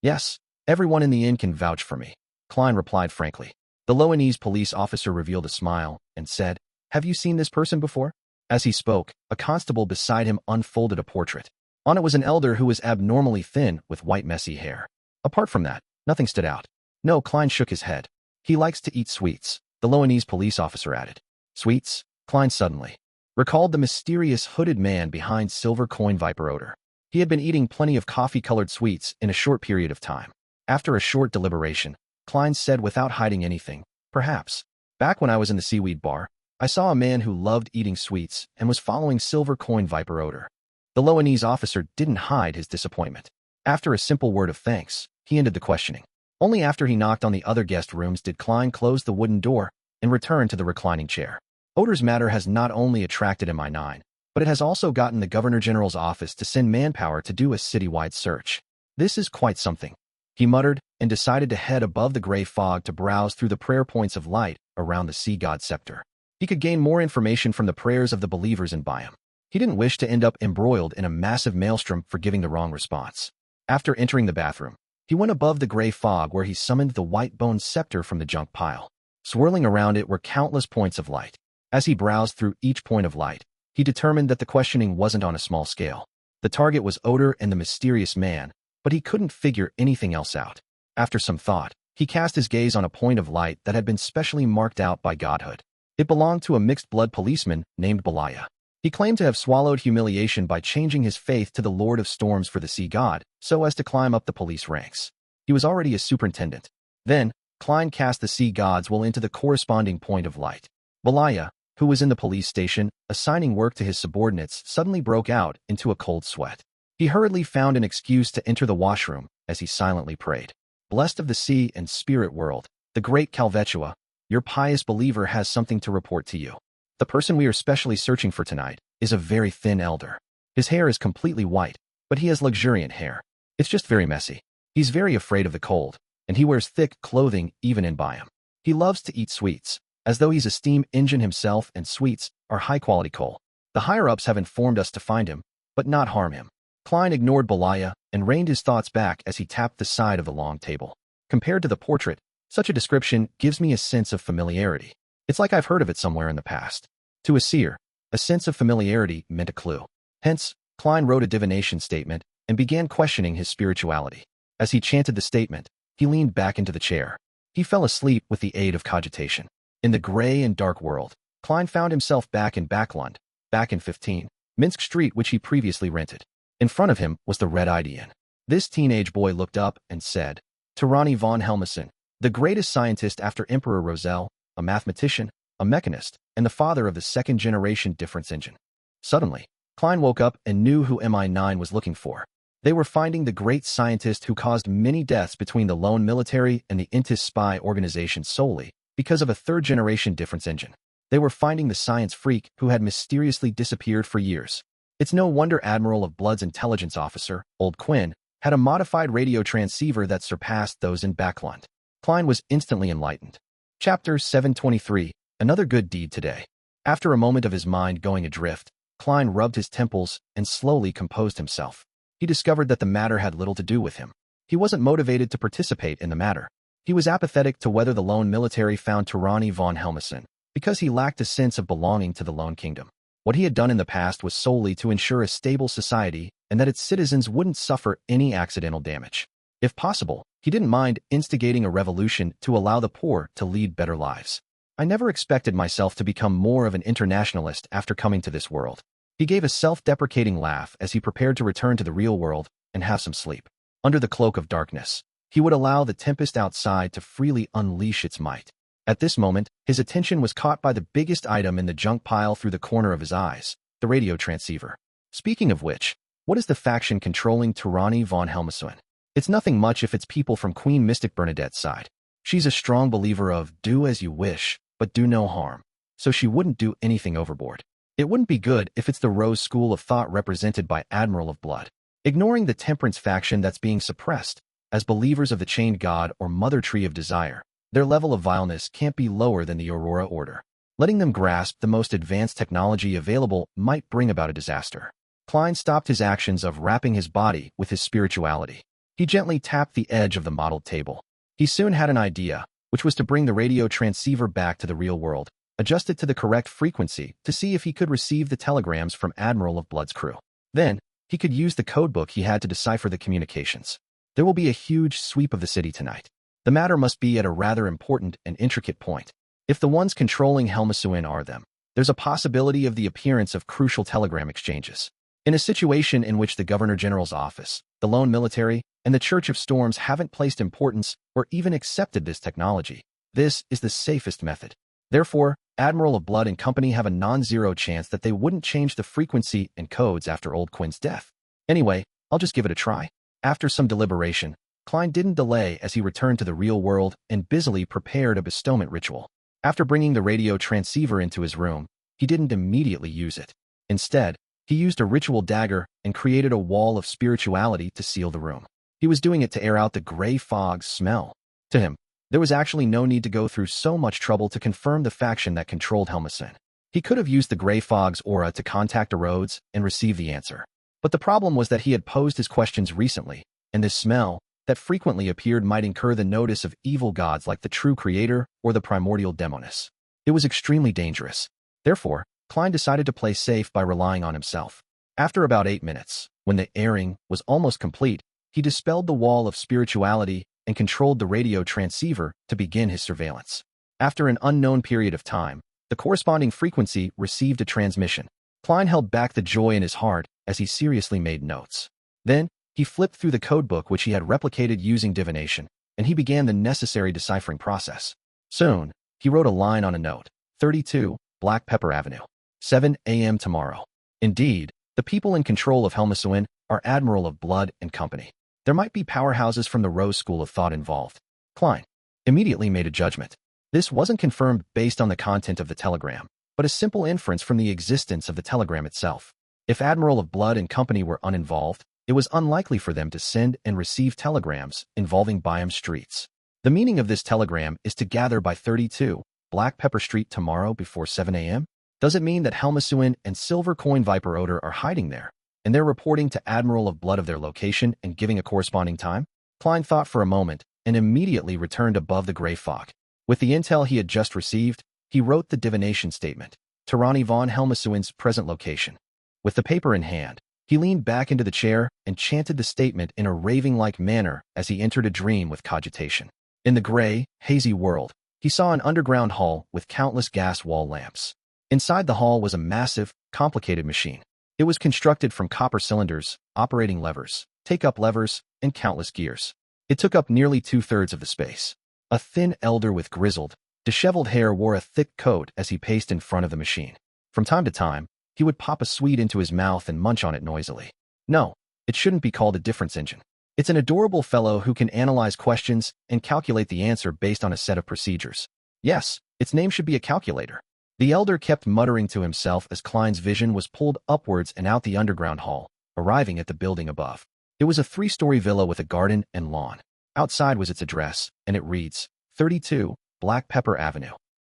Yes, everyone in the inn can vouch for me. Klein replied frankly. The Loanese police officer revealed a smile and said, Have you seen this person before? As he spoke, a constable beside him unfolded a portrait. On it was an elder who was abnormally thin with white messy hair. Apart from that, nothing stood out. No, Klein shook his head. He likes to eat sweets, the Loanese police officer added. Sweets? Klein suddenly recalled the mysterious hooded man behind silver coin viper odor. He had been eating plenty of coffee-colored sweets in a short period of time. After a short deliberation, Klein said without hiding anything, perhaps. Back when I was in the seaweed bar, I saw a man who loved eating sweets and was following silver coin viper odor. The Loanese officer didn't hide his disappointment. After a simple word of thanks, he ended the questioning. Only after he knocked on the other guest rooms did Klein close the wooden door and return to the reclining chair. Odor's matter has not only attracted MI9, but it has also gotten the Governor General's office to send manpower to do a citywide search. This is quite something, he muttered, and decided to head above the gray fog to browse through the prayer points of light around the sea god scepter. He could gain more information from the prayers of the believers in Byam. He didn't wish to end up embroiled in a massive maelstrom for giving the wrong response. After entering the bathroom, he went above the gray fog where he summoned the white-boned scepter from the junk pile. Swirling around it were countless points of light. As he browsed through each point of light, he determined that the questioning wasn't on a small scale. The target was Odor and the mysterious man, but he couldn't figure anything else out. After some thought, he cast his gaze on a point of light that had been specially marked out by godhood. It belonged to a mixed-blood policeman named Belaya. He claimed to have swallowed humiliation by changing his faith to the Lord of Storms for the sea god, so as to climb up the police ranks. He was already a superintendent. Then, Klein cast the sea god's will into the corresponding point of light. Belaya, who was in the police station, assigning work to his subordinates, suddenly broke out into a cold sweat. He hurriedly found an excuse to enter the washroom as he silently prayed. Blessed of the sea and spirit world, the great Calvetua, your pious believer has something to report to you. The person we are specially searching for tonight is a very thin elder. His hair is completely white, but he has luxuriant hair. It's just very messy. He's very afraid of the cold, and he wears thick clothing even in Byam. He loves to eat sweets, as though he's a steam engine himself, and sweets are high-quality coal. The higher-ups have informed us to find him, but not harm him. Klein ignored Belaya and reined his thoughts back as he tapped the side of the long table. Compared to the portrait, such a description gives me a sense of familiarity. It's like I've heard of it somewhere in the past. To a seer, a sense of familiarity meant a clue. Hence, Klein wrote a divination statement and began questioning his spirituality. As he chanted the statement, he leaned back into the chair. He fell asleep with the aid of cogitation. In the gray and dark world, Klein found himself back in Backland, back in 15 Minsk Street, which he previously rented. In front of him was the red-eyed Ian. This teenage boy looked up and said, Ronnie von Helmesen, the greatest scientist after Emperor Roselle, a mathematician, a mechanist, and the father of the second-generation difference engine. Suddenly, Klein woke up and knew who MI9 was looking for. They were finding the great scientist who caused many deaths between the lone military and the Intis spy organization solely because of a third-generation difference engine. They were finding the science freak who had mysteriously disappeared for years. It's no wonder Admiral of Blood's intelligence officer, Old Quinn, had a modified radio transceiver that surpassed those in Backland. Klein was instantly enlightened. Chapter 723, Another Good Deed Today. After a moment of his mind going adrift, Klein rubbed his temples and slowly composed himself. He discovered that the matter had little to do with him. He wasn't motivated to participate in the matter. He was apathetic to whether the lone military found Ronnie von Helmesen, because he lacked a sense of belonging to the lone kingdom. What he had done in the past was solely to ensure a stable society and that its citizens wouldn't suffer any accidental damage. If possible, He didn't mind instigating a revolution to allow the poor to lead better lives. I never expected myself to become more of an internationalist after coming to this world. He gave a self-deprecating laugh as he prepared to return to the real world and have some sleep. Under the cloak of darkness, he would allow the tempest outside to freely unleash its might. At this moment, his attention was caught by the biggest item in the junk pile through the corner of his eyes, the radio transceiver. Speaking of which, what is the faction controlling Tyranny von Helmsuen? It's nothing much if it's people from Queen Mystic Bernadette's side. She's a strong believer of do as you wish, but do no harm, so she wouldn't do anything overboard. It wouldn't be good if it's the Rose School of Thought represented by Admiral of Blood. Ignoring the Temperance faction that's being suppressed, as believers of the Chained God or Mother Tree of Desire, their level of vileness can't be lower than the Aurora Order. Letting them grasp the most advanced technology available might bring about a disaster. Klein stopped his actions of wrapping his body with his spirituality. He gently tapped the edge of the modeled table. He soon had an idea, which was to bring the radio transceiver back to the real world, adjust it to the correct frequency to see if he could receive the telegrams from Admiral of Blood's crew. Then, he could use the codebook he had to decipher the communications. There will be a huge sweep of the city tonight. The matter must be at a rather important and intricate point. If the ones controlling Helmsuen are them, there's a possibility of the appearance of crucial telegram exchanges. In a situation in which the Governor-General's office, the lone military, and the Church of Storms haven't placed importance or even accepted this technology, this is the safest method. Therefore, Admiral of Blood and company have a non-zero chance that they wouldn't change the frequency and codes after Old Quinn's death. Anyway, I'll just give it a try. After some deliberation, Klein didn't delay as he returned to the real world and busily prepared a bestowment ritual. After bringing the radio transceiver into his room, he didn't immediately use it. Instead, he used a ritual dagger and created a wall of spirituality to seal the room. He was doing it to air out the gray fog's smell. To him, there was actually no need to go through so much trouble to confirm the faction that controlled Helmsuen. He could have used the gray fog's aura to contact the Rhodes and receive the answer. But the problem was that he had posed his questions recently, and this smell that frequently appeared might incur the notice of evil gods like the True Creator or the Primordial Demoness. It was extremely dangerous. Therefore, Klein decided to play safe by relying on himself. After about 8 minutes, when the airing was almost complete, he dispelled the wall of spirituality and controlled the radio transceiver to begin his surveillance. After an unknown period of time, the corresponding frequency received a transmission. Klein held back the joy in his heart as he seriously made notes. Then, he flipped through the codebook which he had replicated using divination, and he began the necessary deciphering process. Soon, he wrote a line on a note. 32, Black Pepper Avenue. 7 a.m. tomorrow. Indeed, the people in control of Helmsuen are Admiral of Blood and company. There might be powerhouses from the Rose School of Thought involved. Klein immediately made a judgment. This wasn't confirmed based on the content of the telegram, but a simple inference from the existence of the telegram itself. If Admiral of Blood and company were uninvolved, it was unlikely for them to send and receive telegrams involving Byam streets. The meaning of this telegram is to gather by 32, Black Pepper Street tomorrow before 7 a.m.? Does it mean that Helmsuen and Silver Coin Viper Odor are hiding there, and they're reporting to Admiral of Blood of their location and giving a corresponding time? Klein thought for a moment and immediately returned above the gray fog. With the intel he had just received, he wrote the divination statement, Tyranny von Helmsuen's present location. With the paper in hand, he leaned back into the chair and chanted the statement in a raving-like manner as he entered a dream with cogitation. In the gray, hazy world, he saw an underground hall with countless gas wall lamps. Inside the hall was a massive, complicated machine. It was constructed from copper cylinders, operating levers, take-up levers, and countless gears. It took up nearly 2/3 of the space. A thin elder with grizzled, disheveled hair wore a thick coat as he paced in front of the machine. From time to time, he would pop a sweet into his mouth and munch on it noisily. No, it shouldn't be called a difference engine. It's an adorable fellow who can analyze questions and calculate the answer based on a set of procedures. Yes, its name should be a calculator. The elder kept muttering to himself as Klein's vision was pulled upwards and out the underground hall, arriving at the building above. It was a 3-story villa with a garden and lawn. Outside was its address, and it reads, 32, Black Pepper Avenue.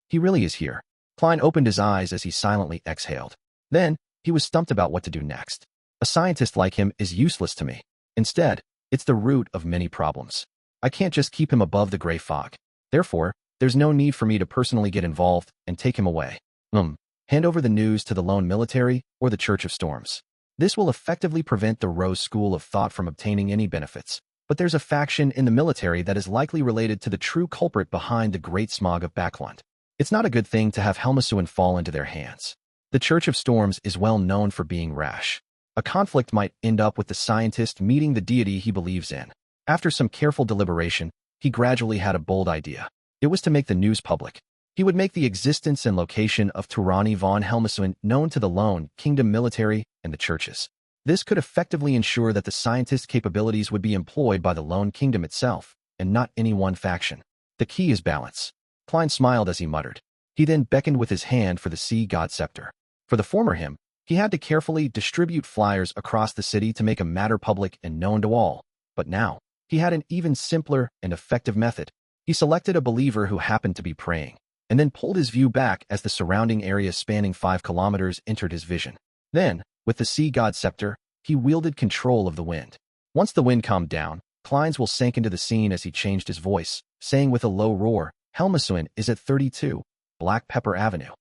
He really is here. Klein opened his eyes as he silently exhaled. Then, he was stumped about what to do next. A scientist like him is useless to me. Instead, it's the root of many problems. I can't just keep him above the gray fog. Therefore, there's no need for me to personally get involved and take him away. Hand over the news to the lone military or the Church of Storms. This will effectively prevent the Rose School of Thought from obtaining any benefits, but there's a faction in the military that is likely related to the true culprit behind the Great Smog of Backland. It's not a good thing to have Helmasuin fall into their hands. The Church of Storms is well known for being rash. A conflict might end up with the scientist meeting the deity he believes in. After some careful deliberation, he gradually had a bold idea. It was to make the news public. He would make the existence and location of Tyranny von Helmasuin known to the Lone Kingdom military and the churches. This could effectively ensure that the scientist's capabilities would be employed by the Lone Kingdom itself, and not any one faction. The key is balance. Klein smiled as he muttered. He then beckoned with his hand for the Sea God Scepter. For the former him, he had to carefully distribute flyers across the city to make a matter public and known to all. But now, he had an even simpler and effective method. He selected a believer who happened to be praying, and then pulled his view back as the surrounding area spanning 5 kilometers entered his vision. Then, with the Sea God Scepter, he wielded control of the wind. Once the wind calmed down, Klein's will sank into the scene as he changed his voice, saying with a low roar, "Helmasuin is at 32, Black Pepper Avenue."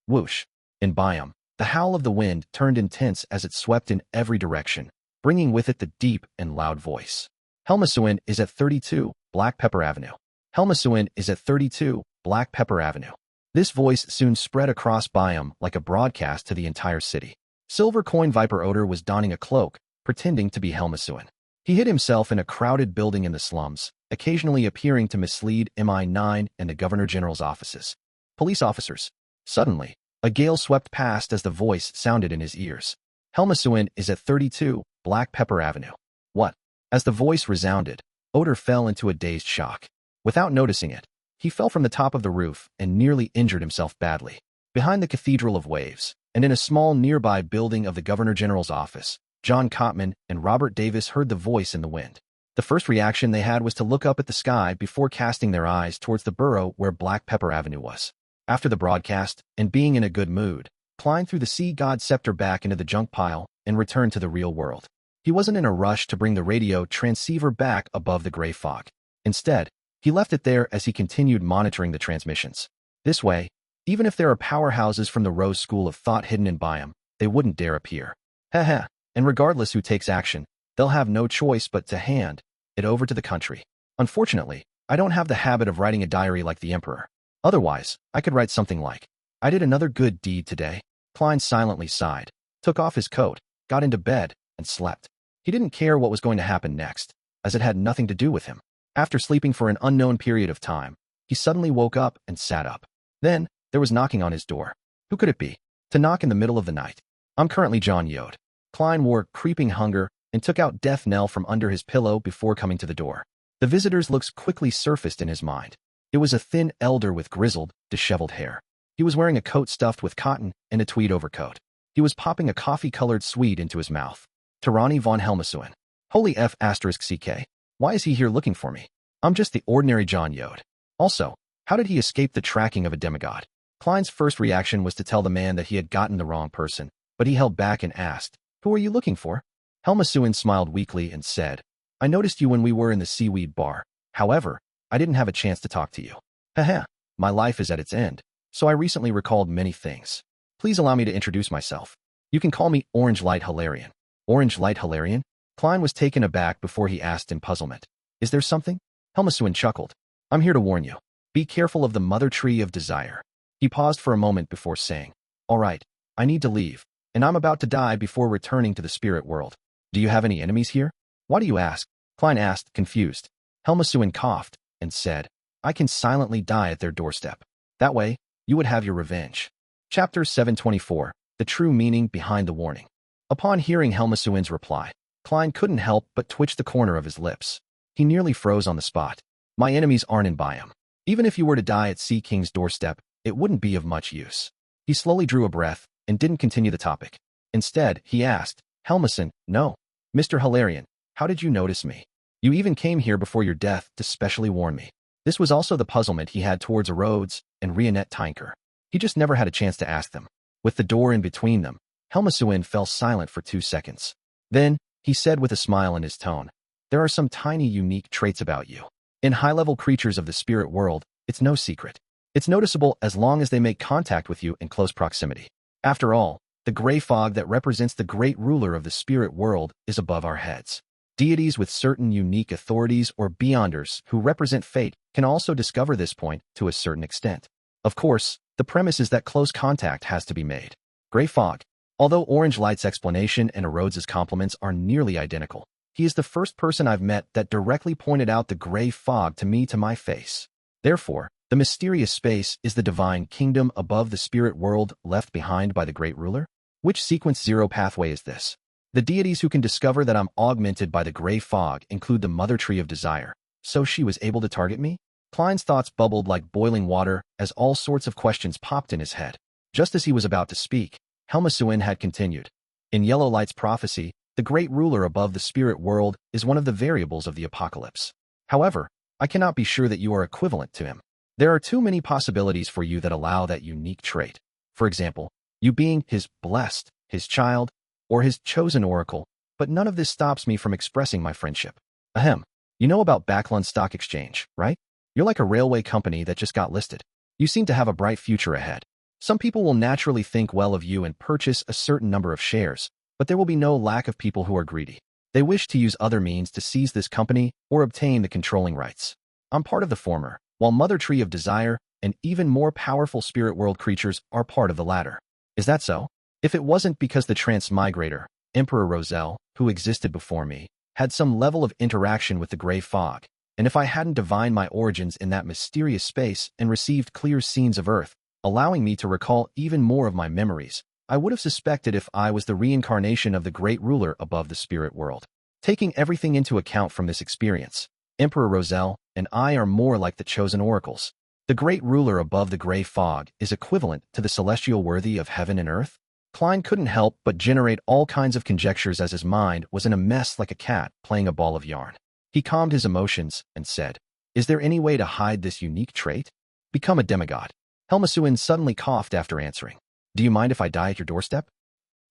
Whoosh! In Biome, the howl of the wind turned intense as it swept in every direction, bringing with it the deep and loud voice. "Helmasuin is at 32, Black Pepper Avenue. Helmasuin is at 32, Black Pepper Avenue." This voice soon spread across Biome like a broadcast to the entire city. Silver Coin Viper Odor was donning a cloak, pretending to be Helmasuin. He hid himself in a crowded building in the slums, occasionally appearing to mislead MI9 and the Governor General's offices. Police officers. Suddenly, a gale swept past as the voice sounded in his ears. "Helmasuin is at 32, Black Pepper Avenue." What? As the voice resounded, Odor fell into a dazed shock. Without noticing it, he fell from the top of the roof and nearly injured himself badly. Behind the Cathedral of Waves, and in a small nearby building of the Governor General's office, John Cotman and Robert Davis heard the voice in the wind. The first reaction they had was to look up at the sky before casting their eyes towards the borough where Black Pepper Avenue was. After the broadcast, and being in a good mood, Klein threw the Sea God Scepter back into the junk pile and returned to the real world. He wasn't in a rush to bring the radio transceiver back above the gray fog. Instead, he left it there as he continued monitoring the transmissions. This way, even if there are powerhouses from the Rose School of Thought hidden in Biome, they wouldn't dare appear. Heh. And regardless who takes action, they'll have no choice but to hand it over to the country. Unfortunately, I don't have the habit of writing a diary like the Emperor. Otherwise, I could write something like, "I did another good deed today." Klein silently sighed, took off his coat, got into bed, and slept. He didn't care what was going to happen next, as it had nothing to do with him. After sleeping for an unknown period of time, he suddenly woke up and sat up. Then, there was knocking on his door. Who could it be? To knock in the middle of the night. "I'm currently John Yode." Klein wore creeping hunger and took out Death Knell from under his pillow before coming to the door. The visitor's looks quickly surfaced in his mind. It was a thin elder with grizzled, disheveled hair. He was wearing a coat stuffed with cotton and a tweed overcoat. He was popping a coffee-colored sweet into his mouth. "Tyranny von Helmasuin. Holy F***CK. Why is he here looking for me? I'm just the ordinary John Yode. Also, how did he escape the tracking of a demigod?" Klein's first reaction was to tell the man that he had gotten the wrong person, but he held back and asked, "Who are you looking for?" Helmasuin smiled weakly and said, "I noticed you when we were in the seaweed bar. However, I didn't have a chance to talk to you. Haha, my life is at its end, so I recently recalled many things. Please allow me to introduce myself. You can call me Orange Light Hilarion." "Orange Light Hilarion?" Klein was taken aback before he asked in puzzlement. "Is there something?" Helmasuin chuckled. "I'm here to warn you. Be careful of the Mother Tree of Desire." He paused for a moment before saying, "All right, I need to leave, and I'm about to die before returning to the spirit world. Do you have any enemies here?" "Why do you ask?" Klein asked, confused. Helmasuin coughed and said, "I can silently die at their doorstep. That way, you would have your revenge." Chapter 724, The True Meaning Behind the Warning. Upon hearing Helmasuin's reply, Klein couldn't help but twitch the corner of his lips. He nearly froze on the spot. "My enemies aren't in Biome. Even if you were to die at Sea King's doorstep, it wouldn't be of much use." He slowly drew a breath and didn't continue the topic. Instead, he asked, "Helmasuin, no. Mr. Hilarion, how did you notice me? You even came here before your death to specially warn me." This was also the puzzlement he had towards Rhodes and Rionette Tinker. He just never had a chance to ask them. With the door in between them, Helmasuin fell silent for 2 seconds. Then, he said with a smile in his tone, "There are some tiny unique traits about you. In high-level creatures of the spirit world, it's no secret. It's noticeable as long as they make contact with you in close proximity. After all, the gray fog that represents the great ruler of the spirit world is above our heads. Deities with certain unique authorities or beyonders who represent fate can also discover this point to a certain extent. Of course, the premise is that close contact has to be made. Gray fog. Although Orange Light's explanation and Rhodes's compliments are nearly identical, he is the first person I've met that directly pointed out the gray fog to me to my face. Therefore, the mysterious space is the divine kingdom above the spirit world left behind by the great ruler? Which sequence 0 pathway is this? The deities who can discover that I'm augmented by the gray fog include the Mother Tree of Desire. So she was able to target me? Klein's thoughts bubbled like boiling water as all sorts of questions popped in his head. Just as he was about to speak, Helmasuin had continued. In Yellow Light's prophecy, the great ruler above the spirit world is one of the variables of the apocalypse. However, I cannot be sure that you are equivalent to him. There are too many possibilities for you that allow that unique trait. For example, you being his blessed, his child, or his chosen oracle, but none of this stops me from expressing my friendship. Ahem. You know about Backlund Stock Exchange, right? You're like a railway company that just got listed. You seem to have a bright future ahead. Some people will naturally think well of you and purchase a certain number of shares, but there will be no lack of people who are greedy. They wish to use other means to seize this company or obtain the controlling rights. I'm part of the former, while Mother Tree of Desire and even more powerful spirit world creatures are part of the latter. Is that so? If it wasn't because the Transmigrator, Emperor Roselle, who existed before me, had some level of interaction with the gray fog, and if I hadn't divined my origins in that mysterious space and received clear scenes of Earth, allowing me to recall even more of my memories, I would have suspected if I was the reincarnation of the great ruler above the spirit world. Taking everything into account from this experience, Emperor Roselle and I are more like the chosen oracles. The great ruler above the gray fog is equivalent to the celestial worthy of heaven and earth. Klein couldn't help but generate all kinds of conjectures as his mind was in a mess like a cat playing a ball of yarn. He calmed his emotions and said, "Is there any way to hide this unique trait? Become a demigod." Helmasuin suddenly coughed after answering. "Do you mind if I die at your doorstep?"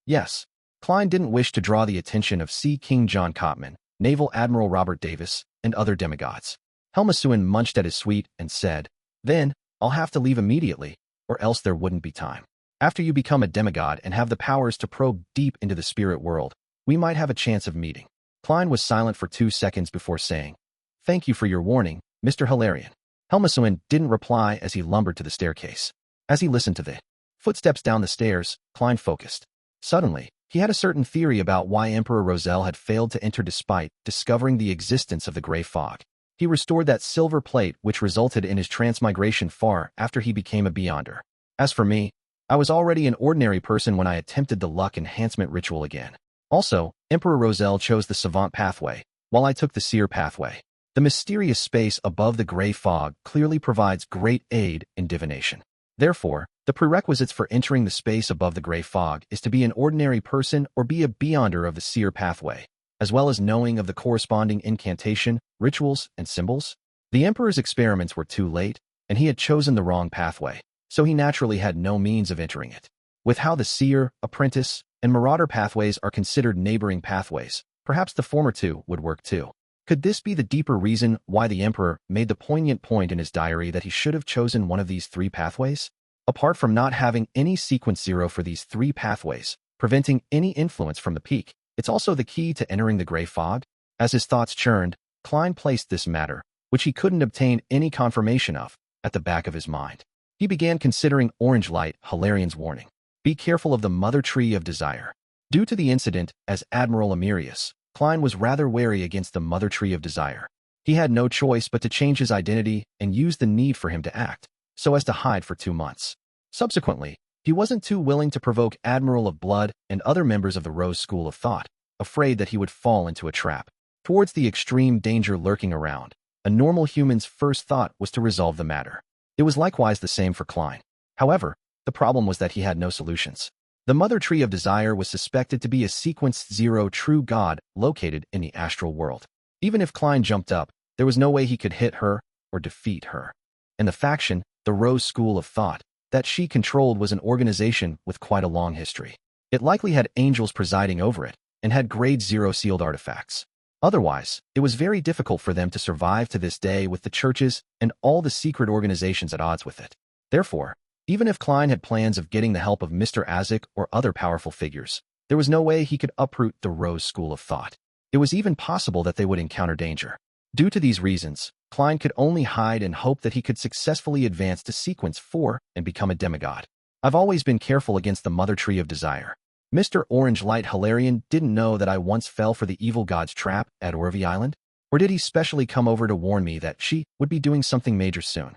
Yes. Klein didn't wish to draw the attention of Sea King John Cotman, Naval Admiral Robert Davis, and other demigods. Helmasuin munched at his sweet and said, "Then, I'll have to leave immediately, or else there wouldn't be time. After you become a demigod and have the powers to probe deep into the spirit world, we might have a chance of meeting." Klein was silent for 2 seconds before saying, "Thank you for your warning, Mr. Hilarion." Helmasuin didn't reply as he lumbered to the staircase. As he listened to the footsteps down the stairs, Klein focused. Suddenly, he had a certain theory about why Emperor Roselle had failed to enter despite discovering the existence of the gray fog. He restored that silver plate which resulted in his transmigration far after he became a Beyonder. As for me, I was already an ordinary person when I attempted the luck enhancement ritual again. Also, Emperor Roselle chose the savant pathway, while I took the seer pathway. The mysterious space above the gray fog clearly provides great aid in divination. Therefore, the prerequisites for entering the space above the gray fog is to be an ordinary person or be a beyonder of the seer pathway, as well as knowing of the corresponding incantation, rituals, and symbols. The Emperor's experiments were too late, and he had chosen the wrong pathway, so he naturally had no means of entering it. With how the seer, apprentice, and marauder pathways are considered neighboring pathways, perhaps the former two would work too. Could this be the deeper reason why the Emperor made the poignant point in his diary that he should have chosen one of these 3 pathways? Apart from not having any sequence 0 for these 3 pathways, preventing any influence from the peak, it's also the key to entering the gray fog. As his thoughts churned, Klein placed this matter, which he couldn't obtain any confirmation of, at the back of his mind. He began considering Orange Light Hilarion's warning. Be careful of the Mother Tree of Desire. Due to the incident as Admiral Emirius, Klein was rather wary against the Mother Tree of Desire. He had no choice but to change his identity and use the need for him to act, so as to hide for 2 months. Subsequently, he wasn't too willing to provoke Admiral of Blood and other members of the Rose School of Thought, afraid that he would fall into a trap. Towards the extreme danger lurking around, a normal human's first thought was to resolve the matter. It was likewise the same for Klein. However, the problem was that he had no solutions. The Mother Tree of Desire was suspected to be a sequenced 0 true god located in the astral world. Even if Klein jumped up, there was no way he could hit her or defeat her. And the faction, the Rose School of Thought, that she controlled was an organization with quite a long history. It likely had angels presiding over it and had grade 0 sealed artifacts. Otherwise, it was very difficult for them to survive to this day with the churches and all the secret organizations at odds with it. Therefore, even if Klein had plans of getting the help of Mr. Azik or other powerful figures, there was no way he could uproot the Rose School of Thought. It was even possible that they would encounter danger. Due to these reasons, Klein could only hide and hope that he could successfully advance to Sequence 4 and become a demigod. I've always been careful against the Mother Tree of Desire. Mr. Orange Light Hilarion didn't know that I once fell for the evil god's trap at Orvie Island? Or did he specially come over to warn me that she would be doing something major soon?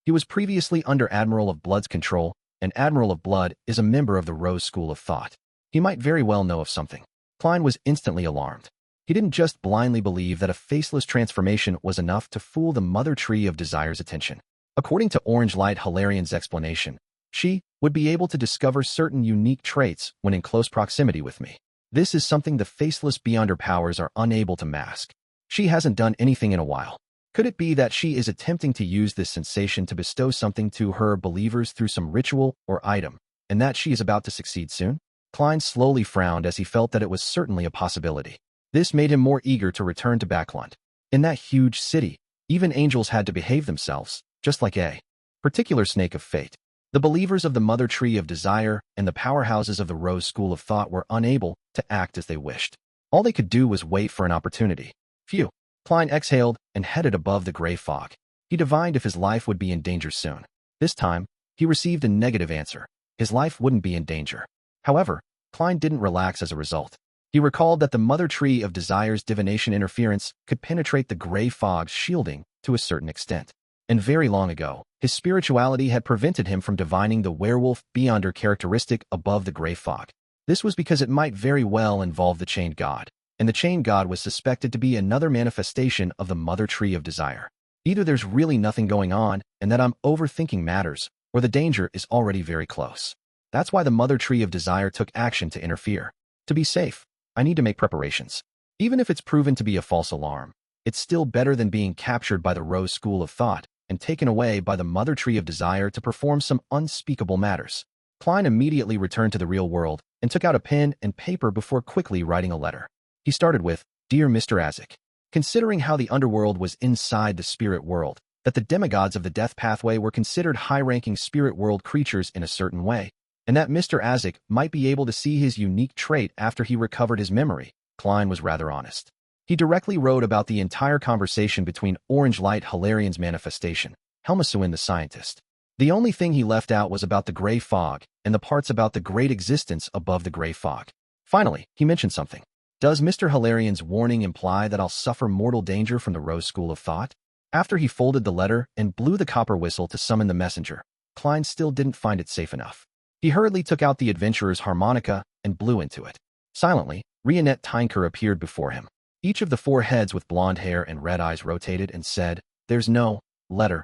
He was previously under Admiral of Blood's control, and Admiral of Blood is a member of the Rose School of Thought. He might very well know of something. Klein was instantly alarmed. He didn't just blindly believe that a faceless transformation was enough to fool the Mother Tree of Desire's attention. According to Orange Light Hilarion's explanation, she would be able to discover certain unique traits when in close proximity with me. This is something the faceless beyond her powers are unable to mask. She hasn't done anything in a while. Could it be that she is attempting to use this sensation to bestow something to her believers through some ritual or item, and that she is about to succeed soon? Klein slowly frowned as he felt that it was certainly a possibility. This made him more eager to return to Backland. In that huge city, even angels had to behave themselves, just like a particular snake of fate. The believers of the Mother Tree of Desire and the powerhouses of the Rose School of Thought were unable to act as they wished. All they could do was wait for an opportunity. Phew. Klein exhaled and headed above the gray fog. He divined if his life would be in danger soon. This time, he received a negative answer. His life wouldn't be in danger. However, Klein didn't relax as a result. He recalled that the Mother Tree of Desire's divination interference could penetrate the gray fog's shielding to a certain extent. And very long ago, his spirituality had prevented him from divining the werewolf beyond her characteristic above the gray fog. This was because it might very well involve the Chained God, and the Chained God was suspected to be another manifestation of the Mother Tree of Desire. Either there's really nothing going on and that I'm overthinking matters, or the danger is already very close. That's why the Mother Tree of Desire took action to interfere. To be safe, I need to make preparations. Even if it's proven to be a false alarm, it's still better than being captured by the Rose School of Thought and taken away by the Mother Tree of Desire to perform some unspeakable matters. Klein immediately returned to the real world and took out a pen and paper before quickly writing a letter. He started with, "Dear Mr. Azek, considering how the underworld was inside the spirit world, that the demigods of the death pathway were considered high-ranking spirit world creatures in a certain way, and that Mr. Azek might be able to see his unique trait after he recovered his memory," Klein was rather honest. He directly wrote about the entire conversation between Orange Light Hilarion's manifestation, Helmasuin the scientist. The only thing he left out was about the gray fog and the parts about the great existence above the gray fog. Finally, he mentioned something. Does Mr. Hilarion's warning imply that I'll suffer mortal danger from the Rose School of Thought? After he folded the letter and blew the copper whistle to summon the messenger, Klein still didn't find it safe enough. He hurriedly took out the adventurer's harmonica and blew into it. Silently, Rionette Tinker appeared before him. Each of the four heads with blonde hair and red eyes rotated and said, "There's no letter.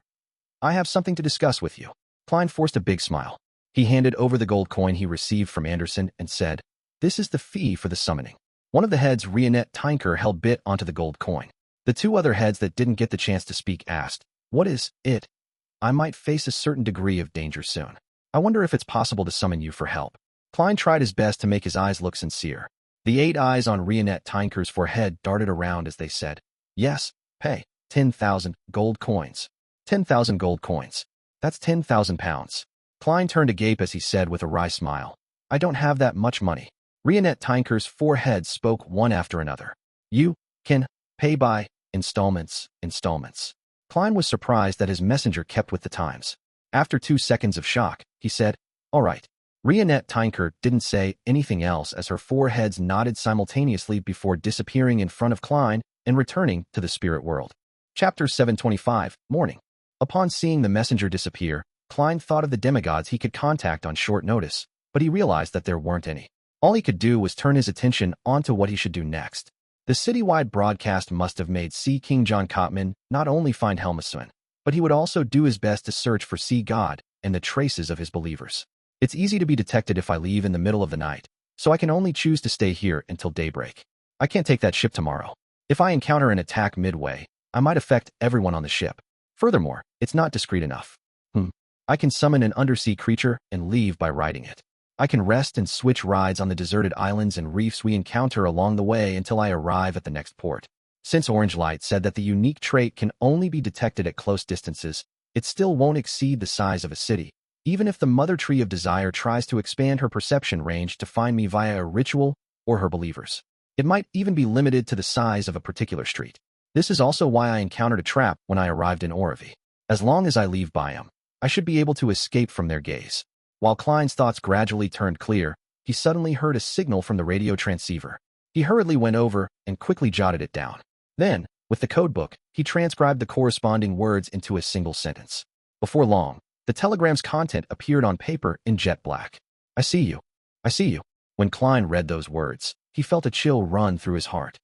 I have something to discuss with you." Klein forced a big smile. He handed over the gold coin he received from Anderson and said, "This is the fee for the summoning." One of the heads, Rionette Tinker, held bit onto the gold coin. The two other heads that didn't get the chance to speak asked, "What is it?" "I might face a certain degree of danger soon. I wonder if it's possible to summon you for help." Klein tried his best to make his eyes look sincere. The 8 eyes on Rionette Tinker's forehead darted around as they said, "Yes, pay 10,000 gold coins. 10,000 gold coins. That's 10,000 pounds. Klein turned agape as he said with a wry smile, "I don't have that much money." Rionette Tinker's 4 heads spoke one after another. "You can pay by installments. Klein was surprised that his messenger kept with the times. After 2 seconds of shock, he said, "All right." Rionette Tinker didn't say anything else as her 4 heads nodded simultaneously before disappearing in front of Klein and returning to the spirit world. Chapter 725, Morning. Upon seeing the messenger disappear, Klein thought of the demigods he could contact on short notice, but he realized that there weren't any. All he could do was turn his attention onto what he should do next. The citywide broadcast must have made Sea King John Cotman not only find Helmasuin, but he would also do his best to search for Sea God and the traces of his believers. It's easy to be detected if I leave in the middle of the night, so I can only choose to stay here until daybreak. I can't take that ship tomorrow. If I encounter an attack midway, I might affect everyone on the ship. Furthermore, it's not discreet enough. I can summon an undersea creature and leave by riding it. I can rest and switch rides on the deserted islands and reefs we encounter along the way until I arrive at the next port. Since Orange Light said that the unique trait can only be detected at close distances, it still won't exceed the size of a city, even if the Mother Tree of Desire tries to expand her perception range to find me via a ritual or her believers. It might even be limited to the size of a particular street. This is also why I encountered a trap when I arrived in Orevie. As long as I leave Byam, I should be able to escape from their gaze. While Klein's thoughts gradually turned clear, he suddenly heard a signal from the radio transceiver. He hurriedly went over and quickly jotted it down. Then, with the codebook, he transcribed the corresponding words into a single sentence. Before long, the telegram's content appeared on paper in jet black. I see you. I see you. When Klein read those words, he felt a chill run through his heart.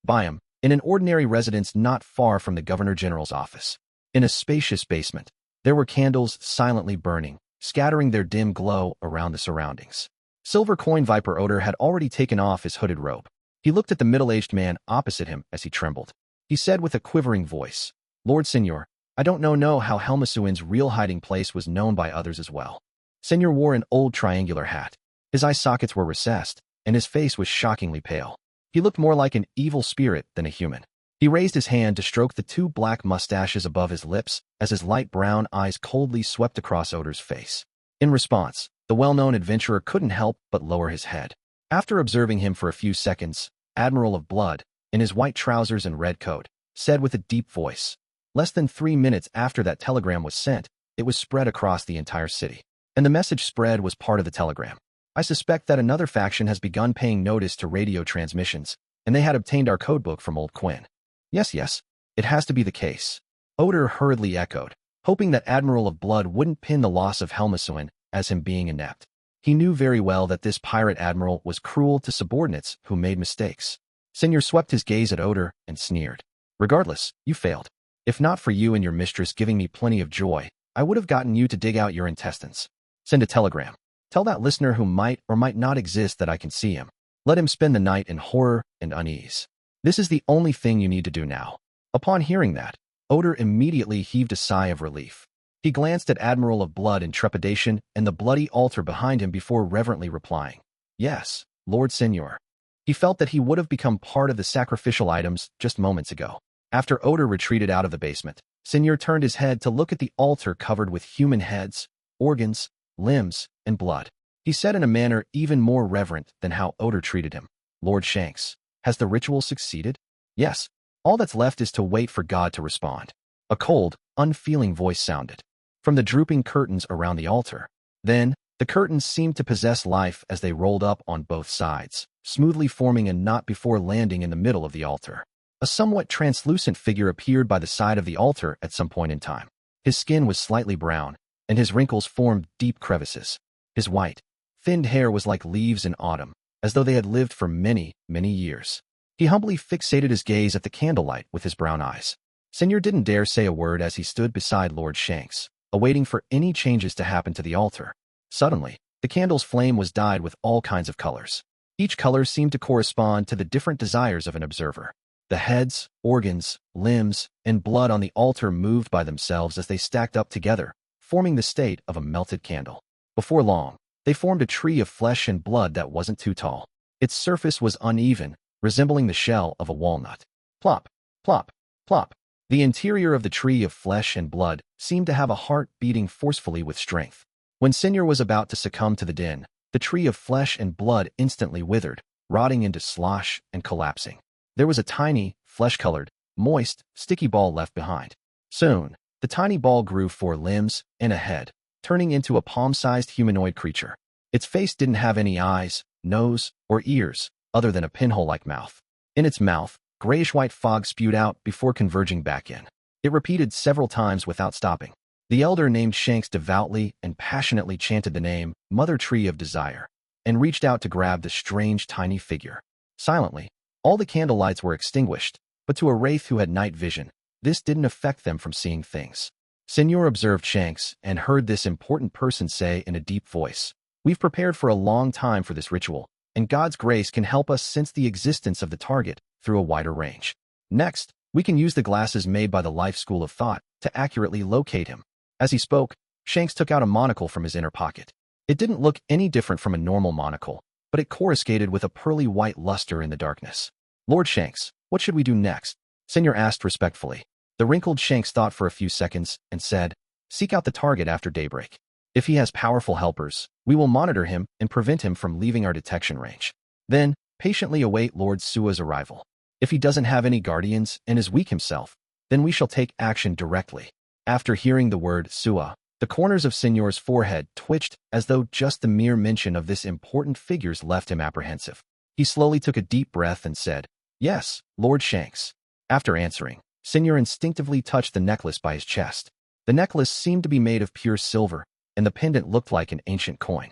Byam, in an ordinary residence not far from the Governor General's office. In a spacious basement, there were candles silently burning, scattering their dim glow around the surroundings. Silver Coin Viper Odor had already taken off his hooded robe. He looked at the middle-aged man opposite him as he trembled. He said with a quivering voice, Lord Signor, I don't know how Helmasuin's real hiding place was known by others as well. Signor wore an old triangular hat. His eye sockets were recessed, and his face was shockingly pale. He looked more like an evil spirit than a human. He raised his hand to stroke the two black mustaches above his lips as his light brown eyes coldly swept across Odor's face. In response, the well-known adventurer couldn't help but lower his head. After observing him for a few seconds, Admiral of Blood, in his white trousers and red coat, said with a deep voice, less than 3 minutes after that telegram was sent, it was spread across the entire city. And the message spread was part of the telegram. I suspect that another faction has begun paying notice to radio transmissions, and they had obtained our codebook from Old Quinn. Yes, it has to be the case. Odor hurriedly echoed, hoping that Admiral of Blood wouldn't pin the loss of Helmasuin as him being inept. He knew very well that this pirate admiral was cruel to subordinates who made mistakes. Signor swept his gaze at Odor and sneered. Regardless, you failed. If not for you and your mistress giving me plenty of joy, I would have gotten you to dig out your intestines. Send a telegram. Tell that listener who might or might not exist that I can see him. Let him spend the night in horror and unease. This is the only thing you need to do now. Upon hearing that, Odor immediately heaved a sigh of relief. He glanced at Admiral of Blood in trepidation and the bloody altar behind him before reverently replying, Yes, Lord Signor. He felt that he would have become part of the sacrificial items just moments ago. After Odor retreated out of the basement, Signor turned his head to look at the altar covered with human heads, organs, limbs, and blood. He said in a manner even more reverent than how Odor treated him, Lord Shanks, has the ritual succeeded? Yes. All that's left is to wait for God to respond. A cold, unfeeling voice sounded from the drooping curtains around the altar. Then, the curtains seemed to possess life as they rolled up on both sides, smoothly forming a knot before landing in the middle of the altar. A somewhat translucent figure appeared by the side of the altar at some point in time. His skin was slightly brown, and his wrinkles formed deep crevices. His white, thinned hair was like leaves in autumn, as though they had lived for many, many years. He humbly fixated his gaze at the candlelight with his brown eyes. Signor didn't dare say a word as he stood beside Lord Shanks, awaiting for any changes to happen to the altar. Suddenly, the candle's flame was dyed with all kinds of colors. Each color seemed to correspond to the different desires of an observer. The heads, organs, limbs, and blood on the altar moved by themselves as they stacked up together, forming the state of a melted candle. Before long, they formed a tree of flesh and blood that wasn't too tall. Its surface was uneven, resembling the shell of a walnut. Plop, plop, plop. The interior of the tree of flesh and blood seemed to have a heart beating forcefully with strength. When Signor was about to succumb to the din, the tree of flesh and blood instantly withered, rotting into slosh and collapsing. There was a tiny, flesh-colored, moist, sticky ball left behind. Soon, the tiny ball grew 4 limbs and a head, turning into a palm-sized humanoid creature. Its face didn't have any eyes, nose, or ears, other than a pinhole-like mouth. In its mouth, grayish-white fog spewed out before converging back in. It repeated several times without stopping. The elder named Shanks devoutly and passionately chanted the name, Mother Tree of Desire, and reached out to grab the strange tiny figure. Silently, all the candlelights were extinguished, but to a wraith who had night vision, this didn't affect them from seeing things. Signor observed Shanks and heard this important person say in a deep voice, We've prepared for a long time for this ritual, and God's grace can help us sense the existence of the target through a wider range. Next, we can use the glasses made by the Life School of Thought to accurately locate him. As he spoke, Shanks took out a monocle from his inner pocket. It didn't look any different from a normal monocle, but it coruscated with a pearly white luster in the darkness. Lord Shanks, what should we do next? Signor asked respectfully. The wrinkled Shanks thought for a few seconds and said, Seek out the target after daybreak. If he has powerful helpers, we will monitor him and prevent him from leaving our detection range. Then, patiently await Lord Sua's arrival. If he doesn't have any guardians and is weak himself, then we shall take action directly." After hearing the word Sua, the corners of Signor's forehead twitched as though just the mere mention of this important figure's left him apprehensive. He slowly took a deep breath and said, "Yes, Lord Shanks." After answering, Signor instinctively touched the necklace by his chest. The necklace seemed to be made of pure silver, and the pendant looked like an ancient coin.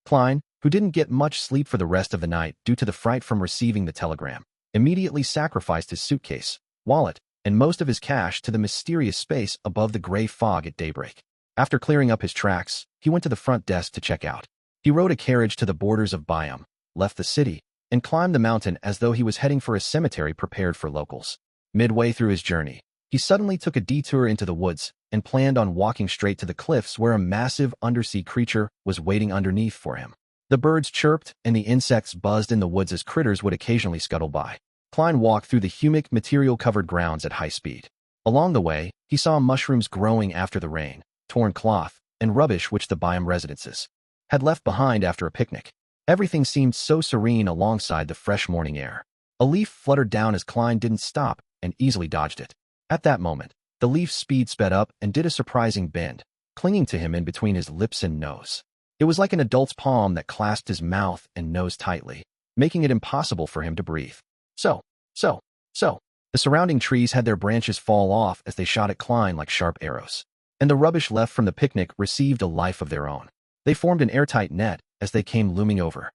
Klein, who didn't get much sleep for the rest of the night due to the fright from receiving the telegram, immediately sacrificed his suitcase, wallet, and most of his cash to the mysterious space above the gray fog at daybreak. After clearing up his tracks, he went to the front desk to check out. He rode a carriage to the borders of Byam, left the city, and climbed the mountain as though he was heading for a cemetery prepared for locals. Midway through his journey, he suddenly took a detour into the woods and planned on walking straight to the cliffs where a massive undersea creature was waiting underneath for him. The birds chirped and the insects buzzed in the woods as critters would occasionally scuttle by. Klein walked through the humic, material-covered grounds at high speed. Along the way, he saw mushrooms growing after the rain, torn cloth, and rubbish which the Byam residences had left behind after a picnic. Everything seemed so serene alongside the fresh morning air. A leaf fluttered down as Klein didn't stop and easily dodged it. At that moment, the leaf's speed sped up and did a surprising bend, clinging to him in between his lips and nose. It was like an adult's palm that clasped his mouth and nose tightly, making it impossible for him to breathe. So. The surrounding trees had their branches fall off as they shot at Klein like sharp arrows, and the rubbish left from the picnic received a life of their own. They formed an airtight net as they came looming over.